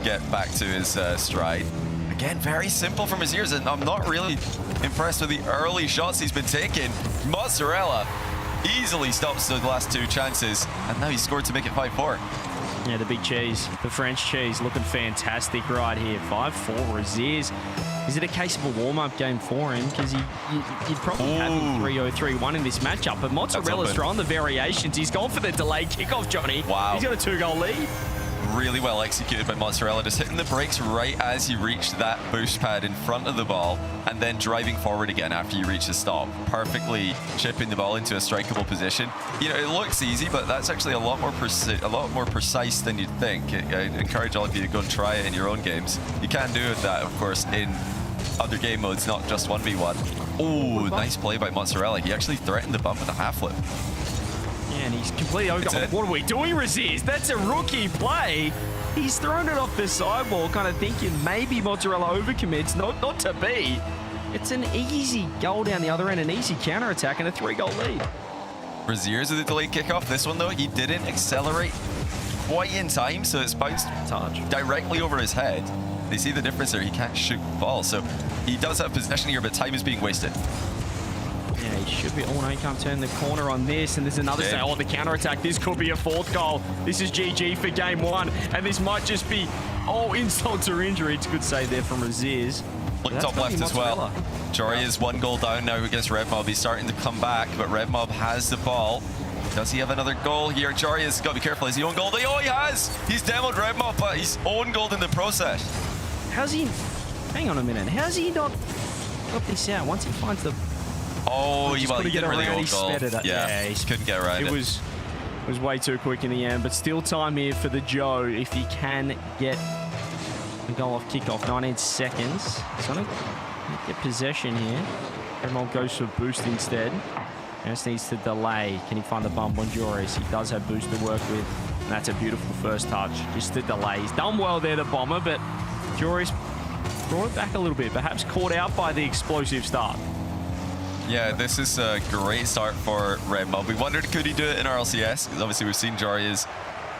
Speaker 5: get back to his stride. Again, very simple from his ears, and I'm not really impressed with the early shots he's been taking. Mozzarella easily stops the last 2 chances, and now he scored to make it 5-4.
Speaker 19: Yeah, the big cheese, the French cheese, looking fantastic right here. 5-4 Razier's. Is it a case of a warm-up game for him? Because you'd probably have him 3-0, 3-1 in this matchup. But Mozzarella's throwing the variations. He's gone for the delayed kickoff, Johnny.
Speaker 5: Wow.
Speaker 19: He's got a 2-goal lead.
Speaker 5: really well executed by Mozzarella, just hitting the brakes right as he reached that boost pad in front of the ball, and then driving forward again after you reach the stop, perfectly chipping the ball into a strikeable position. You know, it looks easy, but that's actually a lot more precise than you'd think. I encourage all of you to go and try it in your own games. You can do that, of course, in other game modes, not just 1v1. Oh, nice play by Mozzarella. He actually threatened the bump with a half flip.
Speaker 19: Yeah, and he's completely over. What are we doing, Raziz? That's a rookie play. He's thrown it off the sidewall, kind of thinking maybe Mozzarella overcommits. Not to be. It's an easy goal down the other end, an easy counter-attack, and a 3-goal lead.
Speaker 5: Raziers with the delayed kickoff. This one, though, he didn't accelerate quite in time, so it's bounced directly over his head. They see the difference there. He can't shoot the ball, so he does have possession here, but time is being wasted.
Speaker 19: Yeah, he should be. Oh, no, he can't turn the corner on this. And there's another say, oh, the counter-attack. This could be a 4th goal. This is GG for game 1. And this might just be, insult to injury. It's a good save there from Raziz.
Speaker 5: Look top left as well. Jory is 1 goal down now against Red Mob. He's starting to come back, but Red Mob has the ball. Does he have another goal here? Jory has got to be careful. Is he own goal? Oh, he has! He's demoed Red Mob, but he's own goaled in the process.
Speaker 19: How's he... Hang on a minute. How's he not got this out once he finds the...
Speaker 5: Oh, he didn't really own goal. Yeah, he couldn't get around it.
Speaker 19: It was way too quick in the end, but still time here for the Joe if he can get the goal off kickoff. 19 seconds. He's going to get possession here. Red goes for boost instead. Just needs to delay. Can he find the bump on Joris? He does have boost to work with. And that's a beautiful first touch. Just the delay. He's done well there, the bomber, but Joris brought it back a little bit. Perhaps caught out by the explosive start.
Speaker 5: Yeah, this is a great start for Red Mob. We wondered, could he do it in RLCS? Because obviously we've seen Jarius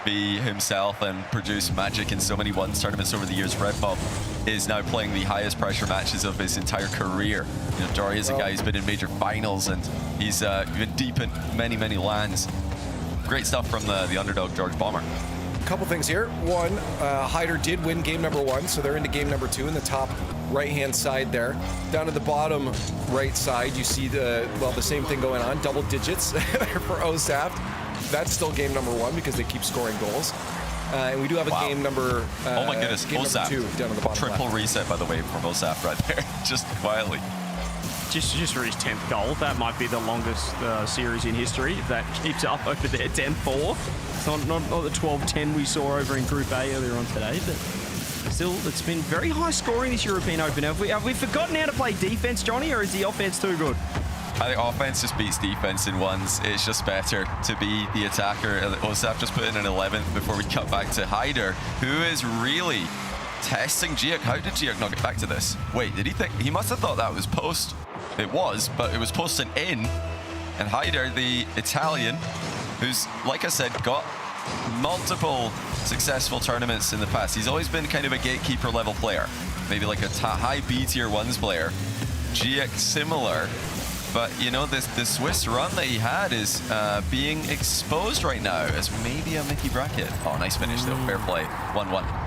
Speaker 5: be himself and produce magic in so many ones tournaments over the years. Red Mob is now playing the highest pressure matches of his entire career. You know, Jari is a guy who's been in major finals, and he's been deep in many, many lands. Great stuff from the underdog, George Bomber.
Speaker 3: Couple things here. One, Hyder did win game number 1, so they're into game number 2 in the top right-hand side there. Down to the bottom right side, you see the same thing going on, double digits for OSAFT. That's still game number 1 because they keep scoring goals. And we do have a game number
Speaker 5: oh my goodness,
Speaker 3: game number 2 down on the bottom
Speaker 5: Triple
Speaker 3: left.
Speaker 5: reset, by the way, from OSAFT right there, just quietly.
Speaker 19: Just for his 10th goal. That might be the longest series in history if that keeps up over there. 10-4. It's not the 12-10 we saw over in Group A earlier on today, but still, it's been very high scoring this European Open. Have we forgotten how to play defense, Johnny, or is the offense too good?
Speaker 5: I think offense just beats defense in ones. It's just better to be the attacker. OSAF just put in an 11th before we cut back to Hyder, who is really testing Giak. How did Giak not get back to this? Wait, did he think? He must have thought that was post. It was, but it was posted in. And Hyder, the Italian, who's, like I said, got multiple successful tournaments in the past. He's always been kind of a gatekeeper level player, maybe like a high B tier 1s player. Giak similar, but you know, the Swiss run that he had is being exposed right now as maybe a Mickey bracket. Oh, nice finish though, fair play, 1-1.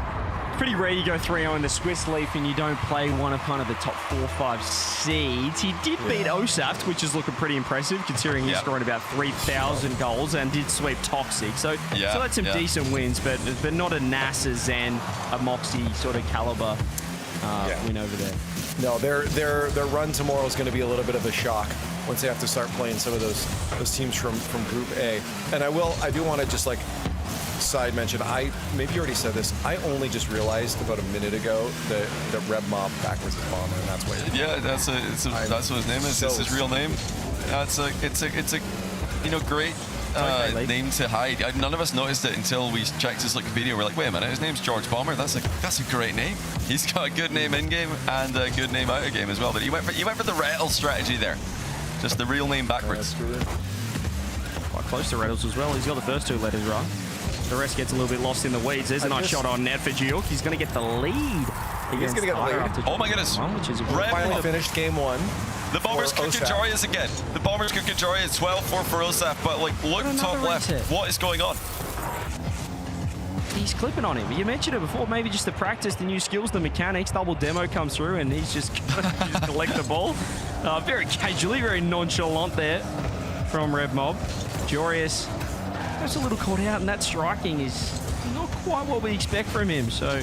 Speaker 19: Pretty rare you go 3-0 in the Swiss Leaf and you don't play one of kind of the top 4-5 seeds. He did beat OSAFT, which is looking pretty impressive considering he's scoring about 3,000 goals and did sweep Toxic. So that's some decent wins, but not a NASA, Zen, a Moxie sort of caliber win over there.
Speaker 3: No, their run tomorrow is going to be a little bit of a shock once they have to start playing some of those teams from Group A. And I do want to just like side mention, maybe you already said this, I only just realized about a minute ago that Red Mob backwards is Bomber, and that's why.
Speaker 5: Yeah, that's what his name is. It's his real name. It's a great name to hide. None of us noticed it until we checked his Wikipedia. We're like, wait a minute, his name's George Bomber. That's a great name. He's got a good name in game and a good name out of game as well. But he went for the Rettle strategy there, just the real name backwards.
Speaker 19: Quite close to Rettles as well. He's got the first 2 letters right. The rest gets a little bit lost in the weeds. There's a nice shot on net for Giuk. He's going to get the lead.
Speaker 3: He's going to get the lead.
Speaker 5: Oh my goodness.
Speaker 3: Finally finished game 1.
Speaker 5: The Bombers could get Jarius again. The Bombers could get Jarius 12-4 for OSAF, but look top left. What is going on?
Speaker 19: He's clipping on him. You mentioned it before, maybe just to practice the new skills, the mechanics. Double demo comes through and he's just collect the ball. Very casually, very nonchalant there from Red Mob. Jarius just a little caught out, and that striking is not quite what we expect from him. So,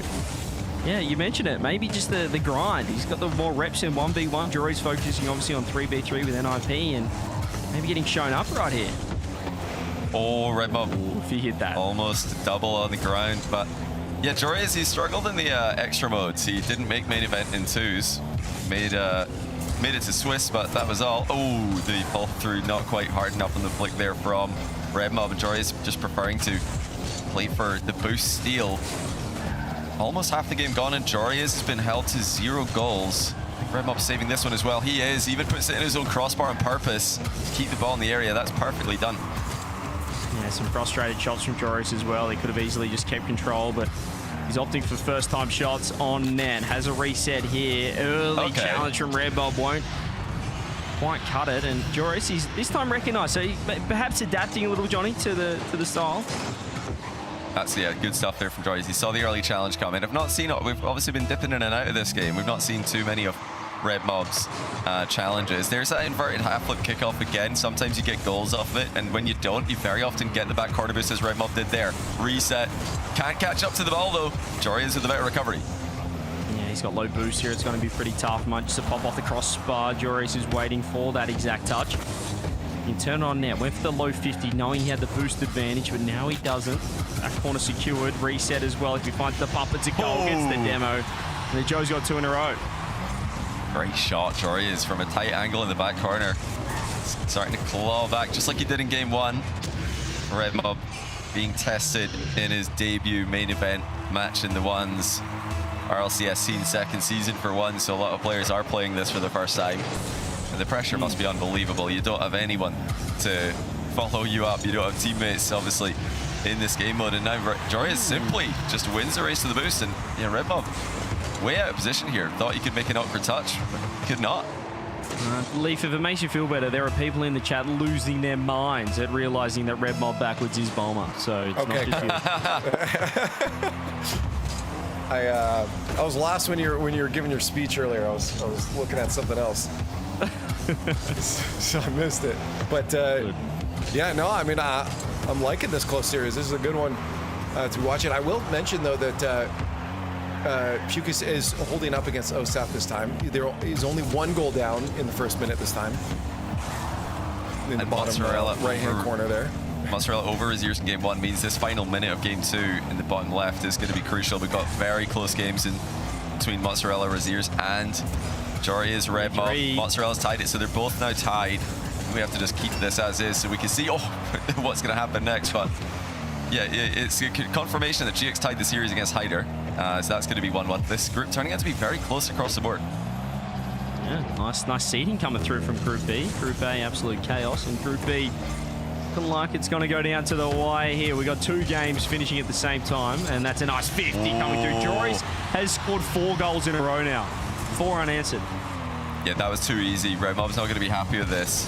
Speaker 19: yeah, you mentioned it. Maybe just the grind. He's got the more reps in 1v1. Jory's focusing obviously on 3v3 with NIP and maybe getting shown up right here.
Speaker 5: Oh, Red Mob.
Speaker 19: If he hit that.
Speaker 5: Almost double on the ground, but yeah, Jory's, he struggled in the extra modes. He didn't make main event in 2s. Made it to Swiss, but that was all. Oh, the pull through not quite hard enough on the flick there from Red Mob, and Jory's just preferring to play for the boost steal. Almost half the game gone, and Jory's has been held to 0 goals. I think Red Mob saving this one as well. He is. He even puts it in his own crossbar on purpose to keep the ball in the area. That's perfectly done.
Speaker 19: Yeah, some frustrated shots from Joris as well. He could have easily just kept control, but he's opting for first-time shots on net. Has a reset here. Early challenge from Red Mob won't quite cut it, and Joris, he's this time recognised. So he, perhaps adapting a little, Johnny, to the style.
Speaker 5: That's good stuff there from Joris. He saw the early challenge coming. I've not seen it. We've obviously been dipping in and out of this game. We've not seen too many of Red Mob's challenges. There's that inverted half flip kickoff again. Sometimes you get goals off of it, and when you don't, you very often get the back corner boost as Red Mob did there. Reset. Can't catch up to the ball though. Joris with the better recovery.
Speaker 19: Yeah, he's got low boost here. It's going to be pretty tough. Might just pop off the crossbar. Joris is waiting for that exact touch. He turned on net, went for the low 50, knowing he had the boost advantage, but now he doesn't. That corner secured, reset as well. If he finds the pump, it's a goal, gets the demo. And then Joe's got 2 in a row.
Speaker 5: Great shot, Joris, from a tight angle in the back corner. Starting to claw back just like he did in game 1. Red Mob being tested in his debut main event match in the ones. RLCS scene, second season for one, so a lot of players are playing this for the first time. And the pressure must be unbelievable. You don't have anyone to follow you up. You don't have teammates, obviously, in this game mode. And now Joris simply just wins the race to the boost. And yeah, Red Mob way out of position here. Thought he could make an awkward touch, but could not.
Speaker 19: Leaf, if it makes you feel better, there are people in the chat losing their minds at realizing that Red Mob backwards is Bomber. So it's not just you.
Speaker 3: I was lost when you were giving your speech earlier. I was looking at something else, so I missed it. But yeah, no, I mean I'm liking this close series. This is a good one to watch it. I will mention though that Pukas is holding up against OSAP this time. There is only 1 goal down in the first minute this time. In the bottom right-hand corner there.
Speaker 5: Mozzarella over his years in game 1 means this final minute of game 2 in the bottom left is going to be crucial. We've got very close games in between Mozzarella, Raziers, and Jory's Red Mob. Mozzarella's tied it, so they're both now tied. We have to just keep this as is so we can see what's going to happen next. But yeah, it's a confirmation that GX tied the series against Hyder, so that's going to be 1-1. This group turning out to be very close across the board.
Speaker 19: Yeah, nice seeding coming through from Group B. Group A, absolute chaos, and Group B looking like it's going to go down to the wire here. We got 2 games finishing at the same time, and that's a nice 50 coming through. Jory's has scored 4 goals in a row now, 4 unanswered.
Speaker 5: Yeah, that was too easy. Red Mob's not going to be happy with this.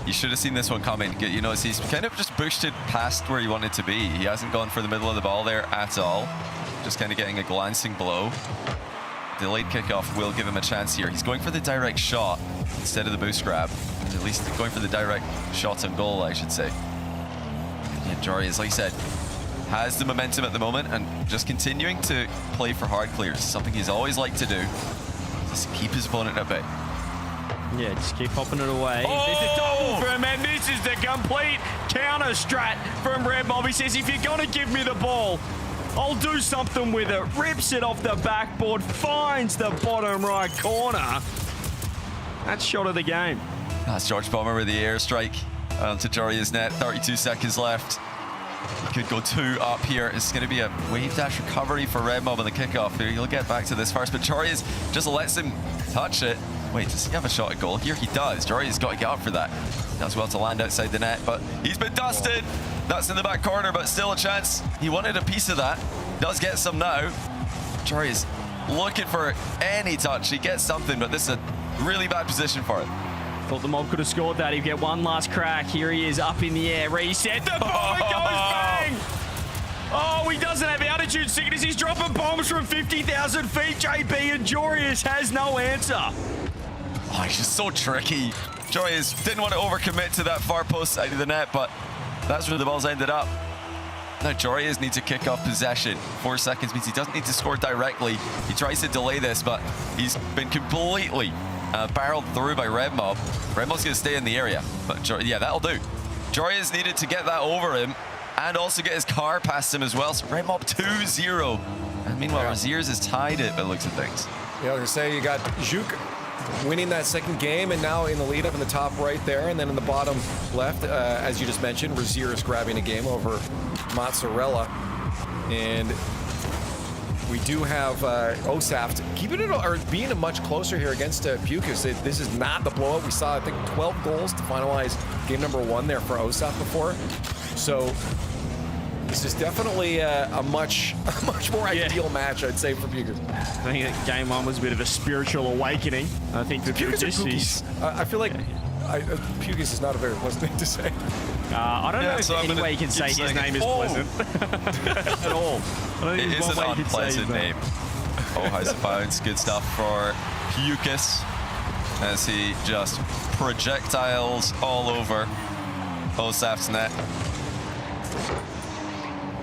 Speaker 5: You should have seen this one coming. You know, he's kind of just boosted past where he wanted to be. He hasn't gone for the middle of the ball there at all. Just kind of getting a glancing blow. Delayed kickoff will give him a chance here. He's going for the direct shot instead of the boost grab. At least going for the direct shot on goal, I should say. Yeah, Jory, as I said, has the momentum at the moment and just continuing to play for hard clears. Something he's always liked to do. Just keep his opponent at bay.
Speaker 19: Yeah, just keep popping it away. There's a double for him, and this is the complete counter strat from Red Mob. He says, if you're going to give me the ball, I'll do something with it. Rips it off the backboard, finds the bottom right corner. That's shot of the game.
Speaker 5: That's George Bomber with the airstrike onto Jory's net. 32 seconds left. He could go 2 up here. It's going to be a wave dash recovery for Red Mob on the kickoff. He'll get back to this first, but Jory's just lets him touch it. Wait, does he have a shot at goal here? He does. Jory's got to get up for that. Does well to land outside the net, but he's been dusted. That's in the back corner, but still a chance. He wanted a piece of that. Does get some now. Jory's looking for any touch. He gets something, but this is a really bad position for it.
Speaker 19: Thought the Mob could have scored that. He'd get one last crack. Here he is up in the air. Reset. The bomb goes bang. Oh, he doesn't have altitude sickness. He's dropping bombs from 50,000 feet, JB, and Jory's has no answer.
Speaker 5: Oh, he's just so tricky. Jory's didn't want to overcommit to that far post side of the net, but that's where the ball's ended up. Now Jorias needs to kick off possession. 4 seconds means he doesn't need to score directly. He tries to delay this, but he's been completely barreled through by Red Mob. Red Mob's going to stay in the area, but yeah, that'll do. Jorias needed to get that over him and also get his car past him as well. So Red Mob 2-0. And meanwhile, Raziers is tied it by the looks of things.
Speaker 3: Yeah, I was going to say, you got Juk winning that second game and now in the lead up in the top right there. And then in the bottom left, as you just mentioned, Raziers grabbing a game over Mozzarella. And we do have Osaft keeping it or being much closer here against Pukas. This is not the blowout. We saw, I think, 12 goals to finalize game number 1 there for Osaft before. So this is definitely a much more ideal match, I'd say, for Pukas.
Speaker 19: I think that game 1 was a bit of a spiritual awakening. I think the
Speaker 3: Pukas are Pookies. I feel like Pukas is not a very pleasant thing to say.
Speaker 19: I don't know if any way you can say his name is pleasant at all.
Speaker 5: It is an unpleasant name. Oh, how's it bounce? Good stuff for Pukas as he just projectiles all over Osaft's net.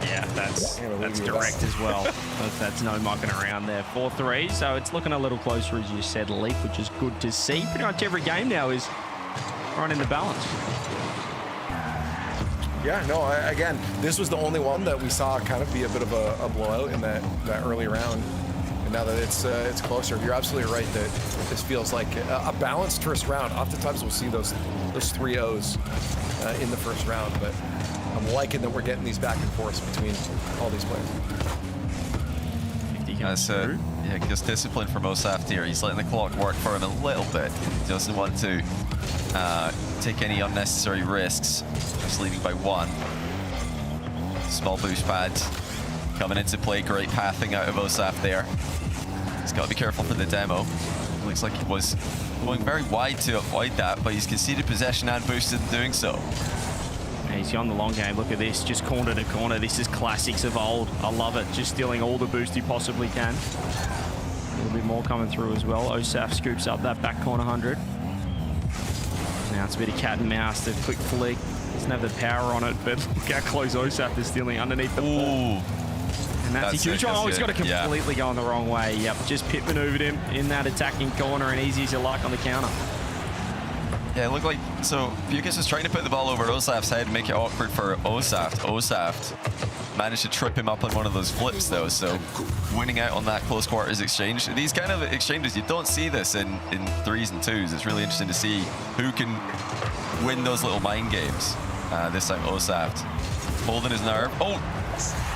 Speaker 19: Yeah, that's direct as well. That's no mucking around there. 4-3, so it's looking a little closer, as you said, Leaf, which is good to see. Pretty much every game now is right in the balance.
Speaker 3: Yeah, no, again, this was the only one that we saw kind of be a bit of a blowout in that early round. And now that it's closer, you're absolutely right that this feels like a balanced first round. Oftentimes we'll see those 3-0s in the first round, but I'm liking that we're getting these back and forth between all these players.
Speaker 5: Yeah, just discipline from Osaft here. He's letting the clock work for him a little bit. He doesn't want to take any unnecessary risks. Just leading by 1. Small boost pads coming into play. Great pathing out of Osaft there. He's got to be careful for the demo. Looks like he was going very wide to avoid that, but he's conceded possession and boosted in doing so.
Speaker 19: He's on the long game. Look at this, just corner to corner. This is classics of old. I love it. Just stealing all the boost he possibly can. A little bit more coming through as well. Osaf scoops up that back corner 100. Now it's a bit of cat and mouse. The quick flick. Doesn't have the power on it, but look how close Osaf is stealing underneath the ball. And that's a huge one. Oh, he's got to completely go in the wrong way. Yep, just pit maneuvered him in that attacking corner, and easy as you like on the counter.
Speaker 5: Yeah, it looked like, so Pukas was trying to put the ball over Osaft's head and make it awkward for Osaft. Osaft managed to trip him up on one of those flips though, so winning out on that close quarters exchange. These kind of exchanges, you don't see this in 3s and 2s. It's really interesting to see who can win those little mind games. This time Osaft holding his nerve. Oh,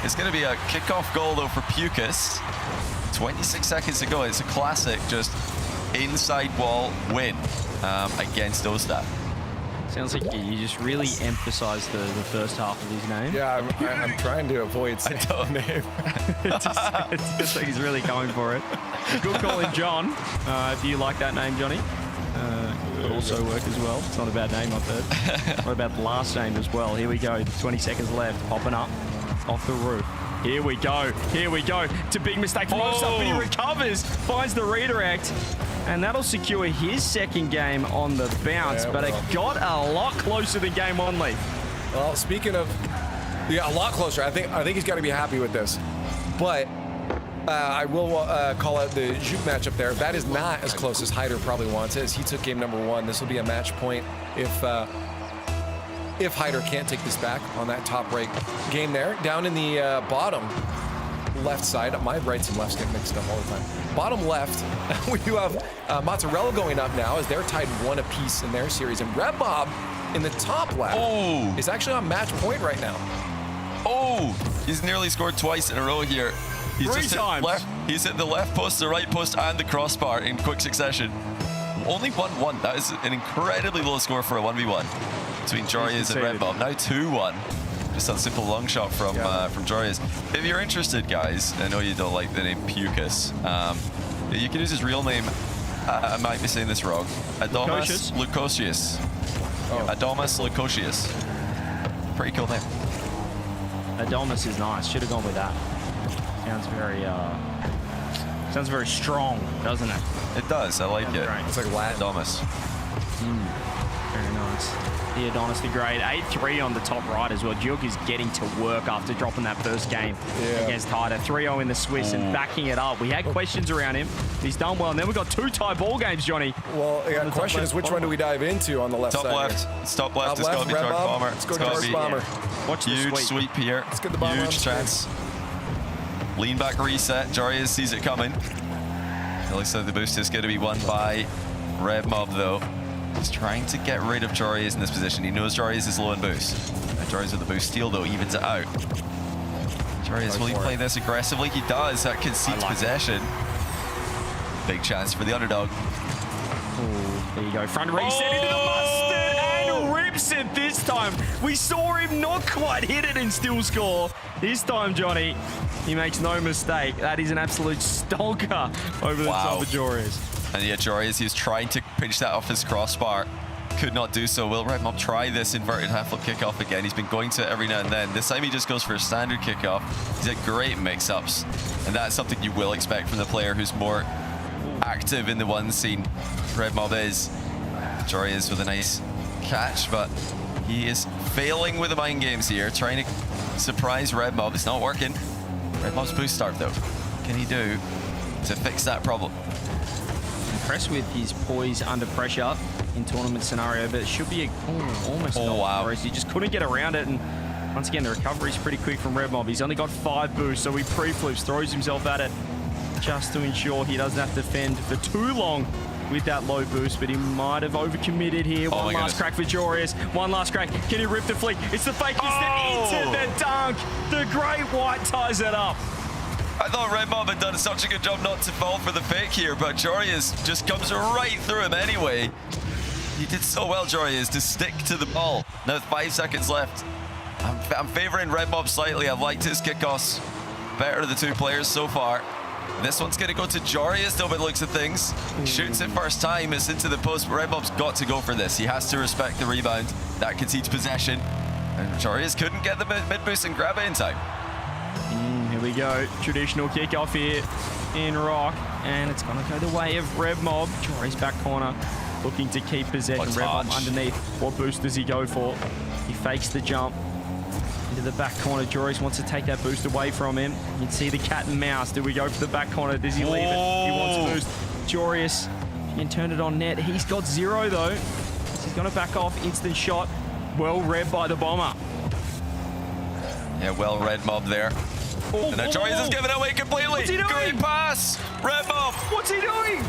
Speaker 5: it's going to be a kickoff goal though for Pukas. 26 seconds to go. It's a classic, just inside wall win against Osaft.
Speaker 19: Sounds like you just really emphasize the first half of his name.
Speaker 3: Yeah, I'm trying to avoid saying the name.
Speaker 19: It just like he's really going for it. Good call in John, if you like that name, Johnny. Could also work as well. It's not a bad name, I've heard. What about the last name as well? Here we go, 20 seconds left, popping up off the roof. Here we go, here we go. It's a big mistake from Osaf, but he recovers, finds the redirect, and that'll secure his second game on the bounce, but it got a lot closer than game 1, Lee.
Speaker 3: Well, speaking of, yeah, a lot closer. I think he's got to be happy with this. But I will call out the Juk matchup there. That is not as close as Hyder probably wants it, as he took game number 1. This will be a match point if Hyder can't take this back on that top right game there. Down in the bottom left side, my rights and lefts get mixed up all the time. Bottom left, we do have Mozzarella going up now as they're tied 1 apiece in their series. And Red Mob in the top left is actually on match point right now.
Speaker 5: Oh, he's nearly scored twice in a row here. He's
Speaker 19: 3 times.
Speaker 5: He's hit the left post, the right post, and the crossbar in quick succession. Only 1-1. That is an incredibly low score for a 1v1 between Jorias and Red Mob. Now 2-1. Just a simple long shot from Jorias. If you're interested, guys, I know you don't like the name Pukas. You can use his real name. I might be saying this wrong. Adomas Lukosius. Adomas Lukosius. Pretty cool name.
Speaker 19: Adomas is nice. Should have gone with that. Sounds very strong, doesn't it?
Speaker 5: It does. I like it.
Speaker 3: It's like Latin.
Speaker 5: Adomas.
Speaker 19: Very nice. The Adonis the Great. 8-3 on the top right as well. Duke is getting to work after dropping that first game against Hyder. 3-0 in the Swiss and backing it up. We had questions around him. He's done well. And then we've got 2 tie ball games, Johnny.
Speaker 3: Well, the question is, which one do we dive into on the left
Speaker 5: top
Speaker 3: side?
Speaker 5: Left. Top left. It's got to be Charge Bomber.
Speaker 3: Let's go Charge Bomber.
Speaker 19: Watch the
Speaker 5: huge sweep here.
Speaker 3: Let's get the bomber.
Speaker 5: Huge chance. Lean back reset. Jarius sees it coming. It looks like the boost is going to be won by Red Mob, though. He's trying to get rid of Jarius in this position. He knows Jarius is low in boost. Jarius with the boost steal, though, evens it out. Jarius, will he play this aggressively? He does. That concedes possession. Big chance for the underdog.
Speaker 19: Ooh, there you go. Front reset into the mustard and rips it this time. We saw him not quite hit it and still score. This time, Johnny, he makes no mistake. That is an absolute stonker over the top of Jarius.
Speaker 5: And yeah, Jarius, he's trying to pinch that off his crossbar. Could not do so. Will Red Mob try this inverted half flip kickoff again? He's been going to it every now and then. This time he just goes for a standard kickoff. He's had great mix-ups. And that's something you will expect from the player who's more active in the one scene. Red Mob is. Jarius with a nice catch, but he is failing with the mind games here, trying to surprise Red Mob. It's not working. Red Mob's boost start, though. What can he do to fix that problem?
Speaker 19: Impressed with his poise under pressure in tournament scenario, but it should be almost
Speaker 5: wow.
Speaker 19: for us. He just couldn't get around it, and once again the recovery is pretty quick from Red Mob. He's only got 5 boosts, so he pre-flips, throws himself at it just to ensure he doesn't have to defend for too long with that low boost, but he might have overcommitted here. One last crack for Jarius. One last crack. Can he rip the flick? It's the fake instant into the dunk. The Great White ties it up.
Speaker 5: I thought Red Mob had done such a good job not to fall for the fake here, but Jarius just comes right through him anyway. He did so well, Jarius, to stick to the ball. Now 5 seconds left. I'm favoring Red Mob slightly. I've liked his kickoffs better of the 2 players so far. This one's going to go to Jarius, though, by the looks of things. Shoots it first time. It's into the post. Red Mob's got to go for this. He has to respect the rebound. That concedes possession. And Jarius couldn't get the mid boost and grab it in time.
Speaker 19: Here we go. Traditional kickoff here in Rock. And it's going to go the way of Red Mob. Jarius back corner looking to keep possession. Red Mob underneath. What boost does he go for? He fakes the jump into the back corner. Jarius wants to take that boost away from him. You can see the cat and mouse. Do we go for the back corner? Does he leave it? He wants a boost. Jarius can turn it on net. He's got 0 though. He's going to back off. Instant shot. Well read by the bomber.
Speaker 5: Yeah, well read Mob there. And now Jarius is giving it away completely.
Speaker 19: What's he doing?
Speaker 5: Great pass. Red Mob.
Speaker 19: What's he doing?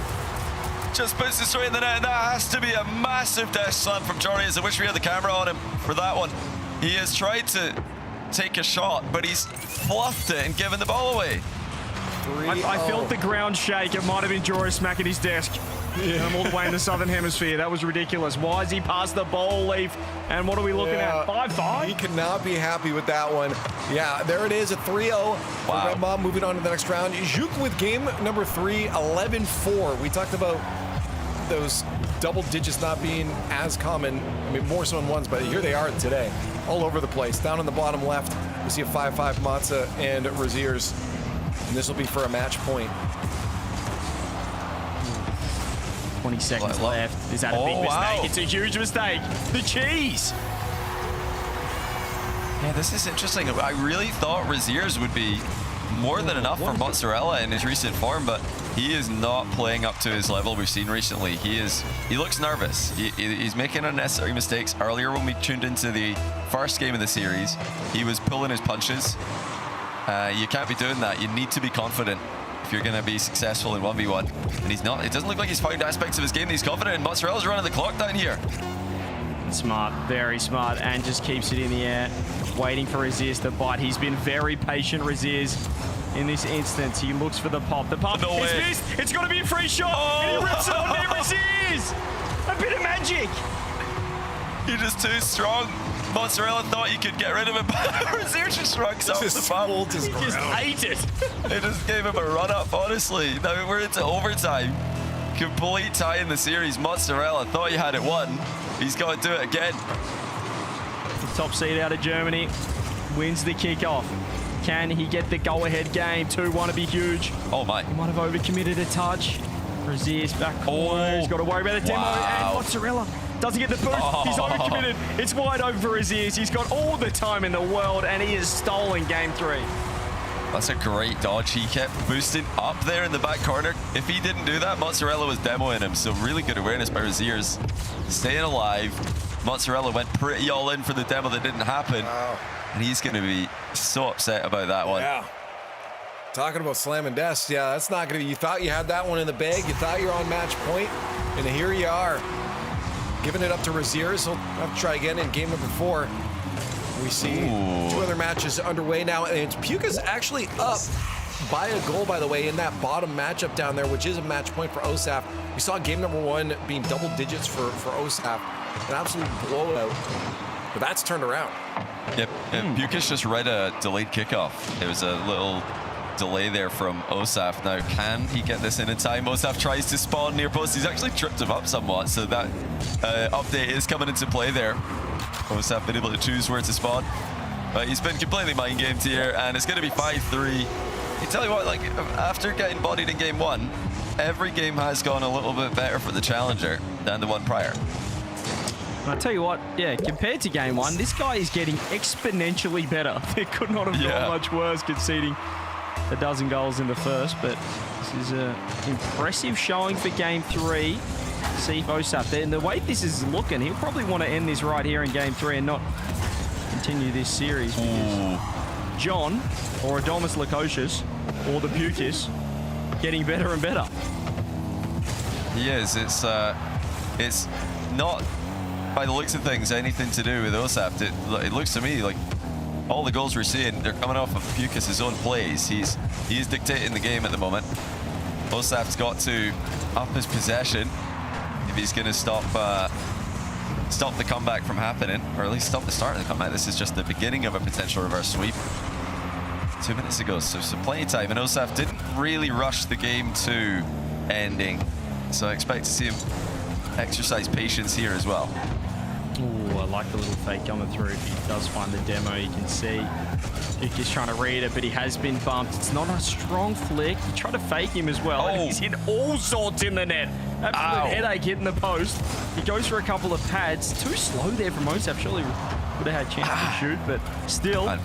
Speaker 5: Just puts it straight in the net. And that has to be a massive dash slam from Jarius. I wish we had the camera on him for that one. He has tried to take a shot, but he's fluffed it and given the ball away.
Speaker 19: I felt the ground shake. It might have been Jarius smacking his desk. I'm all the way in the southern hemisphere. That was ridiculous. Why is he past the bowl leaf? And what are we looking at? 5-5?
Speaker 3: He could not be happy with that one. Yeah, there it is, a 3-0. Wow. Red Mob moving on to the next round. Juk with game number 3, 11-4. We talked about those double digits not being as common. I mean, more so in ones, but here they are today. All over the place. Down in the bottom left, we see a 5-5 Matza and Raziers. And this will be for a match point.
Speaker 19: 20 seconds left. Is that a big mistake? Wow. It's a huge mistake. The cheese.
Speaker 5: Yeah, this is interesting. I really thought Raziers would be more than enough for Mozzarella in his recent form, but he is not playing up to his level we've seen recently. He looks nervous. He's making unnecessary mistakes. Earlier when we tuned into the first game of the series, he was pulling his punches. You can't be doing that. You need to be confident if you're going to be successful in 1v1. And he's not. It doesn't look like he's found aspects of his game that he's confident in. Mozzarella's running the clock down here.
Speaker 19: Smart, very smart, and just keeps it in the air, waiting for Raziers to bite. He's been very patient, Raziers, in this instance. He looks for the pop. The pop is missed. It's going to be a free shot, and he rips it on there. Raziers! A bit of magic.
Speaker 5: You're just too strong. Mozzarella thought you could get rid of him, but Razier just runs off the ball.
Speaker 19: He just ate it.
Speaker 5: They just gave him a run up, honestly. Now we're into overtime. Complete tie in the series. Mozzarella thought he had it won. He's got to do it again.
Speaker 19: The top seed out of Germany wins the kickoff. Can he get the go-ahead game? 2-1 to be huge.
Speaker 5: Oh my.
Speaker 19: He might have overcommitted a touch. Raziers back corner. He's got to worry about the demo. And Mozzarella Doesn't get the boost. He's overcommitted. It's wide open for his ears. He's got all the time in the world, and he has stolen game 3.
Speaker 5: That's a great dodge. He kept boosting up there in the back corner. If he didn't do that, Mozzarella was demoing him. So really good awareness by Raziers. Staying alive. Mozzarella went pretty all in for the demo that didn't happen.
Speaker 3: Wow.
Speaker 5: And he's going to be so upset about that one.
Speaker 3: Yeah. Talking about slamming desks, yeah, that's not going to be. You thought you had that one in the bag. You thought you were on match point, and here you are. Giving it up to Raziers. He'll have to try again in game number 4. We see 2 other matches underway now, and Puka's actually up by a goal, by the way, in that bottom matchup down there, which is a match point for OSAF. We saw game number 1 being double digits for OSAF. An absolute blowout, but that's turned around.
Speaker 5: Yep, Puka's just read a delayed kickoff. It was a little delay there from OSAF. Now, can he get this in time? OSAF tries to spawn near post. He's actually tripped him up somewhat, so that update is coming into play there. OSAF been able to choose where to spawn. But he's been completely mind-gamed here, and it's going to be 5-3. I tell you what, like, after getting bodied in game 1, every game has gone a little bit better for the challenger than the one prior.
Speaker 19: And I tell you what, yeah, compared to game 1, this guy is getting exponentially better. It could not have gone much worse, conceding a dozen goals in the first, but this is an impressive showing for game 3. See if OSAF, and the way this is looking, he'll probably want to end this right here in game 3 and not continue this series, because John, or Adomus Lukosius, or the Pukis, getting better and better.
Speaker 5: He is. It's not, by the looks of things, anything to do with OSAF. It looks to me like all the goals we're seeing, they're coming off of Pukis' own plays. He is dictating the game at the moment. OSAF's got to up his possession if he's going to stop the comeback from happening, or at least stop the start of the comeback. This is just the beginning of a potential reverse sweep. 2 minutes ago, so plenty of time, and OSAF didn't really rush the game to ending, so I expect to see him exercise patience here as well.
Speaker 19: Ooh, I like the little fake coming through. If he does find the demo, you can see Yuki's trying to read it, but he has been bumped. It's not a strong flick. He tried to fake him as well, and he's hit all sorts in the net. Absolute headache hitting the post. He goes for a couple of pads. Too slow there from OSAF. Surely would have had a chance to shoot, but still,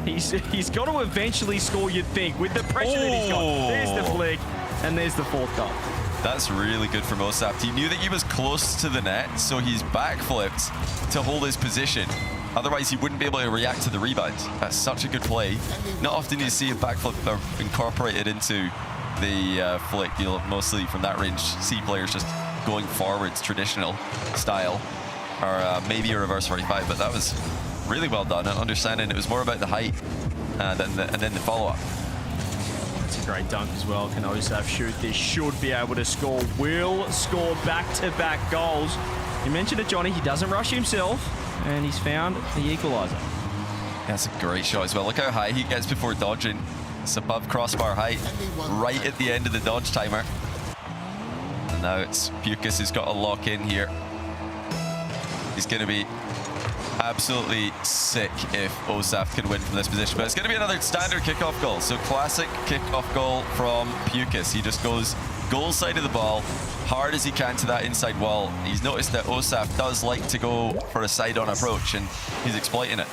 Speaker 19: he's got to eventually score, you'd think, with the pressure that he's got. There's the flick, and there's the 4th goal.
Speaker 5: That's really good from OSAF. He knew that he was close to the net, so he's backflipped to hold his position. Otherwise, he wouldn't be able to react to the rebound. That's such a good play. Not often you see a backflip incorporated into the flick. You'll mostly, from that range, see players just going forwards, traditional style, or maybe a reverse 45, but that was really well done, and understanding it was more about the height and then the follow-up.
Speaker 19: That's a great dunk as well. Can OSAF shoot this? Should be able to score. Will score back-to-back goals. You mentioned it, Johnny. He doesn't rush himself, and he's found the equalizer.
Speaker 5: That's a great shot as well. Look how high he gets before dodging. It's above crossbar height, right at the end of the dodge timer. And now it's Pukas who's got a lock in here. He's going to be absolutely sick if OSAF can win from this position. But it's going to be another standard kickoff goal. So classic kickoff goal from Pukas. He just goes goal side of the ball, hard as he can to that inside wall. He's noticed that OSAF does like to go for a side-on approach, and he's exploiting it.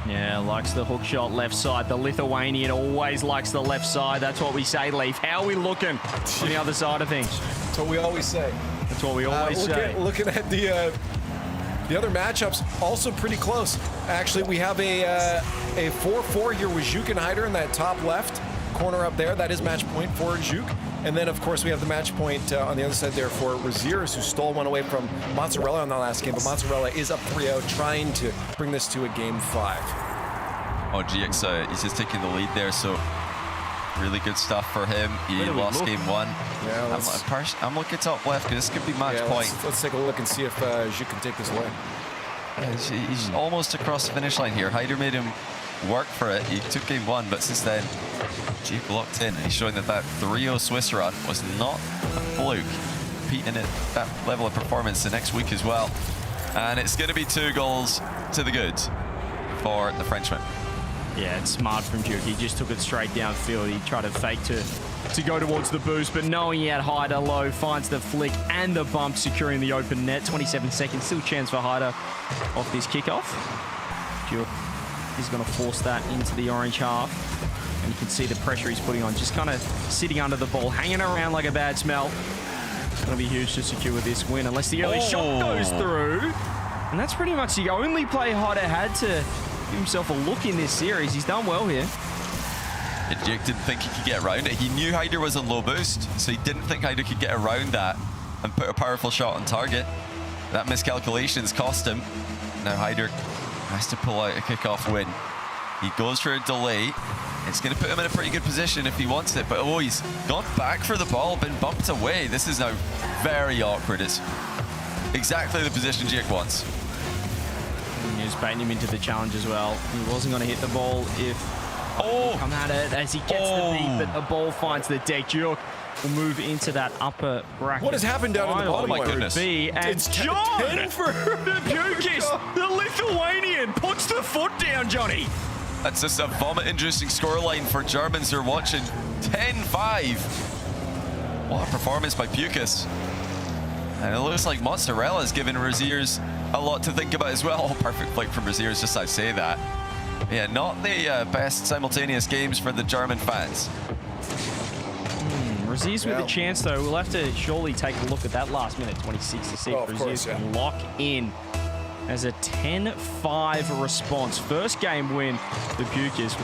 Speaker 19: Yeah, likes the hook shot left side. The Lithuanian always likes the left side. That's what we say, Leaf. How are we looking on the other side of things?
Speaker 3: That's what we always say.
Speaker 19: That's what we always say.
Speaker 3: Looking at the other matchups, also pretty close. Actually, we have a 4-4 here with Juk and Hyder in that top left corner up there. That is match point for Juk. And then, of course, we have the match point on the other side there for Raziers, who stole one away from Mozzarella in the last game. But Mozzarella is up 3-0, trying to bring this to a game 5.
Speaker 5: Oh, GX, he's just taking the lead there, so really good stuff for him. He lost game 1. Yeah, I'm looking top left, because this could be match point.
Speaker 3: Let's take a look and see if Juk can take this away.
Speaker 5: He's almost across the finish line here. Hyder made him work for it. He took game 1, but since then, Juk locked in. He's showing that 3-0 Swiss run was not a fluke. Repeating at that level of performance the next week as well. And it's going to be 2 goals to the good for the Frenchman.
Speaker 19: Yeah, it's smart from Juk. He just took it straight downfield. He tried to fake to to go towards the boost, but knowing he had Hyder low, finds the flick and the bump, securing the open net. 27 seconds, still chance for Hyder off this kickoff. He's going to force that into the orange half. And you can see the pressure he's putting on, just kind of sitting under the ball, hanging around like a bad smell. It's going to be huge to secure this win, unless the early shot goes through. And that's pretty much the only play Hyder had to give himself a look in this series. He's done well here.
Speaker 5: Jake didn't think he could get around it. He knew Hyder was on low boost, so he didn't think Hyder could get around that and put a powerful shot on target. That miscalculations cost him. Now Hyder has to pull out a kickoff win. He goes for a delay. It's going to put him in a pretty good position if he wants it, but he's gone back for the ball, been bumped away. This is now very awkward. It's exactly the position Jake wants.
Speaker 19: He was baiting him into the challenge as well. He wasn't going to hit the ball if come at it as he gets the beat, but the ball finds the deck. Jurk will move into that upper bracket.
Speaker 3: What has happened down in the bottom?
Speaker 5: Oh my goodness.
Speaker 19: B, and
Speaker 3: It's
Speaker 19: John,
Speaker 3: 10 for
Speaker 19: the Pukis, the Lithuanian, puts the foot down, Johnny.
Speaker 5: That's just a vomit-inducing scoreline for Germans who are watching. 10-5. What a performance by Pukis. And it looks like Mozzarella's given Raziers a lot to think about as well. Perfect flight from Raziers, just I say that. Yeah, not the best simultaneous games for the German fans.
Speaker 19: Raziers with a chance, though. We'll have to surely take a look at that last minute 26 to see if Raziers can lock in as a 10-5 response. First game win for Pukis.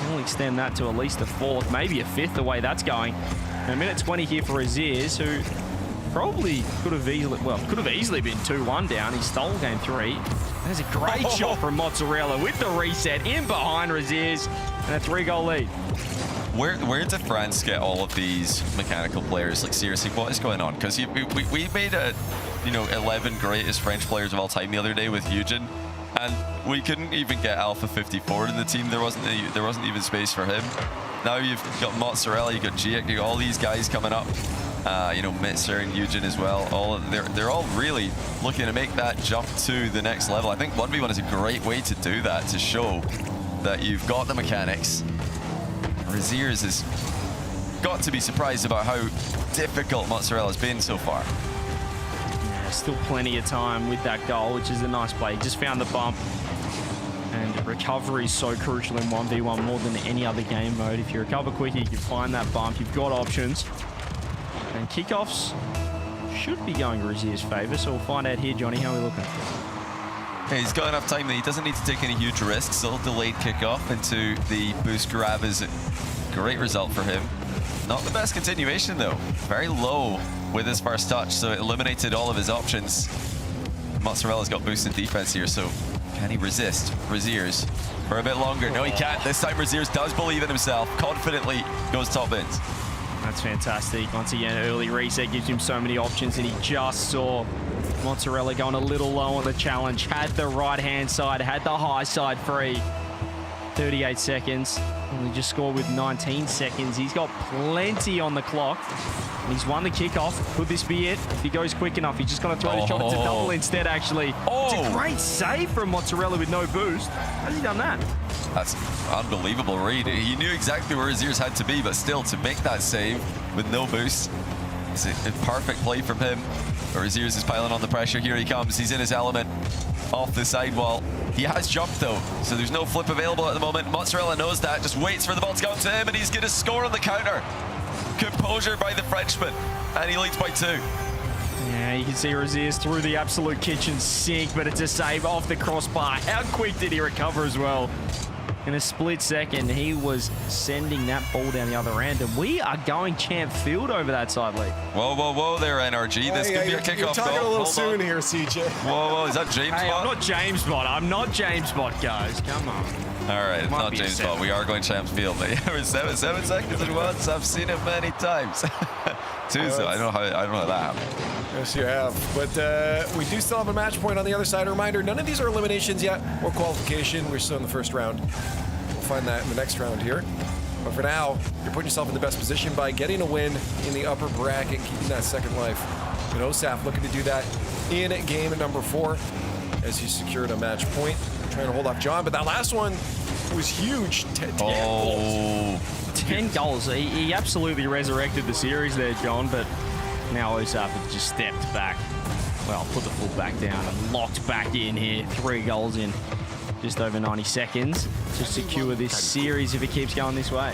Speaker 19: We'll extend that to at least a fourth, maybe a fifth, the way that's going. And a minute 20 here for Raziers, who probably could have easily been 2-1 down. He stole game 3. There's a great shot from Mozzarella with the reset in behind Raziers, and a 3-goal lead.
Speaker 5: Where did France get all of these mechanical players? Like, seriously, what is going on? Because we made a 11 greatest French players of all time the other day with Eugen, and we couldn't even get Alpha 54 in the team. There wasn't even space for him. Now you've got Mozzarella, you got Giek, you got all these guys coming up. Mitzer and Eugen as well. They're all really looking to make that jump to the next level. I think 1v1 is a great way to do that, to show that you've got the mechanics. Raziers has got to be surprised about how difficult Mozzarella's been so far.
Speaker 19: Yeah, still plenty of time with that goal, which is a nice play. He just found the bump. And recovery is so crucial in 1v1 more than any other game mode. If you recover quicker, you can find that bump. You've got options. And kickoffs should be going Raziers' favour, so we'll find out here, Johnny. How are we looking?
Speaker 5: Hey, he's got enough time that he doesn't need to take any huge risks. Little delayed kickoff into the boost grab is a great result for him. Not the best continuation, though. Very low with his first touch, so it eliminated all of his options. Mozzarella's got boosted defense here, so can he resist Raziers for a bit longer? No, he can't. This time Raziers does believe in himself, confidently goes top ends.
Speaker 19: That's fantastic. Once again, early reset gives him so many options, and he just saw Mozzarella going a little low on the challenge. Had the right-hand side, had the high side free. 38 seconds. And he just scored with 19 seconds. He's got plenty on the clock. And he's won the kickoff. Could this be it? If he goes quick enough, he's just going to throw the shot. It's a double instead, actually. It's a great save from Mozzarella with no boost. How's he done that?
Speaker 5: That's unbelievable read. He knew exactly where his ears had to be, but still to make that save with no boost, it's a perfect play from him. Raziers is piling on the pressure. Here he comes. He's in his element. Off the sidewall. He has jumped though, so there's no flip available at the moment. Mozzarella knows that, just waits for the ball to come to him, and he's going to score on the counter. Composure by the Frenchman, and he leads by 2.
Speaker 19: Yeah, you can see Raziers through the absolute kitchen sink, but it's a save off the crossbar. How quick did he recover as well? In a split second, he was sending that ball down the other end, and we are going champ field over that side leg.
Speaker 5: Whoa, whoa, whoa there, NRG. This could be a kickoff goal.
Speaker 3: You're talking a little soon here, CJ.
Speaker 5: Whoa, whoa, is that James Bond?
Speaker 19: I'm not James Bond. I'm not James Bond, guys. Come on.
Speaker 5: All right, it's not James Bond. We are going champs field, mate. 7 seconds at once. I've seen it many times. 2, so I don't know how that happened.
Speaker 3: Yes, you have. But we do still have a match point on the other side. A reminder, none of these are eliminations yet or qualification. We're still in the first round. We'll find that in the next round here. But for now, you're putting yourself in the best position by getting a win in the upper bracket, keeping that second life. And OSAF looking to do that in game number 4. as he secured a match point. Trying to hold off John, but that last one was huge. 10 goals.
Speaker 19: 10 goals. He absolutely resurrected the series there, John, but now OSAP has just stepped back. Well, put the full back down and locked back in here. 3 goals in just over 90 seconds to secure this series if it keeps going this way.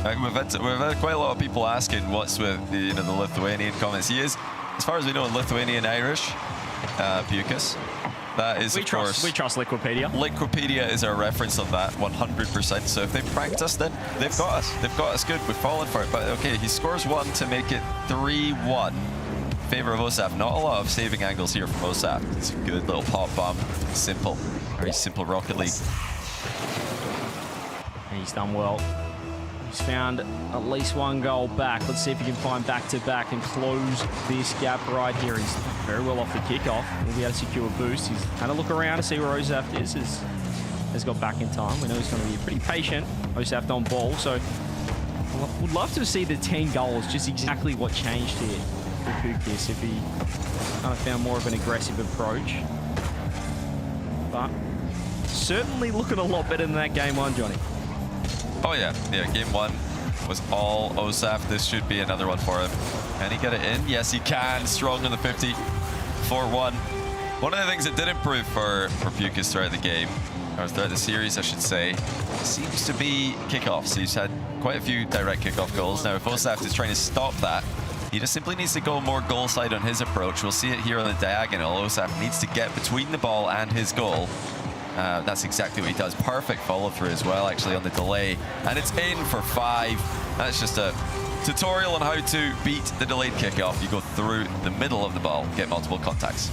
Speaker 5: We've had quite a lot of people asking what's with the Lithuanian comments. He is, as far as we know, Lithuanian Irish, Pukas. That is, of course,
Speaker 19: we trust Liquipedia.
Speaker 5: Liquipedia is our reference on that, 100%. So if they've pranked us, then they've got us. They've got us good. We've fallen for it. But okay, he scores 1 to make it 3-1 in favor of OSAP. Not a lot of saving angles here from OSAP. It's a good little pop bomb. Simple, very simple Rocket League.
Speaker 19: He's done well. He's found at least 1 goal back. Let's see if he can find back-to-back and close this gap right here. He's very well off the kickoff. He'll be able to secure a boost. He's had a look around to see where OSAP is. Has got back in time. We know he's going to be pretty patient. OSAP on ball, so would love to see the 10 goals, just exactly what changed here for Pukas, if he kind of found more of an aggressive approach. But certainly looking a lot better than that game 1, Johnny.
Speaker 5: Oh yeah, game 1 was all OSAP. This should be another one for him. Can he get it in? Yes, he can. Strong on the 50. 4-1. One of the things that did improve for Pukas throughout the game, or throughout the series, I should say, seems to be kickoffs. He's had quite a few direct kickoff goals. Now, if OSAP is trying to stop that, he just simply needs to go more goal side on his approach. We'll see it here on the diagonal. OSAP needs to get between the ball and his goal. That's exactly what he does. Perfect follow through as well, actually, on the delay. And it's in for 5. That's just a tutorial on how to beat the delayed kickoff. You go through the middle of the ball, get multiple contacts.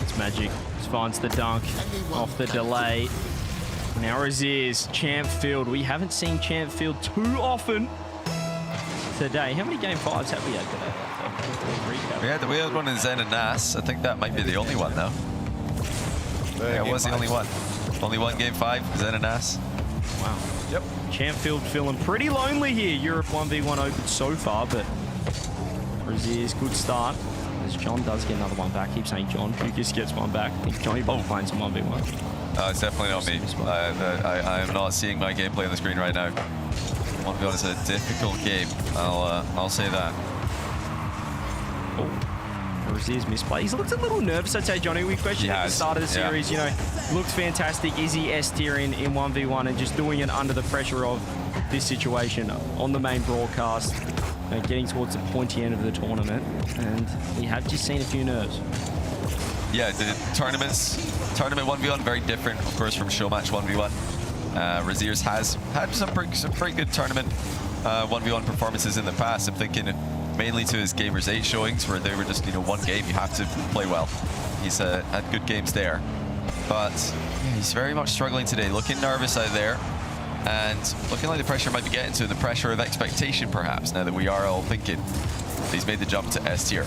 Speaker 19: It's magic. Just finds the dunk off the delay. Now Raziers, Champfield. We haven't seen Champfield too often today. How many game 5s have we had today?
Speaker 5: We had one in Zen and Nas. I think that might be the only one, though. Yeah, it was the only one. Only one game 5, Zen and Nas.
Speaker 19: Wow. Yep. Champfield feeling pretty lonely here. Europe 1v1 open so far, but Raziers, good start. As John does get another one back. Keep saying John. Pukas gets one back. I think Johnny Bob finds some 1v1.
Speaker 5: It's definitely not me. I am not seeing my gameplay on the screen right now. 1v1 is a difficult game. I'll say that.
Speaker 19: Raziers misplay. He's looked a little nervous, I'd say, Johnny. We questioned at the start of the series, you know, looked fantastic. Is he S tier in 1v1 and just doing it under the pressure of this situation on the main broadcast, getting towards the pointy end of the tournament, and we have just seen a few nerves.
Speaker 5: Yeah, the tournament 1v1 very different, of course, from show match 1v1. Raziers has had some pretty good tournament 1v1 performances in the past. I'm thinking mainly to his Gamers 8 showings, where they were just, one game, you have to play well. He's had good games there. But yeah, he's very much struggling today, looking nervous out there, and looking like the pressure might be getting to him, the pressure of expectation, perhaps, now that we are all thinking he's made the jump to S tier.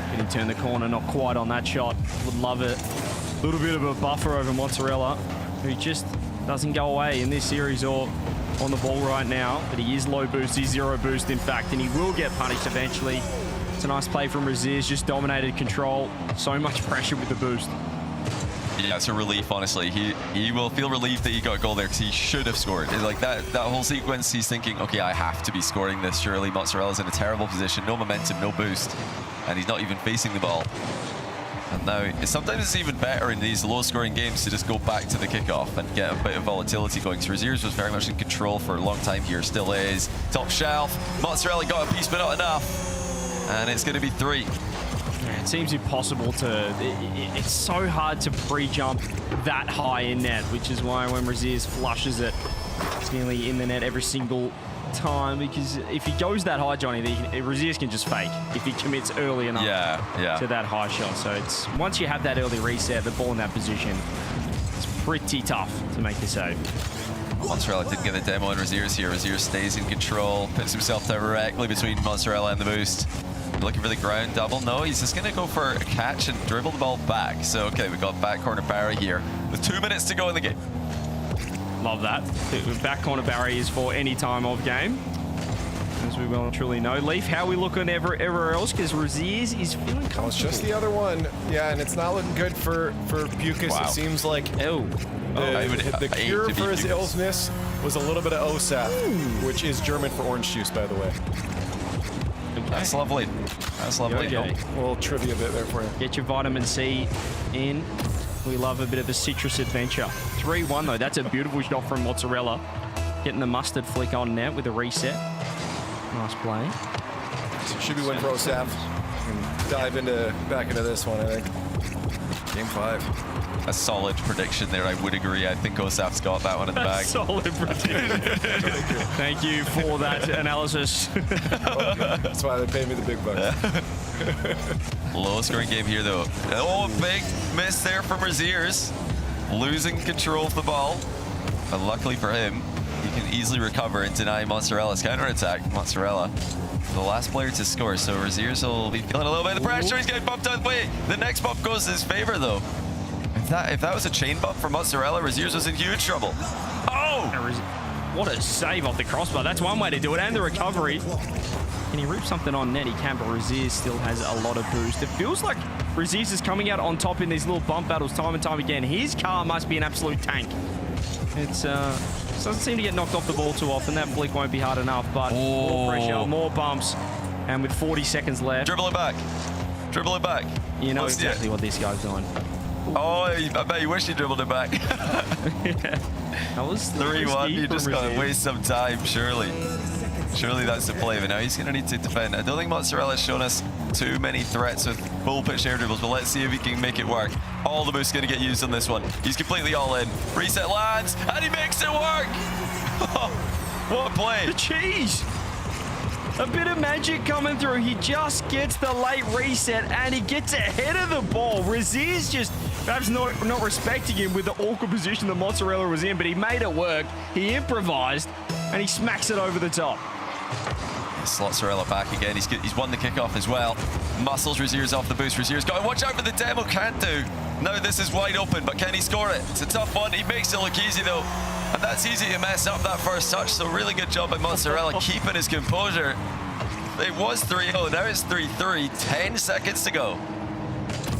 Speaker 19: Can he turn the corner? Not quite on that shot. Would love it. A little bit of a buffer over Mozzarella, who just doesn't go away in this series or on the ball right now, but he is low boost. He's 0 boost, in fact, and he will get punished eventually. It's a nice play from Raziers, just dominated control. So much pressure with the boost.
Speaker 5: Yeah, it's a relief, honestly. He will feel relieved that he got a goal there, because he should have scored. It's like that whole sequence, he's thinking, okay, I have to be scoring this. Surely Mozzarella's in a terrible position, no momentum, no boost, and he's not even facing the ball. And now, sometimes it's even better in these low-scoring games to just go back to the kickoff and get a bit of volatility going. So Raziers was very much in control for a long time here, still is. Top shelf, Mozzarella got a piece, but not enough. And it's going to be 3.
Speaker 19: Yeah, it seems impossible to... It's so hard to pre-jump that high in net, which is why when Raziers flushes it, it's nearly in the net every single time, because if he goes that high, Johnny, Raziers can just fake if he commits early enough to that high shot. So it's once you have that early reset, the ball in that position, it's pretty tough to make the save.
Speaker 5: Mozzarella didn't get the demo on Raziers here. Raziers stays in control, puts himself directly between Mozzarella and the boost. Looking for the ground double. No, he's just going to go for a catch and dribble the ball back. So, okay, we've got back corner Barry here with 2 minutes to go in the game.
Speaker 19: Love that. Back corner Barry is for any time of game. as we well and truly know. Leaf, how are we looking everywhere else? Because Raziz is feeling comfortable.
Speaker 3: It's just the other one. Yeah, and it's not looking good for Pukas.
Speaker 4: Wow.
Speaker 3: It seems like the
Speaker 5: hate
Speaker 3: cure
Speaker 5: to be
Speaker 3: for his
Speaker 5: Pukas.
Speaker 3: illness was a little bit of OSAP, which is German for orange juice, by the way.
Speaker 5: That's lovely. That's lovely.
Speaker 19: Okay.
Speaker 3: A little trivia bit there for you.
Speaker 19: Get your vitamin C in. We love a bit of a citrus adventure. 3-1 though. That's a beautiful shot from Mozzarella. Getting the mustard flick on net with a reset. Nice play.
Speaker 3: So should be win for OSAP. And dive back into this one, I think. Game 5.
Speaker 5: A solid prediction there, I would agree. I think OSAP's got that one in the bag.
Speaker 19: Solid prediction. Thank you for that analysis.
Speaker 3: That's why they pay me the big bucks.
Speaker 5: Low scoring game here, though. Oh, big miss there from Raziers. Losing control of the ball. But luckily for him, he can easily recover and deny Mozzarella's counterattack. Mozzarella, the last player to score, so Raziers will be feeling a little bit of the pressure. He's getting bumped out of the way. The next bump goes in his favor, though. If that was a chain bump for Mozzarella, Raziers was in huge trouble. Oh!
Speaker 19: What a save off the crossbar. That's one way to do it, and the recovery. Can he rip something on net? He can, but Raziers still has a lot of boost. It feels like Raziers is coming out on top in these little bump battles time and time again. His car must be an absolute tank. It's doesn't seem to get knocked off the ball too often. That flick won't be hard enough, but more pressure, more bumps, and with 40 seconds left.
Speaker 5: Dribble it back. Dribble it back.
Speaker 19: You know exactly what this guy's doing.
Speaker 5: Oh, I bet you wish you dribbled it back.
Speaker 19: That was
Speaker 5: 3-1. You just got to
Speaker 19: Raziers.
Speaker 5: waste some time, surely. Surely that's the play, but now he's going to need to defend. I don't think Mozzarella's shown us too many threats with full pitch air dribbles, but let's see if he can make it work. All the boost going to get used on this one. He's completely all in. Reset lands, and he makes it work. What a play.
Speaker 19: The cheese. A bit of magic coming through. He just gets the late reset, and he gets ahead of the ball. Raziers just perhaps not respecting him with the awkward position that Mozzarella was in, but he made it work. He improvised, and he smacks it over the top.
Speaker 5: Slots Mozzarella back again. He's won the kickoff as well. Muscles Raziers off the boost. Raziers going, watch out for the demo. Can't do. No, this is wide open, but can he score it? It's a tough one. He makes it look easy, though. And that's easy to mess up that first touch. So really good job by Mozzarella keeping his composure. It was 3-0. Now it's 3-3. 10 seconds to go.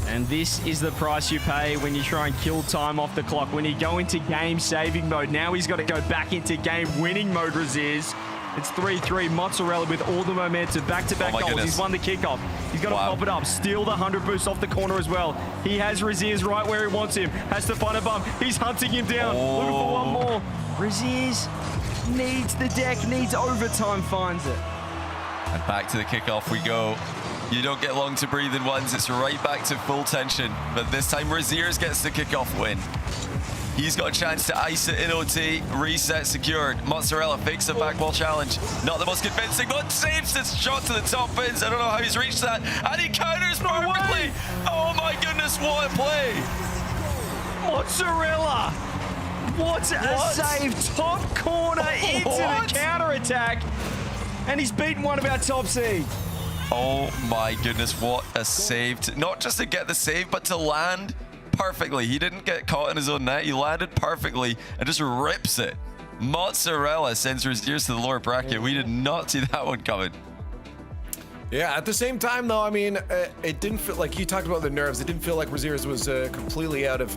Speaker 19: And this is the price you pay when you try and kill time off the clock. When you go into game-saving mode, now he's got to go back into game-winning mode, Raziers. It's 3-3. Mozzarella with all the momentum. Back-to-back goals.
Speaker 5: Goodness.
Speaker 19: He's won the kickoff. He's got to pop it up. Steal the 100 boost off the corner as well. He has Raziers right where he wants him. Has to find a bump. He's hunting him down. Looking for one more. Raziers needs the deck, needs overtime, finds it.
Speaker 5: And back to the kickoff we go. You don't get long to breathe in ones. It's right back to full tension. But this time Raziers gets the kickoff win. He's got a chance to ice it in OT. Reset secured. Mozzarella fakes a back wall challenge. Not the most convincing, but saves this shot to the top bins. I don't know how he's reached that. And he counters perfectly. Oh my goodness, what a play.
Speaker 19: Mozzarella. What a save. Top corner into the counter-attack. And he's beaten one of our top seeds.
Speaker 5: Oh my goodness, what a save. Not just to get the save, but to land perfectly. He didn't get caught in his own net. He landed perfectly and just rips it. Mozzarella sends Raziers to the lower bracket. We did not see that one coming.
Speaker 3: Yeah, at the same time, though, I mean, it didn't feel like you talked about the nerves. It didn't feel like Raziers was completely out of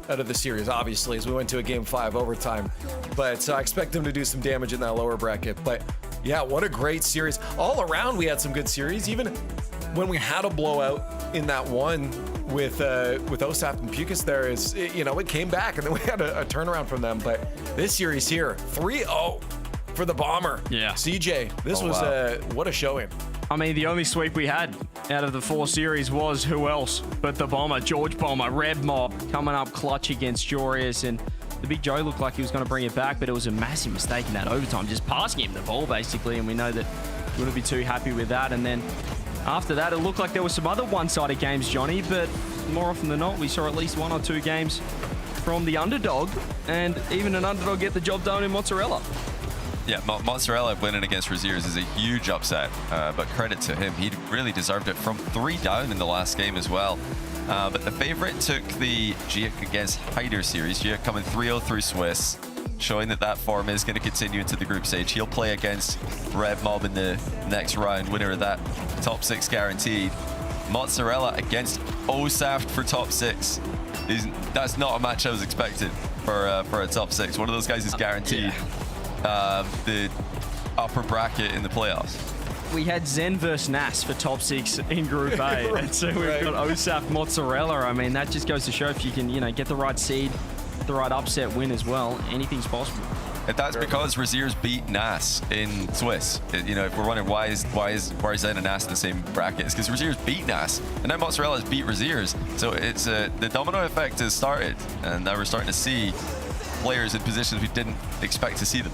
Speaker 3: the series, obviously, as we went to a game 5 overtime. But I expect him to do some damage in that lower bracket. But yeah, what a great series. All around, we had some good series. Even when we had a blowout in that one with OSAP and Pukas there, it came back, and then we had a turnaround from them. But this series here, 3-0 for the Bomber.
Speaker 19: Yeah.
Speaker 3: CJ, this was what a showing.
Speaker 19: I mean, the only sweep we had out of the 4 series was who else but the Bomber, George Bomber, Red Mob, coming up clutch against Jorius. And the Big Joe looked like he was going to bring it back, but it was a massive mistake in that overtime, just passing him the ball, basically. And we know that he wouldn't be too happy with that. And then after that, it looked like there were some other one-sided games, Johnny, but more often than not, we saw at least 1 or 2 games from the underdog, and even an underdog get the job done in Mozzarella.
Speaker 5: Yeah, Mozzarella winning against Raziers is a huge upset, but credit to him. He really deserved it from 3 down in the last game as well. But the favorite took the GIAC against Hyder series. GIAC coming 3-0 through Swiss. showing that form is going to continue into the group stage. He'll play against Red Mob in the next round, winner of that top 6 guaranteed. Mozzarella against Osaft for top 6. That's not a match I was expecting for a top 6. One of those guys is guaranteed the upper bracket in the playoffs.
Speaker 19: We had Zen versus Nas for top 6 in Group A, and so we've got Osaf Mozzarella. I mean, that just goes to show if you can, get the right seed, the right upset win as well, anything's possible.
Speaker 5: And that's because Raziers beat Nas in Swiss. If we're wondering why is Zen and Nas in the same bracket, it's because Raziers beat Nas, and now Mozzarella's beat Raziers. So it's the domino effect has started, and now we're starting to see players in positions we didn't expect to see them.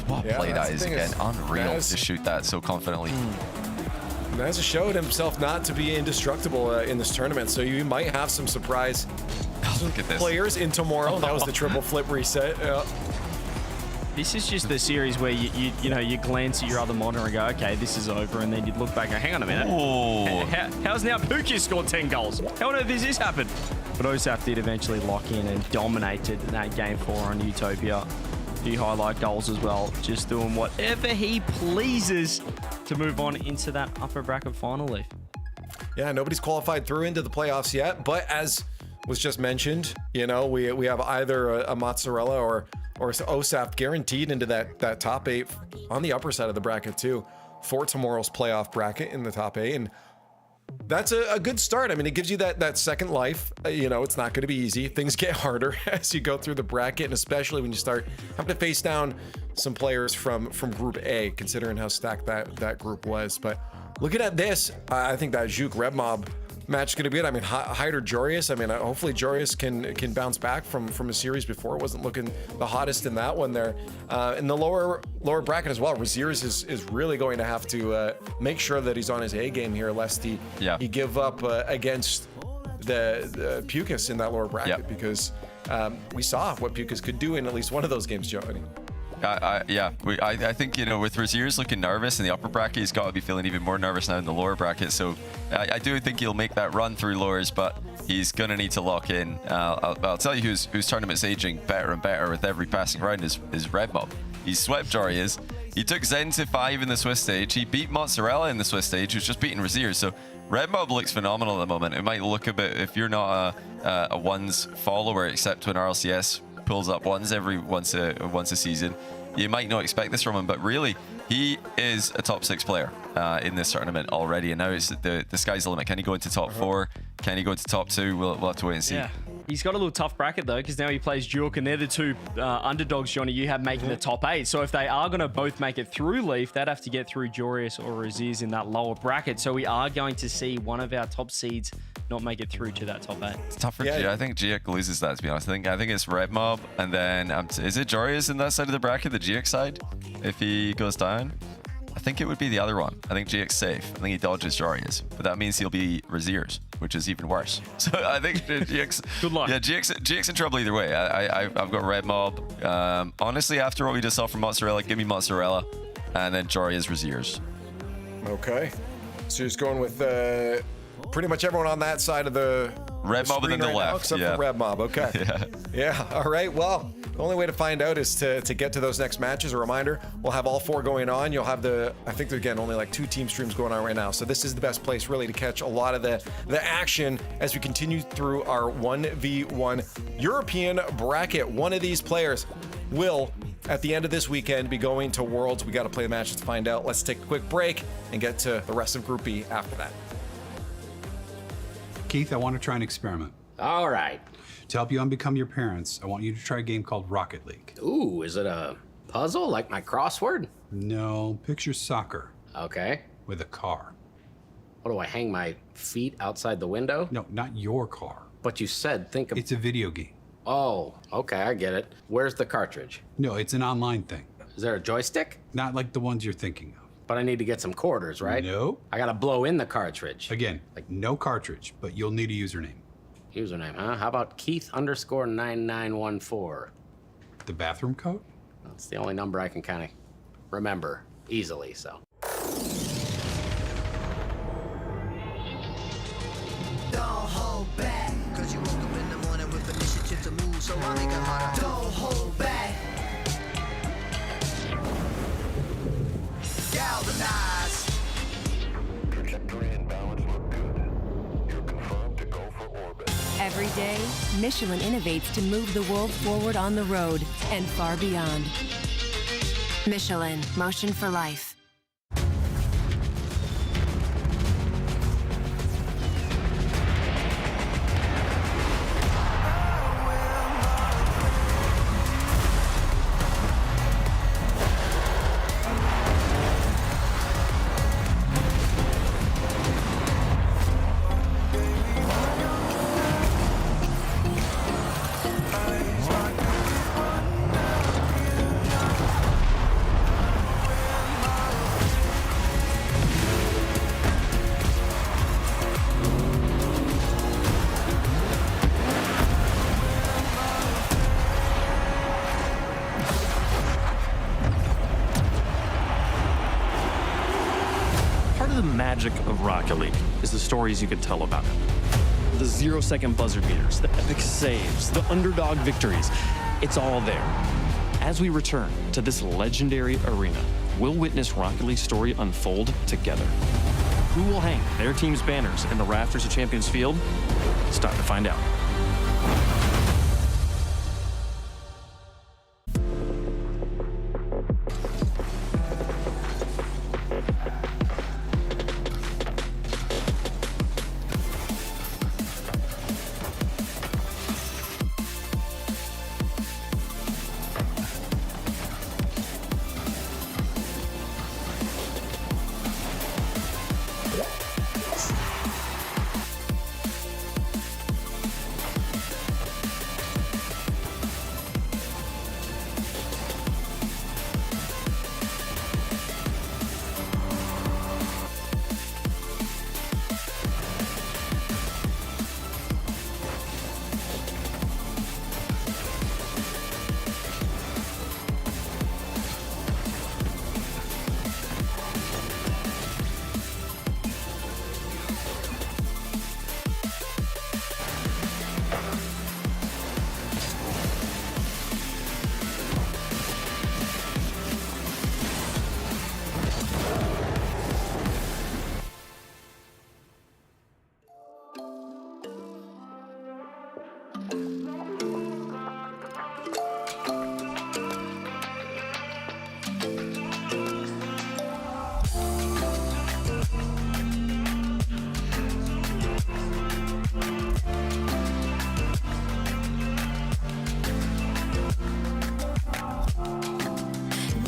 Speaker 5: What play that is again, unreal to shoot that so confidently.
Speaker 3: Nas has showed himself not to be indestructible in this tournament, so you might have some surprise
Speaker 5: look at this.
Speaker 3: players in tomorrow. That was the triple flip reset.
Speaker 19: This is just the series where you glance at your other monitor and go, okay, this is over, and then you look back and go, hang on a minute. How's now Puka scored 10 goals? How on earth has this happened? But Osaf did eventually lock in and dominated that game 4 on Utopia. Few highlight goals as well, just doing whatever he pleases to move on into that upper bracket final, Leaf.
Speaker 3: Yeah, nobody's qualified through into the playoffs yet, but as was just mentioned, we have either a Mozzarella or Osaf guaranteed into that top 8 on the upper side of the bracket too for tomorrow's playoff bracket in the top 8, and that's a good start. I mean, it gives you that second life. It's not going to be easy. Things get harder as you go through the bracket, and especially when you start having to face down some players from Group A, considering how stacked that group was. But looking at this, I think that Juke Red Mob match is going to be good. I mean, Hyder Jorius. I mean, hopefully Jorius can bounce back from a series before. It wasn't looking the hottest in that one there. In the lower bracket as well, Raziers is really going to have to make sure that he's on his A game here, lest he give up against the Pukas in that lower bracket, because we saw what Pukas could do in at least one of those games, Johnny.
Speaker 5: I think, with Raziers looking nervous in the upper bracket, he's got to be feeling even more nervous now in the lower bracket. So I do think he'll make that run through lowers, but he's going to need to lock in. I'll tell you whose tournament's aging better and better with every passing round is Red Mob. He's swept Jorias. He took Zen to 5 in the Swiss stage. He beat Mozzarella in the Swiss stage, who's just beating Raziers. So Red Mob looks phenomenal at the moment. It might look a bit, if you're not a ones follower, except when RLCS pulls up ones once a season, you might not expect this from him, but really he is a top 6 player in this tournament already, and now it's the sky's the limit. Can he go into top 4? Can he go into top 2? We'll have to wait and see.
Speaker 19: Yeah. He's got a little tough bracket though, because now he plays Juke, and they're the 2 underdogs, Johnny, you have making the top 8. So if they are going to both make it through Leaf, they'd have to get through Jorius or Raziers in that lower bracket. So we are going to see one of our top seeds not make it through to that top 8.
Speaker 5: It's tough for I think GX loses that, to be honest. I think it's Red Mob, and then is it Jorius in that side of the bracket, the GX side, if he goes down? I think it would be the other one. I think GX safe. I think he dodges Jorius, but that means he'll be Raziers, which is even worse. So I think GX.
Speaker 19: Good luck.
Speaker 5: Yeah, GX in trouble either way. I've got Red Mob. Honestly, after what we just saw from Mozzarella, give me Mozzarella, and then Jorius Raziers.
Speaker 3: Okay, so you're just going with pretty much everyone on that side of the
Speaker 5: Red Mob and then the left,
Speaker 3: except for Red Mob. Okay. Yeah. All right. Well, the only way to find out is to get to those next matches. A reminder: we'll have all 4 going on. You'll have I think again only like 2 team streams going on right now. So this is the best place really to catch a lot of the action as we continue through our 1v1 European bracket. One of these players will, at the end of this weekend, be going to Worlds. We got to play the matches to find out. Let's take a quick break and get to the rest of Group B after that.
Speaker 6: Keith, I want to try an experiment.
Speaker 7: All right.
Speaker 6: To help you unbecome your parents, I want you to try a game called Rocket League.
Speaker 7: Ooh, is it a puzzle like my crossword?
Speaker 6: No, picture soccer.
Speaker 7: Okay.
Speaker 6: With a car.
Speaker 7: What do I hang my feet outside the window?
Speaker 6: No, not your car.
Speaker 7: But you said think of...
Speaker 6: It's a video game.
Speaker 7: Oh, okay, I get it. Where's the cartridge?
Speaker 6: No, it's an online thing.
Speaker 7: Is there a joystick?
Speaker 6: Not like the ones you're thinking of.
Speaker 7: But I need to get some quarters, right?
Speaker 6: No.
Speaker 7: I gotta blow in the cartridge.
Speaker 6: Again, like no cartridge, but you'll need a username.
Speaker 7: Username, huh? How about Keith_9914?
Speaker 6: The bathroom code?
Speaker 7: That's the only number I can kind of remember easily, so.
Speaker 8: Don't hold back, cause you woke up in the morning with initiative to move. So so I make it harder. Don't hold back. Galvanize.
Speaker 9: Trajectory and balance look good. You're confirmed to go for orbit.
Speaker 10: Every day, Michelin innovates to move the world forward on the road and far beyond. Michelin, motion for life.
Speaker 11: Part of the magic of Rocket League is the stories you can tell about it. The 0-second buzzer beaters, the epic saves, the underdog victories. It's all there. As we return to this legendary arena, we'll witness Rocket League's story unfold together. Who will hang their team's banners in the rafters of Champions Field? It's time to find out.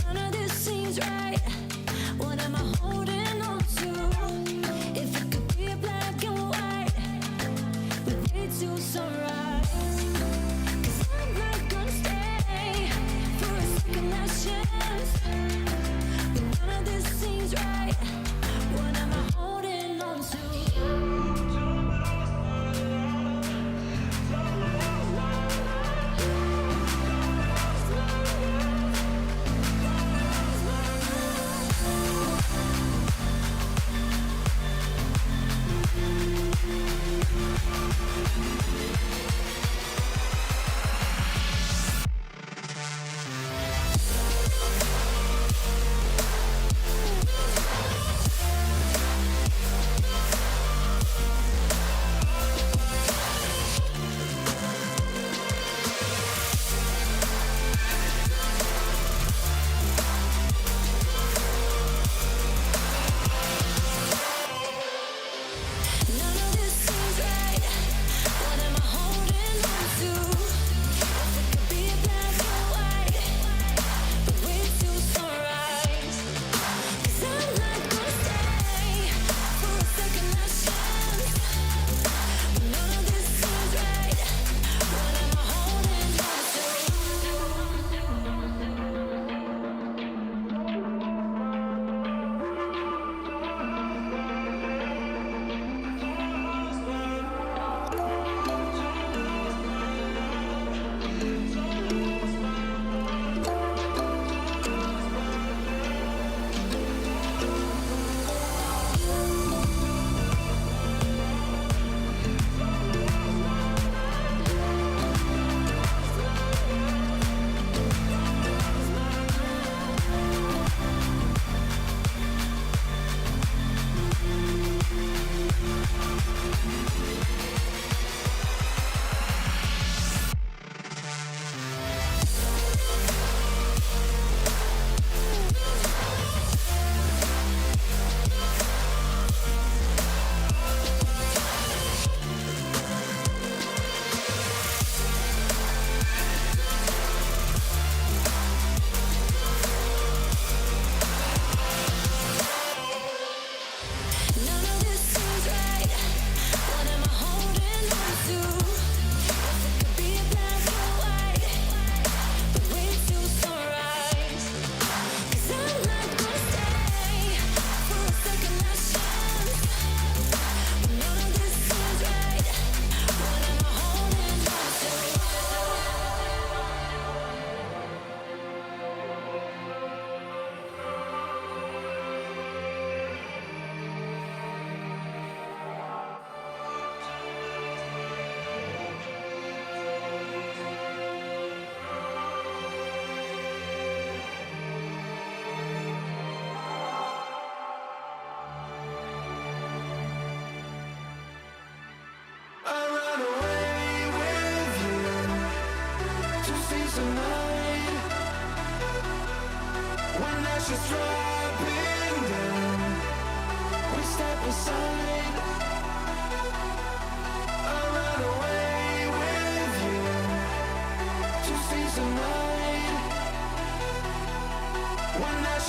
Speaker 1: None of this seems right. What am I holding on to? If it could be black and white, with day to sunrise. 'Cause I'm not gonna stay for a second last chance. But none of this seems right. What am I holding on to?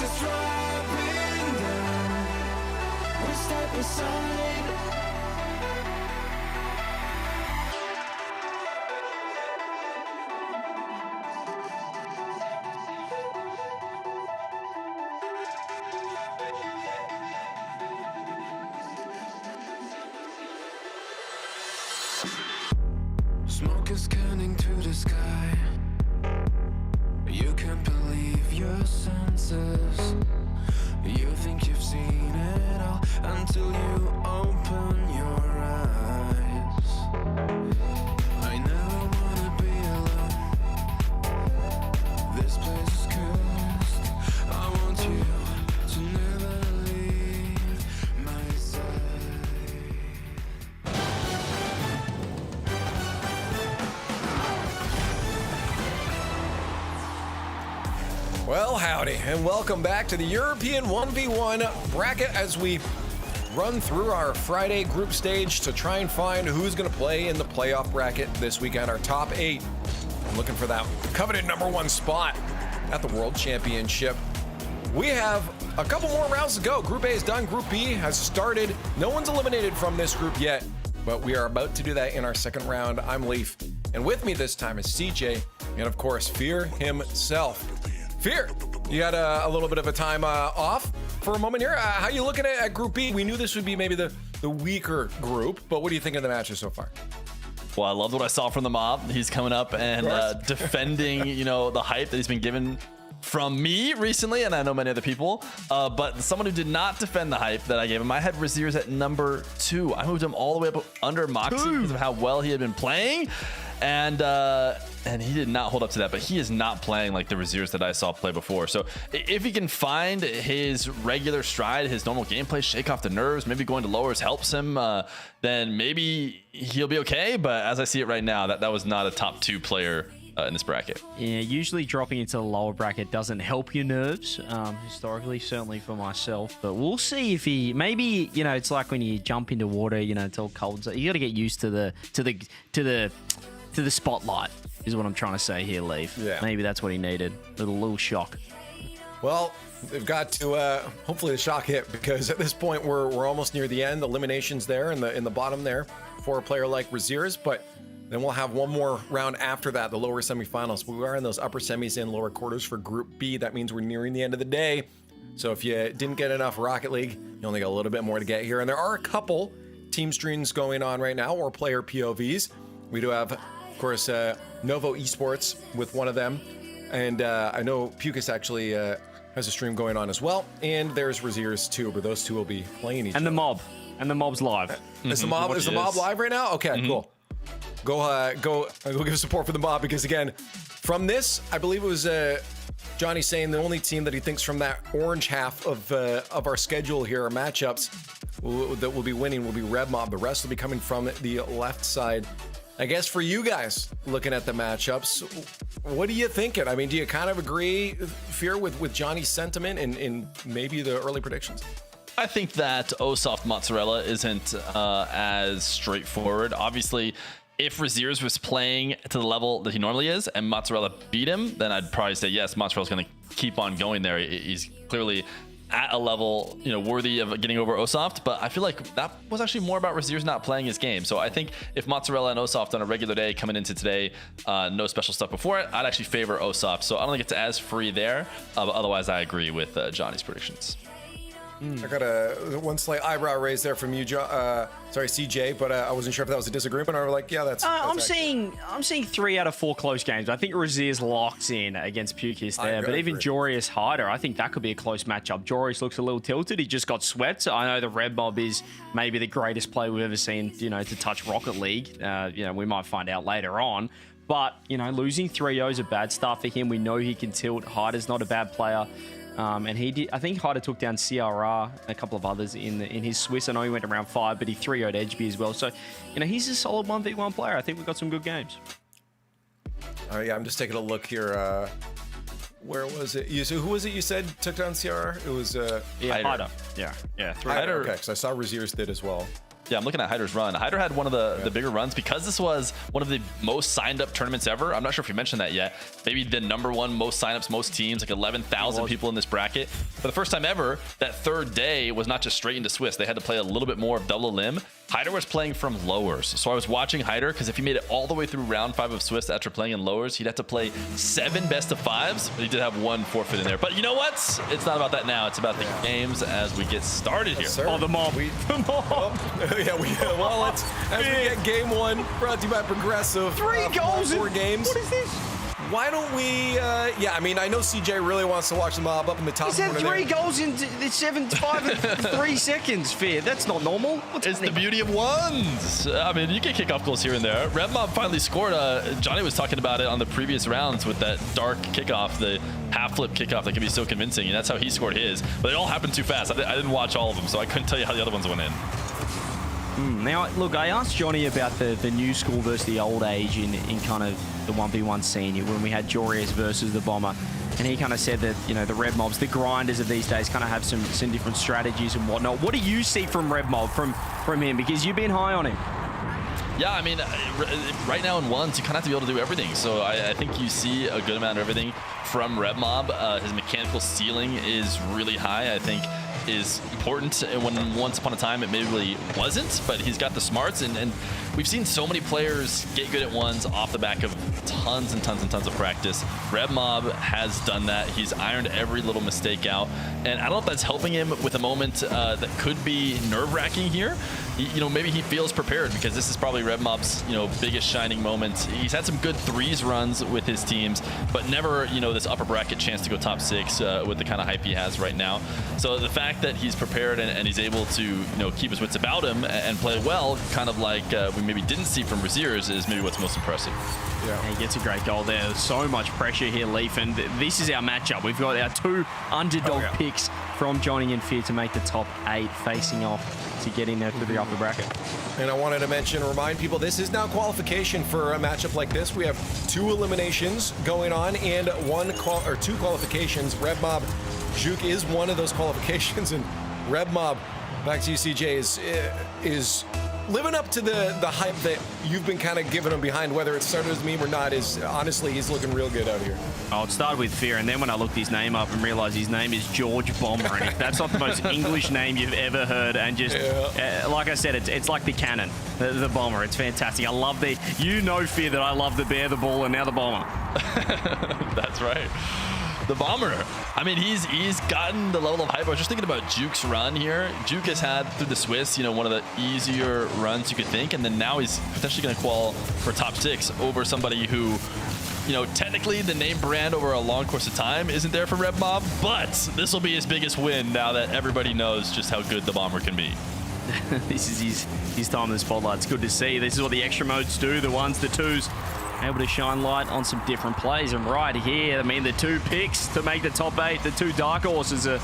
Speaker 2: just driving down. We step inside. Smoke is coming to the sky. You can't believe your senses. You think you've seen it all until you open your eyes. I never wanna be alone. This place is cursed. I want you to never leave my side.
Speaker 3: Well, howdy, and welcome back to the European 1v1 bracket as we run through our Friday group stage to try and find who's going to play in the playoff bracket this weekend. Our top 8, looking for that coveted #1 spot at the World Championship. We have a couple more rounds to go. Group A is done. Group B has started. No one's eliminated from this group yet, but we are about to do that in our second round. I'm Leaf, and with me this time is CJ, and of course, Fear himself. Fear, you got a little bit of a time off for a moment here. How you looking at Group B? We knew this would be maybe the weaker group, but what do you think of the matches so far?
Speaker 4: Well, I loved what I saw from the mob. He's coming up and defending, the hype that he's been given from me recently, and I know many other people. But someone who did not defend the hype that I gave him, I had Raziers at #2. I moved him all the way up under Moxie because of how well he had been playing. And he did not hold up to that, but he is not playing like the Raziers that I saw play before. So if he can find his regular stride, his normal gameplay, shake off the nerves, maybe going to lowers helps him, then maybe he'll be okay. But as I see it right now, that was not a top 2 player in this bracket.
Speaker 19: Yeah, usually dropping into the lower bracket doesn't help your nerves, historically, certainly for myself. But we'll see if he maybe, it's like when you jump into water, it's all cold. So you got to get used to the spotlight. Is what I'm trying to say here, Leaf.
Speaker 3: Yeah.
Speaker 19: Maybe that's what he needed. A little shock.
Speaker 3: Well, they've got to hopefully the shock hit, because at this point we're almost near the end. The eliminations there in the bottom there for a player like Raziers, but then we'll have one more round after that, the lower semifinals. We are in those upper semis and lower quarters for Group B. That means we're nearing the end of the day. So if you didn't get enough Rocket League, you only got a little bit more to get here. And there are a couple team streams going on right now, or player POVs. We do have, of course, Novo Esports with one of them. And I know Pucus actually has a stream going on as well. And there's Raziers too, but those two will be playing each other.
Speaker 19: And the mob's live.
Speaker 3: Is the mob live right now? Okay, cool. Go give support for the mob, because again, from this, I believe it was Johnny saying the only team that he thinks from that orange half of our schedule here, our matchups, that will be winning will be Red Mob. The rest will be coming from the left side. I guess for you guys looking at the matchups, what are you thinking? I mean, do you kind of agree, Fear, with Johnny's sentiment and maybe the early predictions?
Speaker 4: I think that Osoft Mozzarella isn't as straightforward. Obviously, if Raziers was playing to the level that he normally is and Mozzarella beat him, then I'd probably say, yes, Mozzarella's going to keep on going there. He's clearly at a level, worthy of getting over Osoft, but I feel like that was actually more about Raziers not playing his game. So I think if Mozzarella and Osoft on a regular day coming into today, no special stuff before it, I'd actually favor Osoft. So I don't think it's as free there, but otherwise I agree with Johnny's predictions.
Speaker 3: I got one slight eyebrow raise there from you, CJ, but I wasn't sure if that was a disagreement or like, yeah, that's.
Speaker 19: I'm seeing 3 out of 4 close games. I think Raziers locks in against Pucus there, but even Jorius Hyder, I think that could be a close matchup. Jorius looks a little tilted. He just got swept. I know the Red Mob is maybe the greatest player we've ever seen, to touch Rocket League. We might find out later on. But, losing 3-0 is a bad start for him. We know he can tilt. Hyder's not a bad player. And he did. I think Hyder took down CRR, a couple of others in his Swiss. I know he went around 5, but he 3-0'd Edgeby as well. So, he's a solid 1v1 player. I think we've got some good games.
Speaker 3: Yeah, I'm just taking a look here. Where was it? Who was it you said took down CRR? It was
Speaker 19: Hyder. Yeah.
Speaker 3: Hyder. Okay, because I saw Raziers did as well.
Speaker 4: Yeah, I'm looking at Hyder's run. Hyder had one of the bigger runs because this was one of the most signed up tournaments ever. I'm not sure if you mentioned that yet. Maybe the #1 most signups, most teams, like 11,000 people in this bracket. For the first time ever, that third day was not just straight into Swiss. They had to play a little bit more of double limb. Hyder was playing from lowers. So I was watching Hyder because if he made it all the way through round 5 of Swiss after playing in lowers, he'd have to play 7 best of 5s, but he did have 1 forfeit in there. But you know what? It's not about that now. It's about the games as we get started here.
Speaker 19: Oh, the mob.
Speaker 3: Yeah, well, as we get game 1, brought to you by Progressive.
Speaker 19: 3 goals in
Speaker 3: 4 games.
Speaker 19: What is this?
Speaker 3: Why don't we, yeah, I mean, I know CJ really wants to watch the mob up in the top
Speaker 19: He said
Speaker 3: corner
Speaker 19: 3
Speaker 3: there.
Speaker 19: goals in 5 and 3 seconds, Fear. That's not normal.
Speaker 4: It's the beauty of ones. I mean, you get kickoff goals here and there. Red Mob finally scored. Johnny was talking about it on the previous rounds with that dark kickoff, the half flip kickoff that can be so convincing, and that's how he scored his. But it all happened too fast. I didn't watch all of them, so I couldn't tell you how the other ones went in.
Speaker 19: Now, look, I asked Johnny about the new school versus the old age in kind of the 1v1 scene when we had Jorius versus the Bomber. And he kind of said that, you know, the Red Mobs, the grinders of these days kind of have some different strategies and whatnot. What do you see from Red Mob, from him? Because you've been high on him.
Speaker 4: Yeah, I mean, right now in ones, you kind of have to be able to do everything. So I think you see a good amount of everything from Red Mob. His mechanical ceiling is really high, I think. Is important when once upon a time it maybe wasn't, but he's got the smarts and we've seen so many players get good at ones off the back of tons and tons and tons of practice. Red Mob has done that. He's ironed every little mistake out, and I don't know if that's helping him with a moment that could be nerve-wracking here. You know, maybe he feels prepared because this is probably Red Mob's, you know, biggest shining moment. He's had some good 3s runs with his teams, but never, you know, this upper bracket chance to go top 6 with the kind of hype he has right now. So the fact that he's prepared and he's able to, you know, keep his wits about him and play well, kind of like we maybe didn't see from Braziers, is maybe what's most impressive.
Speaker 19: Yeah, he gets a great goal there. There's so much pressure here, Leaf, and this is our matchup. We've got our 2 underdog picks from Johnny and Fear to make the top 8, facing off to get in there through the upper bracket.
Speaker 3: And I wanted to remind people, this is now qualification for a matchup like this. We have 2 eliminations going on and 2 qualifications. Red Mob Juke is one of those qualifications, and Red Mob, back to you, CJ, is living up to the hype that you've been kind of giving him behind, whether it started as a meme or not. Is honestly, he's looking real good out here.
Speaker 19: Oh, it started with Fear, and then when I looked his name up and realized his name is George Bomber, and if that's not the most English name you've ever heard, and just like I said, it's like the cannon, the Bomber. It's fantastic. I love the, you know, Fear, that I love the bear, the bull, and now the Bomber.
Speaker 4: That's right. The Bomber. I mean, he's gotten the level of hype. I was just thinking about Juke's run here. Juke has had through the Swiss, you know, one of the easier runs you could think, and then now he's potentially going to qual for top 6 over somebody who, you know, technically the name brand over a long course of time isn't there for Red Mob, but this will be his biggest win now that everybody knows just how good the Bomber can be.
Speaker 19: This is his time in the spotlight. It's good to see. This is what the extra modes do, the 1s, the 2s. Able to shine light on some different plays, and right here, I mean, the 2 picks to make the top 8, the 2 dark horses are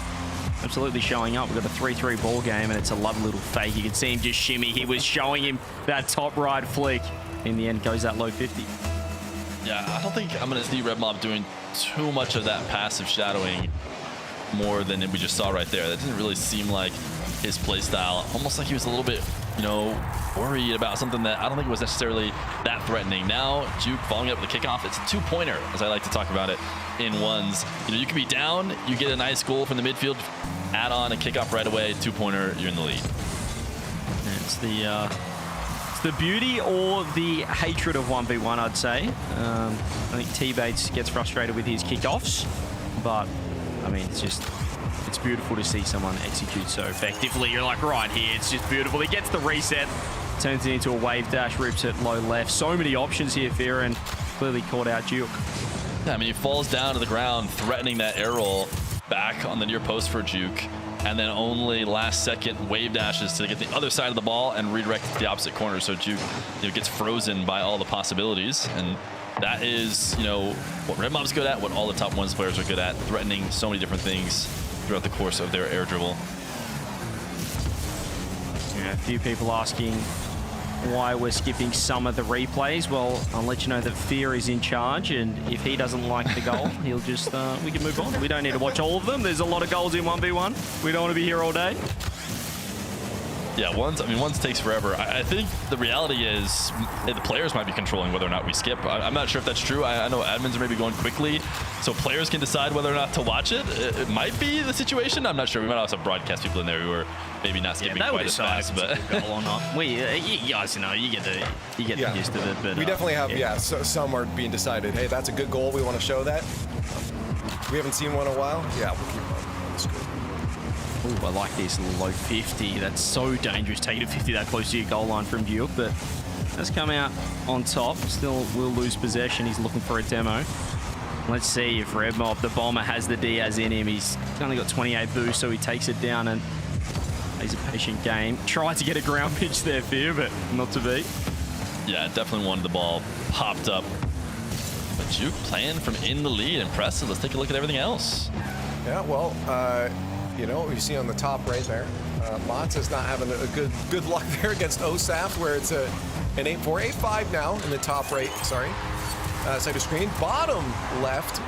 Speaker 19: absolutely showing up. We've got a 3-3 ball game, and it's a lovely little fake. You can see him just shimmy. He was showing him that top right flick. In the end, goes that low 50.
Speaker 4: Yeah, I don't think I'm going to see Red Mob doing too much of that passive shadowing more than we just saw right there. That didn't really seem like his play style. Almost like he was a little bit, you know, worried about something that I don't think was necessarily that threatening. Now, Juke following up with the kickoff. It's a 2-pointer, as I like to talk about it, in ones. You know, you can be down, you get a nice goal from the midfield, add on a kickoff right away, 2-pointer, you're in the lead.
Speaker 19: It's the beauty or the hatred of 1v1, I'd say. I think T-Bates gets frustrated with his kickoffs, but I mean, it's beautiful to see someone execute so effectively. You're like, right here, it's just beautiful. He gets the reset, turns it into a wave dash, rips it low left. So many options here, Fear, and clearly caught out Juke.
Speaker 4: Yeah, I mean, he falls down to the ground, threatening that air roll back on the near post for Juke, and then only last second wave dashes to get the other side of the ball and redirect it to the opposite corner. So Juke, you know, gets frozen by all the possibilities, and that is, you know, what Red Mob's good at, what all the top ones players are good at, threatening so many different things throughout the course of their air dribble.
Speaker 19: Yeah, a few people asking why we're skipping some of the replays. Well, I'll let you know that Fear is in charge, and if he doesn't like the goal, he'll just, we can move on. We don't need to watch all of them. There's a lot of goals in 1v1. We don't want to be here all day.
Speaker 4: Yeah, ones takes forever. I think the reality is the players might be controlling whether or not we skip. I'm not sure if that's true. I know admins are maybe going quickly, so players can decide whether or not to watch it. It might be the situation. I'm not sure. We might also have broadcast people in there who are maybe not skipping quite as fast, but
Speaker 19: goal or not. You guys know, you get the gist of it. But
Speaker 3: we definitely have, so some are being decided. Hey, that's a good goal. We want to show that. We haven't seen one in a while. Yeah, we'll keep on. That's good.
Speaker 19: Ooh, I like this low 50. That's so dangerous. Taking a 50 that close to your goal line from Duke, but that's come out on top. Still will lose possession. He's looking for a demo. Let's see if Red Mob, the bomber, has the Diaz in him. He's only got 28 boost, so he takes it down and plays a patient game. Tried to get a ground pitch there, Fear, but not to be.
Speaker 4: Yeah, definitely wanted the ball popped up. But Duke playing from in the lead. Impressive. Let's take a look at everything else.
Speaker 3: Yeah, well, you know what you see on the top right there. Mons is not having a good luck there against OSAF, where it's an 8-4, 8-5 now in the top right, sorry, side of screen. Bottom left,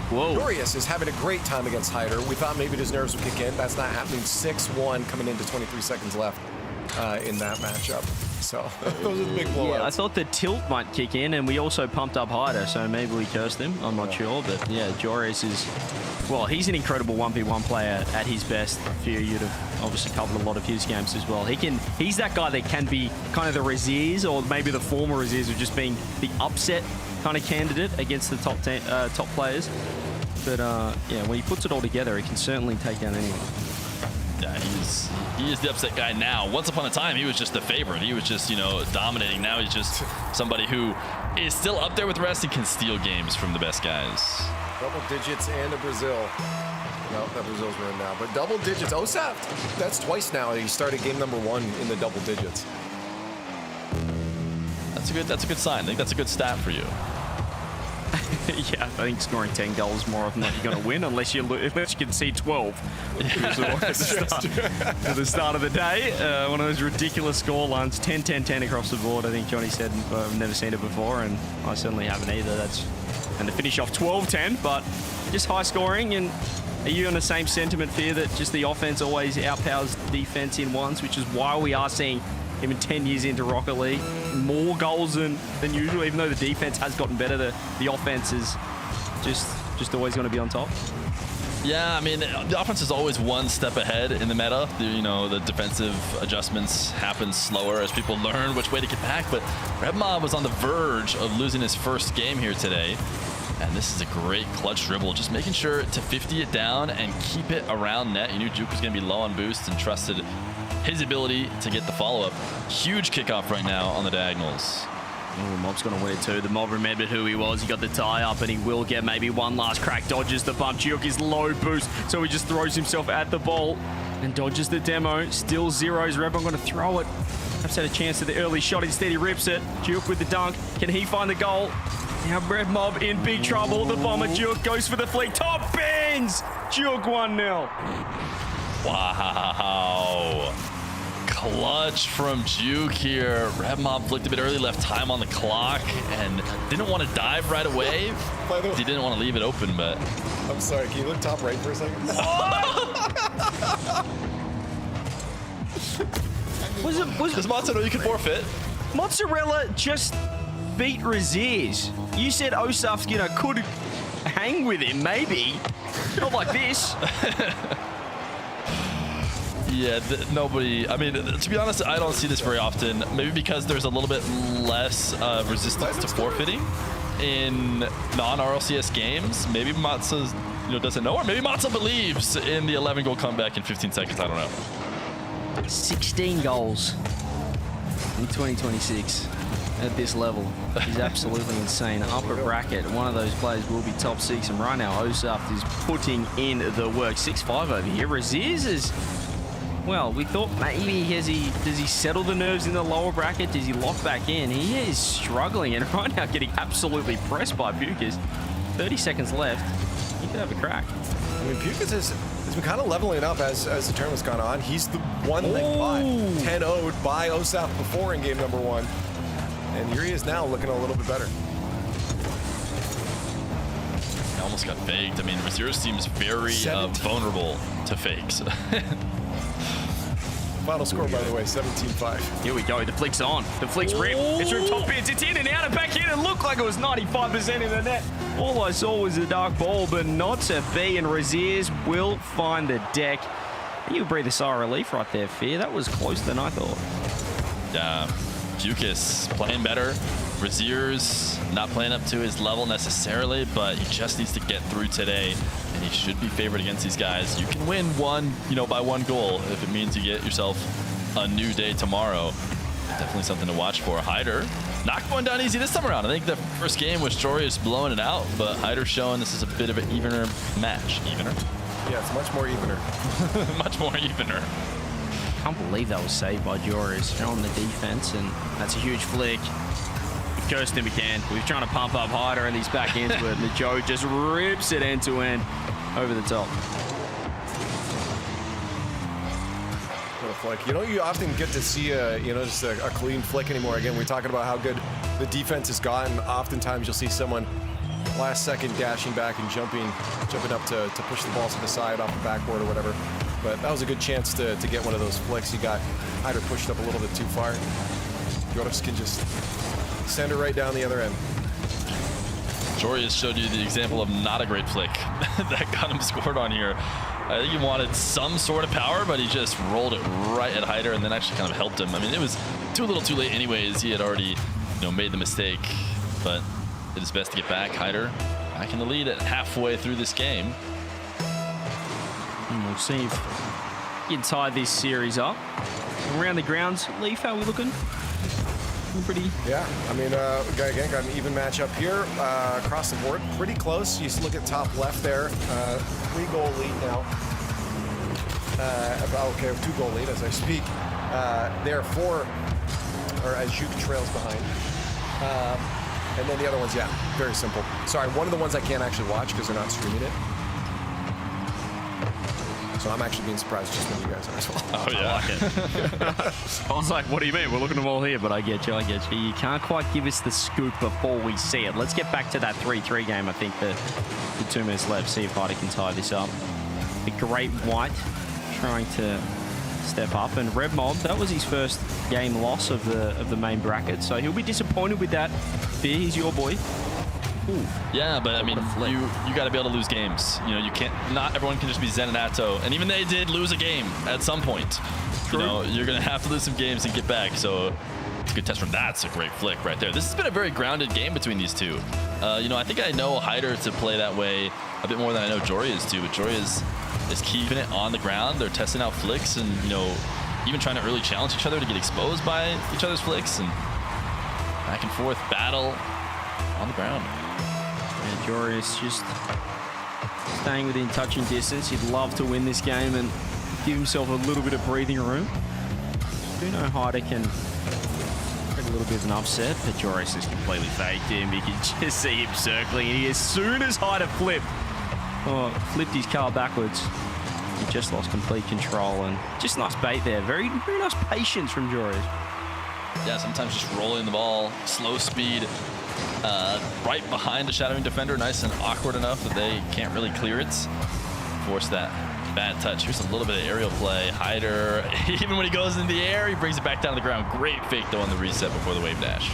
Speaker 3: Glorious is having a great time against Hyder. We thought maybe his nerves would kick in. That's not happening. 6-1 coming into 23 seconds left in that matchup. So those are the big blowouts.
Speaker 19: Yeah, I thought the tilt might kick in, and we also pumped up Hyder, so maybe we cursed him. I'm not sure, but yeah, Glorious is... Well, he's an incredible 1v1 player at his best. Fear, you'd have obviously covered a lot of his games as well. He's that guy that can be kind of the Raziers, or maybe the former Raziers of just being the upset kind of candidate against the top players. But yeah, when he puts it all together, he can certainly take down anyone.
Speaker 4: Yeah, he is the upset guy now. Once upon a time, he was just the favorite. He was just, dominating. Now he's just somebody who is still up there with the rest and can steal games from the best guys.
Speaker 3: Double digits and a Brazil. No, that Brazil's winning now. But double digits. OSAP, that's twice now. He started game number 1 in the double digits.
Speaker 4: That's a good sign. I think that's a good stat for you.
Speaker 19: Yeah, I think scoring 10 goals more often than you're going to win, unless you can see 12. At the start of the day, one of those ridiculous score lines, 10-10-10 across the board. I think Johnny said I've never seen it before, and I certainly haven't either. And to finish off 12-10, but just high scoring. And are you on the same sentiment, Fear, that just the offense always outpowers defense in ones, which is why we are seeing, even 10 years into Rocket League, more goals than usual, even though the defense has gotten better, the offense is just always going to be on top?
Speaker 4: Yeah, I mean, the offense is always one step ahead in the meta. The defensive adjustments happen slower as people learn which way to get back, but Red Mob was on the verge of losing his first game here today. And this is a great clutch dribble, just making sure to 50 it down and keep it around net. You knew Duke was going to be low on boost and trusted his ability to get the follow-up. Huge kickoff right now on the diagonals.
Speaker 19: Oh, Mob's going to win it too. The Mob remembered who he was. He got the tie-up, and he will get maybe one last crack. Dodges the bump. Duke is low boost, so he just throws himself at the ball and dodges the demo. Still zeros. Rebon going to throw it. Perhaps had a chance at the early shot. Instead, he rips it. Duke with the dunk. Can he find the goal? Now Red Mob in big trouble. The bomber Duke goes for the flick. Top bins! Duke 1-0.
Speaker 4: Wow. Clutch from Duke here. Red Mob flicked a bit early, left time on the clock, and didn't want to dive right away. He didn't want to leave it open, but...
Speaker 3: I'm sorry, can you look top right for a second?
Speaker 4: Does Matzo know you can forfeit?
Speaker 19: Mozzarella just beat Raziers. You said Osaf's could hang with him, maybe. Not like this.
Speaker 4: Yeah, nobody... I mean, to be honest, I don't see this very often. Maybe because there's a little bit less resistance to forfeiting in non-RLCS games. Maybe Matzo doesn't know, or maybe Matzo believes in the 11-goal comeback in 15 seconds. I don't know.
Speaker 19: 16 goals in 2026 at this level is absolutely insane. Upper bracket, one of those players will be top 6, and right now Osaf is putting in the work. 6-5 over here. Raziers is... Well, we thought maybe does he settle the nerves in the lower bracket? Does he lock back in? He is struggling, and right now getting absolutely pressed by Pukas. 30 seconds left. He could have a crack.
Speaker 3: I mean, Pukas has been kind of leveling up as the tournament's gone on. He's the one that got 10-0'd by OSAF before in game number 1. And here he is now looking a little bit better.
Speaker 4: He almost got faked. I mean, Razier seems very vulnerable to fakes.
Speaker 3: Final score, by the way, 17-5.
Speaker 19: Here we go. The flick's on. The flick's ripped. It's from top bins. It's in and out and back in. It looked like it was 95% in the net. All I saw was a dark ball, but not to be. And Raziers will find the deck. You breathe a sigh of relief right there, Fear. That was closer than I thought.
Speaker 4: Fucus playing better. Raziers not playing up to his level necessarily, but he just needs to get through today, and he should be favored against these guys. You can win one, by 1 goal if it means you get yourself a new day tomorrow. Definitely something to watch for. Hyder not going down easy this time around. I think the first game was Jorius blowing it out, but Hyder showing this is a bit of an evener match. Evener?
Speaker 3: Yeah, it's much more evener.
Speaker 4: Much more evener.
Speaker 19: I can't believe that was saved by Jorius. Showing the defense, and that's a huge flick. Kirsten McCann. We're trying to pump up Hyder, and he's back into it. And Joe just rips it end to end over the top.
Speaker 3: What a flick. You often get to see just a clean flick anymore. Again, we're talking about how good the defense has gotten. Oftentimes you'll see someone last second dashing back and jumping up to push the ball to the side off the backboard or whatever. But that was a good chance to get one of those flicks. You got Hyder pushed up a little bit too far. Joris can just send her right down the other end.
Speaker 4: Jorius showed you the example of not a great flick that got him scored on here. I think he wanted some sort of power, but he just rolled it right at Hyder and then actually kind of helped him. I mean, it was too little too late anyways. He had already made the mistake, but did his best to get back. Hyder back in the lead at halfway through this game.
Speaker 19: And we'll see if he can tie this series up. Around the grounds, Leaf, how are we looking? Pretty.
Speaker 3: Yeah, I mean, again, got an even matchup here across the board. Pretty close. You just look at top left there. 3-goal lead now. Okay, 2-goal lead as I speak. There are 4, or as Juke trails behind. And then the other ones, yeah, very simple. Sorry, one of the ones I can't actually watch because they're not streaming it. So I'm actually being surprised just when you guys are as well.
Speaker 4: Oh, yeah.
Speaker 19: I like it. I was like, what do you mean? We're looking at them all here, but I get you. You can't quite give us the scoop before we see it. Let's get back to that 3-3 game. I think the 2 minutes left. See if Hyder can tie this up. The Great White trying to step up. And Red Mob, that was his first game loss of the main bracket. So he'll be disappointed with that. Fear, he's your boy. Ooh.
Speaker 4: Yeah, but I mean, you got to be able to lose games. You can't. Not everyone can just be Zen and Atto, and even they did lose a game at some point. True. You're gonna have to lose some games and get back. So it's a good test from that. It's a great flick right there. This has been a very grounded game between these two. I think I know Hyder to play that way a bit more than I know Jory is too. But Jory is keeping it on the ground. They're testing out flicks and even trying to early challenge each other to get exposed by each other's flicks and back and forth battle on the ground.
Speaker 19: Yeah, Jorius just staying within touching distance. He'd love to win this game and give himself a little bit of breathing room. Do know Hyder can get a little bit of an upset, but Jorius has completely faked him. You can just see him circling, and as soon as Hyder flipped his car backwards, he just lost complete control. And just nice bait there. Very, very nice patience from Jorius.
Speaker 4: Yeah, sometimes just rolling the ball, slow speed. Right behind the shadowing defender, nice and awkward enough that they can't really clear it. Force that bad touch. Here's a little bit of aerial play. Hyder, even when he goes in the air, he brings it back down to the ground. Great fake though on the reset before the wave dash.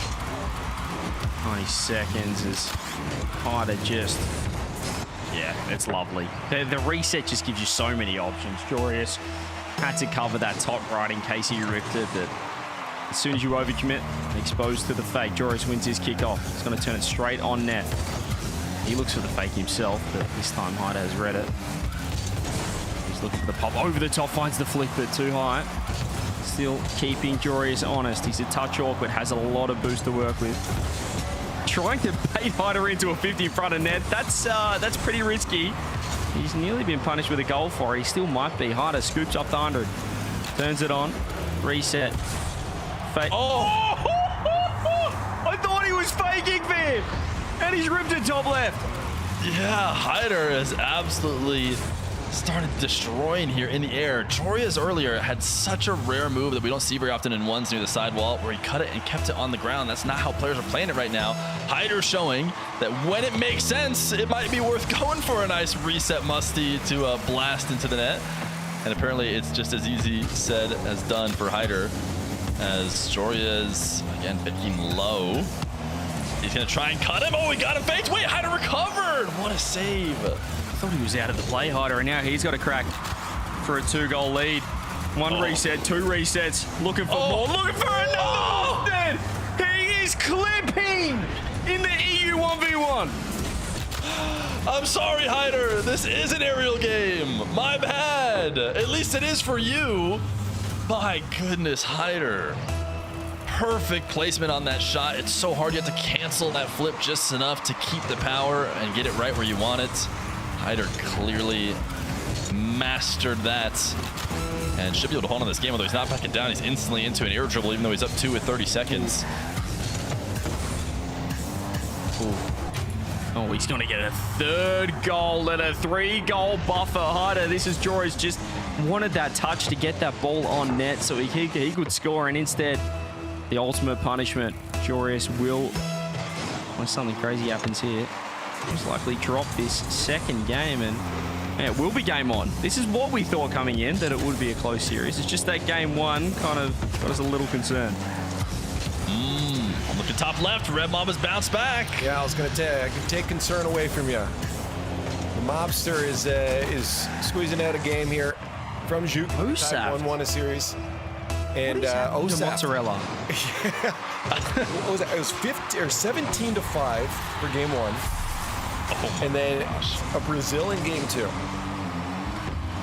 Speaker 19: 20 seconds is Hyder just, yeah, it's lovely. The reset just gives you so many options. Jorius had to cover that top right in case he ripped it, but as soon as you overcommit, exposed to the fake, Jorius wins his kickoff. He's going to turn it straight on net. He looks for the fake himself, but this time Hyder has read it. He's looking for the pop over the top, finds the flick, but too high. Still keeping Jorius honest. He's a touch awkward, has a lot of boost to work with. Trying to bait Hyder into a 50 in front of net. That's pretty risky. He's nearly been punished with a goal for it. He still might be. Hyder scoops up the 100. Turns it on. Reset. Oh! I thought he was faking for him, and he's ripped it top left.
Speaker 4: Yeah, Hyder has absolutely started destroying here in the air. Jorius earlier had such a rare move that we don't see very often in ones near the sidewall where he cut it and kept it on the ground. That's not how players are playing it right now. Hyder showing that when it makes sense, it might be worth going for a nice reset musty to blast into the net. And apparently it's just as easy said as done for Hyder, as Joria is, again, picking low. He's going to try and cut him. Oh, he got him faked. Wait, Hyder recovered. What a save.
Speaker 19: I thought he was out of the play, Hyder, and now he's got a crack for a 2-goal lead. One reset, 2 resets. Looking for more. Looking for another. He is clipping in the EU 1v1.
Speaker 4: I'm sorry, Hyder. This is an aerial game. My bad. At least it is for you. My goodness, Hyder. Perfect placement on that shot. It's so hard. You have to cancel that flip just enough to keep the power and get it right where you want it. Hyder clearly mastered that and should be able to hold on this game, although he's not backing down. He's instantly into an air dribble, even though he's up 2 with 30 seconds.
Speaker 19: Ooh. Oh, he's going to get a 3rd goal and a 3-goal buffer. Hyder, this is Joris, just wanted that touch to get that ball on net so he could score, and instead, the ultimate punishment. Joris will, when something crazy happens here, most likely drop this 2nd game, and yeah, it will be game on. This is what we thought coming in, that it would be a close series. It's just that game 1 kind of got us a little concerned.
Speaker 4: Look at top left. Red Mob has bounced back.
Speaker 3: Yeah, I was going to tell you, I can take concern away from you. The Mobster is squeezing out a game here from Juke.
Speaker 19: Osaf
Speaker 3: 1-1 a series. And Osaf.
Speaker 19: Mozzarella.
Speaker 3: What was that? It was 17-5 for game 1. And then a Brazil in game 2.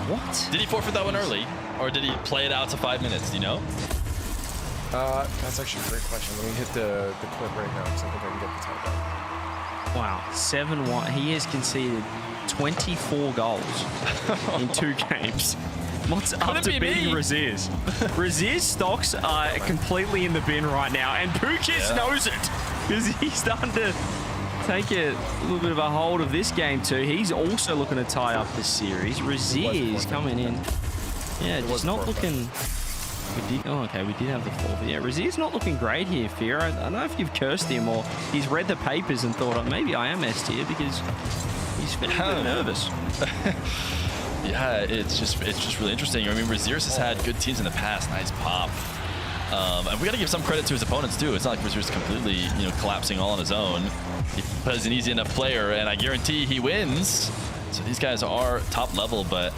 Speaker 19: What?
Speaker 4: Did he forfeit that one early? Or did he play it out to 5 minutes? Do you know?
Speaker 3: That's actually a great question. Let me hit the clip right now because I think I can get the time down.
Speaker 19: Wow, 7-1. He has conceded 24 goals in 2 games. What's up to beating Raziz? Raziz's stocks are completely in the bin right now, and Pukic knows it because he's starting to take a little bit of a hold of this game too. He's also looking to tie up this series. Raziz coming in. Yeah, just not looking... We did have the 4th. Yeah, Razier's not looking great here, Fear. I don't know if you've cursed him or he's read the papers and thought, oh, maybe I am S tier because he's feeling a bit nervous.
Speaker 4: Yeah, it's just really interesting. I mean, Razier's has had good teams in the past. Nice pop. And we got to give some credit to his opponents too. It's not like Razier's completely, collapsing all on his own. He's an easy enough player, and I guarantee he wins. So these guys are top level, but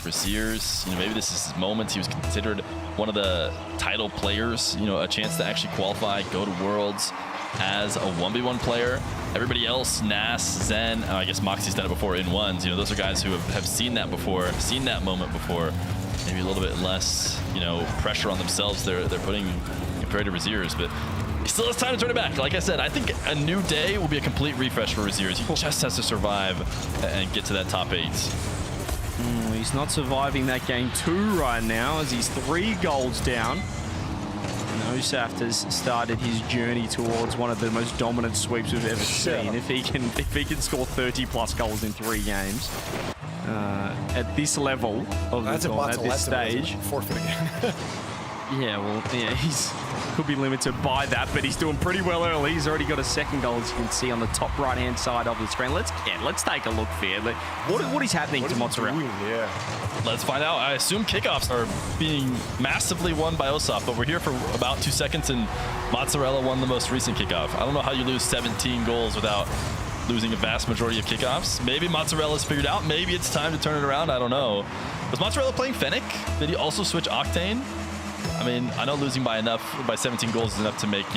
Speaker 4: Razier's, maybe this is his moment. He was considered one of the title players, a chance to actually qualify, go to Worlds as a 1v1 player. Everybody else, Nas, Zen, I guess Moxie's done it before in ones. Those are guys who have seen that before, seen that moment before. Maybe a little bit less, pressure on themselves they're putting compared to Razier's, but he still has time to turn it back. Like I said, I think a new day will be a complete refresh for Razier's. He just has to survive and get to that top 8.
Speaker 19: He's not surviving that game 2 right now as he's 3 goals down. Osaf has started his journey towards one of the most dominant sweeps we've ever seen. If he can score 30+ goals in 3 games at this level of the tournament, at this stage,
Speaker 3: forfeit again.
Speaker 19: He's could be limited by that, but he's doing pretty well early. He's already got a 2nd goal, as you can see on the top right-hand side of the screen. Let's take a look here. What is happening to Mozzarella?
Speaker 4: Let's find out. I assume kickoffs are being massively won by Osaf, but we're here for about 2 seconds, and Mozzarella won the most recent kickoff. I don't know how you lose 17 goals without losing a vast majority of kickoffs. Maybe Mozzarella's figured out. Maybe it's time to turn it around. I don't know. Was Mozzarella playing Fennec? Did he also switch Octane? I mean, I know losing by 17 goals is enough to make,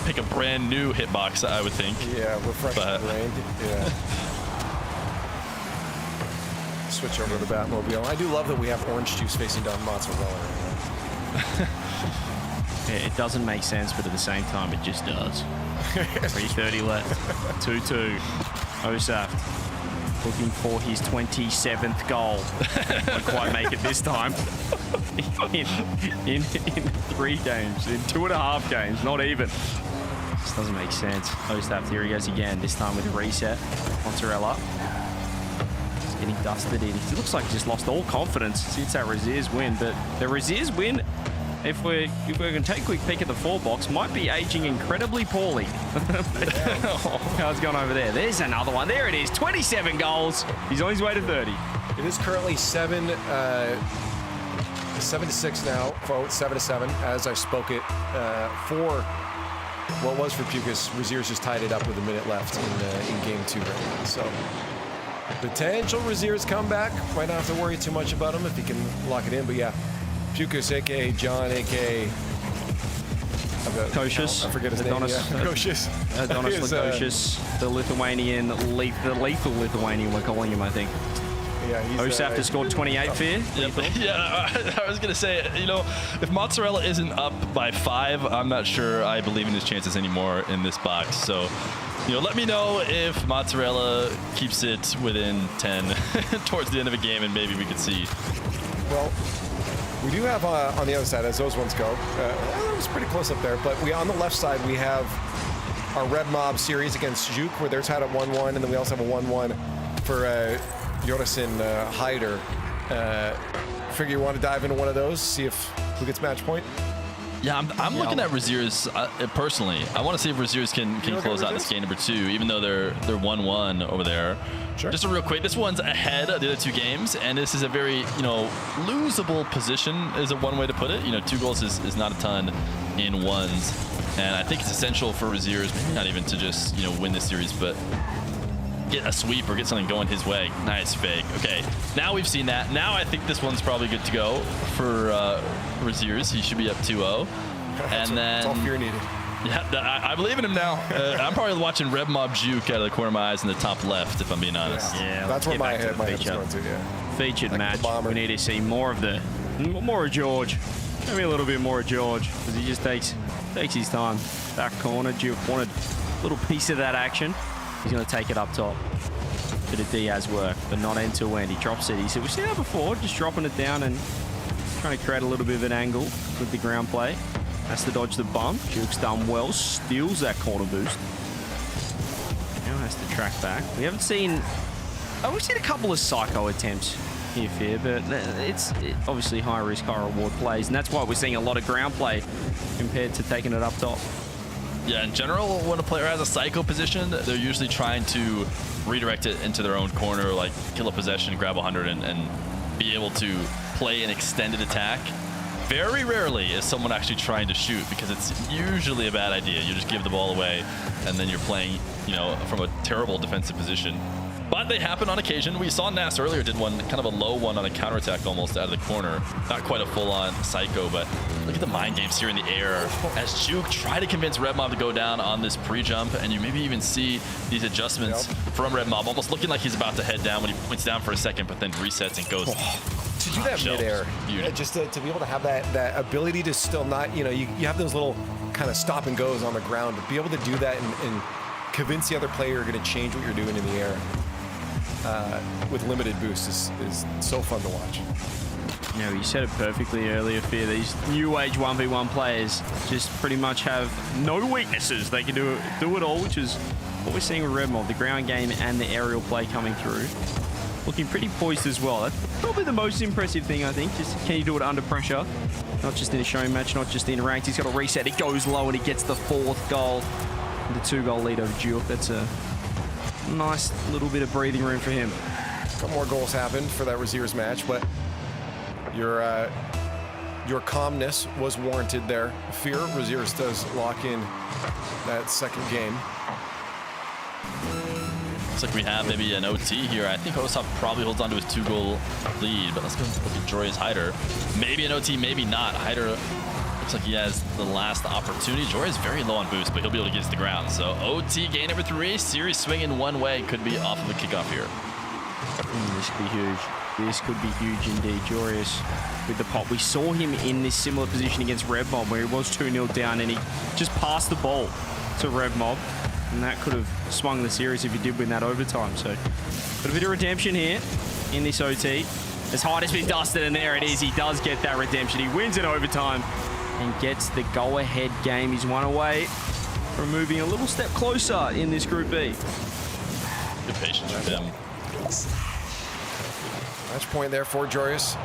Speaker 4: pick a brand new hitbox, I would think.
Speaker 3: Yeah, refresh the brain. Yeah. Switch over to the Batmobile. I do love that we have orange juice facing down Mozzarella.
Speaker 19: It doesn't make sense, but at the same time, it just does. 3:30 left. 2-2. Osaf looking for his 27th goal. Won't quite make it this time. in 3 games, in 2.5 games, not even. This doesn't make sense. Osaf, here he goes again, this time with a reset. Mozzarella. He's getting dusted in. He looks like he just lost all confidence since that Razier's win, but the Razier's win, if we're going to take a quick peek at the 4 box, might be aging incredibly poorly. How's it gone over there? There's another one. There it is. 27 goals. He's on his way to 30.
Speaker 3: It is currently 7-6 now, folks. 7-7 as I spoke it for what was for Pukas. Razier's just tied it up with a minute left in game 2 right now. So potential Razier's comeback. Might not have to worry too much about him if he can lock it in. But yeah, Pukas, aka John, aka
Speaker 19: Kocius.
Speaker 3: I forget his name. Kocius.
Speaker 19: Adonis Kocius, the Lithuanian, the lethal Lithuanian, we're calling him, I think.
Speaker 3: Yeah, he's
Speaker 19: Osaf scored 28 Fear.
Speaker 4: Yeah, I was going to say, if Mozzarella isn't up by 5, I'm not sure I believe in his chances anymore in this box. So, let me know if Mozzarella keeps it within 10 towards the end of a game, and maybe we could see.
Speaker 3: Well, we do have on the other side, as those ones go, it was pretty close up there, but on the left side, we have our Red Mob series against Juke, where they're tied at 1-1, and then we also have a 1-1 for Joris and Hyder. Figure you want to dive into one of those, see who gets match point?
Speaker 4: Yeah, I'm looking at Razier's personally. I want to see if Razier's can close out this game number 2, even though they're 1-1 over there.
Speaker 3: Sure.
Speaker 4: Just a real quick, this one's ahead of the other 2 games, and this is a very losable position, is one way to put it. 2 goals is not a ton in ones, and I think it's essential for Razier's maybe not even to just win this series, but get a sweep or get something going his way. Nice fake. Okay, now we've seen that. Now I think this one's probably good to go for Razier's. He should be up 2-0. And then
Speaker 3: that's all fear needed.
Speaker 4: Yeah, I believe in him now. I'm probably watching Red Mob Juke out of the corner of my eyes in the top left, if I'm being honest.
Speaker 3: Yeah, that's where my head is going to. Yeah.
Speaker 19: Featured match. We need to see more of George. Maybe a little bit more of George, because he just takes his time. Back corner, Juke wanted a little piece of that action. He's going to take it up top. Bit of Diaz work, but not end to end. He drops it. He said, we've seen that before, just dropping it down and trying to create a little bit of an angle with the ground play. Has to dodge the bump. Juke's done well, steals that corner boost. Now has to track back. We've seen a couple of psycho attempts here, Fear, but it's obviously high risk, high reward plays, and that's why we're seeing a lot of ground play compared to taking it up top.
Speaker 4: Yeah, in general, when a player has a psycho position, they're usually trying to redirect it into their own corner, like kill a possession, grab 100, and be able to play an extended attack. Very rarely is someone actually trying to shoot, because it's usually a bad idea. You just give the ball away, and then you're playing, from a terrible defensive position. But they happen on occasion. We saw Nass earlier did one, kind of a low one on a counterattack almost out of the corner. Not quite a full-on psycho, but look at the mind games here in the air as Juke try to convince Red Mob to go down on this pre-jump, and you maybe even see these adjustments from Red Mob, almost looking like he's about to head down when he points down for a second, but then resets and goes.
Speaker 3: To do that midair, just to be able to have that ability to still not, you have those little kind of stop and goes on the ground, to be able to do that and convince the other player you're going to change what you're doing in the air with limited boosts is so fun to watch.
Speaker 19: You said it perfectly earlier, Fear. These new age 1v1 players just pretty much have no weaknesses. They can do it all, which is what we're seeing with Red Mob, the ground game and the aerial play coming through. Looking pretty poised as well. That's probably the most impressive thing, I think. Just can you do it under pressure? Not just in a showing match, not just in ranked. He's got a reset. It goes low and he gets the 4th goal. The 2-goal lead over Duke. That's a nice little bit of breathing room for him.
Speaker 3: A couple more goals happened for that Razier's match, but your calmness was warranted there. Fear, Razier's does lock in that second game.
Speaker 4: Looks like we have maybe an OT here. I think Osop probably holds on to his 2-goal lead, but let's go look at Jory's Hyder. Maybe an OT, maybe not. Hyder looks like he has the last opportunity. Jory is very low on boost, but he'll be able to get to the ground. So OT game number 3, series swinging one way, could be off of a kickoff here.
Speaker 19: This could be huge. This could be huge indeed. Joris with the pop. We saw him in this similar position against Red Mob where he was 2-0 down and he just passed the ball to Red Mob. And that could have swung the series if he did win that overtime. So, got a bit of redemption here in this OT. As Hyder's been dusted, and there it is. He does get that redemption. He wins in overtime and gets the go-ahead game. He's one away from moving a little step closer in this Group B.
Speaker 4: Good patience with him.
Speaker 3: Match point there for Joris.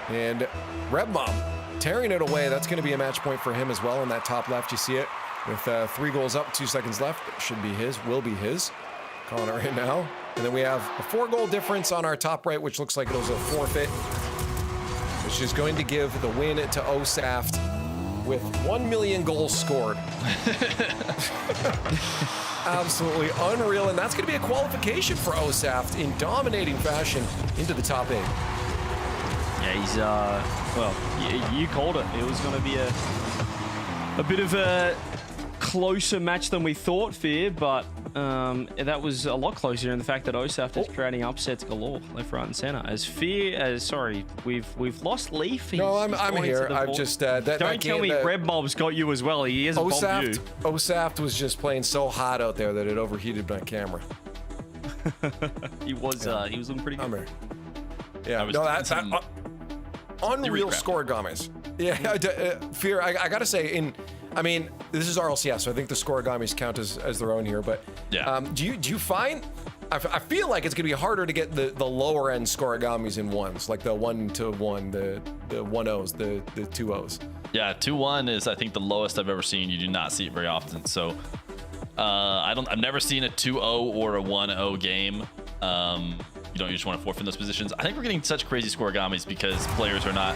Speaker 3: And Red Mob tearing it away. That's going to be a match point for him as well in that top left. You see it with 3 goals up, 2 seconds left. Should be his, will be his. calling it right now. And then we have a 4-goal difference on our top right, which looks like it was a forfeit, which is going to give the win to OSAFT with 1 million goals scored. Absolutely unreal. And that's going to be a qualification for OSAFT in dominating fashion into the top 8.
Speaker 19: Yeah, he's, well, you called it. It was going to be a bit of a closer match than we thought, Fear, but that was a lot closer in the fact that OSAFT is creating upsets galore, left, right, and center. As Fear, sorry, we've lost Leaf.
Speaker 3: No, I'm here. I've just
Speaker 19: don't tell me Red Mob's got you as well. He hasn't bombed you.
Speaker 3: OSAFT was just playing so hot out there that it overheated my camera.
Speaker 19: He was looking pretty good.
Speaker 3: I'm here. Yeah, no, that's unreal score, Games. Yeah, Fear. I gotta say, I mean, this is RLCS, so I think the scoregamis count as their own here. But
Speaker 4: yeah,
Speaker 3: do you find? I feel like it's gonna be harder to get the lower end scoregamis in ones, like the 1-1, the 1-0s, the 2-0s.
Speaker 4: Yeah, 2-1 is I think the lowest I've ever seen. You do not see it very often. So I've never seen a 2-0 or a 1-0 game. You don't just want to forfeit those positions. I think we're getting such crazy scoregamis because players are not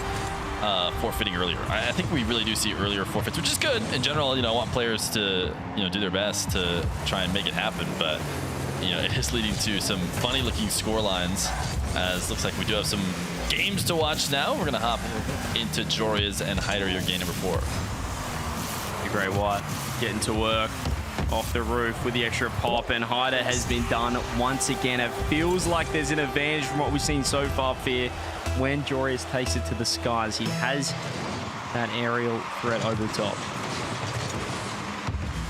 Speaker 4: forfeiting earlier. I think we really do see earlier forfeits, which is good in general. I want players to do their best to try and make it happen, but it is leading to some funny looking score lines, as looks like we do have some games to watch now. We're gonna hop into Joria's and Hyder, your game number 4.
Speaker 19: The Grey White getting to work off the roof with the extra pop, and Hyder has been done once again. It feels like there's an advantage from what we've seen so far, Fear. When Jorius takes it to the skies, he has that aerial threat over the top.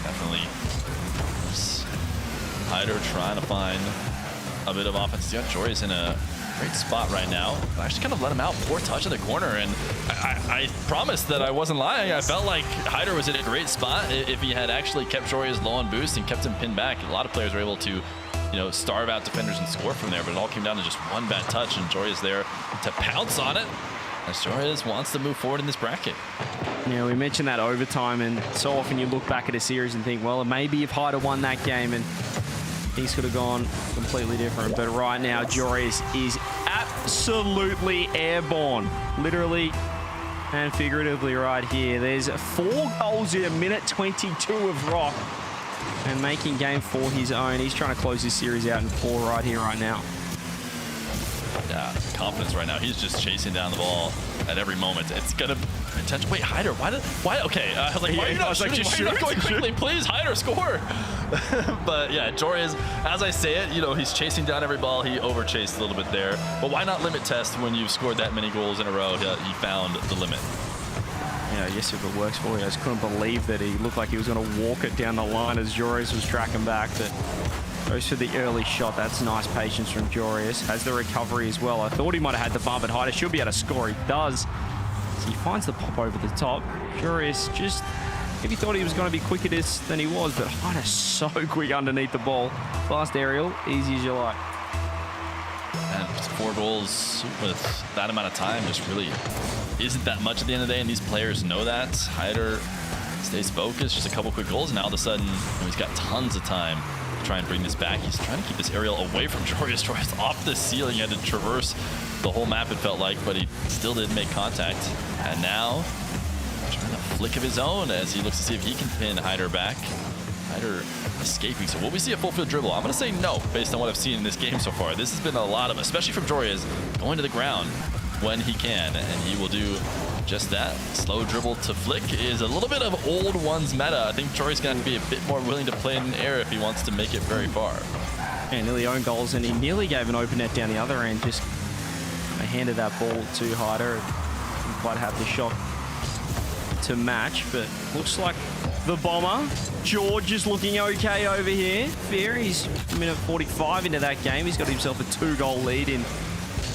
Speaker 4: Definitely. Hyder trying to find a bit of offense. Yeah, Jorius in a great spot right now. I actually kind of let him out. Poor touch in the corner, and I promised that I wasn't lying. I felt like Hyder was in a great spot if he had actually kept Jorius low on boost and kept him pinned back. A lot of players were able to starve out defenders and score from there, but it all came down to just one bad touch, and Jorius there to pounce on it as Jorius wants to move forward in this bracket.
Speaker 19: Yeah, we mentioned that overtime, and so often you look back at a series and think, well, maybe if Hyder won that game and things could have gone completely different. But right now, Jorius is absolutely airborne, literally and figuratively right here. There's 4 goals in a minute 22 of Rock, and making game 4 his own. He's trying to close this series out in 4 right here, right now.
Speaker 4: Yeah, confidence right now. He's just chasing down the ball at every moment. It's gonna potential. Wait, Hyder, why? Okay, I was like, why are you not shooting? Why are you not going quickly? Please, Hyder, score. But yeah, Jorius, as I say it, he's chasing down every ball. He overchased a little bit there. But why not limit test when you've scored that many goals in a row? He found the limit.
Speaker 19: Yeah, yes, if it works for you. I just couldn't believe that he looked like he was going to walk it down the line as Jorius was tracking back. But goes for the early shot. That's nice patience from Jorius. Has the recovery as well. I thought he might have had the bump, but Hyder should be able to score. He does. So he finds the pop over the top. Jorius just, if he thought he was going to be quicker than he was, but Hyder's so quick underneath the ball. Fast aerial, easy as you like.
Speaker 4: And 4 goals with that amount of time just really isn't that much at the end of the day, and these players know that. Hyder stays focused, just a couple quick goals, and all of a sudden he's got tons of time to try and bring this back. He's trying to keep this aerial away from Jorius. Jorius off the ceiling, he had to traverse the whole map, it felt like, but he still didn't make contact. And now trying a flick of his own as he looks to see if he can pin Hyder back. Hyder escaping. So will we see a full field dribble? I'm going to say no, based on what I've seen in this game so far. This has been a lot of, especially from Jorius, going to the ground when he can, and he will do just that. Slow dribble to flick is a little bit of old ones meta. I think Jorius going to have to be a bit more willing to play in the air if he wants to make it very far.
Speaker 19: Yeah, nearly own goals, and he nearly gave an open net down the other end. Just handed that ball to Hyder. Didn't quite have the shot to match, but looks like the bomber, George, is looking okay over here. Fear, he's minute 45 into that game. He's got himself a 2-goal lead in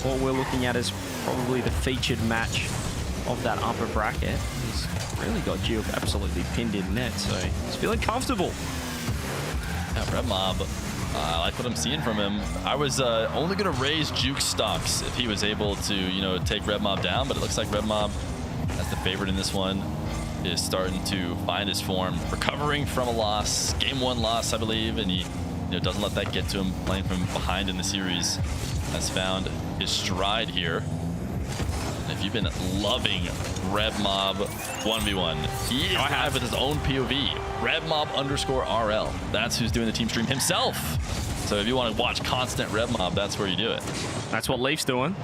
Speaker 19: what we're looking at as probably the featured match of that upper bracket. He's really got Gio absolutely pinned in net, so he's feeling comfortable.
Speaker 4: Yeah, Red Mob, I like what I'm seeing from him. I was only going to raise Juke stocks if he was able to, take Red Mob down, but it looks like Red Mob, as the favorite in this one, is starting to find his form, recovering from a loss, game 1 loss, I believe, and he doesn't let that get to him. Playing from behind in the series, has found his stride here. And if you've been loving RebMob 1v1, he is live with his own POV. RebMob_RL. That's who's doing the team stream himself. So if you want to watch constant RebMob, that's where you do it.
Speaker 19: That's what Leaf's doing.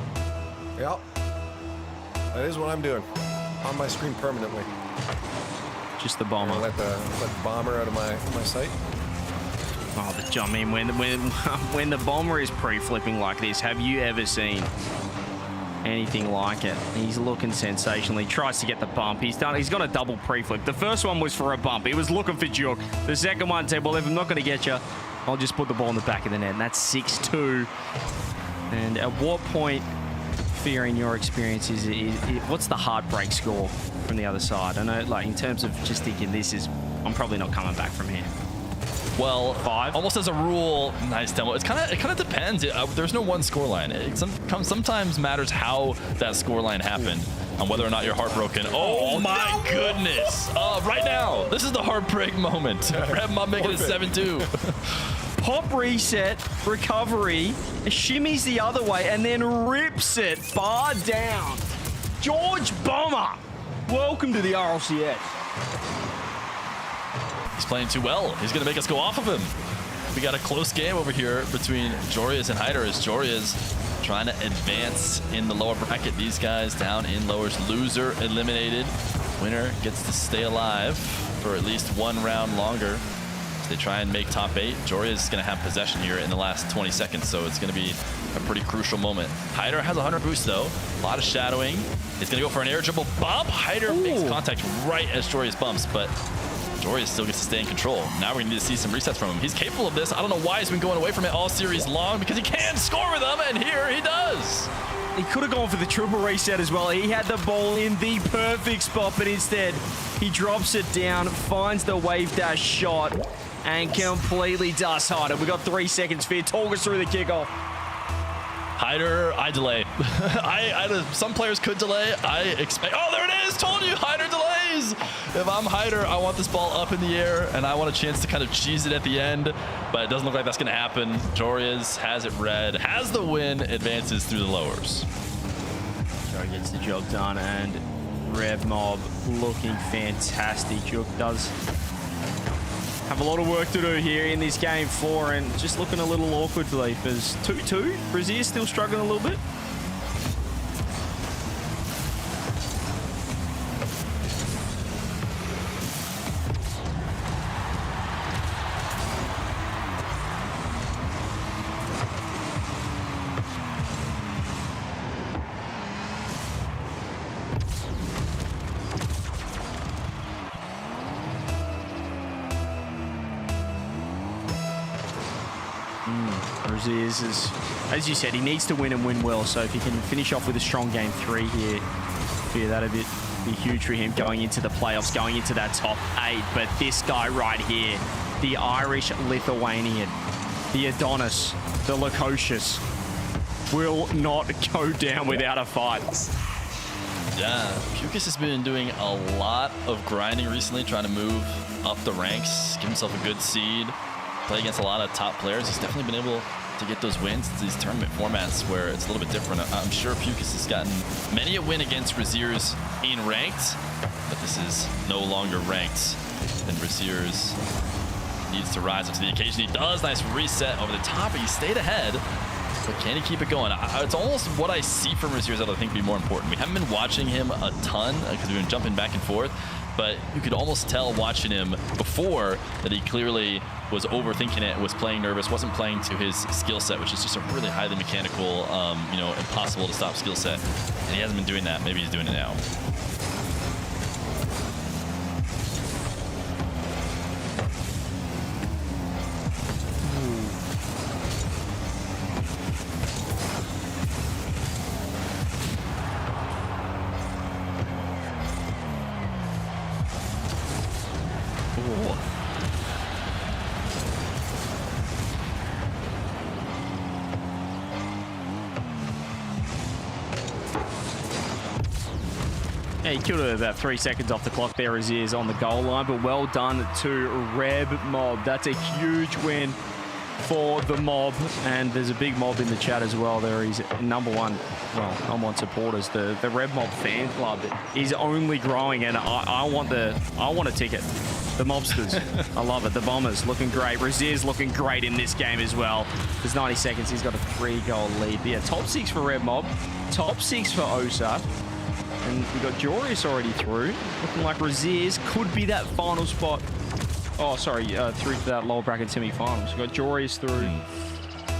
Speaker 3: Yep. That is what I'm doing. On my screen permanently.
Speaker 19: Just the bomber.
Speaker 3: Let the bomber out of my sight.
Speaker 19: Oh, I mean, when the bomber is pre-flipping like this, have you ever seen anything like it? He's looking sensational. He tries to get the bump. He's got a double pre-flip. The first one was for a bump. He was looking for Juke. The second one said, well, if I'm not going to get you, I'll just put the ball in the back of the net. And that's 6-2. And at what point, Fear, in your experience, what's the heartbreak score from the other side? I know, like, in terms of just thinking I'm probably not coming back from here.
Speaker 4: Well, 5. Almost as a rule, nice demo. It kind of depends. There's no one score line. It sometimes matters how that score line happened on whether or not you're heartbroken. Oh my goodness! Right now, this is the heartbreak moment. RebMob making it 7-2.
Speaker 19: Pop reset, recovery, shimmies the other way, and then rips it bar down. George Bomber, welcome to the RLCS.
Speaker 4: He's playing too well. He's going to make us go off of him. We got a close game over here between Jorius and Hyder, as Jorius trying to advance in the lower bracket. These guys down in lowers. Loser eliminated. Winner gets to stay alive for at least one round longer. As they try and make top 8. Jorius is going to have possession here in the last 20 seconds, so it's going to be a pretty crucial moment. Hyder has a 100 boost, though. A lot of shadowing. He's going to go for an air dribble bump. Hyder makes contact right as Jorius bumps, but Jorius still gets to stay in control. Now we're going to need to see some resets from him. He's capable of this. I don't know why he's been going away from it all series long, because he can score with them, and here he does.
Speaker 19: He could have gone for the triple reset as well. He had the ball in the perfect spot, but instead he drops it down, finds the wave dash shot, and completely does Hyder. We got 3 seconds. Fear, talk us through the kickoff.
Speaker 4: Hyder, I delay. Some players could delay. I expect. Oh, there it is. Told you, Hyder delays. If I'm Hyder, I want this ball up in the air, and I want a chance to kind of cheese it at the end, but it doesn't look like that's going to happen. Jorius has it red, has the win, advances through the lowers.
Speaker 19: Joe gets the job done, and RebMob looking fantastic. Juke does have a lot of work to do here in this game 4, and just looking a little awkward for Leaf as 2-2. Brazier still struggling a little bit. Is, as you said, he needs to win and win well. So if he can finish off with a strong game 3 here, that'd be huge for him going into the playoffs, going into that top 8. But this guy right here, the Irish Lithuanian, the Adonis, the Lukosius, will not go down without a fight.
Speaker 4: Yeah, Pukas has been doing a lot of grinding recently, trying to move up the ranks, give himself a good seed, play against a lot of top players. He's definitely been able to get those wins to these tournament formats where it's a little bit different. I'm sure Pukas has gotten many a win against Braziers in ranked, but this is no longer ranked. And Braziers needs to rise up to the occasion. He does. Nice reset over the top, but he stayed ahead. But can he keep it going? It's almost what I see from Braziers that I think would be more important. We haven't been watching him a ton because we've been jumping back and forth, but you could almost tell watching him before that he clearly was overthinking it, was playing nervous, wasn't playing to his skill set, which is just a really highly mechanical, impossible to stop skill set. And he hasn't been doing that. Maybe he's doing it now.
Speaker 19: Yeah, he killed it about 3 seconds off the clock there as he is on the goal line, but well done to RebMob. That's a huge win for the mob, and there's a big mob in the chat as well. There is number one supporters, the Red Mob fan club is only growing, and I want a ticket. The mobsters, I love it. The Bombers looking great. Razier's looking great in this game as well. There's 90 seconds. He's got a 3-goal lead. But yeah, top 6 for Red Mob, top 6 for OSAT. And we got Jorius already through. Looking like Razier's could be that final spot. Oh, sorry, through to that lower bracket semi-finals. We've got Jorius through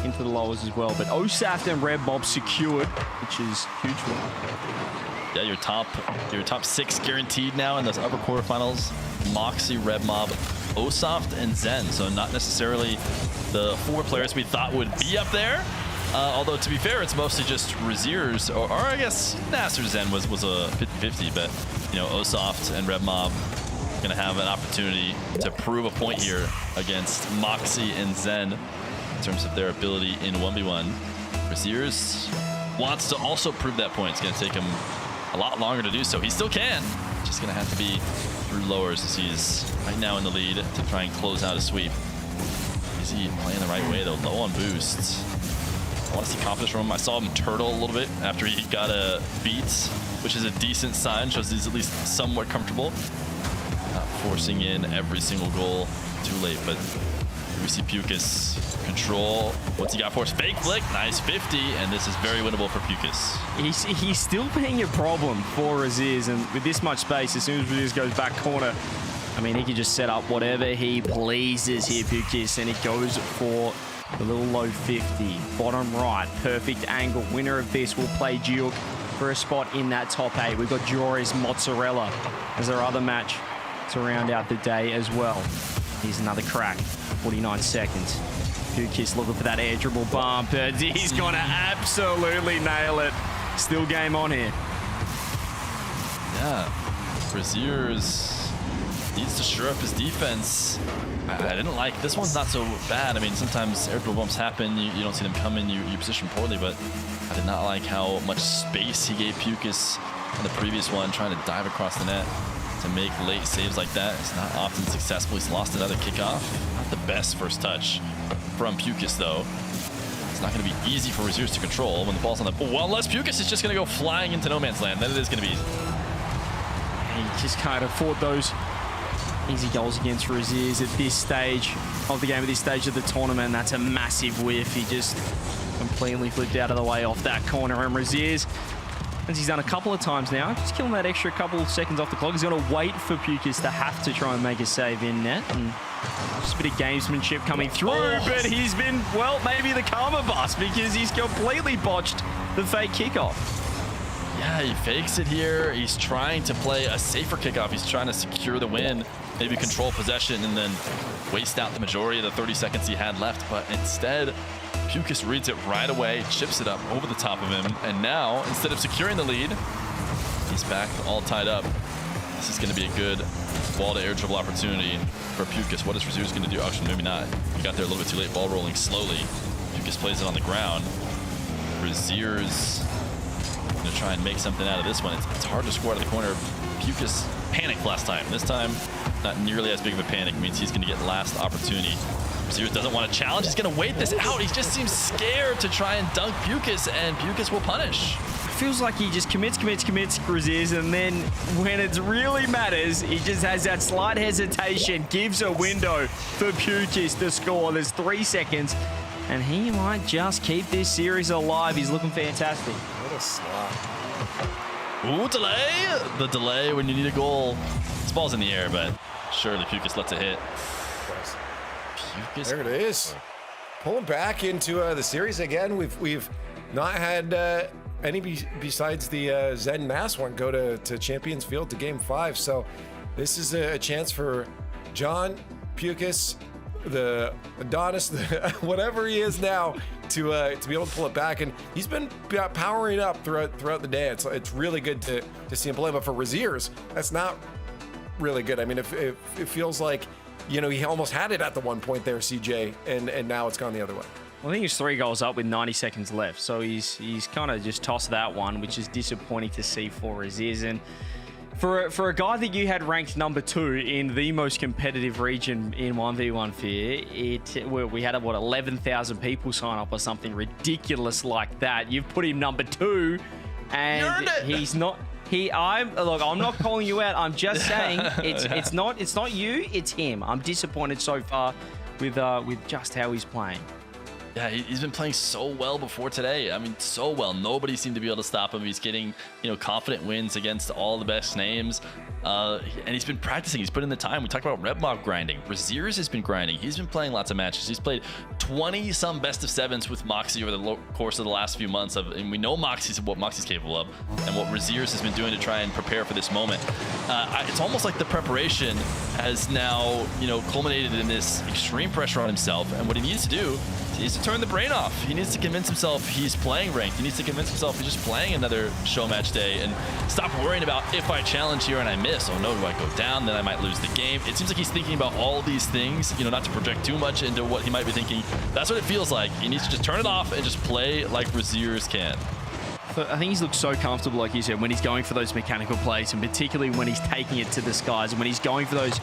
Speaker 19: into the lowers as well. But OSAT and Red Mob secured, which is huge for them.
Speaker 4: Yeah, your top 6 guaranteed now in those upper quarterfinals. Moxie, Red Mob, Osoft, and Zen. So not necessarily the 4 players we thought would be up there. Although, to be fair, it's mostly just Razier's, or I guess Nasser Zen was a 50-50, but, you know, Osoft and Red Mob going to have an opportunity to prove a point here against Moxie and Zen in terms of their ability in 1v1. Razier's wants to also prove that point. It's going to take him a lot longer to do so. He still can. Just going to have to be through lowers as he's right now in the lead to try and close out a sweep. Is he playing the right way, though? Low on boosts. I want to see confidence from him. I saw him turtle a little bit after he got a beat, which is a decent sign. Shows he's at least somewhat comfortable. Not forcing in every single goal too late, but we see Pukas control. What's he got for us? Fake flick, nice 50, and this is very winnable for Pukas.
Speaker 19: He's still being a problem for Razier's, and with this much space, as soon as Razier's goes back corner, I mean, he can just set up whatever he pleases here, Pukas, and he goes for the little low 50. Bottom right, perfect angle. Winner of this will play Duke for a spot in that top 8. We've got Jory's Mozzarella as our other match to round out the day as well. Here's another crack, 49 seconds. Pukas looking for that air dribble bump, and he's gonna absolutely nail it. Still game on here.
Speaker 4: Yeah, Razier's needs to shore up his defense. I didn't like, this one's not so bad. I mean, sometimes air dribble bumps happen, you don't see them coming, you position poorly, but I did not like how much space he gave Pukas on the previous one, trying to dive across the net to make late saves like that. It's not often successful. He's lost another kickoff. Not the best first touch from Pukas, though. It's not going to be easy for Razier's to control when the ball's on the... Well, unless Pukas is just going to go flying into no man's land, then it is going to be easy.
Speaker 19: He just can't afford those easy goals against Razier's at this stage of the game, at this stage of the tournament. That's a massive whiff. He just completely flipped out of the way off that corner. And Razier's, as he's done a couple of times now, just killing that extra couple of seconds off the clock. He's going to wait for Pukas to have to try and make a save in net. And just a bit of gamesmanship coming through, but he's been, well, maybe the karma bus, because he's completely botched the fake kickoff.
Speaker 4: Yeah, he fakes it here. He's trying to play a safer kickoff. He's trying to secure the win, maybe control possession, and then waste out the majority of the 30 seconds he had left. But instead, Pukas reads it right away, chips it up over the top of him, and now, instead of securing the lead, he's back all tied up. This is going to be a good ball to air dribble opportunity for Pukas. What is Razier's going to do? Actually, maybe not. He got there a little bit too late. Ball rolling slowly. Pukas plays it on the ground. Razier's going to try and make something out of this one. It's hard to score out of the corner. Pukas panicked last time. This time, not nearly as big of a panic. Means he's going to get last opportunity. Razier's doesn't want to challenge. He's going to wait this out. He just seems scared to try and dunk Pukas, and Pukas will punish.
Speaker 19: Feels like he just commits, Razier's, and then when it really matters, he just has that slight hesitation, gives a window for Pukas to score. There's 3 seconds, and he might just keep this series alive. He's looking fantastic.
Speaker 3: What a slot.
Speaker 4: Ooh, delay! The delay when you need a goal. This ball's in the air, but surely Pukas lets it hit.
Speaker 3: There it is. Pulling back into the series again. We've not had any besides the Zen Mass one go to Champions Field to Game 5. So this is a chance for John, Pukas, the Adonis, whatever he is now, to be able to pull it back. And he's been powering up throughout the day. It's really good to see him play. But for Razier's, that's not really good. I mean, it feels like, you know, he almost had it at the one point there, CJ, and now it's gone the other way.
Speaker 19: Well, I think he's 3 goals up with 90 seconds left, so he's kind of just tossed that one, which is disappointing to see for Razier's. And For a guy that you had ranked number 2 in the most competitive region in 1v1 Fear, we had 11,000 people sign up or something ridiculous like that. You've put him number 2, and he's not. I'm not calling you out. I'm just saying it's not you. It's him. I'm disappointed so far with just how he's playing.
Speaker 4: Yeah, he's been playing so well before today. I mean, so well. Nobody seemed to be able to stop him. He's getting, confident wins against all the best names. And he's been practicing. He's put in the time. We talked about Red Mob grinding. Raziers has been grinding. He's been playing lots of matches. He's played 20-some best of 7s with Moxie over the course of the last few months. And we know what Moxie's capable of and what Raziers has been doing to try and prepare for this moment. It's almost like the preparation has now, culminated in this extreme pressure on himself. And what he needs to do, he needs to turn the brain off. He needs to convince himself he's playing ranked. He needs to convince himself he's just playing another show match day and stop worrying about if I challenge here and I miss. Oh no, do I go down? Then I might lose the game. It seems like he's thinking about all these things, not to project too much into what he might be thinking. That's what it feels like. He needs to just turn it off and just play like Raziers can.
Speaker 19: But I think he's looked so comfortable, like you said, when he's going for those mechanical plays, and particularly when he's taking it to the skies, and when he's going for those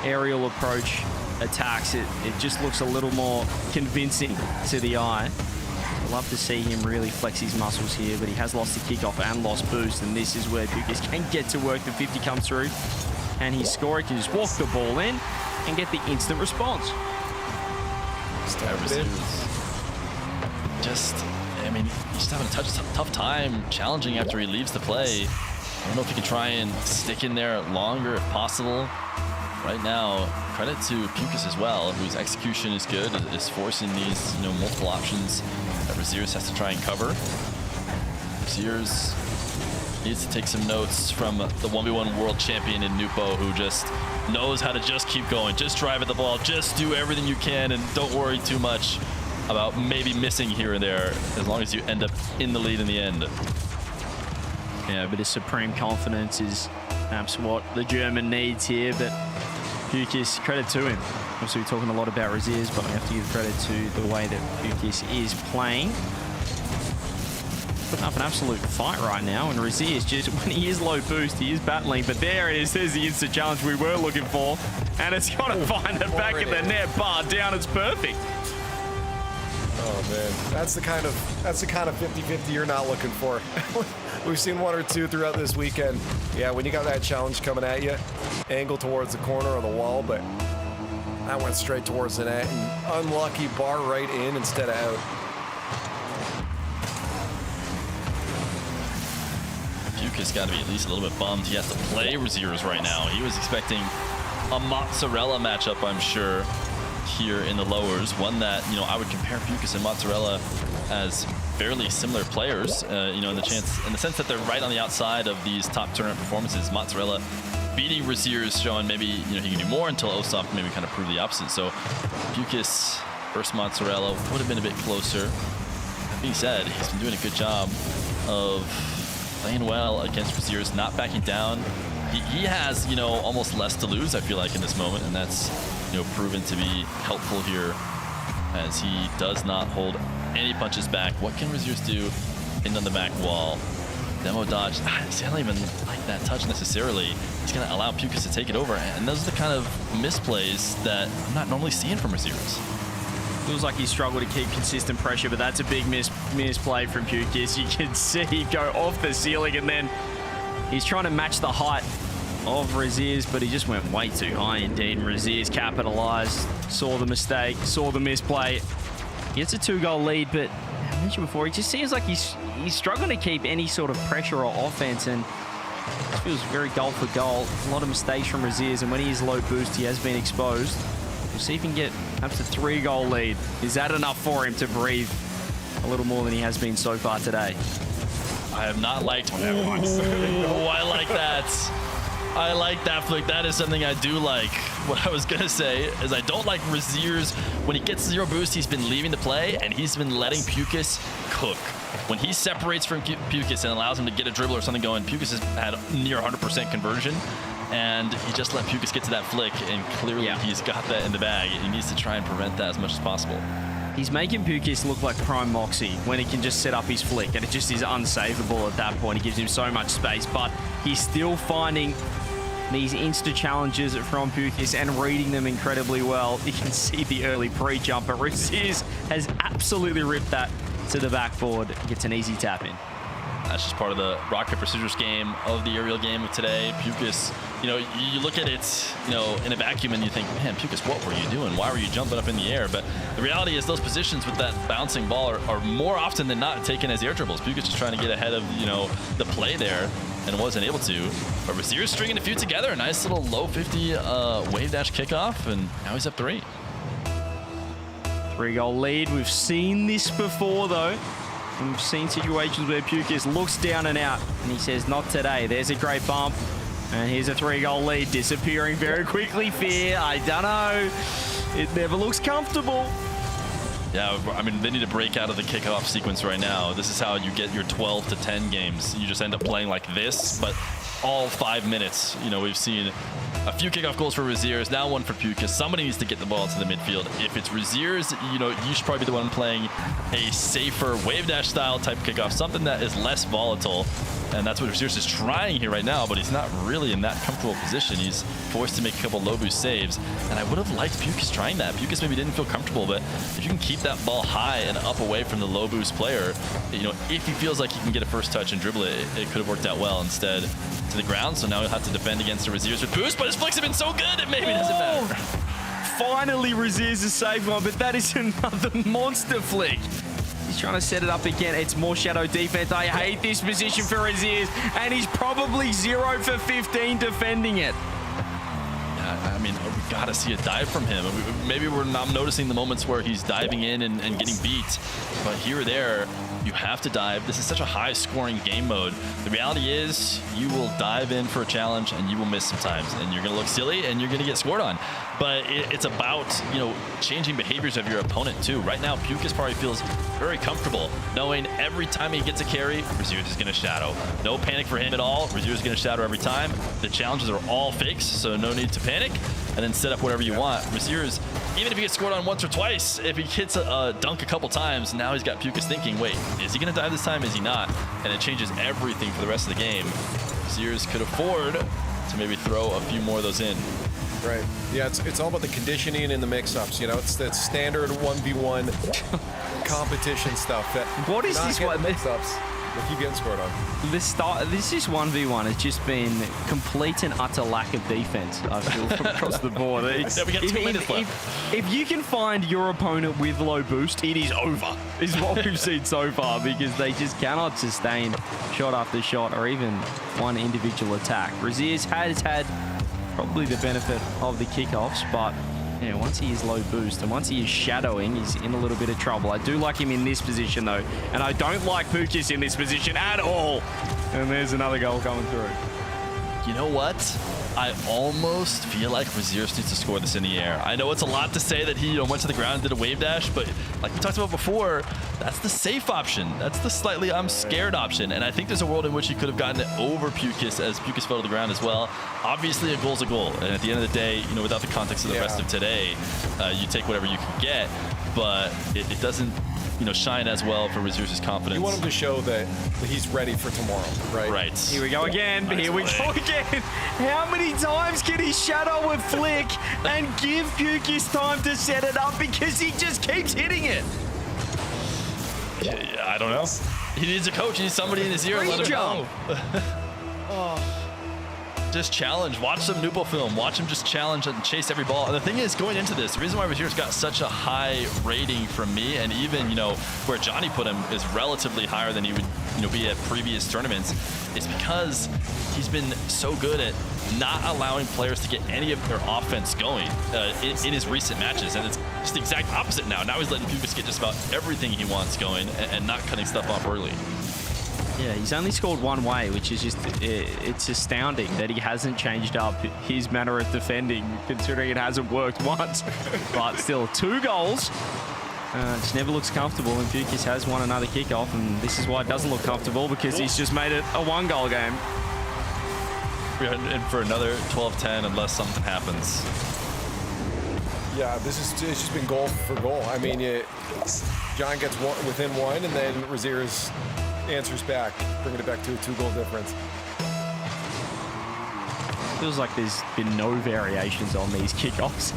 Speaker 19: aerial approach attacks, it just looks a little more convincing to the eye. I'd love to see him really flex his muscles here, but he has lost the kickoff and lost boost, and this is where Pukas can get to work. The 50 comes through, and his scorer can just walk the ball in and get the instant response.
Speaker 4: He's just having a tough time challenging after he leaves the play. I don't know if he can try and stick in there longer if possible. Right now, credit to Pukas as well, whose execution is good, is forcing these multiple options that Raziers has to try and cover. Raziers needs to take some notes from the 1v1 world champion in Nupo, who just knows how to just keep going, just drive at the ball, just do everything you can, and don't worry too much about maybe missing here and there, as long as you end up in the lead in the end.
Speaker 19: Yeah, but his supreme confidence is perhaps what the German needs here, but Pukas, credit to him. Obviously, we're talking a lot about Raziers, but we have to give credit to the way that Pukas is playing. Putting up an absolute fight right now, and Raziers, just when he is low boost, he is battling, but there it is. There's the instant challenge we were looking for, and it's got to find the back of the net, bar down. It's perfect.
Speaker 3: Oh man, that's the kind of 50-50 you're not looking for. We've seen one or two throughout this weekend. Yeah, when you got that challenge coming at you, angle towards the corner or the wall, but that went straight towards the net, and unlucky bar right in instead of out.
Speaker 4: Pukas got to be at least a little bit bummed. He has to play Raziers right now. He was expecting a mozzarella matchup, I'm sure, here in the lowers. One that, I would compare Pukas and mozzarella as fairly similar players, in the sense that they're right on the outside of these top tournament performances. Mozzarella beating Raziers, showing maybe, he can do more until Osop maybe kind of prove the opposite. So Pukas versus mozzarella would have been a bit closer. That being said, he's been doing a good job of playing well against Raziers, not backing down. He has, almost less to lose, I feel like, in this moment, and that's, proven to be helpful here, as he does not hold any punches back. What can Raziers do in on the back wall? Demo dodge. See, I don't even like that touch necessarily. He's going to allow Pukas to take it over, and those are the kind of misplays that I'm not normally seeing from Raziers.
Speaker 19: Feels like he struggled to keep consistent pressure, but that's a big misplay from Pukas. You can see him go off the ceiling, and then he's trying to match the height of Raziers, but he just went way too high indeed, and Raziers capitalized, saw the mistake, saw the misplay. He gets a 2-goal lead, but I mentioned before, he just seems like he's struggling to keep any sort of pressure or offense, and it feels very goal for goal. A lot of mistakes from Raziers, and when he is low boost, he has been exposed. We'll see if he can get up to 3-goal lead. Is that enough for him to breathe a little more than he has been so far today?
Speaker 4: I have not liked what everyone said. Oh, I like that. I like that flick. That is something I do like. What I was going to say is I don't like Raziers. When he gets 0 boost, he's been leaving the play, and he's been letting Pukas cook. When he separates from Pukas and allows him to get a dribble or something going, Pukas has had near 100% conversion, and he just let Pukas get to that flick, and clearly he's got that in the bag. He needs to try and prevent that as much as possible.
Speaker 19: He's making Pukis look like prime Moxie when he can just set up his flick, and it just is unsavable at that point. He gives him so much space, but he's still finding these insta challenges from Pukis and reading them incredibly well. You can see the early pre-jump, but Raziz has absolutely ripped that to the backboard. Gets an easy tap in.
Speaker 4: That's just part of the rock, paper, scissors game of the aerial game of today. Pukis, you look at it, in a vacuum and you think, man, Pukis, what were you doing? Why were you jumping up in the air? But the reality is those positions with that bouncing ball are more often than not taken as air dribbles. Pukis just trying to get ahead of, the play there and wasn't able to. But Razier's stringing a few together. A nice little low 50 wave dash kickoff, and now he's up 3.
Speaker 19: 3-goal lead. We've seen this before, though. And we've seen situations where Pukis looks down and out, and he says, not today. There's a great bump. And here's a 3-goal lead, disappearing very quickly. Fear, I don't know. It never looks comfortable.
Speaker 4: Yeah, I mean, they need to break out of the kickoff sequence right now. This is how you get your 12 to 10 games. You just end up playing like this, but all 5 minutes. We've seen a few kickoff goals for Raziers, now one for Pukis. Somebody needs to get the ball to the midfield. If it's Raziers, you should probably be the one playing a safer wave dash style type kickoff, something that is less volatile. And that's what Raziers is trying here right now, but he's not really in that comfortable position. He's forced to make a couple low boost saves. And I would have liked Pukis trying that. Pukis maybe didn't feel comfortable, but if you can keep that ball high and up away from the low boost player, if he feels like he can get a first touch and dribble it, it could have worked out well. Instead, to the ground, so now he'll have to defend against the Raziers with boost, but his flicks have been so good it maybe doesn't matter.
Speaker 19: Finally, Raziers has saved one, but that is another monster flick. He's trying to set it up again. It's more shadow defense. I hate this position for Raziers, and he's probably 0 for 15 defending it.
Speaker 4: Yeah, I mean, we gotta see a dive from him. Maybe we're not noticing the moments where he's diving in and getting beat, but here or there, you have to dive. This is such a high-scoring game mode. The reality is you will dive in for a challenge and you will miss sometimes, and you're going to look silly and you're going to get scored on. But it's about, changing behaviors of your opponent too. Right now, Pukis probably feels very comfortable knowing every time he gets a carry, Raziers is going to shadow. No panic for him at all. Raziers is going to shadow every time. The challenges are all fakes, so no need to panic. And then set up whatever you want. Raziers, even if he gets scored on once or twice, if he hits a dunk a couple times, now he's got Pukis thinking, wait, is he going to dive this time? Is he not? And it changes everything for the rest of the game. Raziers could afford to maybe throw a few more of those in.
Speaker 3: Right. Yeah, it's all about the conditioning and the mix-ups. It's that standard 1v1 competition stuff.
Speaker 19: What is this one?
Speaker 3: Mix-ups. We'll keep getting scored on.
Speaker 19: This is 1v1. It's just been complete and utter lack of defense, I feel, from across the board.
Speaker 4: Yeah, we got 2 minutes left.
Speaker 19: If you can find your opponent with low boost, it is over, is what we've seen so far, because they just cannot sustain shot after shot or even one individual attack. Raziers has had probably the benefit of the kickoffs, but once he is low boost and once he is shadowing, he's in a little bit of trouble. I do like him in this position, though, and I don't like Pukis in this position at all. And there's another goal coming through.
Speaker 4: You know what? I almost feel like Raziers needs to score this in the air. I know it's a lot to say that he went to the ground and did a wave dash, but like we talked about before, that's the safe option. That's the slightly I'm scared option. And I think there's a world in which he could have gotten it over Pukis as Pukis fell to the ground as well. Obviously, a goal's a goal. And at the end of the day, without the context of the rest of today, you take whatever you can get, but it doesn't shine as well for Raziers' confidence.
Speaker 3: You want him to show that he's ready for tomorrow, right?
Speaker 4: Right.
Speaker 19: Here we go again. Here we go again. How many times can he shadow a flick and give Pukis time to set it up, because he just keeps hitting it?
Speaker 4: Yeah, I don't know. He needs a coach. He needs somebody in his ear and let him know. Just challenge. Watch some Nupo film. Watch him just challenge and chase every ball. And the thing is, going into this, the reason why Raziers got such a high rating from me, and even, where Johnny put him is relatively higher than he would, be at previous tournaments, is because he's been so good at not allowing players to get any of their offense going in his recent matches. And it's just the exact opposite now. Now he's letting Pukis get just about everything he wants going and not cutting stuff off early.
Speaker 19: Yeah, he's only scored one way, which is just, it's astounding that he hasn't changed up his manner of defending, considering it hasn't worked once. But still, 2 goals. Just never looks comfortable, and Pukis has won another kickoff, and this is why it doesn't look comfortable, because he's just made it a 1-goal game.
Speaker 4: We're in for another 12-10 unless something happens.
Speaker 3: Yeah, it's just been goal for goal. I mean, John gets within one, and then Razier's answers back, bringing it back to a 2-goal difference.
Speaker 19: Feels like there's been no variations on these kickoffs.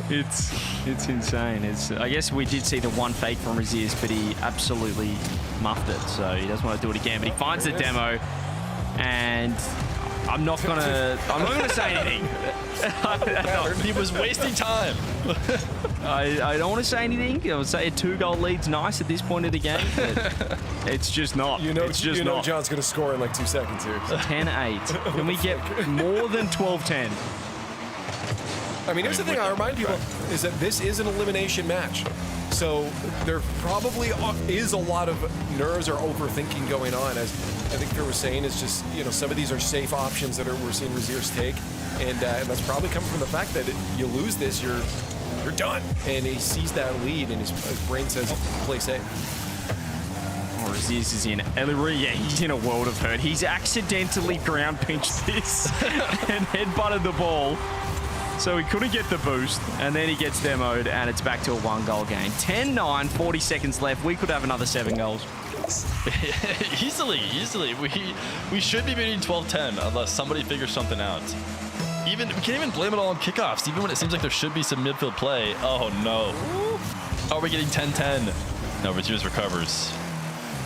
Speaker 19: it's insane. I guess we did see the one fake from Razier's, but he absolutely muffed it, so he doesn't want to do it again. But he finds the demo, and I'm not gonna say anything.
Speaker 4: He was wasting time.
Speaker 19: I don't want to say anything. I would say a 2-goal lead's nice at this point of the game, but it's just not. It's just not.
Speaker 3: John's going to score in like 2 seconds here.
Speaker 19: 10-8. Can we get more than 12-10?
Speaker 3: I mean, here's the thing I remind people is that this is an elimination match. So there probably is a lot of nerves or overthinking going on. As I think Phil was saying, is just, some of these are safe options that we're seeing Razier's take. And that's probably coming from the fact that you lose this, you're done. And he sees that lead, and his brain says, play safe.
Speaker 19: Razier's is in. He's in a world of hurt. He's accidentally ground pinched this and headbutted the ball. So he couldn't get the boost, and then he gets demoed, and it's back to a 1-goal game. 10-9, 40 seconds left. We could have another 7 goals.
Speaker 4: Easily. We should be beating 12-10 unless somebody figures something out. We can't even blame it all on kickoffs, even when it seems like there should be some midfield play. Oh no. Are we getting 10-10? No, Razier's recovers.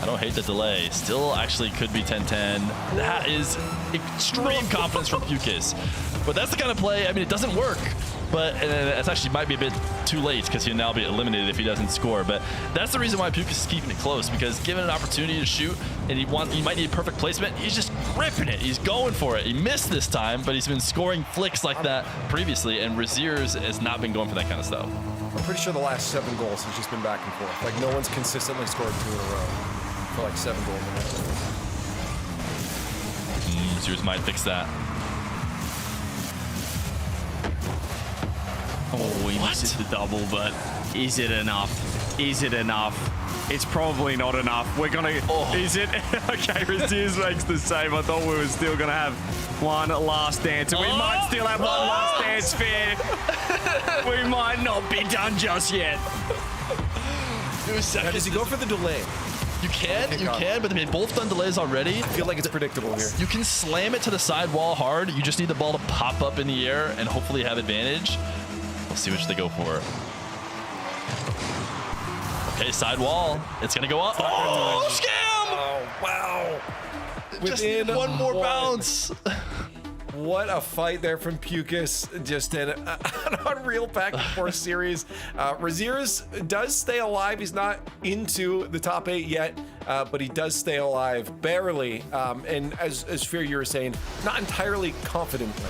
Speaker 4: I don't hate the delay. Still actually could be 10-10. That is extreme confidence from Pukas. But that's the kind of play, I mean, it doesn't work. But it actually might be a bit too late because he'll now be eliminated if he doesn't score. But that's the reason why Pukas is keeping it close, because given an opportunity to shoot and he might need perfect placement, he's just gripping it. He's going for it. He missed this time, but he's been scoring flicks like that previously, and Razier's has not been going for that kind of stuff.
Speaker 3: I'm pretty sure the last 7 goals has just been back and forth. Like, no one's consistently scored 2 in a row for like 7 goals in a row.
Speaker 4: Razier's might fix that.
Speaker 19: Oh, he misses the double, but is it enough? Is it enough? It's probably not enough. We're gonna. Is it? Okay, Razier's makes the save. I thought we were still gonna have one last dance, and we might still have one last dance fair. We might not be done just yet.
Speaker 3: Now, does he go for the delay?
Speaker 4: You can, but they've both done delays already.
Speaker 3: I feel like it's predictable here.
Speaker 4: You can slam it to the side wall hard. You just need the ball to pop up in the air and hopefully have advantage. We'll see which they go for. Okay, side wall. It's gonna go up. Oh, scam!
Speaker 3: Oh, wow.
Speaker 4: Just need one more bounce.
Speaker 3: What a fight there from Pukas. Just an unreal back and forth series. Razier's does stay alive. He's not into the top 8 yet, but he does stay alive barely. And as Fear, you were saying, not entirely confidently.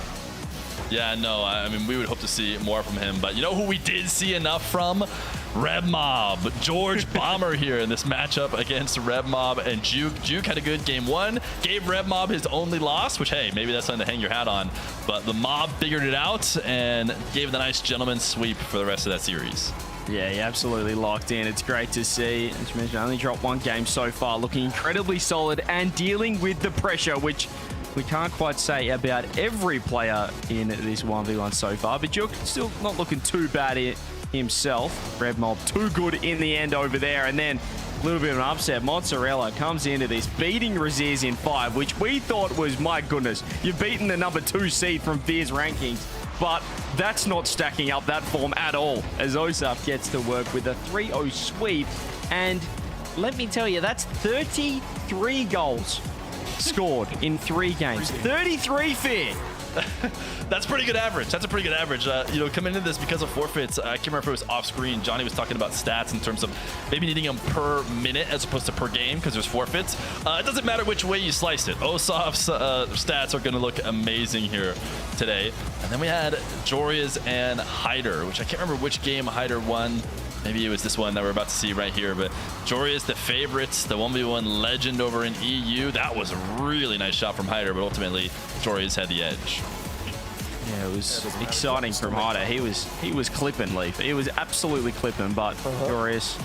Speaker 4: Yeah, no, I mean, we would hope to see more from him, but you know who we did see enough from? Reb Mob. George Bomber here in this matchup against Reb Mob and Juke. Juke had a good game 1, gave Reb Mob his only loss, which, hey, maybe that's something to hang your hat on, but the Mob figured it out and gave the nice gentleman sweep for the rest of that series.
Speaker 19: Yeah, he absolutely locked in. It's great to see. As you mentioned, only dropped 1 game so far, looking incredibly solid and dealing with the pressure, which we can't quite say about every player in this 1v1 so far, but Juke still not looking too bad himself. Red Mob too good in the end over there, and then a little bit of an upset. Mozzarella comes into this, beating Razier's in 5, which we thought was, my goodness, you've beaten the number 2 seed from Fear's rankings, but that's not stacking up that form at all, as Osaf gets to work with a 3-0 sweep, and let me tell you, that's 33 goals scored in 3 games. 33, Fear.
Speaker 4: That's pretty good average. That's a pretty good average. Coming into this because of forfeits, I can't remember if it was off screen. Johnny was talking about stats in terms of maybe needing them per minute as opposed to per game because there's forfeits. It doesn't matter which way you slice it. Osaf's stats are going to look amazing here today. And then we had Joria's and Hyder, which I can't remember which game Hyder won. Maybe it was this one that we're about to see right here, but Joria's the favorites, the 1v1 legend over in EU. That was a really nice shot from Hyder, but ultimately Joria's had the edge.
Speaker 19: Yeah, it was exciting from Hyder. He was clipping, Leaf. He was absolutely clipping, but Joria's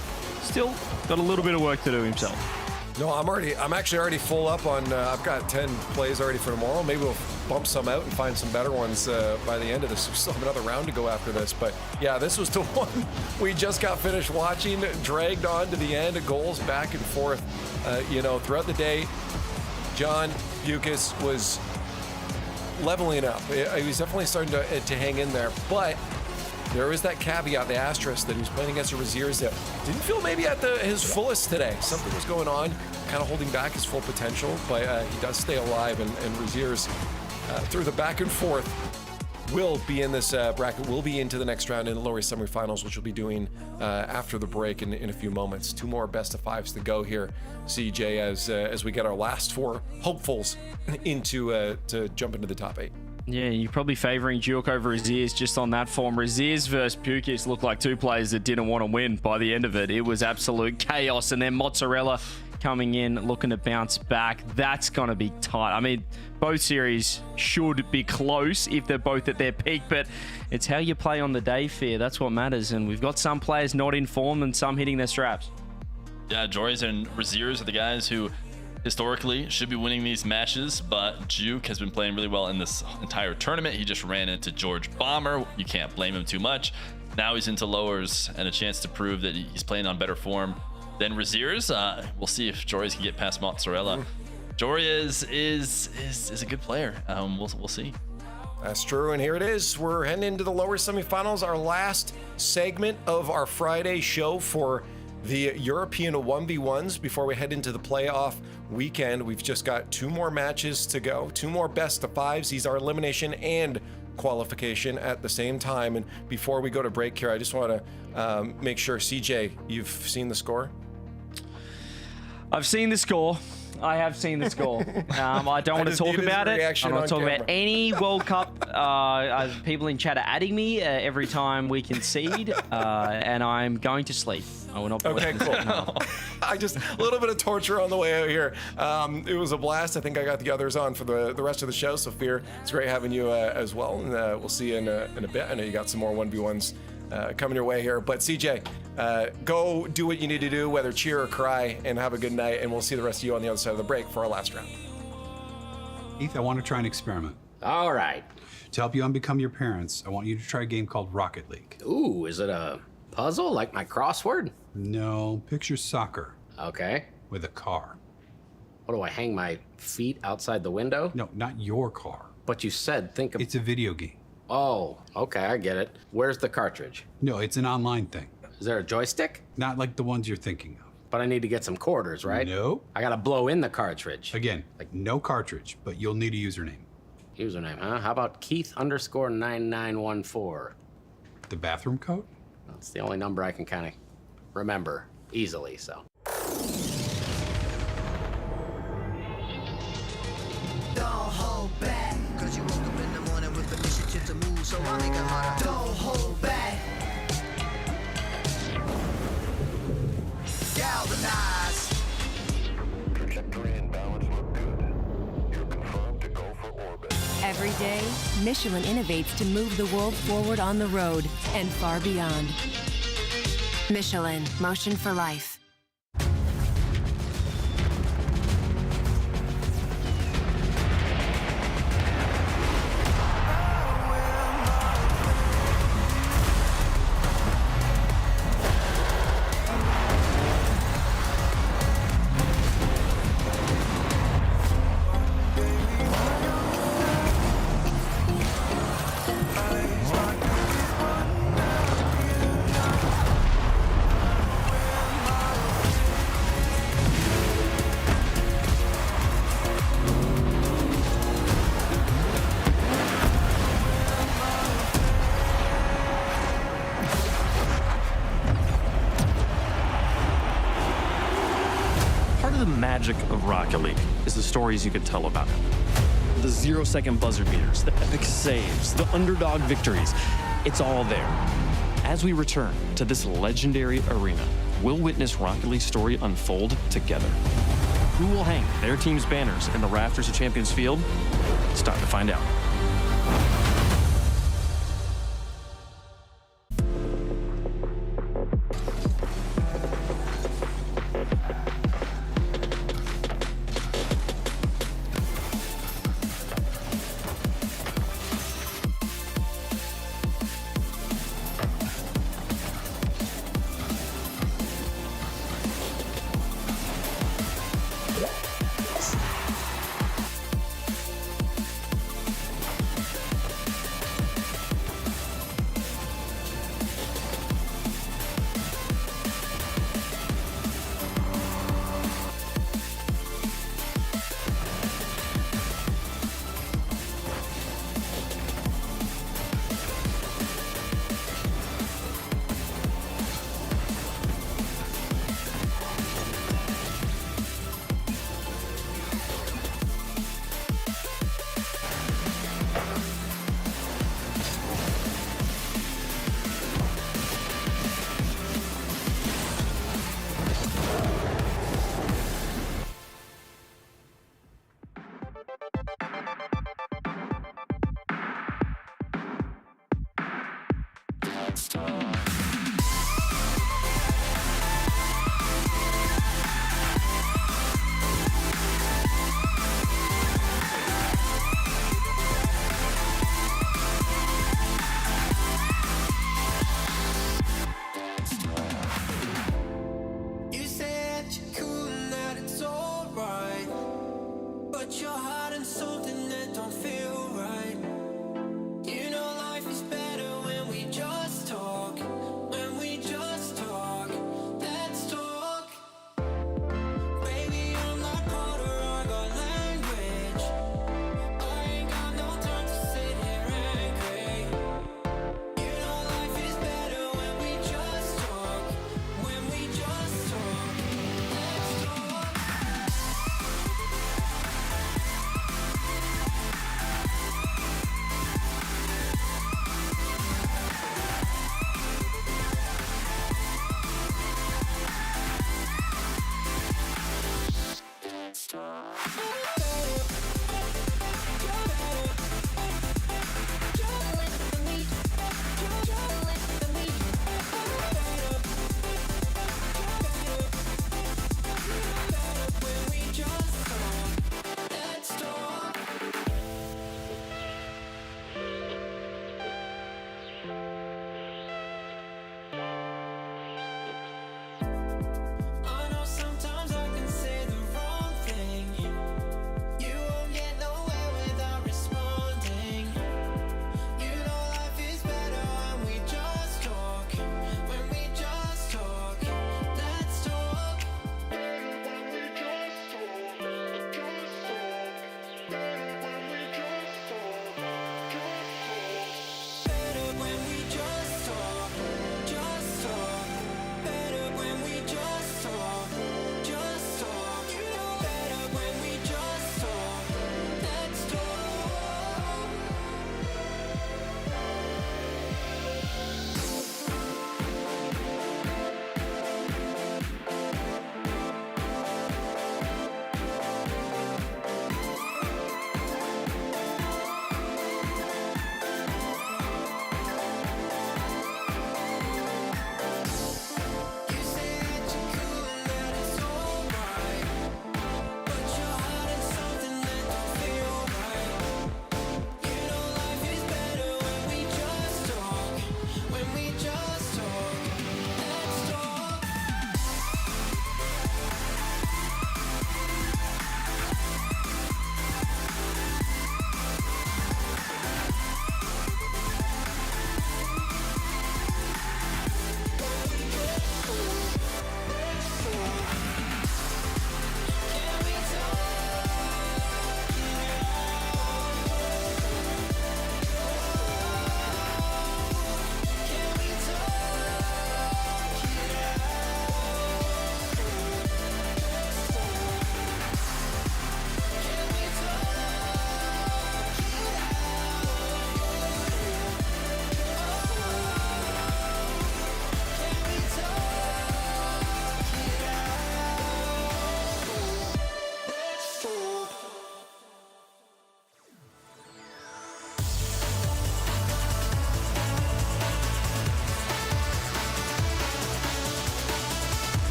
Speaker 19: still got a little bit of work to do himself.
Speaker 3: No, I'm actually already full up on, I've got 10 plays already for tomorrow. Maybe we'll bump some out and find some better ones by the end of this. We still have another round to go after this. But yeah, this was the one we just got finished watching, dragged on to the end, goals back and forth. Throughout the day, John Bucas was leveling up. He was definitely starting to hang in there. But there was that caveat, the asterisk, that he was playing against a Raziers that didn't feel maybe at his fullest today. Something was going on, kind of holding back his full potential, but he does stay alive, and Raziers, through the back and forth, will be in this bracket, will be into the next round in the lower semifinals, which we'll be doing after the break in a few moments. 2 more best of 5s to go here, CJ, as we get our last 4 hopefuls into to jump into the top 8.
Speaker 19: Yeah, you're probably favoring Duke over Raziers just on that form. Raziers versus Bucas looked like 2 players that didn't want to win by the end of it. It was absolute chaos. And then Mozzarella coming in, looking to bounce back. That's going to be tight. I mean, both series should be close if they're both at their peak, but it's how you play on the day, Fear. That's what matters. And we've got some players not in form and some hitting their straps.
Speaker 4: Yeah, Joris and Raziers are the guys who historically should be winning these matches, but Juke has been playing really well in this entire tournament. He just ran into George Bomber. You can't blame him too much. Now he's into lowers and a chance to prove that he's playing on better form than Raziers. We'll see if Joris can get past Mozzarella. Jory is a good player. We'll see.
Speaker 3: That's true, and here it is. We're heading into the lower semifinals, our last segment of our Friday show for the European 1v1s before we head into the playoff weekend. We've just got 2 more matches to go, 2 more best of 5s. These are elimination and qualification at the same time. And before we go to break here, I just want to make sure, CJ, you've seen the score?
Speaker 19: I've seen the score. I have seen the score. I don't want to talk about it. I'm not talking about any World Cup. People in chat are adding me every time we concede, and I'm going to sleep. I will not be
Speaker 3: okay, cool. No. A little bit of torture on the way out here. It was a blast. I think I got the others on for the rest of the show. So, Fear, it's great having you as well. And we'll see you in a bit. I know you got some more 1v1s coming your way here. But CJ, go do what you need to do, whether cheer or cry, and have a good night. And we'll see the rest of you on the other side of the break for our last round.
Speaker 6: Heath, I want to try an experiment.
Speaker 7: All right.
Speaker 6: To help you unbecome your parents, I want you to try a game called Rocket League.
Speaker 7: Ooh, is it a puzzle like my crossword?
Speaker 6: No, picture soccer.
Speaker 7: Okay.
Speaker 6: With a car.
Speaker 7: What do I hang my feet outside the window?
Speaker 6: No, not your car.
Speaker 7: But you said think of...
Speaker 6: It's a video game.
Speaker 7: Oh, okay, I get it. Where's the cartridge?
Speaker 6: No, it's an online thing.
Speaker 7: Is there a joystick?
Speaker 6: Not like the ones you're thinking of.
Speaker 7: But I need to get some quarters, right?
Speaker 6: No.
Speaker 7: I gotta blow in the cartridge.
Speaker 6: Again, like no cartridge, but you'll need a username.
Speaker 7: Username, huh? How about Keith_9914?
Speaker 6: The bathroom code?
Speaker 7: That's the only number I can kind of remember easily, so.
Speaker 8: Don't hold back, cause you woke up in the morning with the initiative to move, so I make it harder. Don't hold back. Galvanize.
Speaker 9: Trajectory and balance look good. You're confirmed to go for orbit.
Speaker 10: Every day, Michelin innovates to move the world forward on the road and far beyond. Michelin, motion for life.
Speaker 11: Magic of Rocket League is the stories you can tell about it. The 0-second buzzer beaters, the epic saves, the underdog victories. It's all there. As we return to this legendary arena, we'll witness Rocket League's story unfold together. Who will hang their team's banners in the rafters of Champions Field? It's time to find out.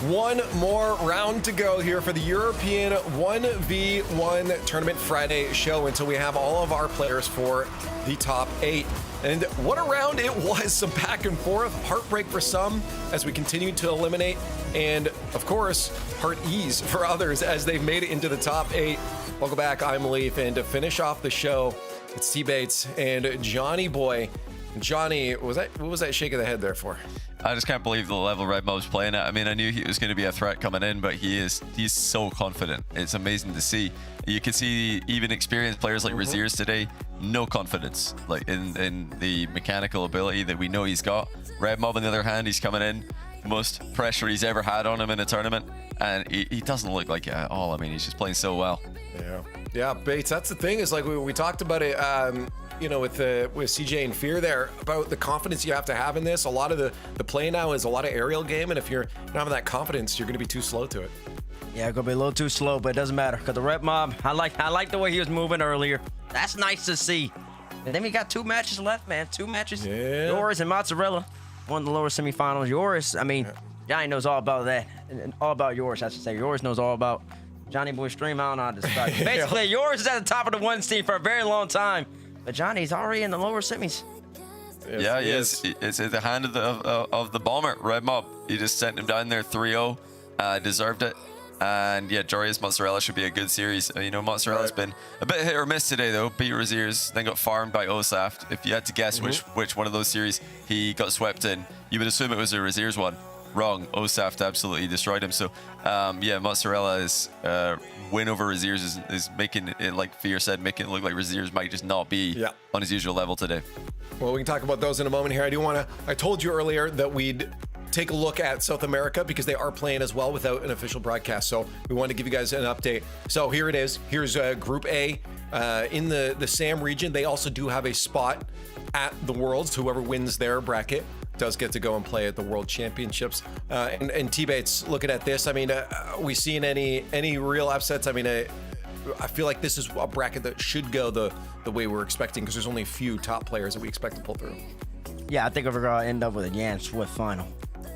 Speaker 3: One more round to go here for the European 1v1 Tournament Friday show until we have all of our players for the top 8. And what a round it was. Some back and forth, heartbreak for some as we continue to eliminate, and of course, heart ease for others as they've made it into the top 8. Welcome back, I'm Leaf, and to finish off the show, it's T-Bates and Johnny Boy. Johnny, what was that shake of the head there for?
Speaker 5: I just can't believe the level Red Mob's playing at. I mean, I knew he was going to be a threat coming in, but he's so confident. It's amazing to see. You can see even experienced players like Raziers today, no confidence like in the mechanical ability that we know he's got. Red Mob, on the other hand, he's coming in, the most pressure he's ever had on him in a tournament, and he doesn't look like it at all. I mean, he's just playing so well.
Speaker 3: Yeah, Bates, that's the thing, is like we talked about it, you know, with CJ and Fear there, about the confidence you have to have in this. A lot of the play now is a lot of aerial game, and if you're not having that confidence, you're going to be too slow to it.
Speaker 13: Yeah, gonna be a little too slow, but it doesn't matter because the Red Mob, I like the way he was moving earlier. That's nice to see. And then we got 2 matches left, man. 2 matches.
Speaker 3: Yeah.
Speaker 13: Yours and Mozzarella won the lower semifinals. Yours, I mean, Johnny knows all about that, and all about yours. I should say yours knows all about Johnny Boy Stream. I don't know how to describe it. Basically, yours is at the top of the 1 team for a very long time, but Johnny's already in the lower semis.
Speaker 5: Yes, yeah, he is. It's at the hand of the bomber, Red Mob. He just sent him down there 3-0. Deserved it. And yeah, Jorius Mozzarella should be a good series. You know, Mozzarella's been a bit hit or miss today, though. Beat Raziers, then got farmed by Osaft. If you had to guess which one of those series he got swept in, you would assume it was a Raziers one. Wrong. Osaft absolutely destroyed him. So yeah, Mozzarella's win over Raziers is making it, like Fear said, making it look like Raziers might just not be on his usual level today.
Speaker 3: Well, we can talk about those in a moment here. I told you earlier that we'd take a look at South America because they are playing as well without an official broadcast. So we wanted to give you guys an update. So here it is. Here's Group A in the SAM region. They also do have a spot at the Worlds. Whoever wins their bracket does get to go and play at the World Championships. And T-Bates, looking at this, I mean, we seen any real upsets? I mean, I feel like this is a bracket that should go the way we're expecting because there's only a few top players that we expect to pull through.
Speaker 13: Yeah, I think we're gonna end up with a Yan Swift final.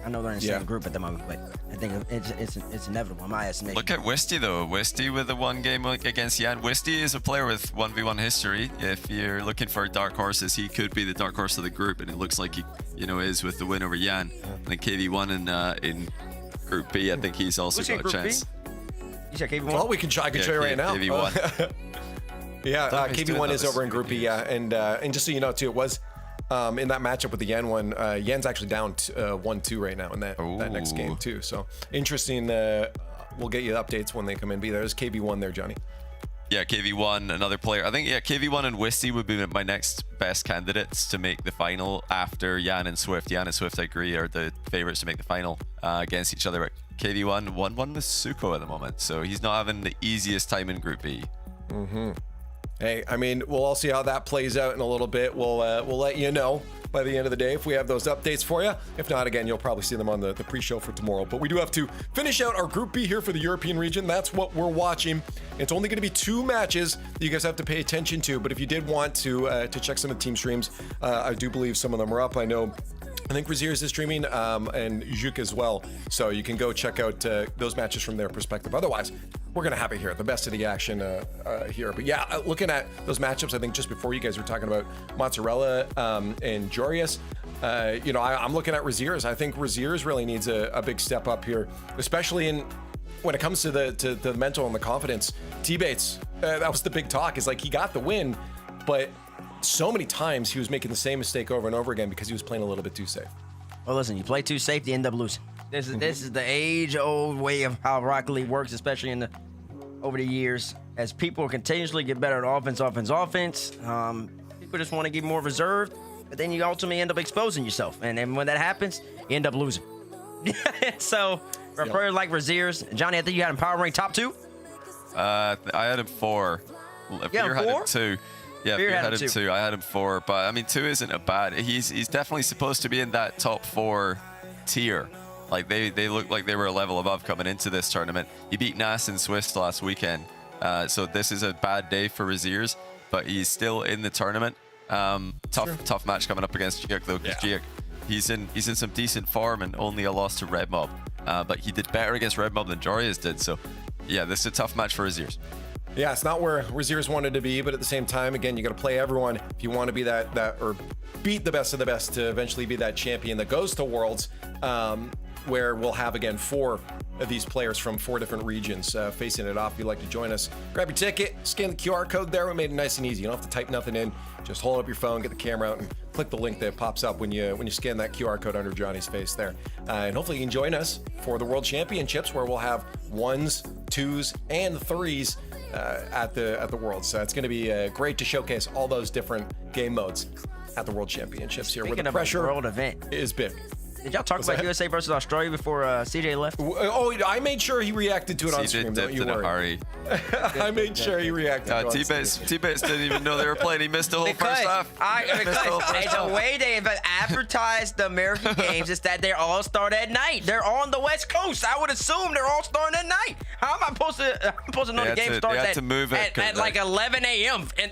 Speaker 13: I know they're in the same group at the moment, but I think it's inevitable in my estimation.
Speaker 5: Look at Wisty though. Wisty with the 1 game against Yan. Wisty is a player with 1v1 history. If you're looking for dark horses, he could be the dark horse of the group, and it looks like he, is with the win over Yan. I think KV1 in Group B. I think he's also got a chance.
Speaker 13: You said KV1?
Speaker 3: Well, I can show you right now.
Speaker 5: KV1.
Speaker 3: Yeah, KV1 is over in Group B. Yeah, and just so you know too, it was. In that matchup with the Yan one, Yan's actually down 1-2 right now in that next game too. So interesting. We'll get you updates when they come in. There's KV1 there, Johnny.
Speaker 5: Yeah, KV1, another player. I think KV1 and Wisty would be my next best candidates to make the final after Yan and Swift. Yan and Swift, I agree, are the favorites to make the final against each other. KV1 1-1 with Suko at the moment, so he's not having the easiest time in Group B.
Speaker 3: Hey, I mean, we'll all see how that plays out in a little bit. We'll let you know by the end of the day if we have those updates for you. If not, again, you'll probably see them on the pre-show for tomorrow. But we do have to finish out our Group B here for the European region. That's what we're watching. It's only going to be 2 matches that you guys have to pay attention to. But if you did want to check some of the team streams, I do believe some of them are up. I think Raziers is streaming and Juk as well. So you can go check out those matches from their perspective. Otherwise, we're going to have it here, the best of the action here. But yeah, looking at those matchups, I think just before you guys were talking about Mozzarella and Jorius, I'm looking at Raziers. I think Raziers really needs a big step up here, especially when it comes to the mental and the confidence. T-Bates, that was the big talk, is like he got the win, but so many times he was making the same mistake over and over again because he was playing a little bit too safe.
Speaker 13: Well, listen, you play too safe, you end up losing. This is the age-old way of how Rocket League works, especially over the years. As people continuously get better at offense, people just want to get more reserved, but then you ultimately end up exposing yourself. And then when that happens, you end up losing. So, for a player like Raziers, Johnny, I think you had him power rank top 2?
Speaker 5: I had him 4. Fear had him 2. Yeah, Fear had him 2. I had him 4, but I mean 2 isn't a bad. He's definitely supposed to be in that top 4 tier. Like they look like they were a level above coming into this tournament. He beat Nas and Swiss last weekend, so this is a bad day for Raziers, but he's still in the tournament. Tough match coming up against Jiak though, because Jiak, he's in some decent form and only a loss to Red Mob. but he did better against Red Mob than Jorius did. So, yeah, this is a tough match for Raziers.
Speaker 3: Yeah, it's not where Raziers wanted to be, but at the same time, again, you got to play everyone if you want to be that or beat the best of the best to eventually be that champion that goes to Worlds, where we'll have, again, 4 of these players from 4 different regions facing it off. If you'd like to join us, grab your ticket, scan the QR code there. We made it nice and easy. You don't have to type nothing in. Just hold up your phone, get the camera out, and click the link that pops up when you scan that QR code under Johnny's face there. And hopefully you can join us for the World Championships, where we'll have 1s, 2s, and 3s at the Worlds. So it's going to be great to showcase all those different game modes at the World Championships here, where the pressure
Speaker 13: world event
Speaker 3: is big.
Speaker 13: Did y'all talk about USA versus Australia before CJ left?
Speaker 3: Oh, I made sure he reacted to it on stream. Don't you worry. I made sure he reacted.
Speaker 5: T-Bates didn't even know they were playing. He missed the whole first half.
Speaker 13: The way they have advertised the American games is that they all start at night. They're on the West Coast. I would assume they're all starting at night. How am I supposed to know the game starts at like 11 a.m. in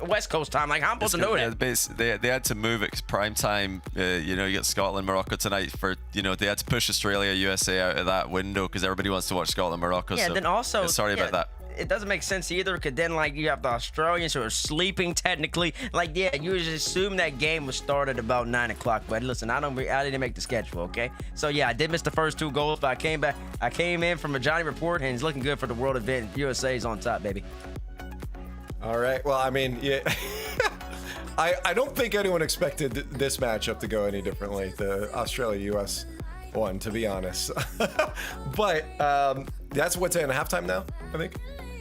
Speaker 13: West Coast time? Like, how am I supposed to know that?
Speaker 5: They had to move it 'cause prime time. You got Scotland, Morocco tonight for, they had to push Australia, USA out of that window because everybody wants to watch Scotland, Morocco.
Speaker 13: Yeah,
Speaker 5: so
Speaker 13: then also,
Speaker 5: sorry about that.
Speaker 13: It doesn't make sense either, because then, like, you have the Australians who are sleeping technically. Like, yeah, you just assume that game was started about 9 o'clock. But listen, I didn't make the schedule, okay? So yeah, I did miss the first 2 goals, but I came in from a Johnny report, and it's looking good for the world event. USA is on top, baby.
Speaker 3: All right. Well, I mean, yeah. I don't think anyone expected this matchup to go any differently, the Australia-US one, to be honest. But that's what's in halftime now, I think?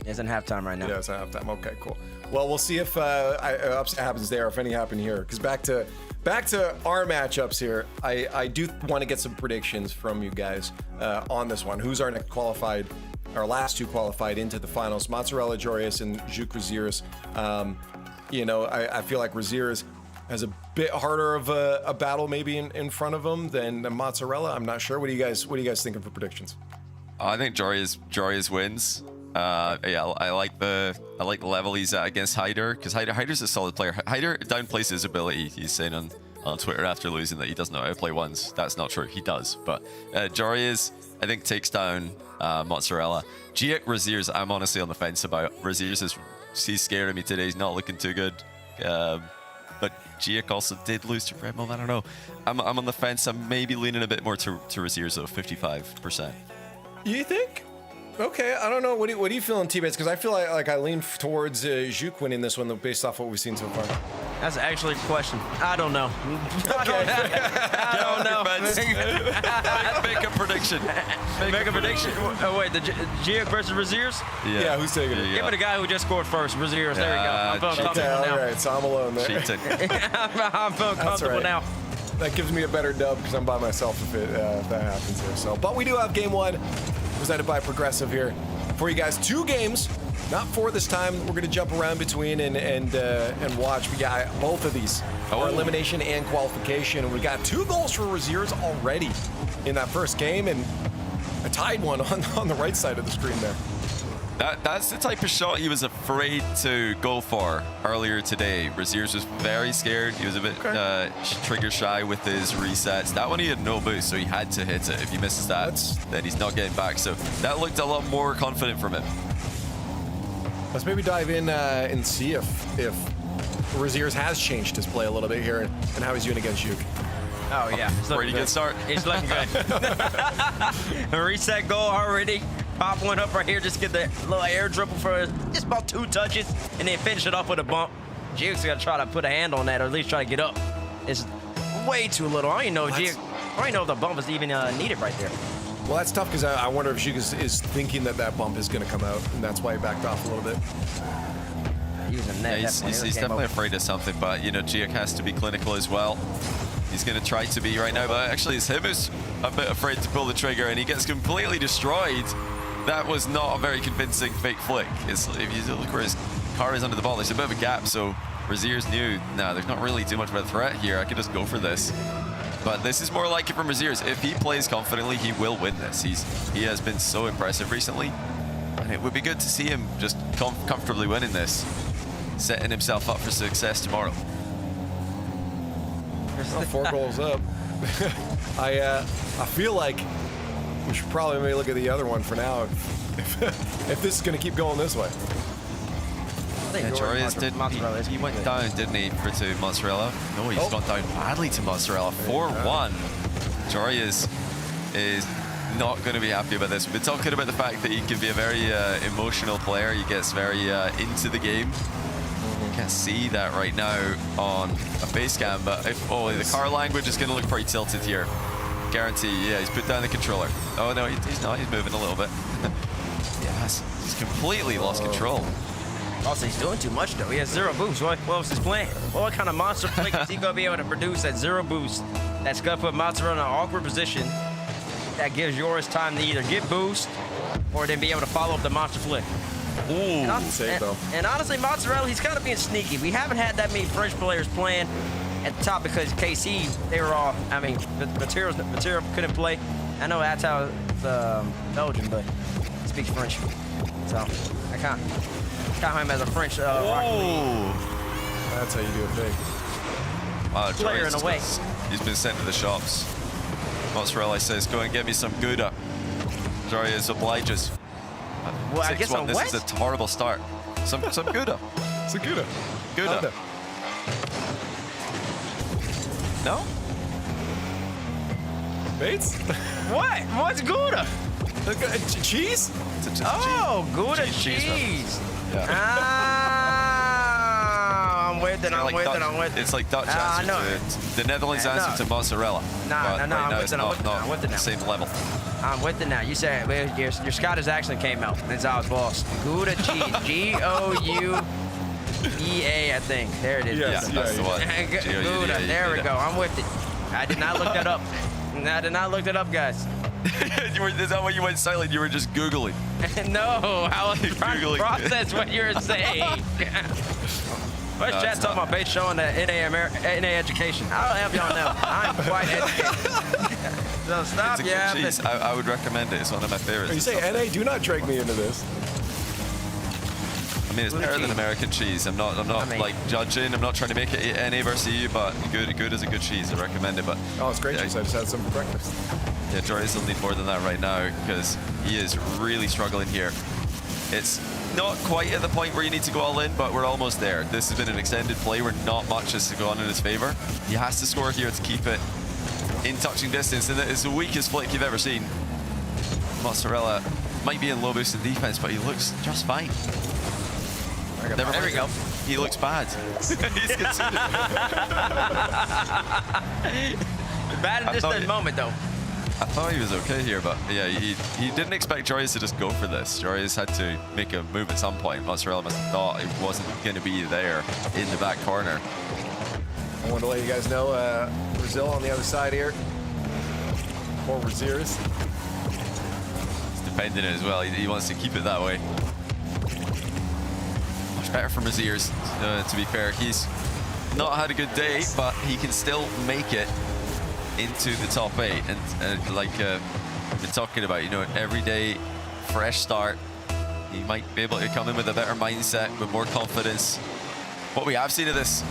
Speaker 13: It's in halftime right now.
Speaker 3: Yeah, it's in halftime. Okay, cool. Well, we'll see if upset happens there, if any happen here. Because back to our matchups here, I do want to get some predictions from you guys on this one. Who's our next qualified, our last 2 qualified into the finals? Mozzarella Jorius and Juk Raziers. I feel like Raziers has a bit harder of a battle maybe in front of him than Mozzarella. I'm not sure. What are you guys thinking for predictions?
Speaker 5: I think Jorius wins. I like the level he's at against Hyder, because Hyder's a solid player. Hyder downplays his ability. He's saying on Twitter after losing that he doesn't know how to play ones. That's not true. He does. But Jorius, I think, takes down Mozzarella. Giek Raziers, I'm honestly on the fence about. Raziers he's scaring me today. He's not looking too good. But Giek also did lose to Red Mob. I don't know. I'm on the fence. I'm maybe leaning a bit more to Raziers, though, 55%.
Speaker 3: You think? Okay, I don't know. What are you feeling, T-Bates? Because I feel like I lean towards Juk winning this one based off what we've seen so far.
Speaker 13: That's actually a question. I don't know. I don't know.
Speaker 5: Make a prediction.
Speaker 13: Make a prediction. Oh, wait, the Giek versus Raziers?
Speaker 3: Yeah, who's taking it?
Speaker 13: Give me the guy who just scored first. Raziers. There you go. I'm feeling comfortable now.
Speaker 3: All right, so I'm alone there.
Speaker 13: I'm feeling comfortable now.
Speaker 3: That gives me a better dub because I'm by myself if that happens here. So, but we do have game 1 presented by Progressive here for you guys. 2 games, not 4 this time. We're gonna jump around between and watch. We got both of these are elimination and qualification, and we got 2 goals for Raziers already in that first game, and a tied one on the right side of the screen there.
Speaker 5: That's the type of shot he was afraid to go for earlier today. Raziers was very scared. He was a bit trigger shy with his resets. That one he had no boost, so he had to hit it. If he misses that, then he's not getting back. So that looked a lot more confident from him.
Speaker 3: Let's maybe dive in and see if Raziers has changed his play a little bit here and how he's doing against Juk.
Speaker 13: Oh, yeah.
Speaker 5: Pretty good start.
Speaker 13: It's looking good. A reset goal already. Pop one up right here. Just get the little air dribble for just about 2 touches, and then finish it off with a bump. Juk's got to try to put a hand on that, or at least try to get up. It's way too little. I don't even know if the bump is even needed right there.
Speaker 3: Well, that's tough because I wonder if Juk is thinking that bump is going to come out, and that's why he backed off a little bit.
Speaker 5: He's definitely afraid of something, but Giek has to be clinical as well. He's going to try to be right now, but actually it's him who's a bit afraid to pull the trigger, and he gets completely destroyed. That was not a very convincing fake flick. If you look where his car is under the ball, there's a bit of a gap, so Raziers knew, no, there's not really too much of a threat here. I could just go for this. But this is more like it from Raziers. If he plays confidently, he will win this. He has been so impressive recently, and it would be good to see him just comfortably winning this, setting himself up for success tomorrow.
Speaker 3: Well, 4 goals up. I feel like We should probably maybe look at the other one for now if this is going to keep going this way.
Speaker 5: Yeah, Jorius he went down, didn't he, to Mozzarella? No, he's gone down badly to Mozzarella. 4-1. Jorius is not going to be happy about this. We've been talking about the fact that he can be a very emotional player. He gets very into the game. You can't see that right now on a base cam, but the car language is going to look pretty tilted here. Guarantee, yeah, he's put down the controller. Oh no, he's not, he's moving a little bit. Yes, he's completely lost control.
Speaker 13: Also, he's doing too much though. He has 0 boost. What was his plan? What kind of monster flick is he gonna be able to produce at 0 boost? That's gonna put Mozzarella in an awkward position that gives yours time to either get boost or then be able to follow up the monster flick.
Speaker 3: Ooh,
Speaker 13: and honestly, Mozzarella, he's kind of being sneaky. We haven't had that many French players playing at the top because KC, they were all, I mean, the material couldn't play. I know that's how Belgium, but he speaks French. So I can't count him as a French Rocket League.
Speaker 3: That's how you do a thing.
Speaker 13: Player in a way.
Speaker 5: He's been sent to the shops. Mozzarella says, go and get me some Gouda. Jorius obliges.
Speaker 13: Well, I guess I'm
Speaker 5: This is a horrible start. Some Gouda.
Speaker 3: It's a Gouda.
Speaker 5: Gouda. No?
Speaker 3: Bates?
Speaker 13: What? What's Gouda?
Speaker 3: Cheese?
Speaker 13: Oh, Gouda cheese.
Speaker 5: Yeah.
Speaker 13: I'm with it. I'm with it.
Speaker 5: It's like Dutch answer to the Netherlands answer to mozzarella.
Speaker 13: No,
Speaker 5: right
Speaker 13: I'm
Speaker 5: now
Speaker 13: with
Speaker 5: it's
Speaker 13: it.
Speaker 5: not
Speaker 13: I'm with it now.
Speaker 5: same level.
Speaker 13: I'm with it now. You said your Scottish accent came out. That's how it's lost. Gouda cheese. G-O-U-E-A, I think. There it is.
Speaker 5: Yes, that's the one.
Speaker 13: Gouda. There we go. I'm with it. I did not look that up. I did not look that up, guys.
Speaker 5: Is that why you went silent? You were just Googling.
Speaker 13: No, I was trying to process what you were saying. What's chat talking about base showing the NA education? I'll have y'all know. I'm quite educated. So stop,
Speaker 5: cheese. I would recommend it. It's one of my favorites.
Speaker 3: You say NA? Do not drag me into this.
Speaker 5: I mean, it's better than American cheese. I'm not like judging. I'm not trying to make it NA versus EU, but good is a good cheese. I recommend it. But
Speaker 3: oh, it's great cheese. I just had some for breakfast.
Speaker 5: Yeah, Jorius will need more than that right now because he is really struggling here. It's not quite at the point where you need to go all in, but we're almost there. This has been an extended play where not much has gone in his favor. He has to score here to keep it in touching distance, and it's the weakest flick you've ever seen. Mozzarella might be in low boost in defense, but he looks just fine.
Speaker 13: There we go.
Speaker 5: He looks bad. He's considered.
Speaker 13: Bad in just that moment, though.
Speaker 5: I thought he was okay here, but yeah, he didn't expect Jorius to just go for this. Jorius had to make a move at some point. Mozzarella must have thought it wasn't going to be there in the back corner.
Speaker 3: I wanted to let you guys know, Brazil on the other side here. Or Braziers.
Speaker 5: He's defending it as well. He wants to keep it that way. Much better for Braziers, to be fair. He's not had a good day, but he can still make it into the top 8, and like we've been talking about, you know, an everyday fresh start. He might be able to come in with a better mindset, with more confidence. What we have seen of this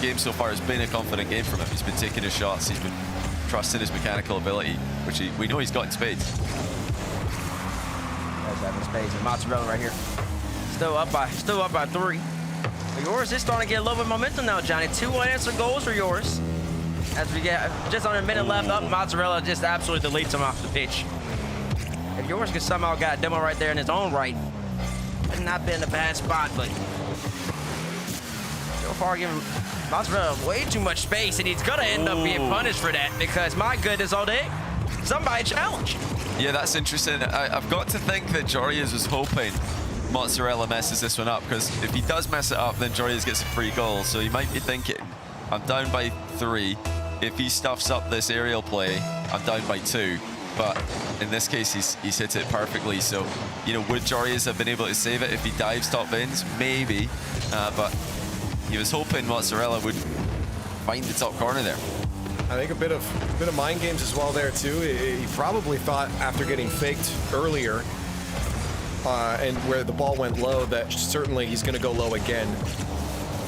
Speaker 5: game so far has been a confident game from him. He's been taking his shots, he's been trusting his mechanical ability, which we know he's got in spades.
Speaker 13: That's having spades and Mozzarella right here. Still up by 3. But yours is starting to get a little bit of momentum now, Johnny. 2 unanswered goals for yours. As we get just under a minute left up, Mozzarella just absolutely deletes him off the pitch. If yours could somehow got a demo right there in his own right, would not been a bad spot, but so far giving Mozzarella way too much space, and he's gonna end up being punished for that because my goodness, all day, somebody challenge.
Speaker 5: Yeah, that's interesting. I've got to think that Jorius was hoping Mozzarella messes this one up, because if he does mess it up, then Jorius gets a free goal. So he might be thinking, I'm down by 3. If he stuffs up this aerial play, I'm down by 2. But in this case, he's hit it perfectly. So, you know, would Jorius have been able to save it if he dives top bins? Maybe. But he was hoping Mozzarella would find the top corner there.
Speaker 3: I think a bit of mind games as well there too. He probably thought after getting faked earlier, and where the ball went low, that certainly he's going to go low again,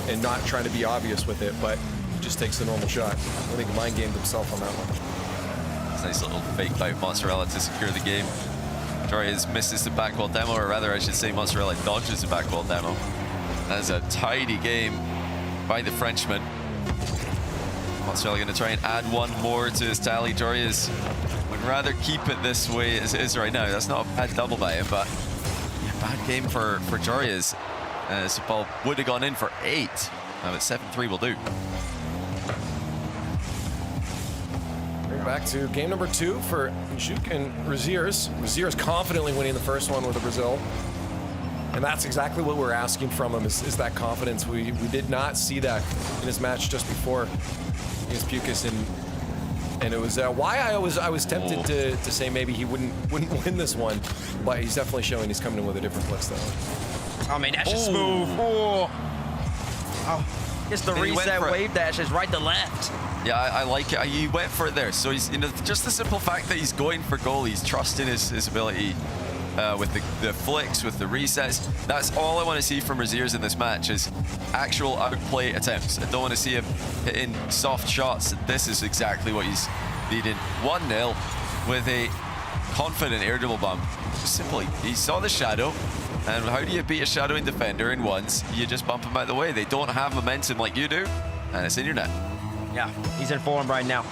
Speaker 3: and not trying to be obvious with it, but just takes the normal shot. I think he mind gamed himself on that one.
Speaker 5: Nice little fake by Mozzarella to secure the game. Jorius misses the back wall demo, or rather I should say Mozzarella dodges the back wall demo. That is a tidy game by the Frenchman. Mozzarella going to try and add one more to his tally. Jorius would rather keep it this way as it is right now. That's not a bad double by him, but yeah, bad game for Jorius. As the ball would have gone in for 8. But 7-3 will do.
Speaker 3: Back to game number 2 for Juk and Raziers. Raziers confidently winning the first one with the Brazil. And that's exactly what we're asking from him, is that confidence. We did not see that in his match just before against Pukas, and it was why I was tempted to say maybe he wouldn't win this one, but he's definitely showing he's coming in with a different flick style.
Speaker 13: I mean, that's just smooth. Just the reset wave dash is right to left.
Speaker 5: Yeah, I like it. He went for it there. So he's, just the simple fact that he's going for goal, he's trusting his ability with the flicks, with the resets. That's all I want to see from Raziers in this match, is actual outplay attempts. I don't want to see him hitting soft shots. This is exactly what he's needing. 1-0 with a confident air dribble bump. Just simply, he saw the shadow. And how do you beat a shadowing defender in ones? You just bump them out of the way. They don't have momentum like you do, and it's in your net.
Speaker 13: Yeah, he's in form right now.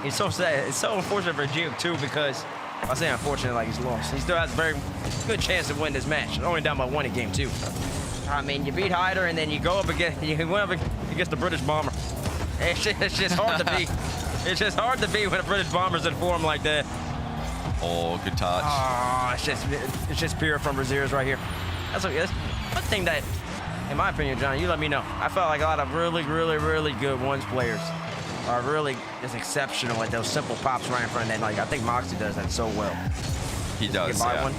Speaker 13: It's so sad. It's so unfortunate for Juk too, because I say unfortunate like he's lost. He still has a very good chance to win this match. Only down by 1 in game 2. I mean, you beat Hyder and then you go up against the British Bomber. It's just hard to beat. It's just hard to beat when a British Bomber's in form like that.
Speaker 5: Oh, good touch.
Speaker 13: Oh, it's just pure from Raziers right here. That's one thing that, in my opinion, John, you let me know. I felt like a lot of really, really, really good ones players are really just exceptional at those simple pops right in front of that. Like, I think Moxie does that so well.
Speaker 5: He does, yeah.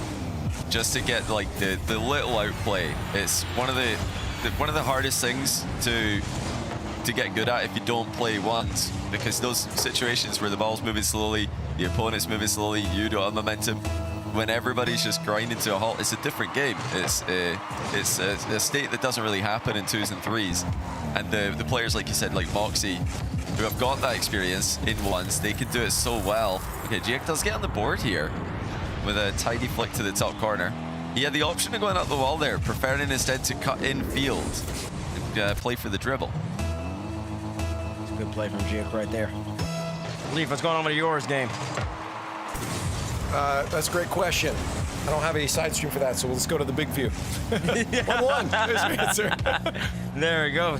Speaker 5: Just to get like the little outplay. It's one of the hardest things to get good at if you don't play ones, because those situations where the ball's moving slowly, the opponent's moving slowly, you don't have momentum. When everybody's just grinding to a halt, it's a different game. It's a state that doesn't really happen in 2s and 3s. And the players, like you said, like Moxie, who have got that experience in ones, they can do it so well. Okay, Jake does get on the board here with a tidy flick to the top corner. He had the option of going up the wall there, preferring instead to cut in field and play for the dribble.
Speaker 13: It's a good play from Jake right there. Leaf, what's going on with yours game?
Speaker 3: That's a great question. I don't have any side stream for that, so let's go to the big view. 1-1. There's your answer.
Speaker 13: There we go.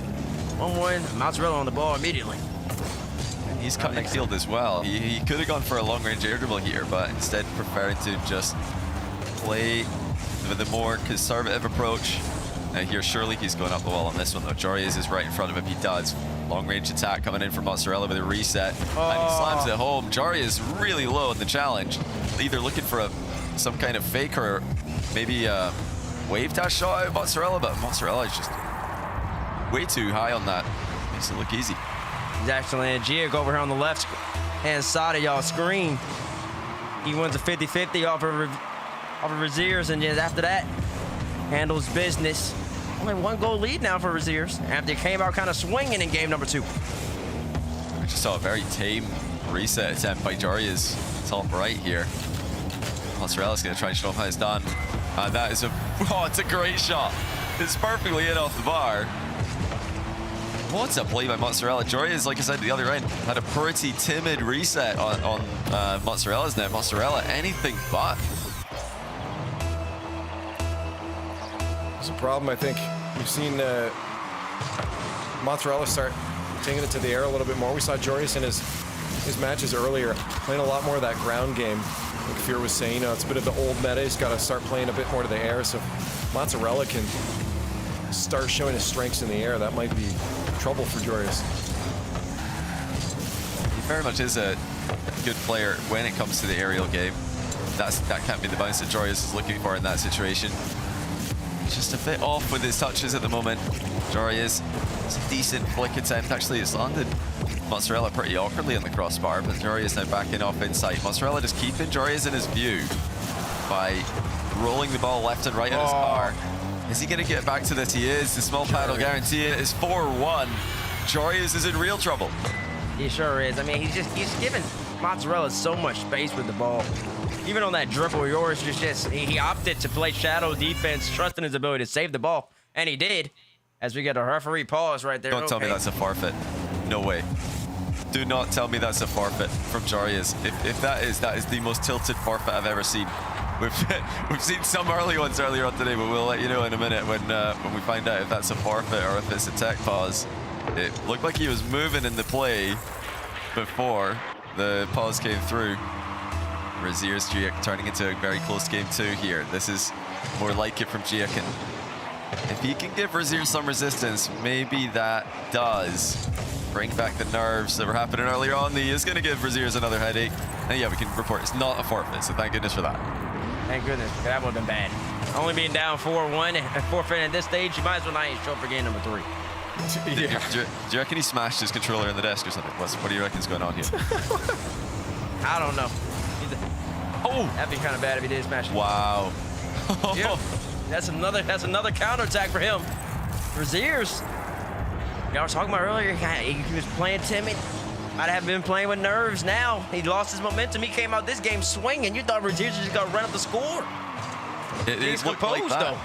Speaker 13: 1-1. Mozzarella on the ball immediately.
Speaker 5: And he's cutting field as well. He could have gone for a long-range air dribble here, but instead preferring to just play with a more conservative approach. Here, surely he's going up the wall on this one, though. Jorius is right in front of him. He does. Long-range attack coming in from Mozzarella with a reset. And he slams it home. Jorius really low in the challenge. Either looking for some kind of fake or maybe a wave dash shot out of Mozzarella, but Mozzarella is just way too high on that. Makes it look easy.
Speaker 13: He's actually in Jig over here on the left hand side of y'all screen. He wins a 50-50 off of Raziers, and just after that, handles business. Only 1 goal lead now for Raziers after he came out kind of swinging in game number 2.
Speaker 5: We just saw a very tame reset attempt by Jorius. Top right here. Mozzarella's going to try and show him how it's done. That is it's a great shot. It's perfectly in off the bar. What's a play by Mozzarella? Jorius, like I said, the other end, had a pretty timid reset on Mozzarella's net. Mozzarella, anything but.
Speaker 3: There's a problem, I think. We've seen Mozzarella start taking it to the air a little bit more. We saw Jorius in his matches earlier playing a lot more of that ground game. Like Fear was saying, it's a bit of the old meta. He's got to start playing a bit more to the air. So Mozzarella can start showing his strengths in the air. That might be trouble for Jorius.
Speaker 5: He very much is a good player when it comes to the aerial game. That can't be the bounce that Jorius is looking for in that situation. Just a bit off with his touches at the moment. Jorius, it's a decent flick attempt. Actually, it's landed Mozzarella pretty awkwardly on the crossbar, but Jorius now backing off inside. Mozzarella just keeping Jorius in his view by rolling the ball left and right on his bar. Is he going to get back to this? He is. The small pad will guarantee it. It's 4-1. Jorius is in real trouble.
Speaker 13: He sure is. I mean, he's giving Mozzarella has so much space with the ball. Even on that dribble, yours he opted to play shadow defense, trusting his ability to save the ball, and he did. As we get a referee pause right there.
Speaker 5: Don't tell me that's a forfeit. No way. Do not tell me that's a forfeit from Jarius. If that is the most tilted forfeit I've ever seen. We've seen some early ones earlier on today, but we'll let you know in a minute when we find out if that's a forfeit or if it's a tech pause. It looked like he was moving in the play before the pause came through. Razier's Giek turning into a very close game too here. This is more like it from Giek. If he can give Razier some resistance, maybe that does bring back the nerves that were happening earlier on. He is going to give Razier's another headache. And yeah, we can report it's not a forfeit, so thank goodness for that.
Speaker 13: Thank goodness, because that would have been bad. Only being down 4-1 and forfeit at this stage, you might as well not even show up for game number 3.
Speaker 5: Yeah. Do you reckon he smashed his controller in the desk or something? What do you reckon's going on here?
Speaker 13: I don't know. That'd be kind of bad if he did smash it.
Speaker 5: Wow.
Speaker 13: Yep. That's another counterattack for him. Razier's. Y'all were talking about earlier, he was playing timid. Might have been playing with nerves now. He lost his momentum. He came out this game swinging. You thought Razier's just going to run up the score.
Speaker 5: He's composed, like though.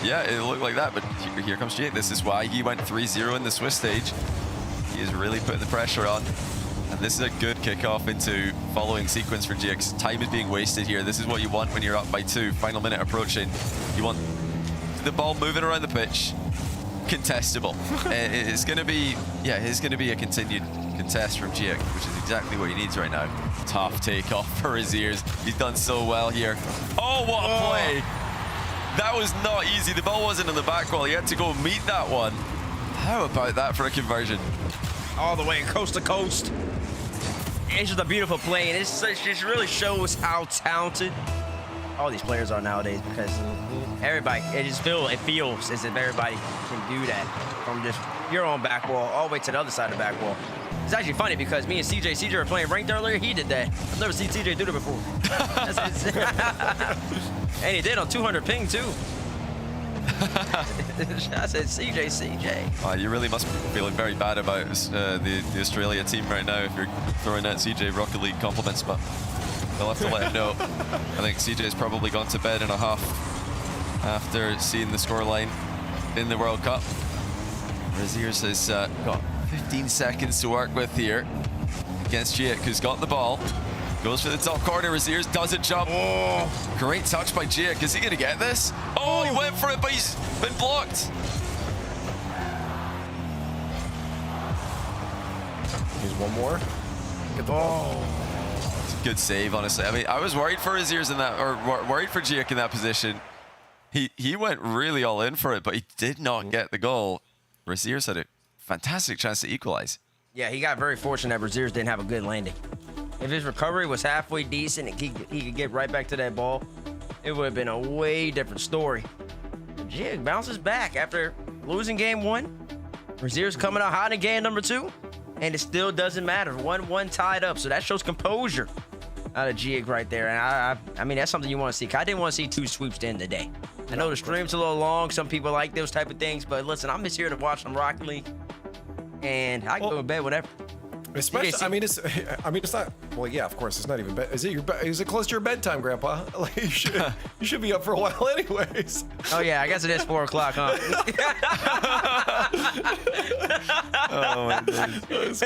Speaker 5: Yeah, it looked like that, but here comes Jake. This is why he went 3-0 in the Swiss stage. He is really putting the pressure on. And this is a good kickoff into following sequence for GX. Time is being wasted here. This is what you want when you're up by 2. Final minute approaching. You want the ball moving around the pitch. Contestable. It's going to be, it's going to be a continued contest from GX, which is exactly what he needs right now. Tough takeoff for his ears. He's done so well here. Oh, what a play. That was not easy. The ball wasn't in the back wall. He had to go meet that one. How about that for a conversion?
Speaker 13: All the way coast to coast. It's just a beautiful play, and it just really shows how talented all these players are nowadays, because everybody, it feels as if everybody can do that from just your own back wall all the way to the other side of the back wall. It's actually funny because me and CJ were playing ranked earlier. He did that. I've never seen CJ do that before. And he did on 200 ping too. I said CJ.
Speaker 5: You really must be feeling very bad about the Australia team right now if you're throwing out CJ Rocket League compliments, but they'll have to let him know. I think CJ's probably gone to bed in a huff after seeing the scoreline in the World Cup. Razier's has got 15 seconds to work with here against Giek, who's got the ball. Goes for the top corner. Razier's doesn't jump. Oh, great touch by Giek. Is he going to get this? Oh, he went for it, but he's been blocked.
Speaker 3: Here's one more. Get the ball.
Speaker 5: It's a good save, honestly. I mean, I was worried for Razier's in that, or worried for Giek in that position. He went really all in for it, but he did not get the goal. Razier's had a fantastic chance to equalize.
Speaker 13: Yeah, he got very fortunate that Razier's didn't have a good landing. If his recovery was halfway decent and he could get right back to that ball, it would have been a way different story. Jig bounces back after losing game 1. Razier's coming out hot in game number 2, and it still doesn't matter. 1-1 tied up, so that shows composure out of Jig right there. And I mean, that's something you want to see. I didn't want to see 2 sweeps to end the day. I know the stream's a little long. Some people like those type of things, but listen, I'm just here to watch some Rocket League, and I can go to bed whenever.
Speaker 3: Especially, I mean, it's not. Well, yeah, of course, it's not even bed. Is it close to your bedtime, Grandpa? Like you should be up for a while, anyways.
Speaker 13: Oh yeah, I guess it is 4 o'clock, huh?
Speaker 5: Oh my goodness.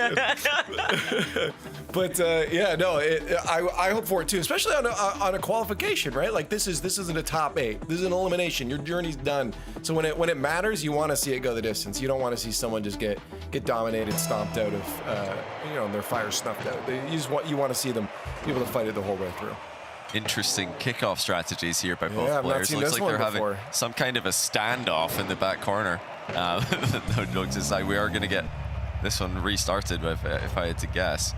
Speaker 3: But yeah, no, I hope for it too, especially on a qualification, right? Like this isn't a top 8. This is an elimination. Your journey's done. So when it matters, you want to see it go the distance. You don't want to see someone just get dominated, stomped out of their fire snuffed out. You want to see them be able to fight it the whole way through.
Speaker 5: Interesting kickoff strategies here by both players. Looks like they're having some kind of a standoff in the back corner. No jokes aside, we are going to get this one restarted if I had to guess.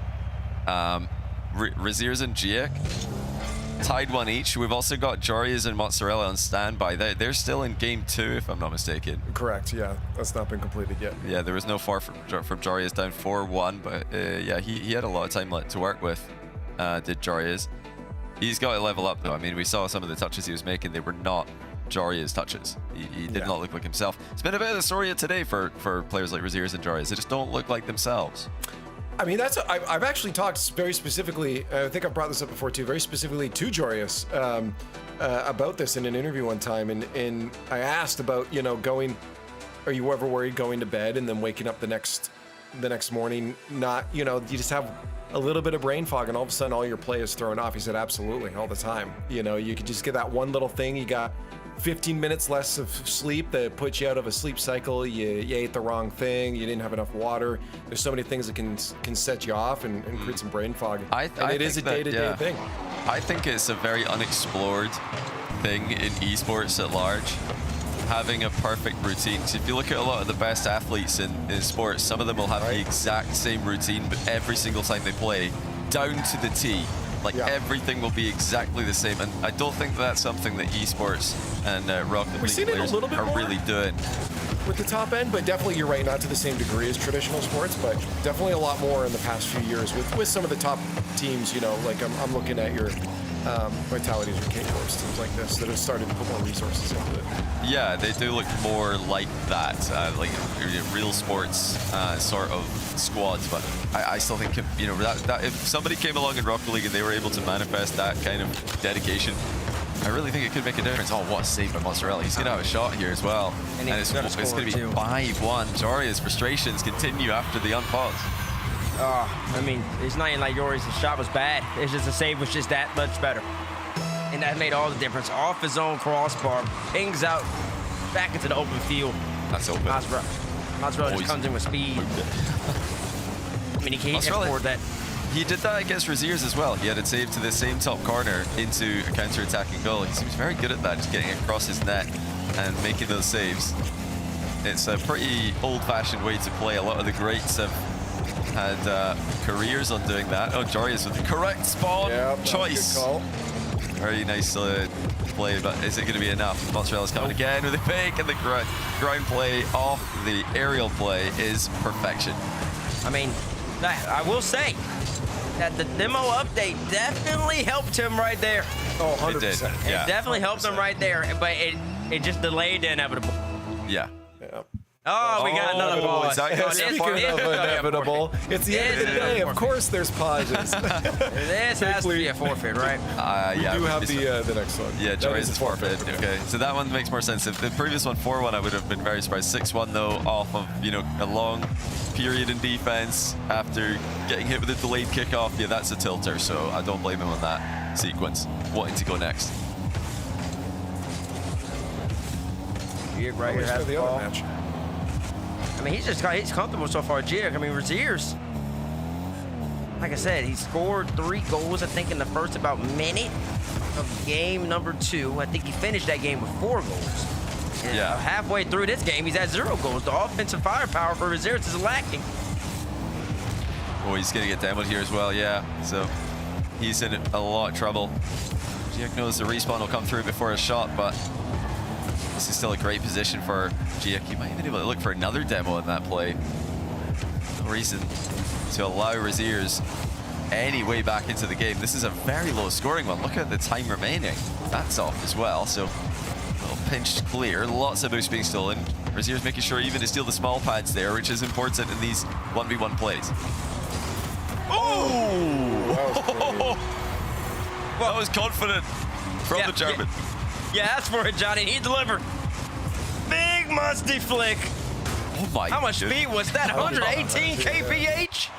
Speaker 5: Razier's and Giek tied 1 each. We've also got Jarius and Mozzarella on standby. They're still in game 2, if I'm not mistaken.
Speaker 3: Correct, yeah. That's not been completed yet.
Speaker 5: Yeah, there was no far from Jarius down 4-1, but yeah, he had a lot of time to work with, did Jarius. He's got to level up, though. I mean, we saw some of the touches he was making. They were not Jarius touches. He did not look like himself. It's been a bit of the story of today for players like Razier's and Jarius. They just don't look like themselves.
Speaker 3: I mean, I've actually talked very specifically, I think I've brought this up before too, very specifically to Jorius about this in an interview one time. And I asked about, are you ever worried going to bed and then waking up the next morning, not, you just have a little bit of brain fog and all of a sudden all your play is thrown off. He said, absolutely, all the time. You could just get that one little thing. You got 15 minutes less of sleep that puts you out of a sleep cycle. You ate the wrong thing. You didn't have enough water. There's so many things that can set you off and create some brain fog. It is a day-to-day thing.
Speaker 5: I think it's a very unexplored thing in esports at large. Having a perfect routine. So if you look at a lot of the best athletes in sports, some of them will have the exact same routine, but every single time they play, down to the T. Everything will be exactly the same, and I don't think that's something that esports and Rocket League players are really doing.
Speaker 3: With the top end, but definitely you're right, not to the same degree as traditional sports, but definitely a lot more in the past few years with some of the top teams. I'm looking at your Vitalities or K-Corps, teams like this that have started to put more resources into it.
Speaker 5: Yeah, they do look more like that, like real sports sort of squads. But I still think that if somebody came along in Rocket League and they were able to manifest that kind of dedication, I really think it could make a difference. Oh, what a save by Mozzarella. He's going to have a shot here as well. And it's going to be 5-1. Jori's frustrations continue after the unpause.
Speaker 13: I mean, it's not even like Yori's shot was bad. It's just the save was just that much better. And that made all the difference. Off his own crossbar, pings out back into the open field.
Speaker 5: That's open.
Speaker 13: Mozzarella just comes in with speed. I mean, he can't afford that.
Speaker 5: He did that against Raziers as well. He had it saved to the same top corner into a counter-attacking goal. He seems very good at that, just getting across his net and making those saves. It's a pretty old-fashioned way to play. A lot of the greats have had careers on doing that. Oh, Jorius with the correct spawn choice. Good call. Very nice play, but is it going to be enough? Mozzarella's coming again with a pick, and the ground play off the aerial play is perfection.
Speaker 13: I mean, I will say that the demo update definitely helped him right there.
Speaker 3: Oh, 100%.
Speaker 5: It did.
Speaker 13: It definitely helped him right there, but it just delayed the inevitable.
Speaker 5: Yeah.
Speaker 13: Oh, we got another pause.
Speaker 3: Speaking of inevitable, it's the end of the day. Of course, there's pauses.
Speaker 13: This has to be a forfeit, right?
Speaker 5: Yeah.
Speaker 3: We do have the next one.
Speaker 5: Yeah, Jori's is forfeit. Okay, so that one makes more sense. If the previous one 4-1, I would have been very surprised. 6-1 though, off of a long period in defense after getting hit with a delayed kickoff. Yeah, that's a tilter. So I don't blame him on that sequence. Wanting to go next.
Speaker 13: Right here has the ball.
Speaker 3: Match.
Speaker 13: I mean, he's comfortable so far, Jig. I mean, Raziers, like I said, he scored 3 goals, I think, in the first about minute of game number 2. I think he finished that game with 4 goals. And halfway through this game, he's at 0 goals. The offensive firepower for Raziers is lacking.
Speaker 5: Oh, he's going to get demoed here as well, yeah. So he's in a lot of trouble. Jig knows the respawn will come through before a shot, but this is still a great position for Giek. You might even be able to look for another demo in that play. No reason to allow Raziers any way back into the game. This is a very low scoring one. Look at the time remaining. That's off as well. So a little pinched clear. Lots of boosts being stolen. Raziers making sure even to steal the small pads there, which is important in these 1v1 plays. Oh! That was confident from the German.
Speaker 13: Yeah, that's for it, Johnny. He delivered. Big musty flick.
Speaker 5: Oh my!
Speaker 13: How much speed was that? 118 kph.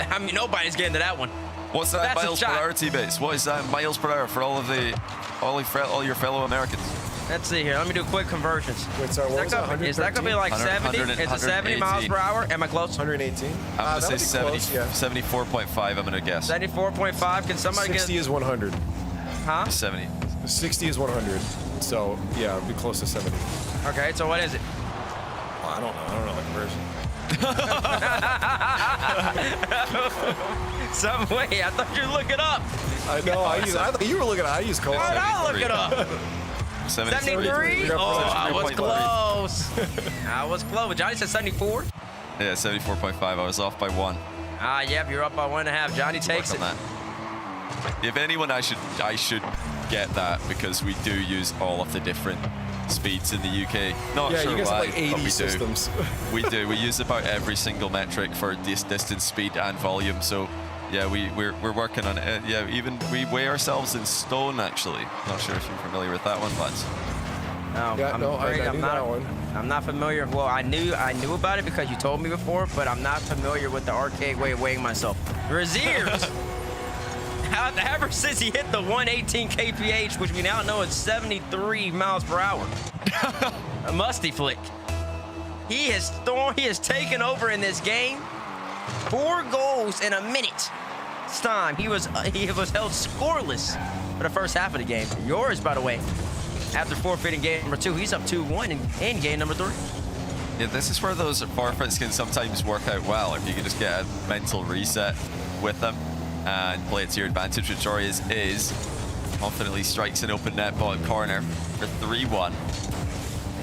Speaker 13: I mean, nobody's getting to that one.
Speaker 5: What's that miles per hour, teammates? What is that miles per hour for all your fellow Americans?
Speaker 13: Let's see here. Let me do quick conversions.
Speaker 3: Wait, sorry, what was that?
Speaker 13: Is that going to be like 70? Is it 70 miles per hour? Am I close?
Speaker 3: 118.
Speaker 5: I'm going to say 74.5. I'm going to guess.
Speaker 13: 74.5. Can somebody
Speaker 3: 60
Speaker 13: get?
Speaker 3: is 100.
Speaker 13: Huh?
Speaker 5: 70.
Speaker 3: 60 is 100. So yeah, it'd be close to 70.
Speaker 13: Okay, so what is it?
Speaker 3: Well, I don't know the conversion.
Speaker 13: Some way. I thought you'd look it up.
Speaker 3: I know. I thought you were looking at. I use code.
Speaker 13: I'll look it up. 73? Oh, I was close. I was close. Johnny said 74.
Speaker 5: Yeah, 74.5. I was off by 1.
Speaker 13: Yep, you're up by 1.5. Johnny takes it.
Speaker 5: If anyone, I should get that because we do use all of the different speeds in the UK. Not
Speaker 3: Yeah,
Speaker 5: sure
Speaker 3: you guys
Speaker 5: why,
Speaker 3: have like
Speaker 5: but
Speaker 3: 80
Speaker 5: we
Speaker 3: systems.
Speaker 5: do. We do. We use about every single metric for distance, speed, and volume. So yeah, we're working on it. Yeah, even we weigh ourselves in stone. Actually, not sure if you're familiar with that one, lads.
Speaker 3: Yeah,
Speaker 13: I'm
Speaker 3: no, I
Speaker 13: afraid
Speaker 3: knew that one.
Speaker 13: I'm not familiar. Well, I knew about it because you told me before, but I'm not familiar with the archaic way of weighing myself. Raziers, ever since he hit the 118 kph, which we now know is 73 miles per hour, a musty flick. He has taken over in this game. 4 goals in a minute. It's time. He was held scoreless for the first half of the game. Yours, by the way, after forfeiting game number 2, he's up 2-1 in game number 3.
Speaker 5: Yeah, this is where those forfeits can sometimes work out well if you can just get a mental reset with them and play it to your advantage. Which Joris is confidently strikes an open net bottom corner for 3-1.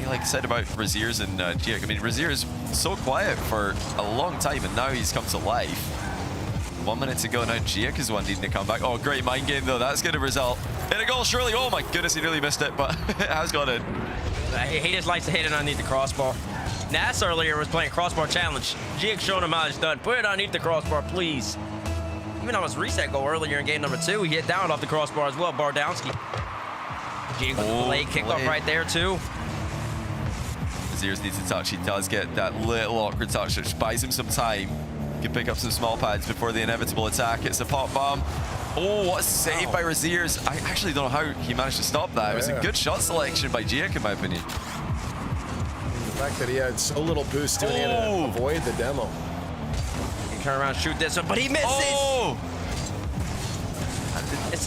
Speaker 5: Like I said about Raziers and Giek, I mean, Raziers so quiet for a long time, and now he's come to life. 1 minute to go now. Giek is one needing to come back. Oh, great mind game though. That's going to result in a goal, surely. Oh my goodness, he nearly missed it, but it has gone in.
Speaker 13: He just likes to hit it underneath the crossbar. Nass earlier was playing crossbar challenge. Giek showing him how it's done. Put it underneath the crossbar, please. Even on his reset goal earlier in game number 2, he hit down off the crossbar as well. Bardowski. Giek with the late kickoff right there too.
Speaker 5: Raziers needs a touch. He does get that little awkward touch, which buys him some time. He can pick up some small pads before the inevitable attack. It's a pop bomb. Oh, what a save by Raziers. I actually don't know how he managed to stop that. It was a good shot selection by Giek, in my opinion.
Speaker 3: The fact that he had so little boost to avoid the demo.
Speaker 13: He turn around, shoot this one, but he misses.
Speaker 5: Oh!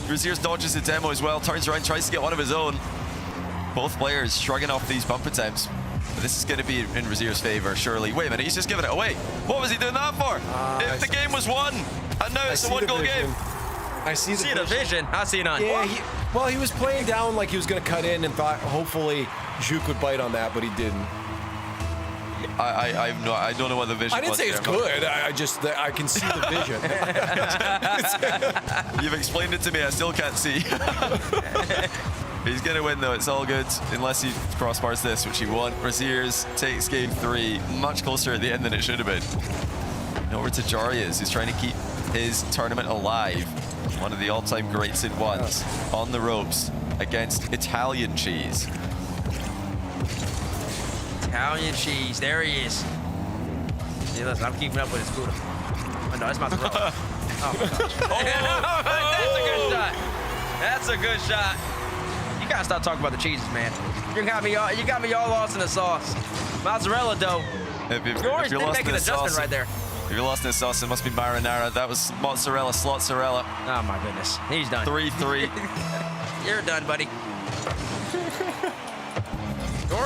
Speaker 5: Raziers dodges the demo as well, turns around, tries to get one of his own. Both players shrugging off these bump attempts. But this is going to be in Raziers' favor, surely. Wait a minute, he's just giving it away. What was he doing that for? If the game was won, and now it's a one-goal game.
Speaker 3: I see the
Speaker 13: vision. I see none.
Speaker 3: Yeah, he was playing down like he was going to cut in and thought hopefully Juk would bite on that, but he didn't.
Speaker 5: I don't know what the vision was.
Speaker 3: I didn't say it's good. I can see the vision.
Speaker 5: You've explained it to me. I still can't see. He's going to win, though. It's all good, unless he crossbars this, which he won't. Raziers takes game 3, much closer at the end than it should have been. And over to Jarius, who's trying to keep his tournament alive. One of the all-time greats in ones. On the ropes against Italian Cheese.
Speaker 13: Italian Cheese. There he is. See, listen, I'm keeping up with his Buddha. Oh, no, that's mozzarella. Oh, my gosh. That's a good shot. That's a good shot. You gotta stop talking about the cheeses, man. You got me all lost in the sauce. Mozzarella dough. Yours didn't make an adjustment right there.
Speaker 5: If you're lost in the sauce, it must be marinara. That was mozzarella, slotzarella.
Speaker 13: Oh my goodness, he's done.
Speaker 5: 3-3.
Speaker 13: You're done, buddy.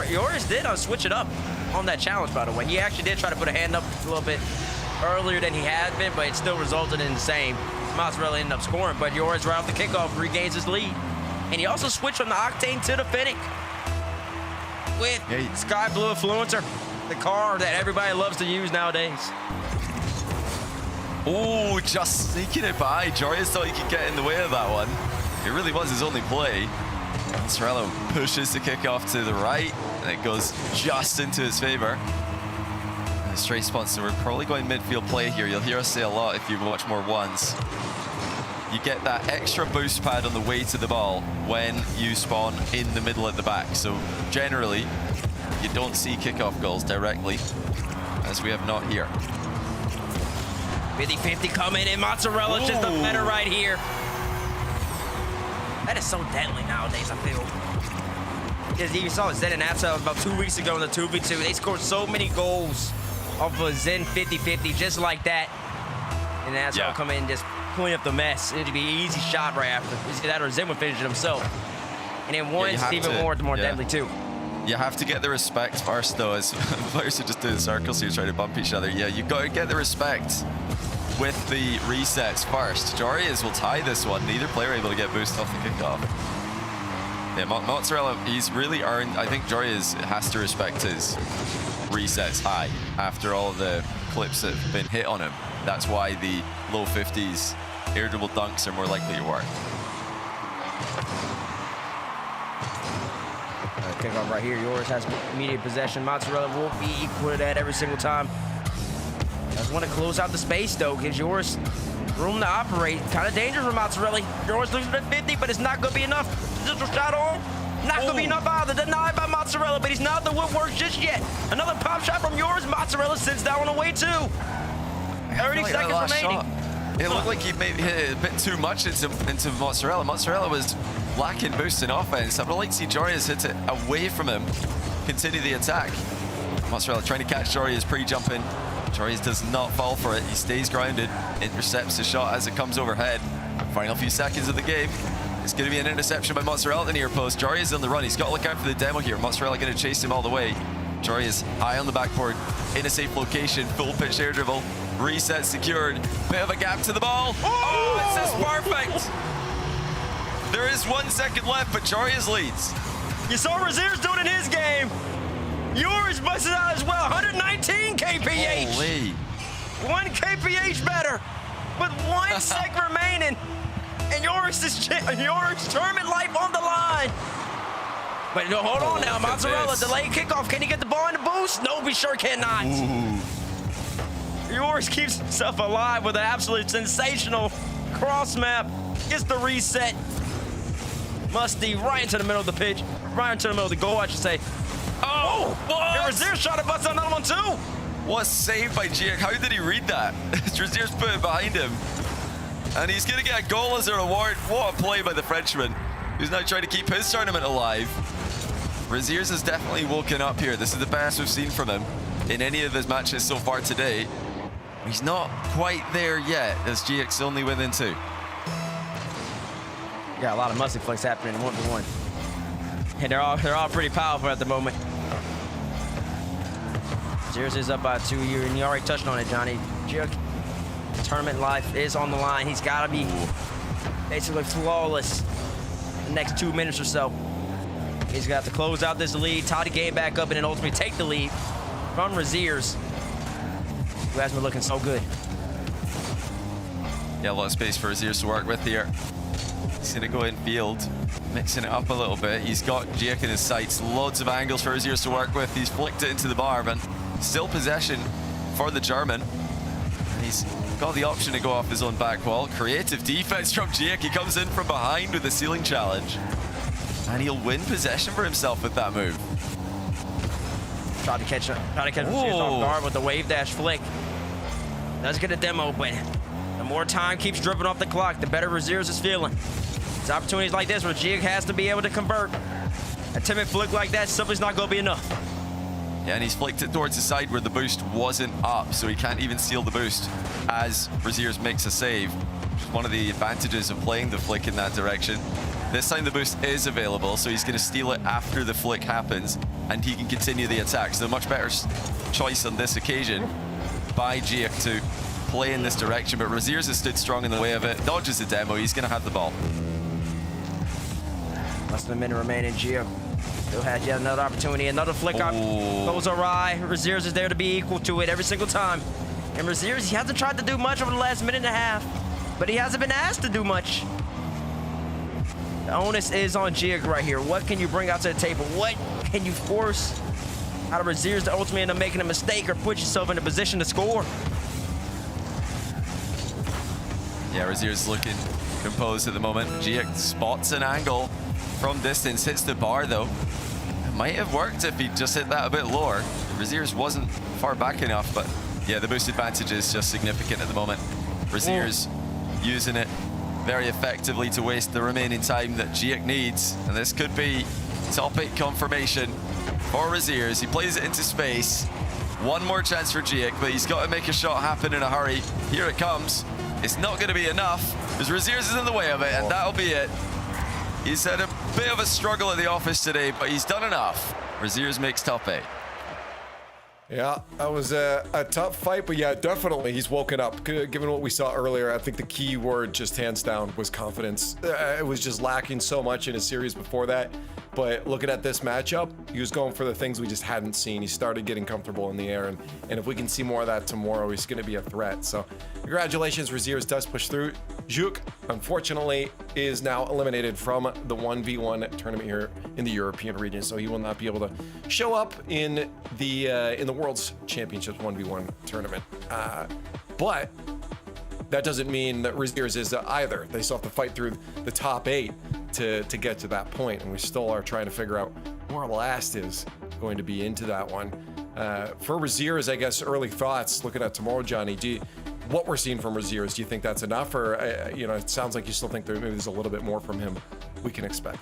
Speaker 13: Yours did switch it up on that challenge, by the way. He actually did try to put a hand up a little bit earlier than he had been, but it still resulted in the same. Mozzarella ended up scoring, but yours right off the kickoff regains his lead. And he also switched from the Octane to the Fennec with Sky Blue Influencer, the car that everybody loves to use nowadays.
Speaker 5: Oh, just sneaking it by. Jarius thought he could get in the way of that one. It really was his only play. Sorello pushes the kick off to the right, and it goes just into his favor. And a straight spot, so we're probably going midfield play here. You'll hear us say a lot if you watch more ones. You get that extra boost pad on the way to the ball when you spawn in the middle at the back. So generally, you don't see kickoff goals directly, as we have not here.
Speaker 13: 50-50 coming in. Mozzarella just a better right here. That is so deadly nowadays, I feel. Because you saw Zen and Natsal about 2 weeks ago in the 2v2. They scored so many goals off of Zen 50-50 just like that. And Natsal come in and just clean up the mess. It'd be an easy shot right after. Either that or Zen would finish it himself. And then one even more deadly too.
Speaker 5: You have to get the respect first, though, as players are just doing circles here trying to bump each other. Yeah, you've got to get the respect with the resets first. Jarius will tie this one. Neither player able to get boost off the kickoff. Yeah, Mozzarella, he's really earned. I think Jarius has to respect his resets high after all the clips that have been hit on him. That's why the low 50s air dribble dunks are more likely to work.
Speaker 13: Kickoff right here. Yours has immediate possession. Mozzarella will be equal to that every single time. Just want to close out the space, though. Gives yours room to operate. Kind of dangerous for Mozzarella. Yours losing at 50, but it's not going to be enough. Just a shot on. Not going to be enough either. Denied by Mozzarella, but he's not the woodwork just yet. Another pop shot from yours. Mozzarella sends that one away, too. 30 seconds remaining.
Speaker 5: It looked like he maybe hit a bit too much into Mozzarella. Mozzarella was lacking boost in offense. I would like to see Jorius hit it away from him, continue the attack. Mozzarella trying to catch Jorius pre-jumping. Jorius does not fall for it. He stays grounded, intercepts the shot as it comes overhead. Final few seconds of the game. It's going to be an interception by Mozzarella at the near post. Jorius on the run. He's got to look out for the demo here. Mozzarella going to chase him all the way. Jorius high on the backboard, in a safe location, full pitch air dribble. Reset secured. Bit of a gap to the ball. Oh, this is perfect. There is 1 second left, but Jorius leads.
Speaker 13: You saw Razier's doing in his game. Yours busted out as well. 119 kph.
Speaker 5: Holy.
Speaker 13: 1 kph better with 1 sec remaining. And yours is yours tournament life on the line. But no, hold on now. Mozzarella, delayed kickoff. Can he get the ball in the boost? No, we sure cannot.
Speaker 5: Ooh.
Speaker 13: Yours keeps himself alive with an absolute sensational cross map. Gets the reset. Musty right into the middle of the pitch. Right into the middle of the goal, I should say. Oh! And Razier shot to bust another one, too.
Speaker 5: What save by Giak. How did he read that? Razier's put it behind him. And he's going to get a goal as a reward. What a play by the Frenchman, who's now trying to keep his tournament alive. Razier's has definitely woken up here. This is the best we've seen from him in any of his matches so far today. He's not quite there yet, as Giak's only within 2.
Speaker 13: Got a lot of musty flicks happening in 1v1. And they're all pretty powerful at the moment. Zeros is up by 2 here, and you already touched on it, Johnny. Giak, tournament life is on the line. He's got to be basically flawless the next 2 minutes or so. He's got to close out this lead, tie the game back up, and then ultimately take the lead from Razier's, who has been looking so good.
Speaker 5: Yeah, a lot of space for Razier's to work with here. He's going to go in field, mixing it up a little bit. He's got Giak in his sights. Loads of angles for Razier's to work with. He's flicked it into the bar, but still possession for the German. And he's got the option to go off his own back wall. Creative defense from Giak. He comes in from behind with a ceiling challenge. And he'll win possession for himself with that move.
Speaker 13: Tried to catch Razier's off guard with the wave dash flick. Does get a demo, but the more time keeps dripping off the clock, the better Razier's is feeling. It's opportunities like this where Giak has to be able to convert. A timid flick like that simply is not going to be enough.
Speaker 5: Yeah, and he's flicked it towards the side where the boost wasn't up, so he can't even steal the boost as Razier's makes a save, which is one of the advantages of playing the flick in that direction. This time the boost is available, so he's going to steal it after the flick happens, and he can continue the attack. So a much better choice on this occasion by Giak to play in this direction, but Razier's has stood strong in the way of it. Dodges the demo, he's going to have the ball.
Speaker 13: Less than a minute remaining, Giak still has yet another opportunity. Another flick goes awry. Razier's is there to be equal to it every single time. And Razier's, he hasn't tried to do much over the last minute and a half, but he hasn't been asked to do much. The onus is on Giak right here. What can you bring out to the table? What can you force out of Razier's to ultimately end up making a mistake or put yourself in a position to score?
Speaker 5: Yeah, Razier's looking composed at the moment. Giak spots an angle from distance, hits the bar though. It might have worked if he just hit that a bit lower. Razier's wasn't far back enough, but yeah, the boost advantage is just significant at the moment. Razier's using it very effectively to waste the remaining time that Giak needs, and this could be top 8 confirmation for Razier's. He plays it into space. One more chance for Giak, but he's got to make a shot happen in a hurry. Here it comes. It's not going to be enough because Razier's is in the way of it, and that'll be it. He's had a bit of a struggle at the office today, but he's done enough. Razier's makes top 8.
Speaker 3: Yeah, that was a tough fight, but yeah, definitely he's woken up. Given what we saw earlier, I think the key word, just hands down, was confidence. It was just lacking so much in a series before that. But looking at this matchup, he was going for the things we just hadn't seen. He started getting comfortable in the air, and if we can see more of that tomorrow, he's going to be a threat. So congratulations, Raziers does push through. Juk, unfortunately, is now eliminated from the 1v1 tournament here in the European region, so he will not be able to show up in the World's Championships 1v1 tournament. But that doesn't mean that Raziers is either. They still have to fight through the top 8 to get to that point, and we still are trying to figure out where last is going to be into that one. For Raziers, I guess early thoughts looking at tomorrow, Johnny. What we're seeing from Raziers, do you think that's enough, or it sounds like you still think maybe there's a little bit more from him we can expect?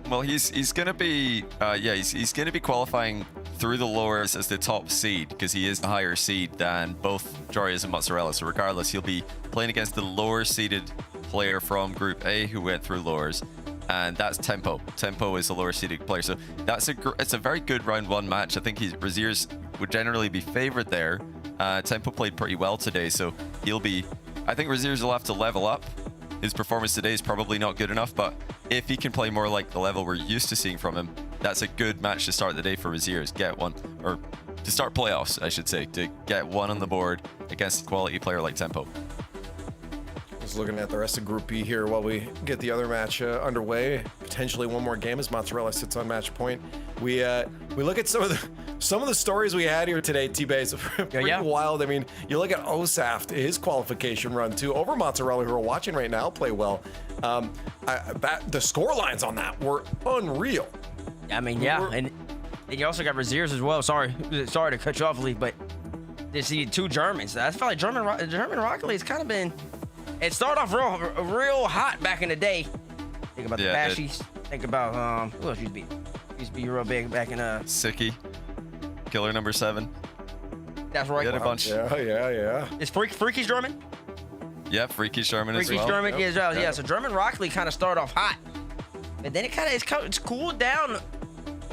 Speaker 5: Well, he's going to be he's going to be qualifying through the lowers as the top seed because he is the higher seed than both Jarius and Mozzarella. So regardless, he'll be playing against the lower seeded player from Group A who went through lowers, and that's Tempo. Tempo is the lower seeded player, so it's a very good round 1 match. I think Raziers would generally be favored there. Tempo played pretty well today, so I think Raziers will have to level up. His performance today is probably not good enough, but if he can play more like the level we're used to seeing from him, that's a good match to start the day for Raziers. Get one, or to start playoffs, I should say, to get one on the board against a quality player like Tempo.
Speaker 3: Just looking at the rest of Group B here while we get the other match underway. Potentially one more game as Mozzarella sits on match point. We look at some of the stories we had here today, T-Base. Pretty wild. I mean, you look at Osaft, his qualification run too over Mozzarella, who are watching right now play well. The score lines on that were unreal.
Speaker 13: I mean, and you also got Raziers as well. Sorry to cut you off, Lee, but you see 2 Germans. I feel like German Rocket League's kind of been. It started off real hot back in the day. Think about the Bashies. Think about who else used to be real big back in
Speaker 5: Sicky, Killer number 7.
Speaker 13: That's right.
Speaker 5: Get a bunch.
Speaker 3: Yeah.
Speaker 13: Is Freaky's German?
Speaker 5: Yeah, Freaky's German as well.
Speaker 13: Freaky's German as well. Yeah. So German Rocket League kind of started off hot, and then it's cooled down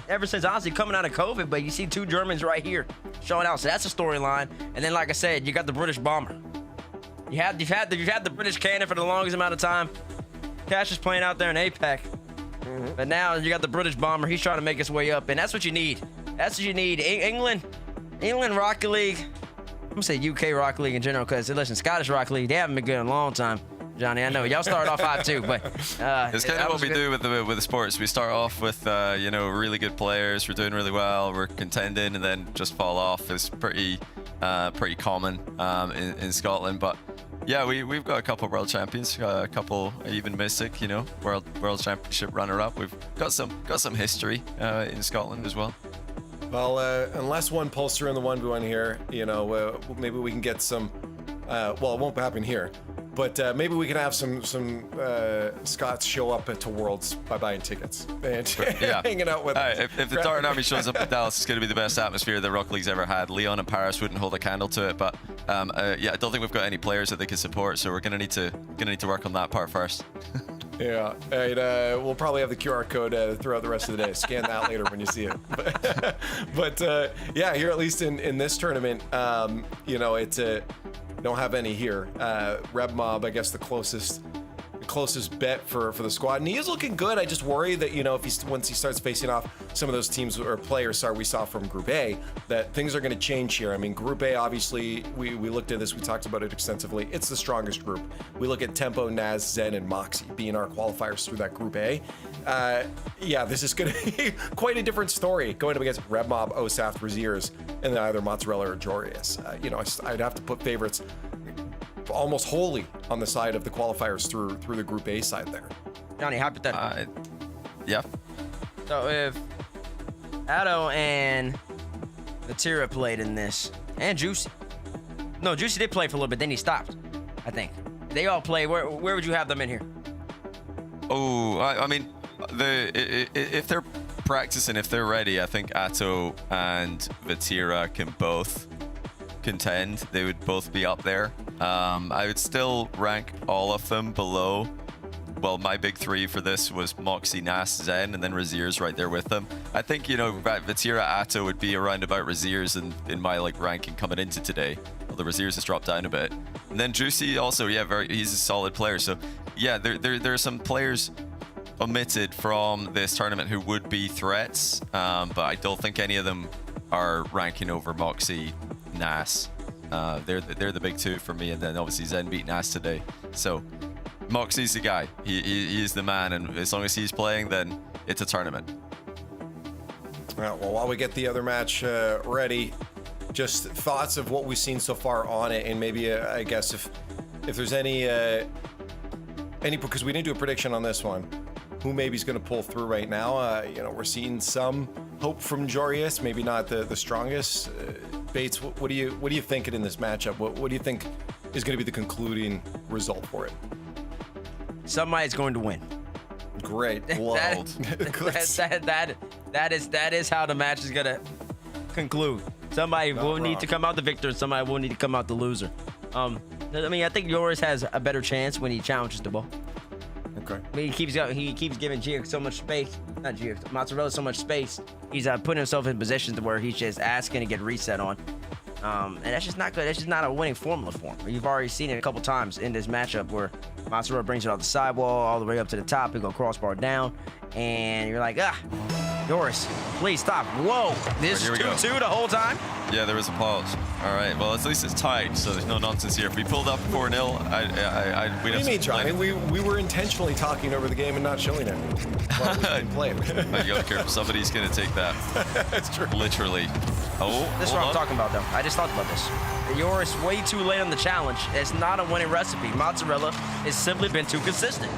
Speaker 13: ever since honestly coming out of COVID. But you see 2 Germans right here showing out, so that's a storyline. And then, like I said, you got the British Bomber. You've had the British Cannon for the longest amount of time. Cash is playing out there in APAC. But now you got the British Bomber. He's trying to make his way up, and that's what you need. That's what you need. England Rocket League. I'm gonna say UK Rocket League in general, because listen, Scottish Rocket League, they haven't been good in a long time. Johnny, I know y'all started off hot too, but
Speaker 5: it's kind of what we do with the sports. We start off with really good players. We're doing really well. We're contending, and then just fall off. It's pretty common in Scotland, but. Yeah, we've got a couple of world champions, a couple even Mystic, world championship runner-up. We've got some history in Scotland as well.
Speaker 3: Well, unless one pulls through in the 1v1 here, maybe we can get some. Well, it won't happen here, but maybe we can have some Scots show up to Worlds by buying tickets and hanging out with us.
Speaker 5: If the Dark Army shows up in Dallas, it's going to be the best atmosphere that Rocket League's ever had. Leon and Paris wouldn't hold a candle to it, but I don't think we've got any players that they can support, so we're going to need to work on that part first.
Speaker 3: Yeah, and we'll probably have the QR code throughout the rest of the day. Scan that later when you see it. But here at least in this tournament, it's don't have any here. Reb Mob, I guess the closest bet for the squad, and he is looking good. I just worry that once he starts facing off some of those teams or players we saw from Group A, that things are going to change here. I mean, Group A, obviously, we looked at this, we talked about it extensively. It's the strongest group. We look at Tempo, Naz, Zen, and Moxie being our qualifiers through that Group A. This is going to be quite a different story going up against Red Mob, Osaft, Raziers, and then either Mozzarella or Jarius. I'd have to put favorites almost wholly on the side of the qualifiers through the Group A side there.
Speaker 13: Johnny, hypothetical.
Speaker 5: Yeah.
Speaker 13: So if Addo and Vatira played in this, and Juicy. No, Juicy did play for a little bit, then he stopped, I think. They all play. Where would you have them in here?
Speaker 5: Oh, I mean, if they're practicing, if they're ready, I think Atto and Vatira can both contend. They would both be up there. I would still rank all of them below. Well, my big 3 for this was Moxie, Nas, Zen, and then Raziers right there with them. I think, Vatira, Atto would be around about Raziers in my ranking coming into today. Although Raziers has dropped down a bit. And then Juicy also, he's a solid player. So yeah, there are some players omitted from this tournament who would be threats, but I don't think any of them are ranking over Moxie, Nas. They're the big two for me, and then obviously Zen beat Nas today. So Moxie's the guy. He's the man, and as long as he's playing, then it's a tournament.
Speaker 3: Well, while we get the other match ready, just thoughts of what we've seen so far on it, and maybe I guess if there's any because we didn't do a prediction on this one, who maybe is going to pull through right now. We're seeing some hope from Jorius, maybe not the strongest. Bates, what do you think in this matchup? What do you think is going to be the concluding result for it?
Speaker 13: Somebody's going to win.
Speaker 3: Great.
Speaker 13: That is how the match is gonna conclude. Somebody will need to come out the victor, and somebody will need to come out the loser. I think Joris has a better chance when he challenges the ball.
Speaker 3: Okay.
Speaker 13: I mean, he keeps giving Gio so much space. Not Gio, Mozzarella so much space. He's putting himself in positions to where he's just asking to get reset on. And that's just not good. That's just not a winning formula for him. You've already seen it a couple times in this matchup where Mozzarella brings it off the sidewall all the way up to the top. He go crossbar down, and you're like, Joris, please stop. Whoa, this is 2-2 the whole time?
Speaker 5: Yeah, there was a pause. All right, well, at least it's tied, so there's no nonsense here. If we pulled up 4-0, we'd have
Speaker 3: What do you mean, Johnny? We were intentionally talking over the game and not showing it while it was being played.
Speaker 5: I don't care. Somebody's going to take that.
Speaker 3: That's true.
Speaker 5: Literally. Oh,
Speaker 13: this is what I'm talking about, though. I just thought about this. Joris way too late on the challenge. It's not a winning recipe. Mozzarella has simply been too consistent.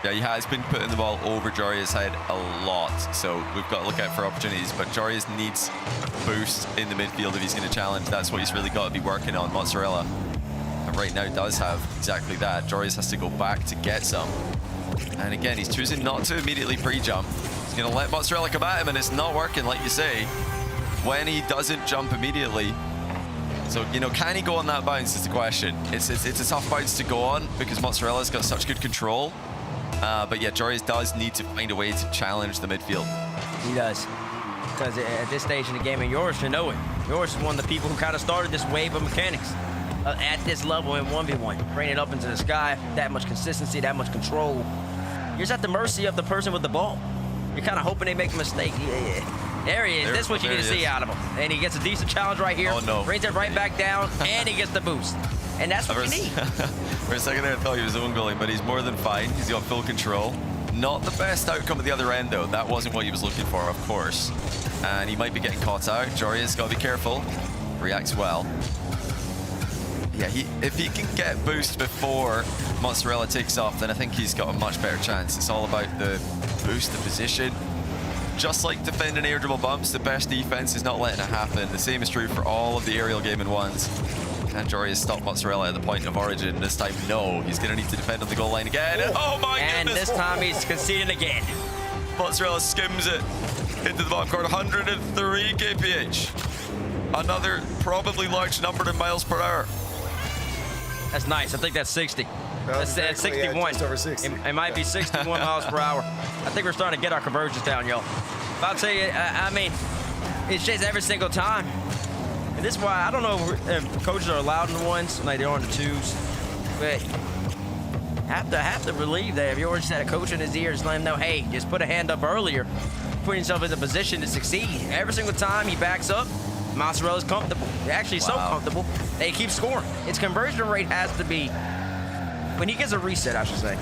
Speaker 5: Yeah, he has been putting the ball over Joria's head a lot, so we've got to look out for opportunities. But Joria's needs boost in the midfield if he's going to challenge. That's what he's really got to be working on. Mozzarella, and right now, does have exactly that. Joria's has to go back to get some. And again, he's choosing not to immediately pre-jump. He's going to let Mozzarella come at him, and it's not working, like you say, when he doesn't jump immediately. So, can he go on that bounce is the question. It's a tough bounce to go on because Mozzarella's got such good control. But yeah, Jorius does need to find a way to challenge the midfield.
Speaker 13: He does. Because at this stage in the game, and Joris should know it. Joris is one of the people who kind of started this wave of mechanics at this level in 1v1. Bring it up into the sky, that much consistency, that much control. You're just at the mercy of the person with the ball. You're kind of hoping they make a mistake. There he is. This is what you need to see out of him. And he gets a decent challenge right here.
Speaker 5: Oh, no.
Speaker 13: Brings it right back down, and he gets the boost. And that's what you need.
Speaker 5: For a second there, I thought he was own goaling, but he's more than fine. He's got full control. Not the best outcome at the other end, though. That wasn't what he was looking for, of course. And he might be getting caught out. Joria's got to be careful. Reacts well. Yeah, if he can get boost before Mozzarella takes off, then I think he's got a much better chance. It's all about the boost, the position. Just like defending air dribble bumps, the best defense is not letting it happen. The same is true for all of the aerial game in ones. Can Jorius stop Mozzarella at the point of origin? This time, no. He's going to need to defend on the goal line again. Oh my goodness!
Speaker 13: And this time he's conceding again.
Speaker 5: Mozzarella skims it into the bottom corner. 103 kph. Another probably large number in miles per hour.
Speaker 13: That's nice. I think that's 60. That's 61.
Speaker 3: Yeah, just over 60.
Speaker 13: It might be 61 miles per hour. I think we're starting to get our conversions down, y'all. But I'll tell you, I mean, it's just every single time. And this is why I don't know if coaches are allowed in the ones, like they're on the twos. But have to believe that if you already had a coach in his ear, just let him know, hey, just put a hand up earlier, putting himself in a position to succeed. Every single time he backs up, Mozzarella's comfortable. They're actually so comfortable, they keep scoring. Its conversion rate has to be, when he gets a reset, I should say,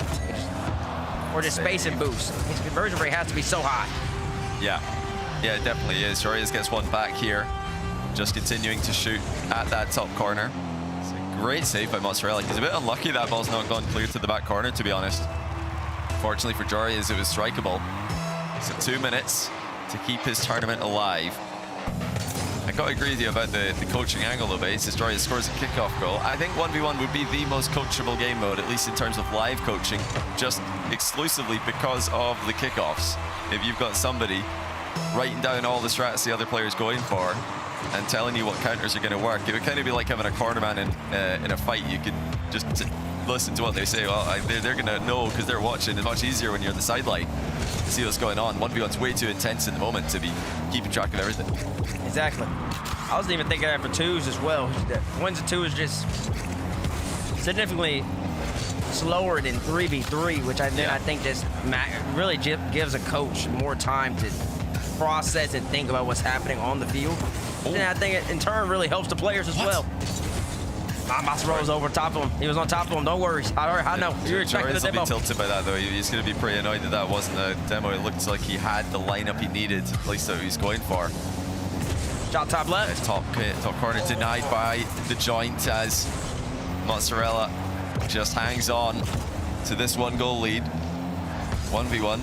Speaker 13: or just space and boost, his conversion rate has to be so high.
Speaker 5: Yeah, it definitely is. Jorius gets one back here. Just continuing to shoot at that top corner. It's a great save by Mozzarella. He's a bit unlucky that ball's not gone clear to the back corner, to be honest. Fortunately for Jorius, it was strikeable. So 2 minutes to keep his tournament alive. I got to agree with you about the coaching angle of it. As Jorius scores a kickoff goal, I think 1v1 would be the most coachable game mode, at least in terms of live coaching, just exclusively because of the kickoffs. If you've got somebody writing down all the strats the other player's going for and telling you what counters are going to work, it would kind of be like having a cornerman in a fight. You can just listen to what they say. Well, they're going to know because they're watching. It's much easier when you're on the sideline to see what's going on. 1v1's way too intense in the moment to be keeping track of everything.
Speaker 13: Exactly. I wasn't even thinking that for twos as well. Ones and twos just significantly slower than 3v3, which I think just really gives a coach more time to process and think about what's happening on the field. And I think it in turn really helps the players as well. Mazzarella's over top of him. He was on top of him. Don't worry. I know. You're expecting the
Speaker 5: Joris will
Speaker 13: demo.
Speaker 5: be tilted by that, though. He's going to be pretty annoyed that that wasn't a demo. It looked like he had the lineup he needed, at least that he's going for.
Speaker 13: Shot top left.
Speaker 5: Top corner denied by the joint as Mozzarella just hangs on to this 1-goal lead. 1v1.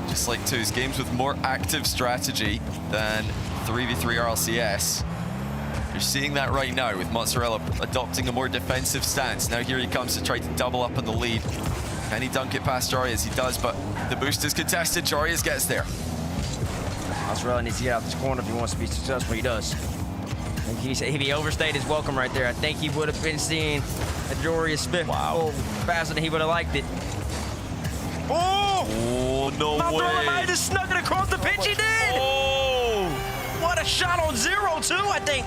Speaker 5: Just like twos. Games with more active strategy than 3v3 RLCS. You're seeing that right now with Mozzarella adopting a more defensive stance. Now here he comes to try to double up on the lead. Can he dunk it past Jorias? He does, but the boost is contested. Jorias gets there.
Speaker 13: Mozzarella needs to get out this corner if he wants to be successful. He does. I think he overstayed his welcome right there. I think he would have been seeing a Jorias spit faster than he would have liked it.
Speaker 5: Oh, no
Speaker 13: Mozzarella
Speaker 5: way.
Speaker 13: might have just snuck it across the pitch. He did.
Speaker 5: Oh.
Speaker 13: What a shot on 0-2, I think.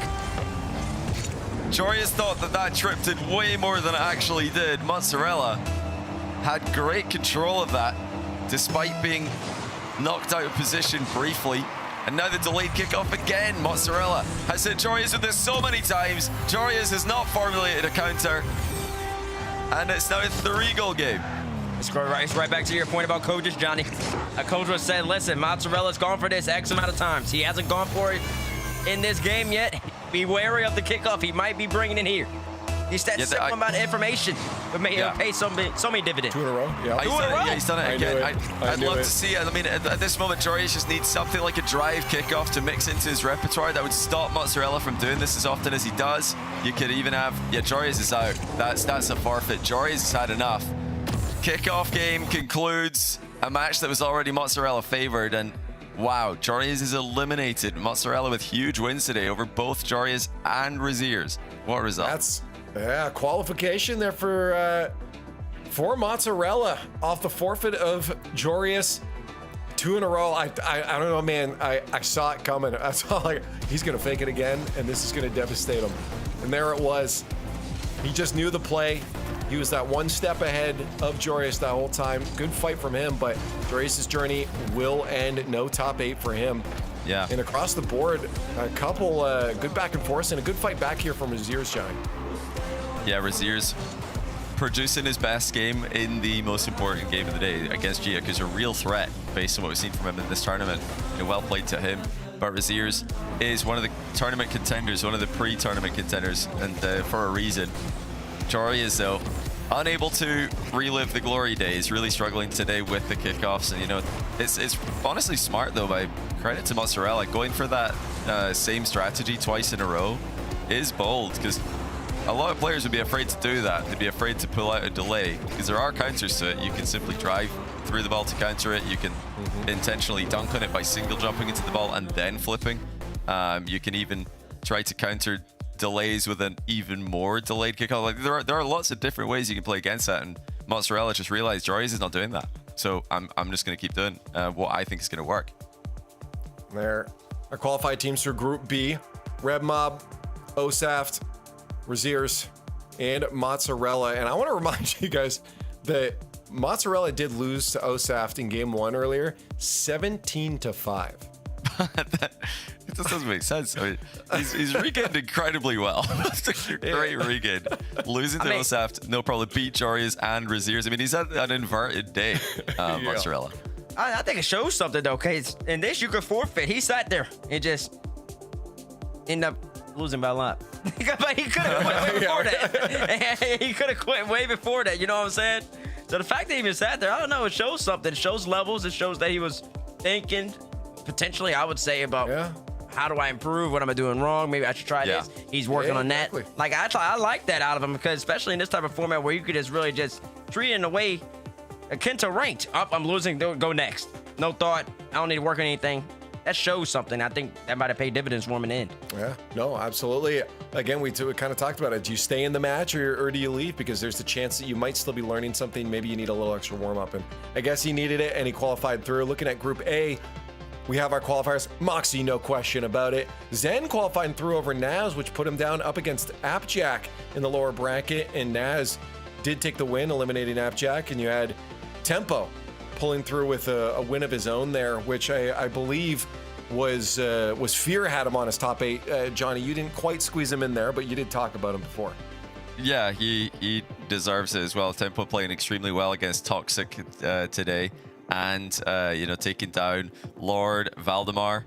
Speaker 5: Jorias thought that trip did way more than it actually did. Mozzarella had great control of that, despite being knocked out of position briefly. And now the delayed kickoff again. Mozzarella has hit Jorias with this so many times. Jorias has not formulated a counter. And it's now a 3-goal game.
Speaker 13: It's right back to your point about coaches, Johnny. A coach was said, listen, Mozzarella's gone for this X amount of times. He hasn't gone for it in this game yet. Be wary of the kickoff he might be bringing in here. He's that simple amount of information, but it'll pay so many dividends.
Speaker 3: 2 in a row. Yeah.
Speaker 5: He's done it again. I'd love to see it. I mean, at this moment, Jorias just needs something like a drive kickoff to mix into his repertoire that would stop Mozzarella from doing this as often as he does. You could even have, Jorias is out. That's a forfeit. Jorias has had enough. Kickoff game concludes a match that was already Mozzarella favored, and wow, Jorias is eliminated. Mozzarella with huge wins today over both Jorias and Raziers. What a result.
Speaker 3: That's qualification there for Mozzarella off the forfeit of Jorias. 2 in a row. I don't know, man. I saw it coming. I saw like he's gonna fake it again, and this is gonna devastate him. And there it was. He just knew the play. He was that one step ahead of Jorias that whole time. Good fight from him, but Jorias' journey will end no top 8 for him.
Speaker 5: Yeah.
Speaker 3: And across the board, a couple good back and forth and a good fight back here from Raziers, John.
Speaker 5: Yeah, Raziers producing his best game in the most important game of the day against Gia, because a real threat based on what we've seen from him in this tournament. Well played to him. But Raziers is one of the tournament contenders, one of the pre-tournament contenders, and for a reason. Jorias, though, unable to relive the glory days, really struggling today with the kickoffs. And, it's honestly smart, though, by credit to Mozzarella. Going for that same strategy twice in a row is bold, because a lot of players would be afraid to do that. They'd be afraid to pull out a delay, because there are counters to it. You can simply drive through the ball to counter it. You can intentionally dunk on it by single jumping into the ball and then flipping. You can even try to counter delays with an even more delayed kickoff. Like there are lots of different ways you can play against that, and Mozzarella just realized Jorias is not doing that. So I'm just going to keep doing what I think is going to work.
Speaker 3: There are qualified teams for Group B: Red Mob, OSAFT, Raziers, and Mozzarella. And I want to remind you guys that Mozzarella did lose to OSAFT in game 1 earlier, 17-5.
Speaker 5: It just doesn't make sense. I mean, he's regained incredibly well. Great regain. Losing to OSAFT, no problem. Beat Jorias and Raziers. I mean, he's had an inverted day, Mozzarella.
Speaker 13: I think it shows something, though, because in this, you could forfeit. He sat there and just ended up losing by a lot. But he could have quit way before that. He could have quit way before that, you know what I'm saying? So the fact that he even sat there, I don't know, it shows something. It shows levels. It shows that he was thinking, potentially, I would say, about how do I improve? What am I doing wrong? Maybe I should try this. He's working on that. Like, I like that out of him, because especially in this type of format where you could just really just treat it in a way akin to ranked. Up, I'm losing, go next. No thought. I don't need to work on anything. That shows something. I think that might have paid dividends for him in the end.
Speaker 3: Yeah, no, absolutely. Again, we kind of talked about it. Do you stay in the match or do you leave? Because there's the chance that you might still be learning something. Maybe you need a little extra warm-up. And I guess he needed it, and he qualified through. Looking at Group A, we have our qualifiers. Moxie, no question about it. Zen qualifying through over Naz, which put him down up against Appjack in the lower bracket. And Naz did take the win, eliminating Appjack, and you had Tempo pulling through with a win of his own there, which I believe was Fear had him on his top 8. Johnny, you didn't quite squeeze him in there, but you did talk about him before.
Speaker 5: Yeah, he deserves it as well. Tempo playing extremely well against Toxic today, and taking down Lord Valdemar,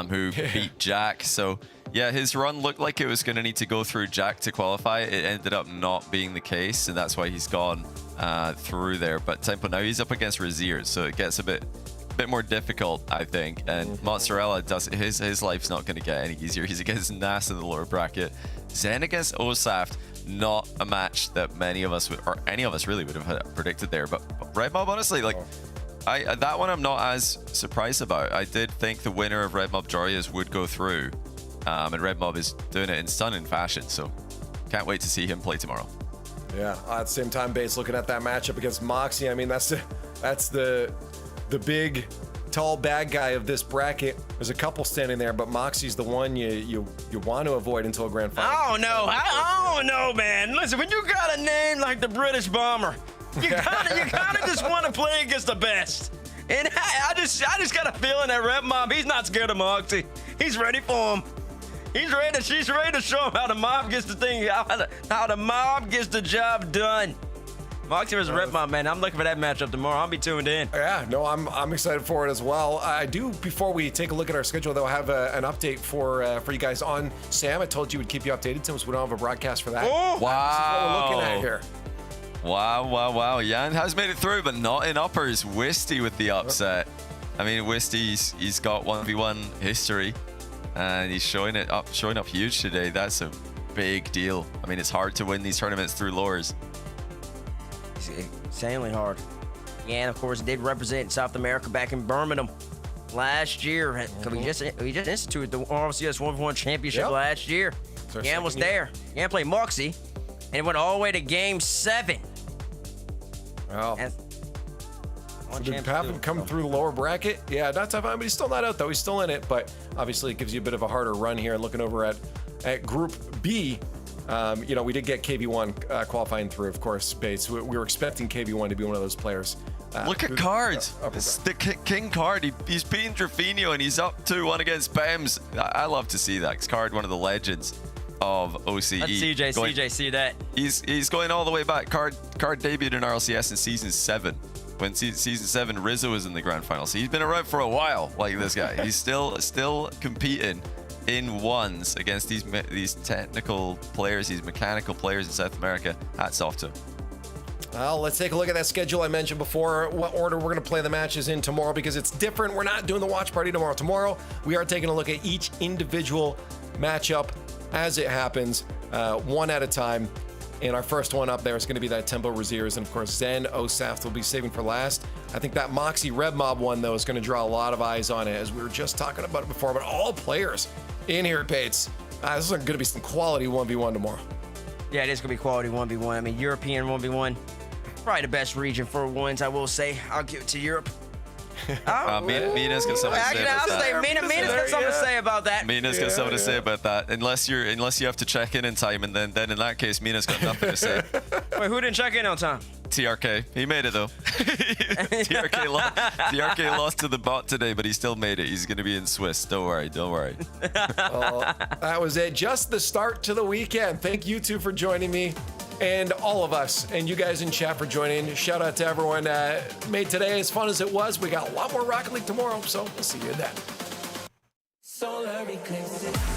Speaker 5: who beat Jack. So yeah, his run looked like it was going to need to go through Jack to qualify. It ended up not being the case, and that's why he's gone through there. But Tempo now he's up against Razier, so it gets a bit more difficult, I think. And Mozzarella does his life's not going to get any easier. He's against Nas in the lower bracket. Zen against Osaft, not a match that many of us or any of us really would have predicted there. But Red Mob, honestly, like that one I'm not as surprised about. I did think the winner of Red Mob Jorias would go through, and Red Mob is doing it in stunning fashion. So can't wait to see him play tomorrow.
Speaker 3: Yeah, at the same time, Bates, looking at that matchup against Moxie, I mean, that's the big, tall, bad guy of this bracket. There's a couple standing there, but Moxie's the one you want to avoid until a grand final.
Speaker 13: I don't know, man. Listen, when you got a name like the British Bomber, you kind of just want to play against the best. And I just got a feeling that Red Mob, he's not scared of Moxie. He's ready for him. She's ready to show him how the mob gets the thing, how the mob gets the job done. Moxie versus Red Mob, man. I'm looking for that matchup tomorrow. I'll be tuned in.
Speaker 3: Yeah, no, I'm excited for it as well. I do, before we take a look at our schedule, though, have an update for you guys on Sam. I told you we'd keep you updated since we don't have a broadcast for that.
Speaker 5: Oh,
Speaker 3: wow. This is what we're looking at here.
Speaker 5: Wow. Jan has made it through, but not in uppers. Wisty with the upset. I mean, Wisty's he's got 1v1 history, and he's showing up huge today. That's a big deal. I mean, it's hard to win these tournaments through lures.
Speaker 13: Insanely hard. Yeah, and of course, did represent South America back in Birmingham last year. We just instituted the RLCS 1v1 championship last year. Yan was there. Yan played Moxie, and it went all the way to Game 7.
Speaker 3: Wow. So did have him come through the lower bracket? Yeah, not tough, but he's still not out, though. He's still in it, but obviously it gives you a bit of a harder run here. And looking over at Group B, we did get KV1 qualifying through, of course, Bates. We were expecting KV1 to be one of those players.
Speaker 5: Look at Cards. It's the King Card. He's beating Drafinio, and he's up 2-1 against Bems. I love to see that, because Card, one of the legends of OCE.
Speaker 13: That's CJ, see that.
Speaker 5: He's going all the way back. Card debuted in RLCS in Season 7. When Season 7, Rizzo was in the Grand Final. So he's been around for a while, like this guy. He's still competing in ones against these technical players, these mechanical players in South America. Hats off to him.
Speaker 3: Well, let's take a look at that schedule I mentioned before. What order we're going to play the matches in tomorrow, because it's different. We're not doing the watch party tomorrow. Tomorrow, we are taking a look at each individual matchup as it happens, one at a time. And our first one up there is going to be that Tempo Raziers, and of course Zen Osaft will be saving for last. I think that Moxie Red Mob one, though, is going to draw a lot of eyes on it, as we were just talking about it before. But all players in here, Pates. This is going to be some quality 1v1 tomorrow.
Speaker 13: Yeah, it is going to be quality 1v1. I mean, European 1v1, probably the best region for ones, I will say. I'll give it to Europe.
Speaker 5: Mina's got something to say about that.
Speaker 13: Mina's got something to say about that.
Speaker 5: Mina's got something to say about that. Unless you have to check in time, and then in that case, Mina's got nothing to say.
Speaker 13: Wait, who didn't check in on time?
Speaker 5: TRK. He made it, though. TRK lost to the bot today, but he still made it. He's going to be in Swiss. Don't worry.
Speaker 3: Well, that was it. Just the start to the weekend. Thank you two for joining me, and all of us, and you guys in chat for joining. Shout out to everyone. Made today as fun as it was. We got a lot more Rocket League tomorrow, so we'll see you then.
Speaker 2: Solar eclipse.